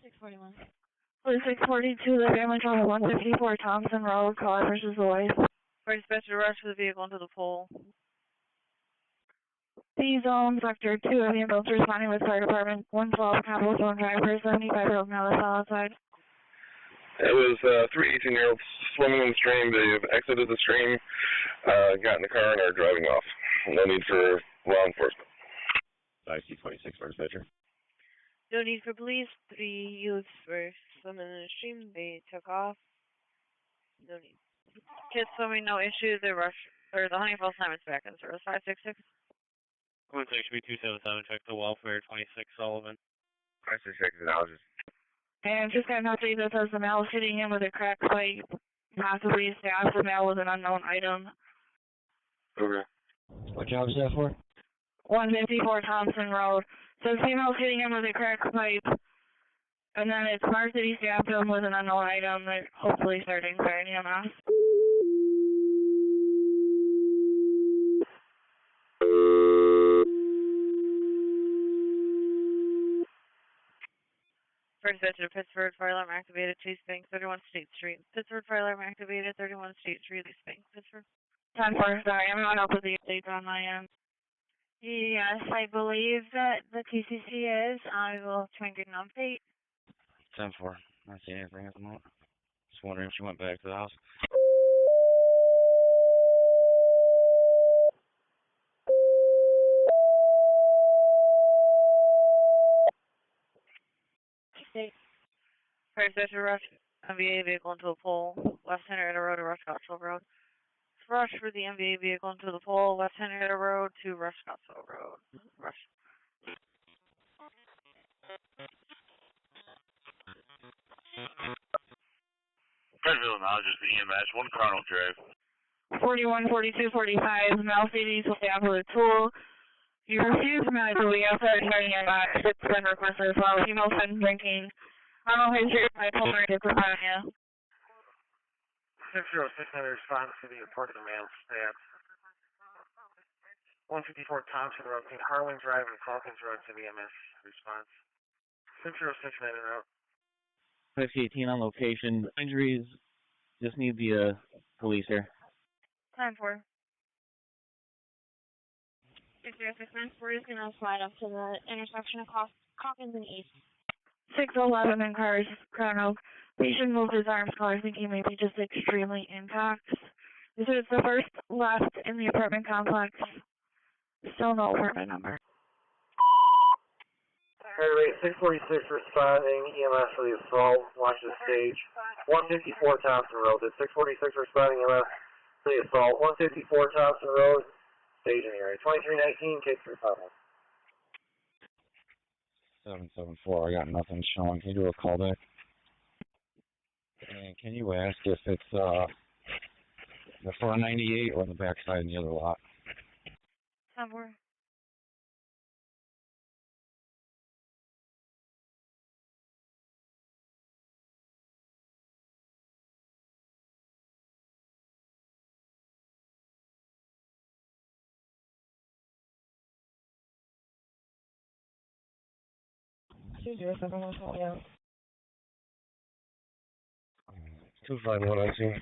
641. 642, the family travel 154 Thompson Road, caller versus the wife. First Sector rush for the vehicle into the pole. D-Zone, Sector 2, ambulance responding with fire department, 112, Cobblestone Drive, for 75-year-old male that's outside. It was 3 18-year-olds swimming in the stream. They've exited the stream, got in the car, and are driving off. No need for law enforcement. IC-26, first Sector. No need for police. 3 youths were swimming in the stream. They took off. No need. Kids swimming, no issue. The Honeyfall Simon's back in service. 566. One section B277, check the welfare 26 Sullivan. 566, and I'll just. And just got an update that says the male hitting him with a cracked pipe, possibly stabbed the male with an unknown item. Okay. What job is that for? 154 Thompson Road. So the female's hitting him with a cracked pipe, and then it's marked that he stabbed him with an unknown item. They're hopefully starting fire EMS. First Sector, Pittsford, fire alarm activated, Chase Bank, 31 State Street. Pittsford, fire alarm activated, 31 State Street, Chase Bank, Pittsford. 10-4, sorry, I'm not up with the updates on my end. Yes, I believe that the TCC is. I will try and get an update. 10-4. I don't see anything at the moment. Just wondering if she went back to the house. First Sector, rush MVA vehicle into the pole, West Henrietta Road to Rush Scottsville Road. Rush for the MVA vehicle into the pole, West Henrietta Road to Rush Scottsville Road. Rush. Penfield now, just the EMS, 1 Crown Oak Drive. 41, 42, 45, male CDs will staff with a tool. You refuse to medically, we have started hearing about it's been requested as well. Female's been drinking. I don't know history of bipolar schizophrenia. 606 response to the report of the male stabbed. 154 Thompson Road, between Harlan Drive and Falcons Road to the EMS response. 606 en route. 518 on location. Injuries, just need the police here. 10-4. 606 we're just going to slide up to the intersection of Calkins and East. 611 in cars, Crown Oak. Patient moved his arms, caller thinking maybe just extremely impact. This is the first left in the apartment complex. Still no apartment number. Fire rate 646 responding, EMS for the assault, watch the stage. 154 Thompson Road, did 646 responding EMS for the assault. 154 Thompson Road, staging area. 2319, case 351. 774, I got nothing showing. Can you do a callback? And can you ask if it's the 498 or the backside in the other lot? Somewhere. Two five one on scene.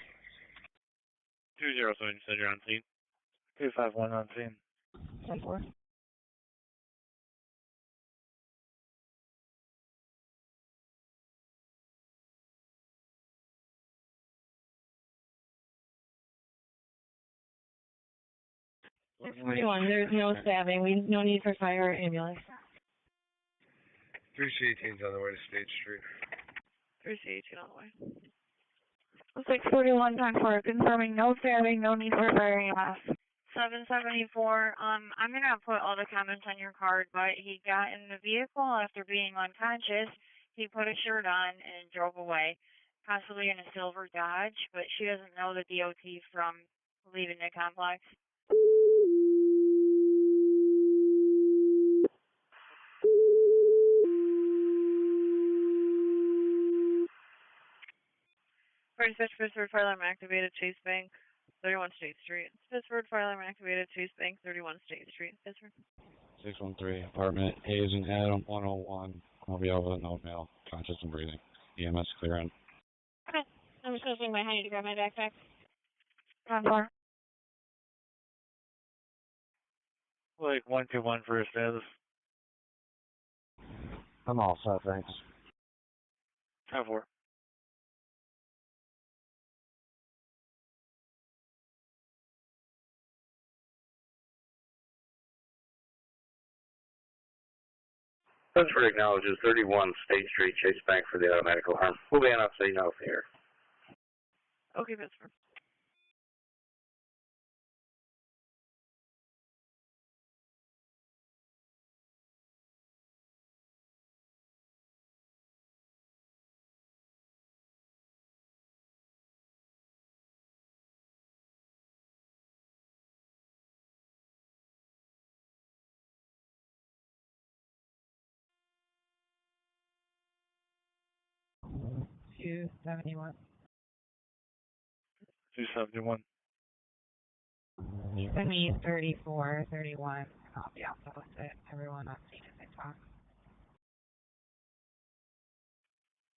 207, you said you're on scene. 251 on scene. 10-4. There's no stabbing. No need for fire or ambulance. 3C18's on the way to State Street. 3C18 on the way. 641 10-4, confirming no stabbing, no need for fire EMS. 774, I'm gonna put all the comments on your card, but he got in the vehicle after being unconscious. He put a shirt on and drove away, possibly in a silver Dodge, but she doesn't know the DOT from leaving the complex. Pittsford fire alarm activated, Chase Bank, 31 State Street. Pittsford fire alarm activated, Chase Bank, 31 State Street. Pittsford. 613, apartment Hayes and Adam, 101. I'll be over with no mail, conscious and breathing. EMS clearing. Okay, I'm just using my honey to grab my backpack. 10-4. Like 121 for a status. I'm all set, thanks. 10-4. Pittsford acknowledges 31 State Street, Chase Bank for the automatic alarm. We'll be on up, say no here. Okay, Pittsford. Two 71. 271. Send me 34, 31. I'll be out with it. Everyone on scene at 6 o'clock.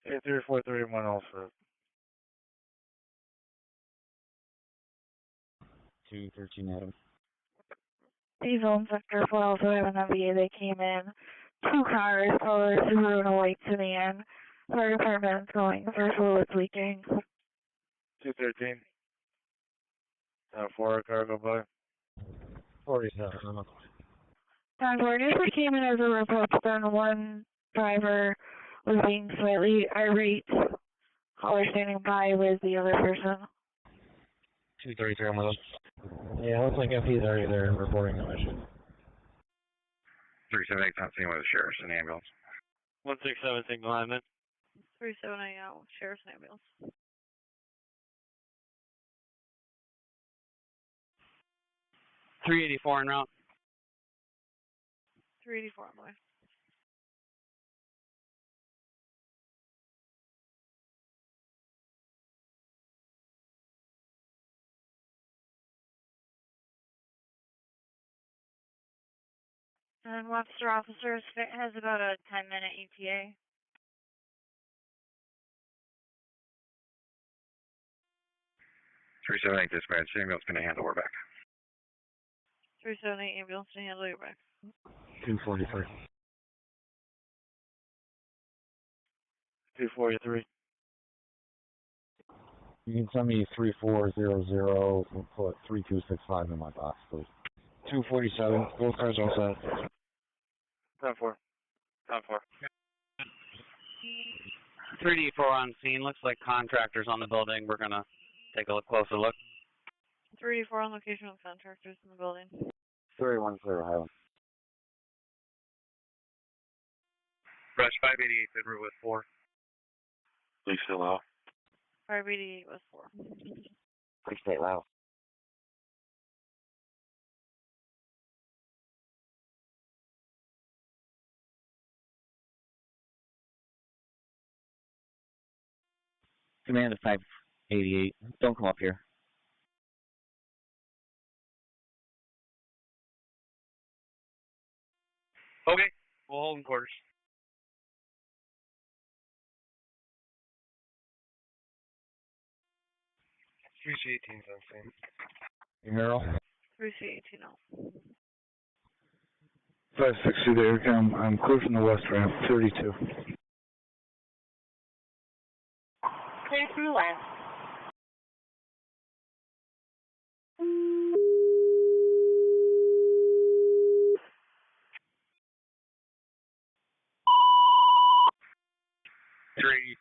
834, 31 also. 213 Adam. These own sector 4 also have an MVA. They came in. 2 cars, color Subaru and a white sedan. Fire department going. First fluid's leaking. 213. 4 car go by. 47. 10-4, initially came in as a report, then one driver was being slightly irate. Caller standing by with the other person. 233 on those. Yeah, looks like FP's already there reporting no issue. 378 not seen with the sheriff's and ambulance. 167 signal lineman. 378 out, sheriff's and ambulance. 384 en route. 384 on the way. And Webster officers has about a 10-minute ETA. 378 dispatch, ambulance going to handle her back. 378 ambulance to handle your back. 243. 243. You can send me 3400 and put 3265 in my box, please. 247. Both cars all set. 10-4. 10-4. 3D4 on scene. Looks like contractors on the building. We're gonna take a closer look. 3-4 on location with contractors in the building. 31 clear, Highland. Rush 588, Pittsford with 4. Please stay loud. 588 with 4. Please stay loud. Command of 588. Don't come up here. Okay, we'll hold in quarters. Three C-18's on scene. Harold. 3C18 now. 560 to Aircom. I'm clear from the west ramp, 32. Clear through left.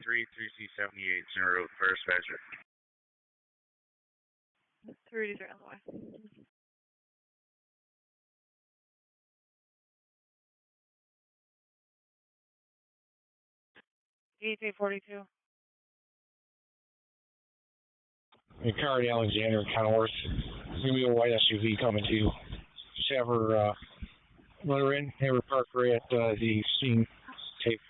Three C-78, Monroe, first measure. 383 on the way. ET42. Hey, Karen Alexander, Kenworth. There's gonna be a white SUV coming to you. Just have her let her in, have her park right at the scene. Tape.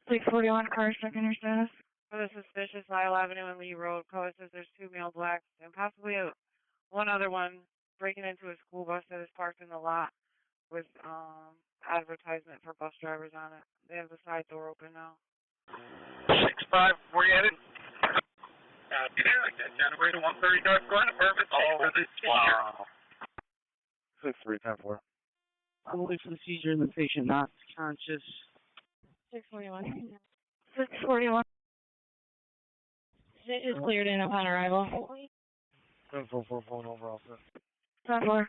641 car stuck in your status. For the suspicious Lyle Avenue and Lee Road, caller says there's 2 male blacks and possibly one other one breaking into a school bus that is parked in the lot with advertisement for bus drivers on it. They have the side door open now. 6-5, where you headed? January to 130 North Glen, Purpose, all over the wow. 6-3, 10-4. I'm looking for the seizure and the patient not conscious. 641. 641. It is cleared in upon arrival. 10-4, phone overall, sir. 10-4.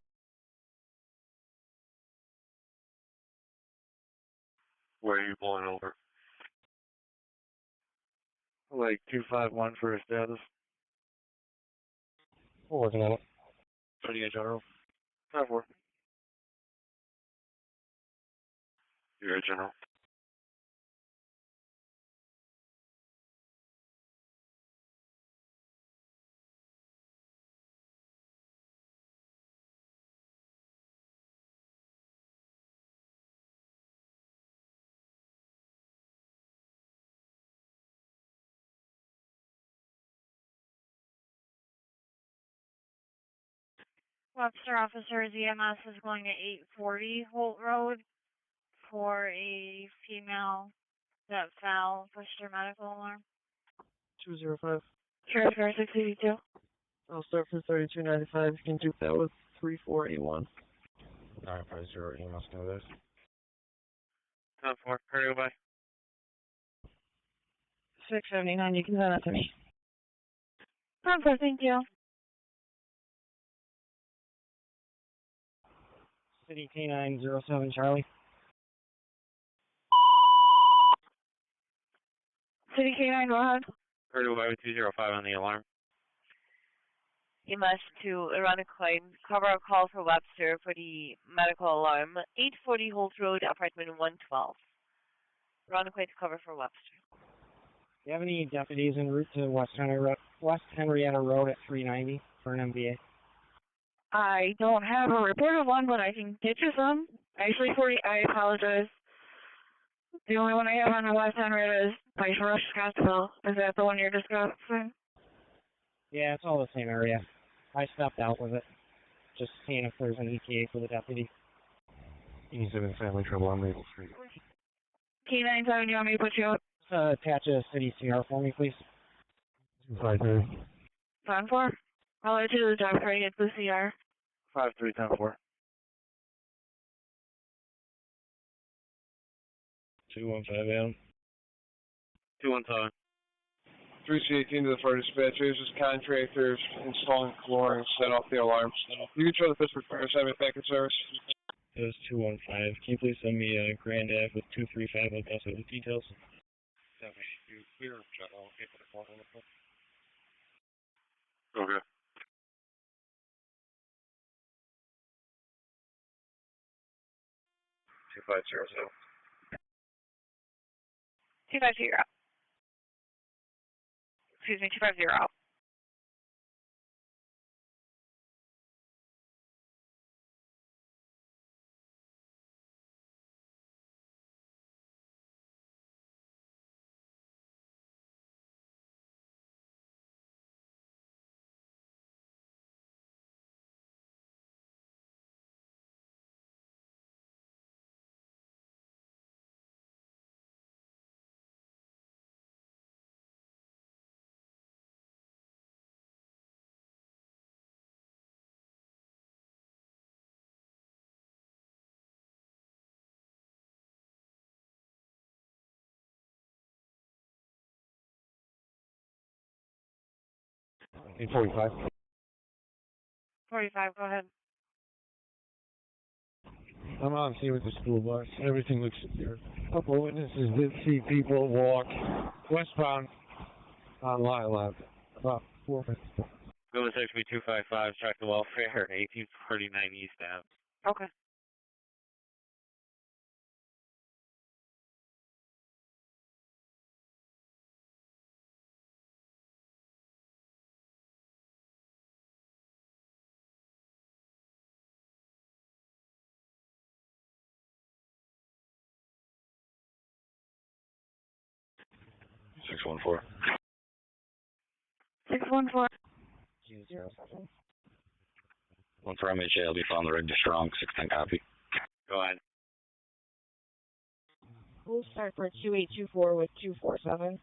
Where are you pulling over? Like 251 for a status. We're working on it. 38 General. 10-4. You're a General. Webster officers EMS is going to 840 Holt Road for a female that fell, pushed her medical alarm. 205. Sheriff Car 682. I'll start from 3295. You can dupe that with 3481. 950 EMS know this. 10-4, hurry away. 679, you can send that to me. 10-4, thank you. City K907 Charlie. City K9, go ahead. Hurry away with 205 on the alarm. EMS to Ironically cover a call for Webster for the medical alarm. 840 Holt Road, apartment 112. Ironically to cover for Webster. Do you have any deputies en route to West Henrietta Road at 390 for an MVA? I don't have a reported one, but I can get you some. Actually, I apologize. The only one I have on the West Henrietta is by Rush Scottsville. Is that the one you're discussing? Yeah, it's all the same area. I stepped out with it. Just seeing if there's an ETA for the deputy. He's in family trouble on Maple Street. K97, you want me to put you up? Attach a city CR for me, please. 253. 10-4. I'll let you do the job before I get the CR. 5-3, 10-4. 215 Adam. 217. 3C18 to the fire dispatchers. As contractors installing flooring, set off the alarms. You can show the Pittsford Fire Assignment back in service. It was 215. Can you please send me a Grand Ave with 235 Augusta with details? Okay. 2500. 250, you're out. Excuse me, 250 out. In 45. 45, go ahead. I'm on scene with the school bus. Everything looks secure. A couple of witnesses did see people walk westbound on Lilac. About 4 minutes. Go with XB 255, track the welfare, 1849 East Ave. Okay. Six 614. 614. 1 for MHA, will be found the red to strong, 610 copy. Go ahead. We'll start for 2824 with 247.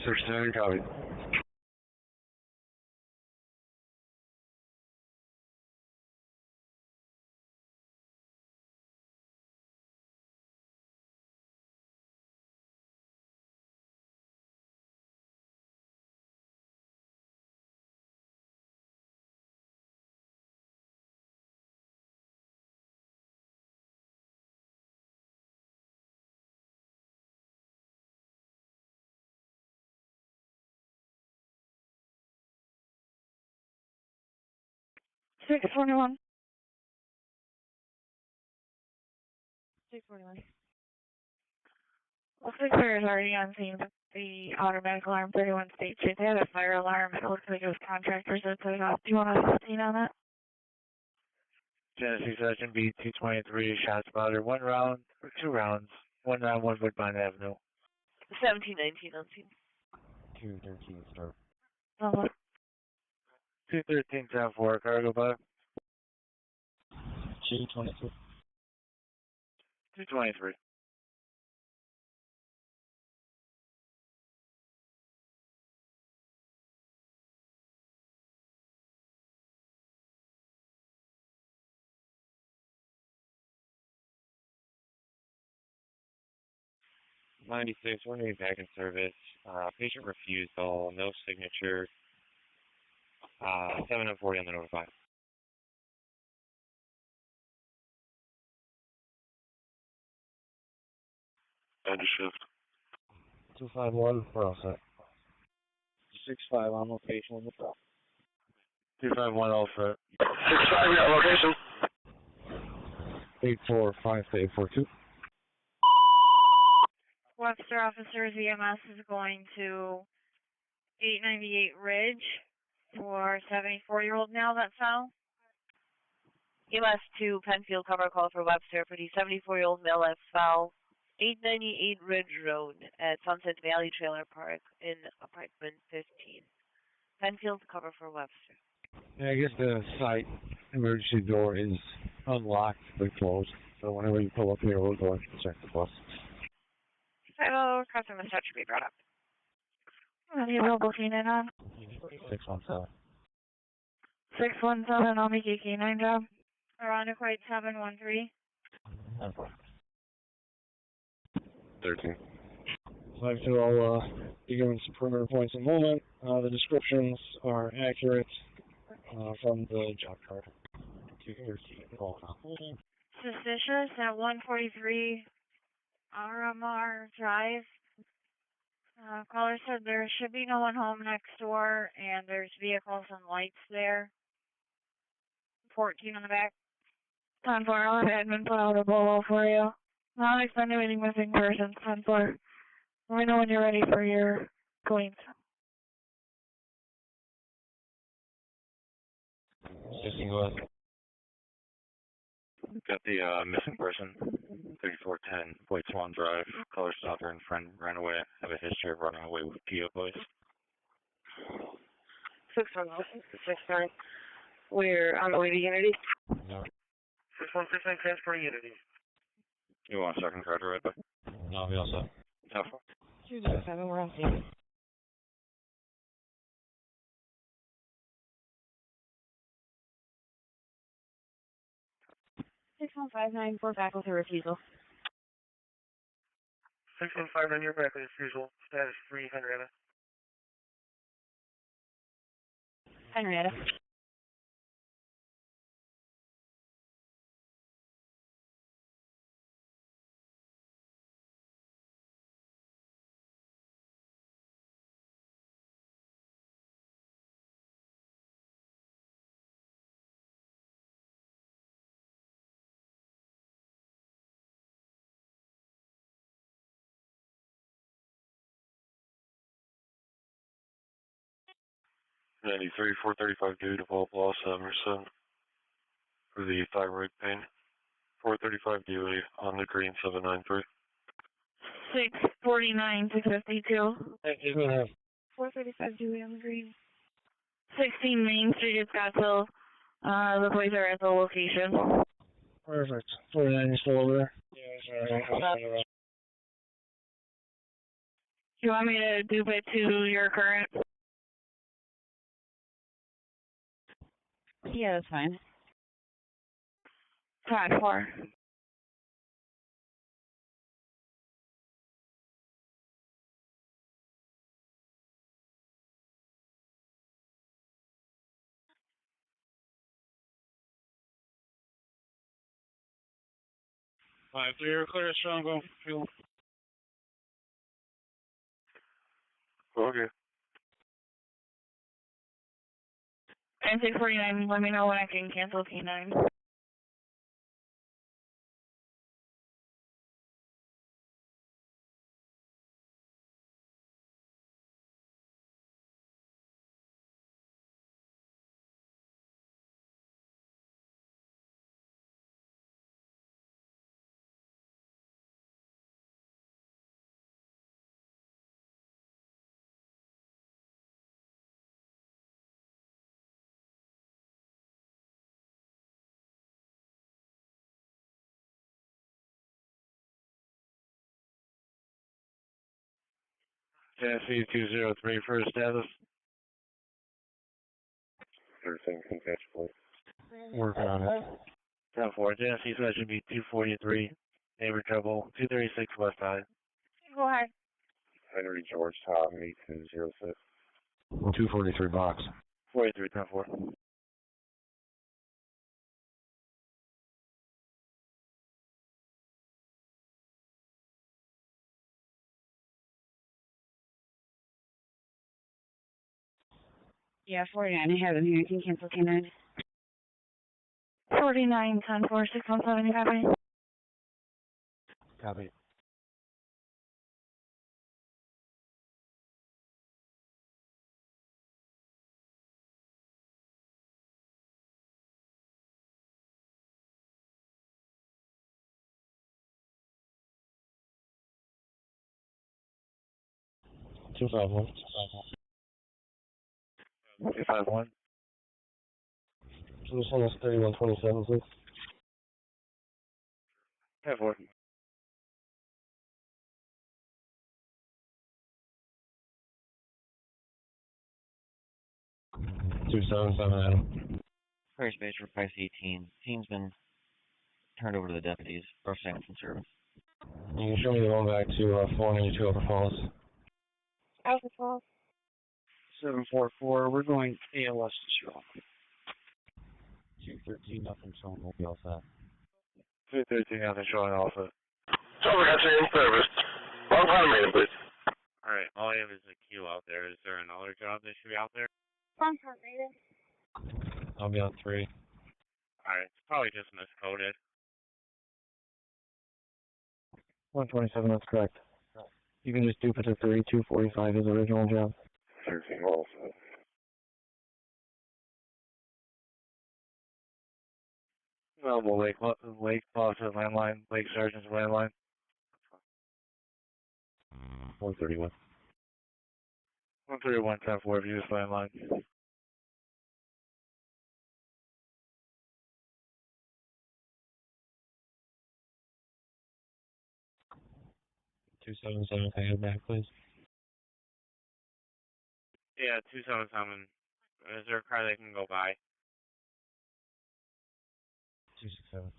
610 copy. Six 641. 641. Looks like there's already on scene with the automatic alarm 31 State Street. They had a fire alarm. It looks like it was contractors that set it off. Do you want a 15 on that? Genesee Session B 223, shot spotter, 1 round, or 2 rounds, 1 round, 1 Woodbine Avenue. 1719 on scene. 213 start. 213 10-4, cargo bus. 223. 223. '96, we're going to be back in service. Patient refusal, no signature. 7 and 40 on the notify. End of shift. 251, we're all set. 65 on location with the prop. 251 all set. 65, we got location. 845 to 842. Webster officers, EMS is going to 898 Ridge for 74-year-old male that fell. EMS 2, Penfield, cover call for Webster for the 74-year-old male that fell 898 Ridge Road at Sunset Valley Trailer Park in apartment 15. Penfield, cover for Webster. Yeah, I guess the site emergency door is unlocked but closed. So whenever you pull up here, we'll go and check the bus. Hello, customer touch should be brought up. Any available canine on? 617. 617, I'll make a canine job. Around White 713. 13. 52, I'll be giving some perimeter points in a moment. The descriptions are accurate from the job card. 213, call from. Suspicious at 143 RMR Drive. Caller said there should be no one home next door, and there's vehicles and lights there. 14 on the back. 10-4, I'll have admin put out a bolo for you. Not expecting any missing persons. 10-4. Let me know when you're ready for your cleans. 16, go ahead. Got the missing person, 3410, White Swan Drive, color stalker and friend ran away, have a history of running away with PO boys. 6-9. We're on the way to Unity. No. 6-1-6-9, transporting Unity. You want a second card right back? No, I'll be all set. 10-4. 207, we're on scene. We're back with a refusal. 6159, you're back with refusal. Status 3, Henrietta. Henrietta. '93, 435 due to Paul Bloss, Emerson, for the thyroid pain. 435 due on the green, 793. 649 to 52. Thank you, go ahead. 435 Dewey on the green. 16 Main Street, Scottsville. The police are at the location. Perfect. 49, you still over there? Yeah, Do you want me to dupe it to your current? Yeah, that's fine. 10-4. Five, three, you're clear, strong, go, fuel. Okay. And 649, let me know when I can cancel P9. Tennessee 203 for status. Everything contextually. Working on it. 10-4, Tennessee, so that should be 243. Neighbor trouble, 236 West High. Go ahead. Henry George Tom, 8206. 243 box. 43, 10-4. Yeah, 49. I have it here. You can cancel K9. 49, 10-4, 617, you copy? Copy. Two five one. 251. So this one is 3127, please. 10-4. Two seven seven Adam. Prairie Space for Price 18. Team's been turned over to the deputies. Brush Sampson service. You can show me the one back to 492 Upper Falls. Alpha Falls. 744, we're going ALS to show. 213, nothing showing, we'll be all set. 213, nothing showing also. Over, that's in service. Long time minute, please. Alright, all I have is a queue out there. Is there another job that should be out there? I'll be on 3. Alright, it's probably just miscoded. 127, that's correct. You can just dupe it to 3, 245 is the original job. 13 also. Available Lake Plaza landline, Lake Sergeant's landline. 131. 131, 10-4, views landline. Two 277, can I head back, please? Yeah, 277. Is there a car that can go by? 267.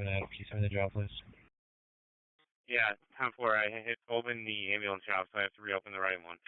Adam, can you send me the job, please? Yeah, 10-4. I hit open the ambulance job, so I have to reopen the right one.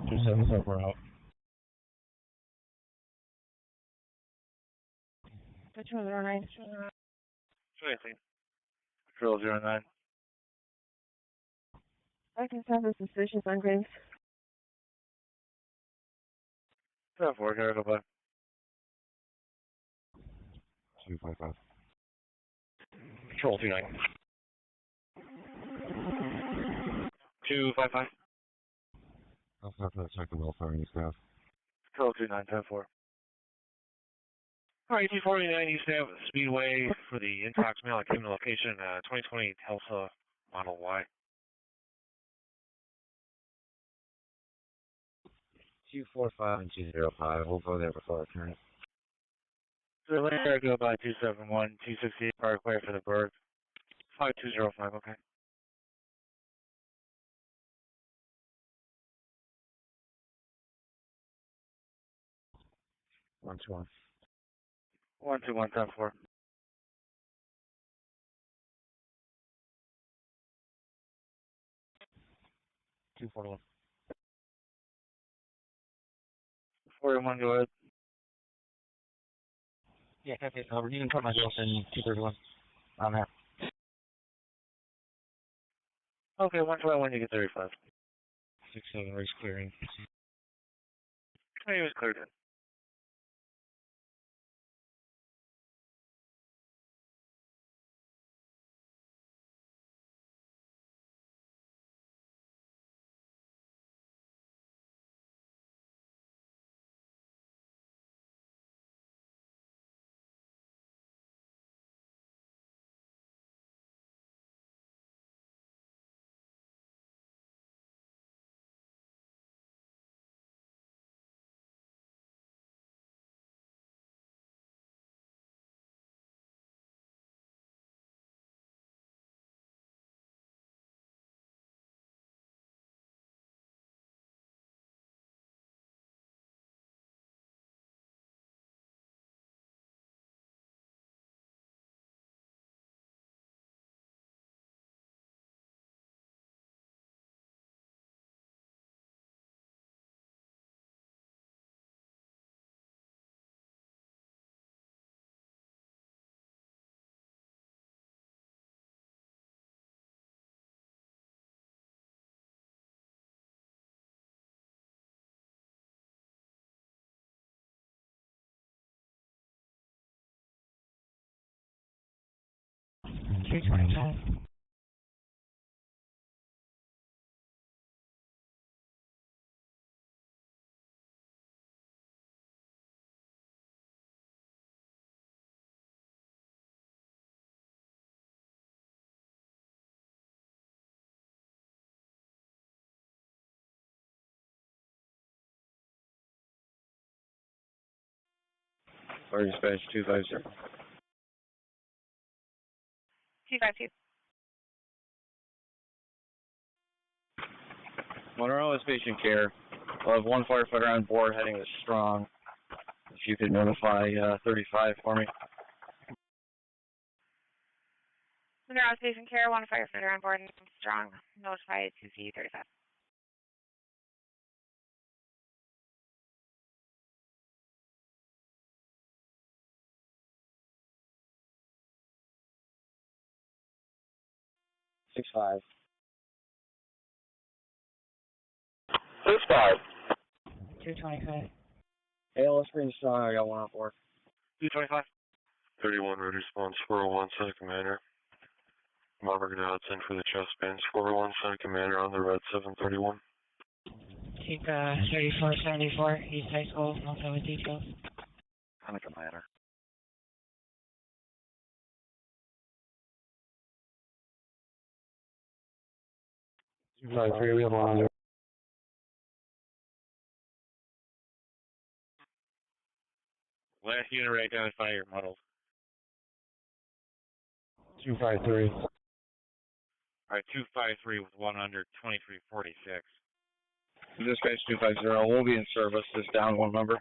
Two 277, we're out. Patrol 09. 20. Patrol 09. I can have a suspicious on Graves. 10-4, gotta go by. 255. Patrol 29. 255. I'll start for the second welfare and staff. Patrol 29, 10-4. Alright, T49 East Ave Speedway for the intox mail that came to location, 2020 Tulsa Model Y. 245 and 205, we'll go there before I turn it. So later go by 271, 268 Parkway for the Berg. 5205, okay. One to one. 121, 10-4. 241. 41, go ahead. Yeah, okay, you can put myself in 231. I'm there. Okay, 121, you get 35. 67, race clearing. Hey, it was cleared in. 225. Fire dispatch 250. 252. Monroe is patient care. We'll have one firefighter on board heading to Strong. If you could notify 35 for me. Monroe Station Care, one firefighter on board and Strong. Notified 2C35. Six five. 6-5. 225. Hey, let's bring Strong. I got one on board. 225. 31, ready response 401, Center Commander. Marvin now it's in for the chest bands. 401, Center Commander on the red 731. Keep 3474, East High School, no further details. Center Commander. Sorry, we have one under. Last unit right down and fire muddled. 253. Alright, 253 with one under 2346. Dispatch 250. We'll be in service. Just down one member.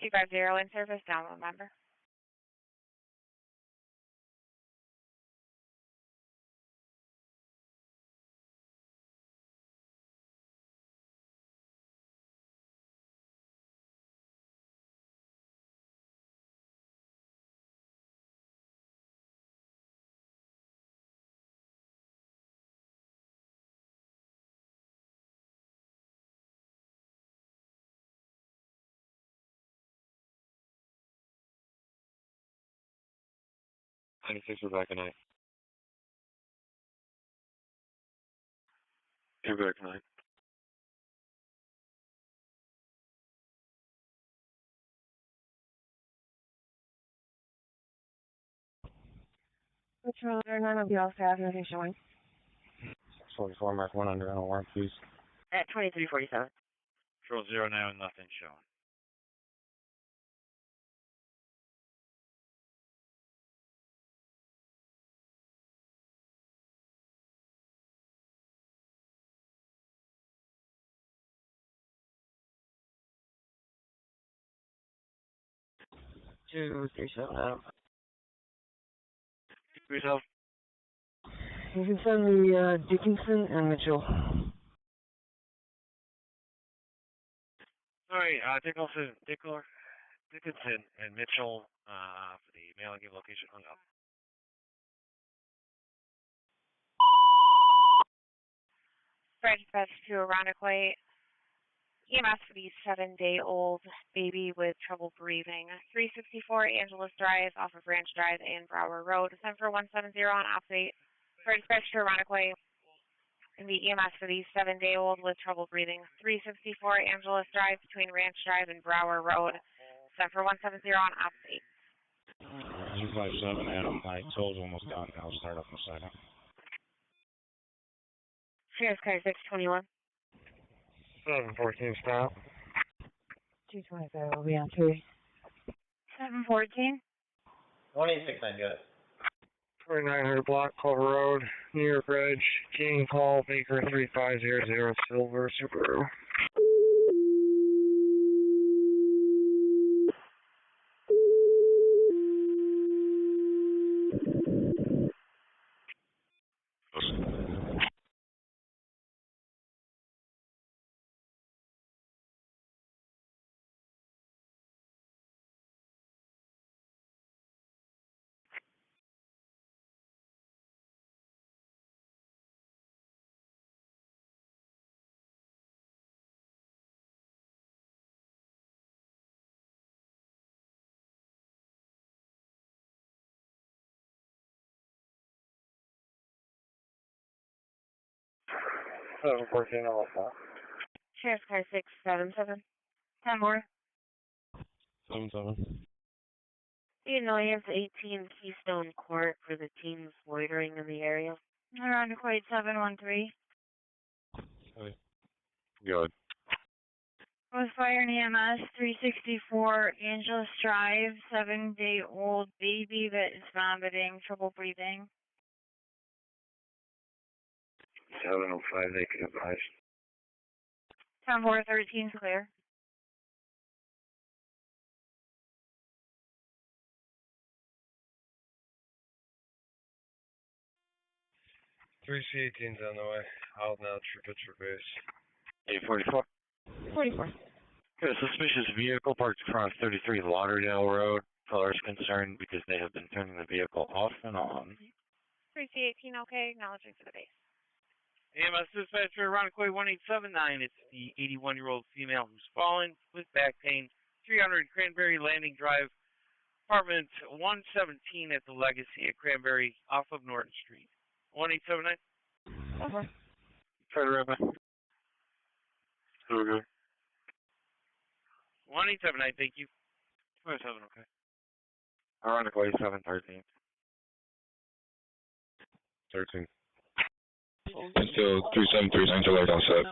250 in service, down one member. We're back at 9. You're back at 9. Patrol, none of y'all staff, nothing showing. 644, mark one under on a warrant, please. At 2347. Control 0 now and nothing showing. Two, three, seven, out. Yourself. You can send me Dickinson and Mitchell. Alright, Dickinson and Mitchell for the mail and give location hung up. Fire dispatch to Ironically. EMS for the 7-day-old baby with trouble breathing. 364 Angeles Drive off of Ranch Drive and Brower Road. Send for 170 on off-8. Fire dispatch to Ironically. And the EMS for the 7-day-old with trouble breathing. 364 Angeles Drive between Ranch Drive and Brower Road. Send for 170 on off-8. 257, Adam. My toes almost done. I'll start up in a second. Sheriff's car 621. 714 stop. 225 will be on 3. 714. 26, I got it. 2900 block, Clover Road, New York Bridge, King Hall, Baker 3500, Silver, Subaru. 714 also. Sheriff's car 677. 10 more. 7-7. You know, he has 18 Keystone Court for the teens loitering in the area. Around Equate 713. Okay. Good. Was fire in EMS 364 Angeles Drive, 7-day-old baby that is vomiting, trouble breathing. 705, they could advise. 10-4-13 clear. Three C-18's on the way. Out now to Pittsford base. 844. 44. Got a suspicious vehicle parked across 33 Lauderdale Road. Callers concerned because they have been turning the vehicle off and on. 3C18 okay, acknowledging for the base. EMS dispatcher, Rockport 1879. It's the 81-year-old female who's fallen with back pain. 300 Cranberry Landing Drive, apartment 117 at the Legacy at Cranberry off of Norton Street. 1879. Okay. Try to run back. Okay. 1879, thank you. 27, okay. Ironically, 713. 13. Still 373 Central Light on set.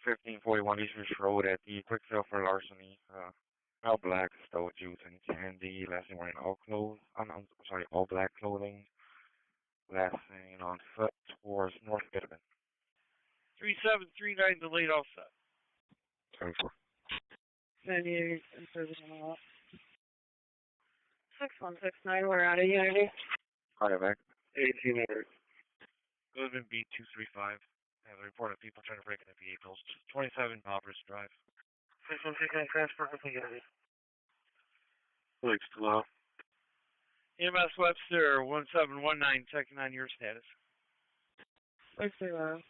1541 Eastern Road at the quick sale for larceny. All black stole juice and candy. Last thing wearing all clothes. All black clothing. Last thing on foot towards North Bitterman. 3739, delayed all set. 10-4. 98 and service on the lot. 6169, we're out of Unity. Call you back. 1800. Goodman B235. Have a report of people trying to break into vehicles. 27 Alvarez Drive. 6169 transport with Unity. Thanks, Talau. EMS Webster 1719, checking on your status. 630.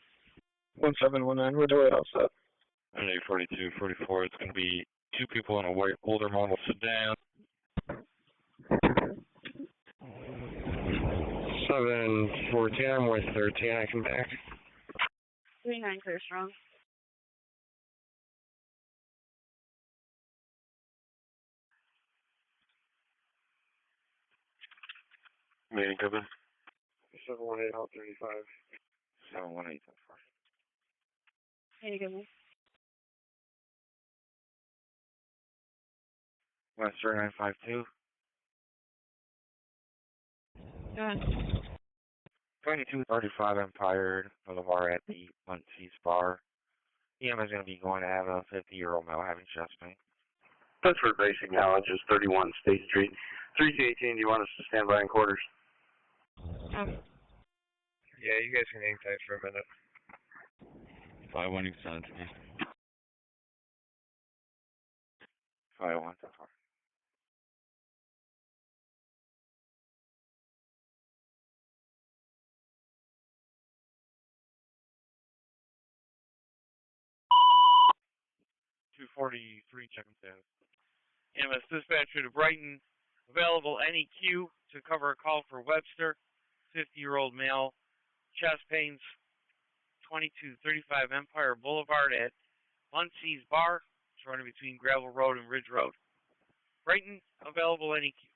1719, we're delayed offset. And 842-44, it's going to be two people in a white older model sedan. 714, I'm with 13, I come back. 39 clear strong. Meeting coming. 718 out 35. 718. Hey, give me. Western 952. Go ahead. 2235 Empire Boulevard at the Muncie's Bar. EMS is going to be going to have a 50-year-old male having chest pain. Pittsford base acknowledges 31 State Street. 3C18, do you want us to stand by in quarters? Yeah, you guys can hang tight for a minute. 5-1, you can send it to me. 5-1, so far. Check and status. EMS dispatcher to Brighton, available any queue to cover a call for Webster, 50-year-old male, chest pains, 2235 Empire Boulevard at Muncie's Bar, it's running between Gravel Road and Ridge Road. Brighton, available any queue.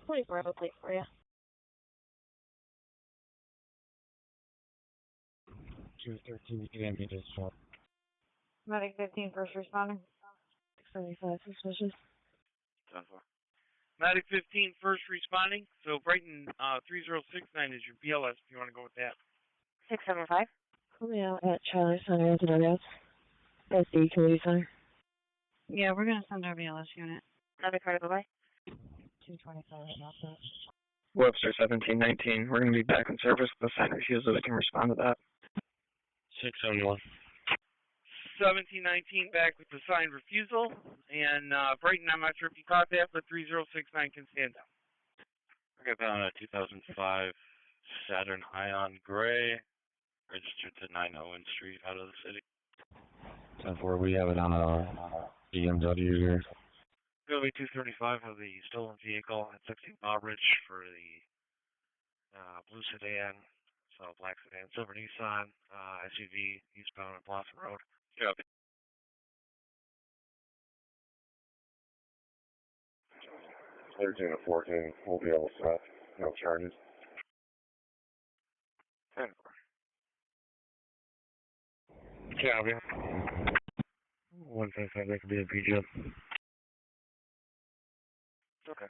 24, I'll plate for you. 213, you can be just short. Medic 15, first responder. 675, suspicious. 10-4. Medic 15, first responding. So Brighton 3069 is your BLS if you want to go with that. 675. Call me out at Charlie Center as an RS. That's the community center. Yeah, we're going to send our BLS unit. Another card, bye-bye. 225 right now, sir. Webster 1719, we're going to be back in service with the sign refusal. We can respond to that. 671. 1719 back with the signed refusal. And Brighton, I'm not sure if you caught that, but 3069 can stand down. I got that on a 2005 Saturn Ion Gray, registered to 9 Owen Street out of the city. 10-4, we have it on a BMW here. Billy 235 of the stolen vehicle at 16 Baldridge for the blue sedan, So black sedan, silver Nissan, SUV, eastbound on Blossom Road. Copy. Thirteen to 14, we'll be all set. No charges. 10. Copy. 155, that could be a PJ. Okay.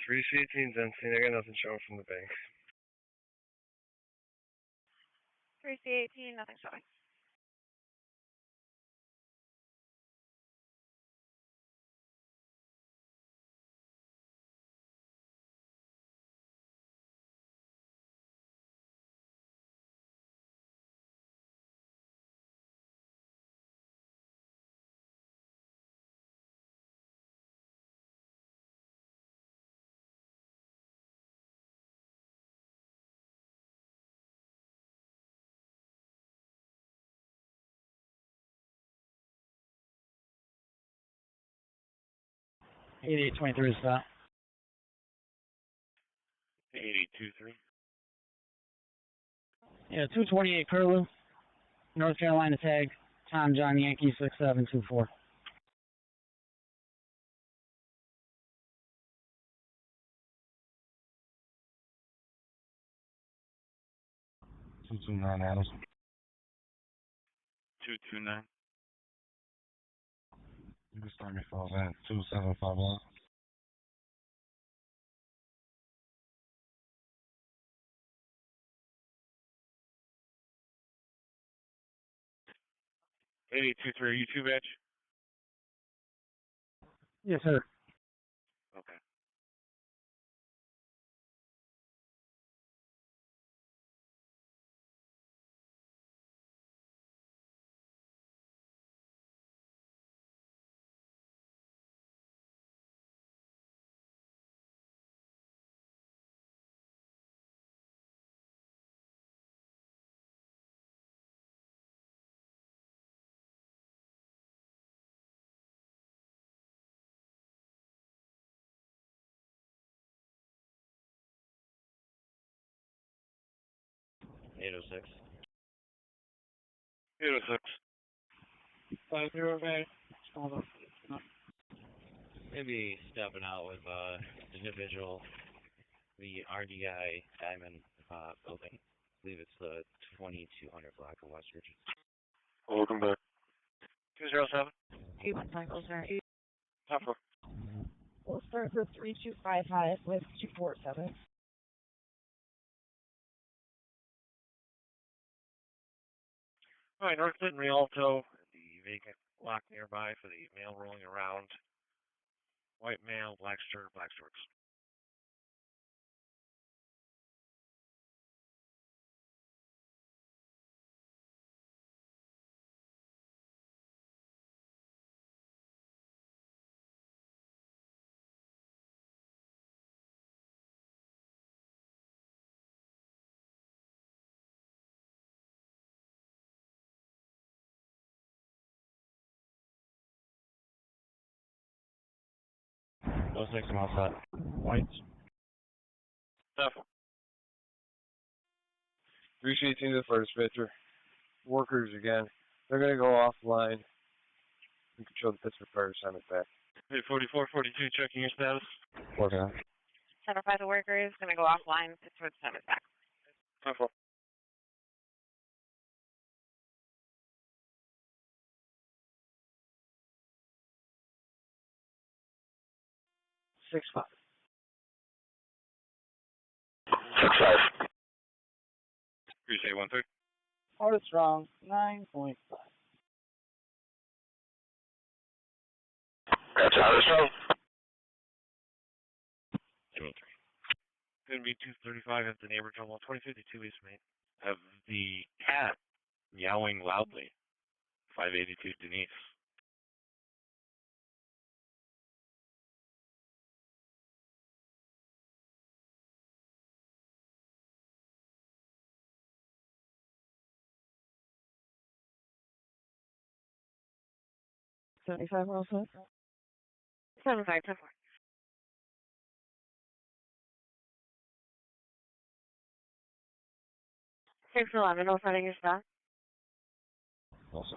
Three C18's empty. I got nothing showing from the bank. 3C18, nothing showing. Eighty-eight 23 stop. 82-3. Yeah, 228 Curlew, North Carolina tag, Tom John Yankee 6724. Adams. 229. You can start me for that. 2751. $82.3, you two batch? Yes, sir. Okay. $806. 806. 508. Maybe stepping out with individual, the RDI Diamond building. I believe it's the 2200 block of West Ridge. Welcome back. 207. 8 sir. Top floor. We'll start for 3255 with 247. All right, North Clinton Rialto, the vacant lot nearby for the mail rolling around. White male, black shirt, black shorts. No 6 I'm all set. Whites. Tough. 318 to the first pitcher. Workers again. They're going to go offline. You can show the Pittsford Fire assignment back. Hey, 4442, checking your status. Working on. 7-5 the worker is going to go offline. Pittsford send it back. 10-4. Six five. 6-5. 3-8-1-3. Order strong. 9.5. That's Armstrong. 2-3. Going to be 235 at the neighbor terminal. 2052 East Main. Have the cat meowing loudly. 582 Denise. 75 also. 75, 10 4. 611, no setting your stop. Also.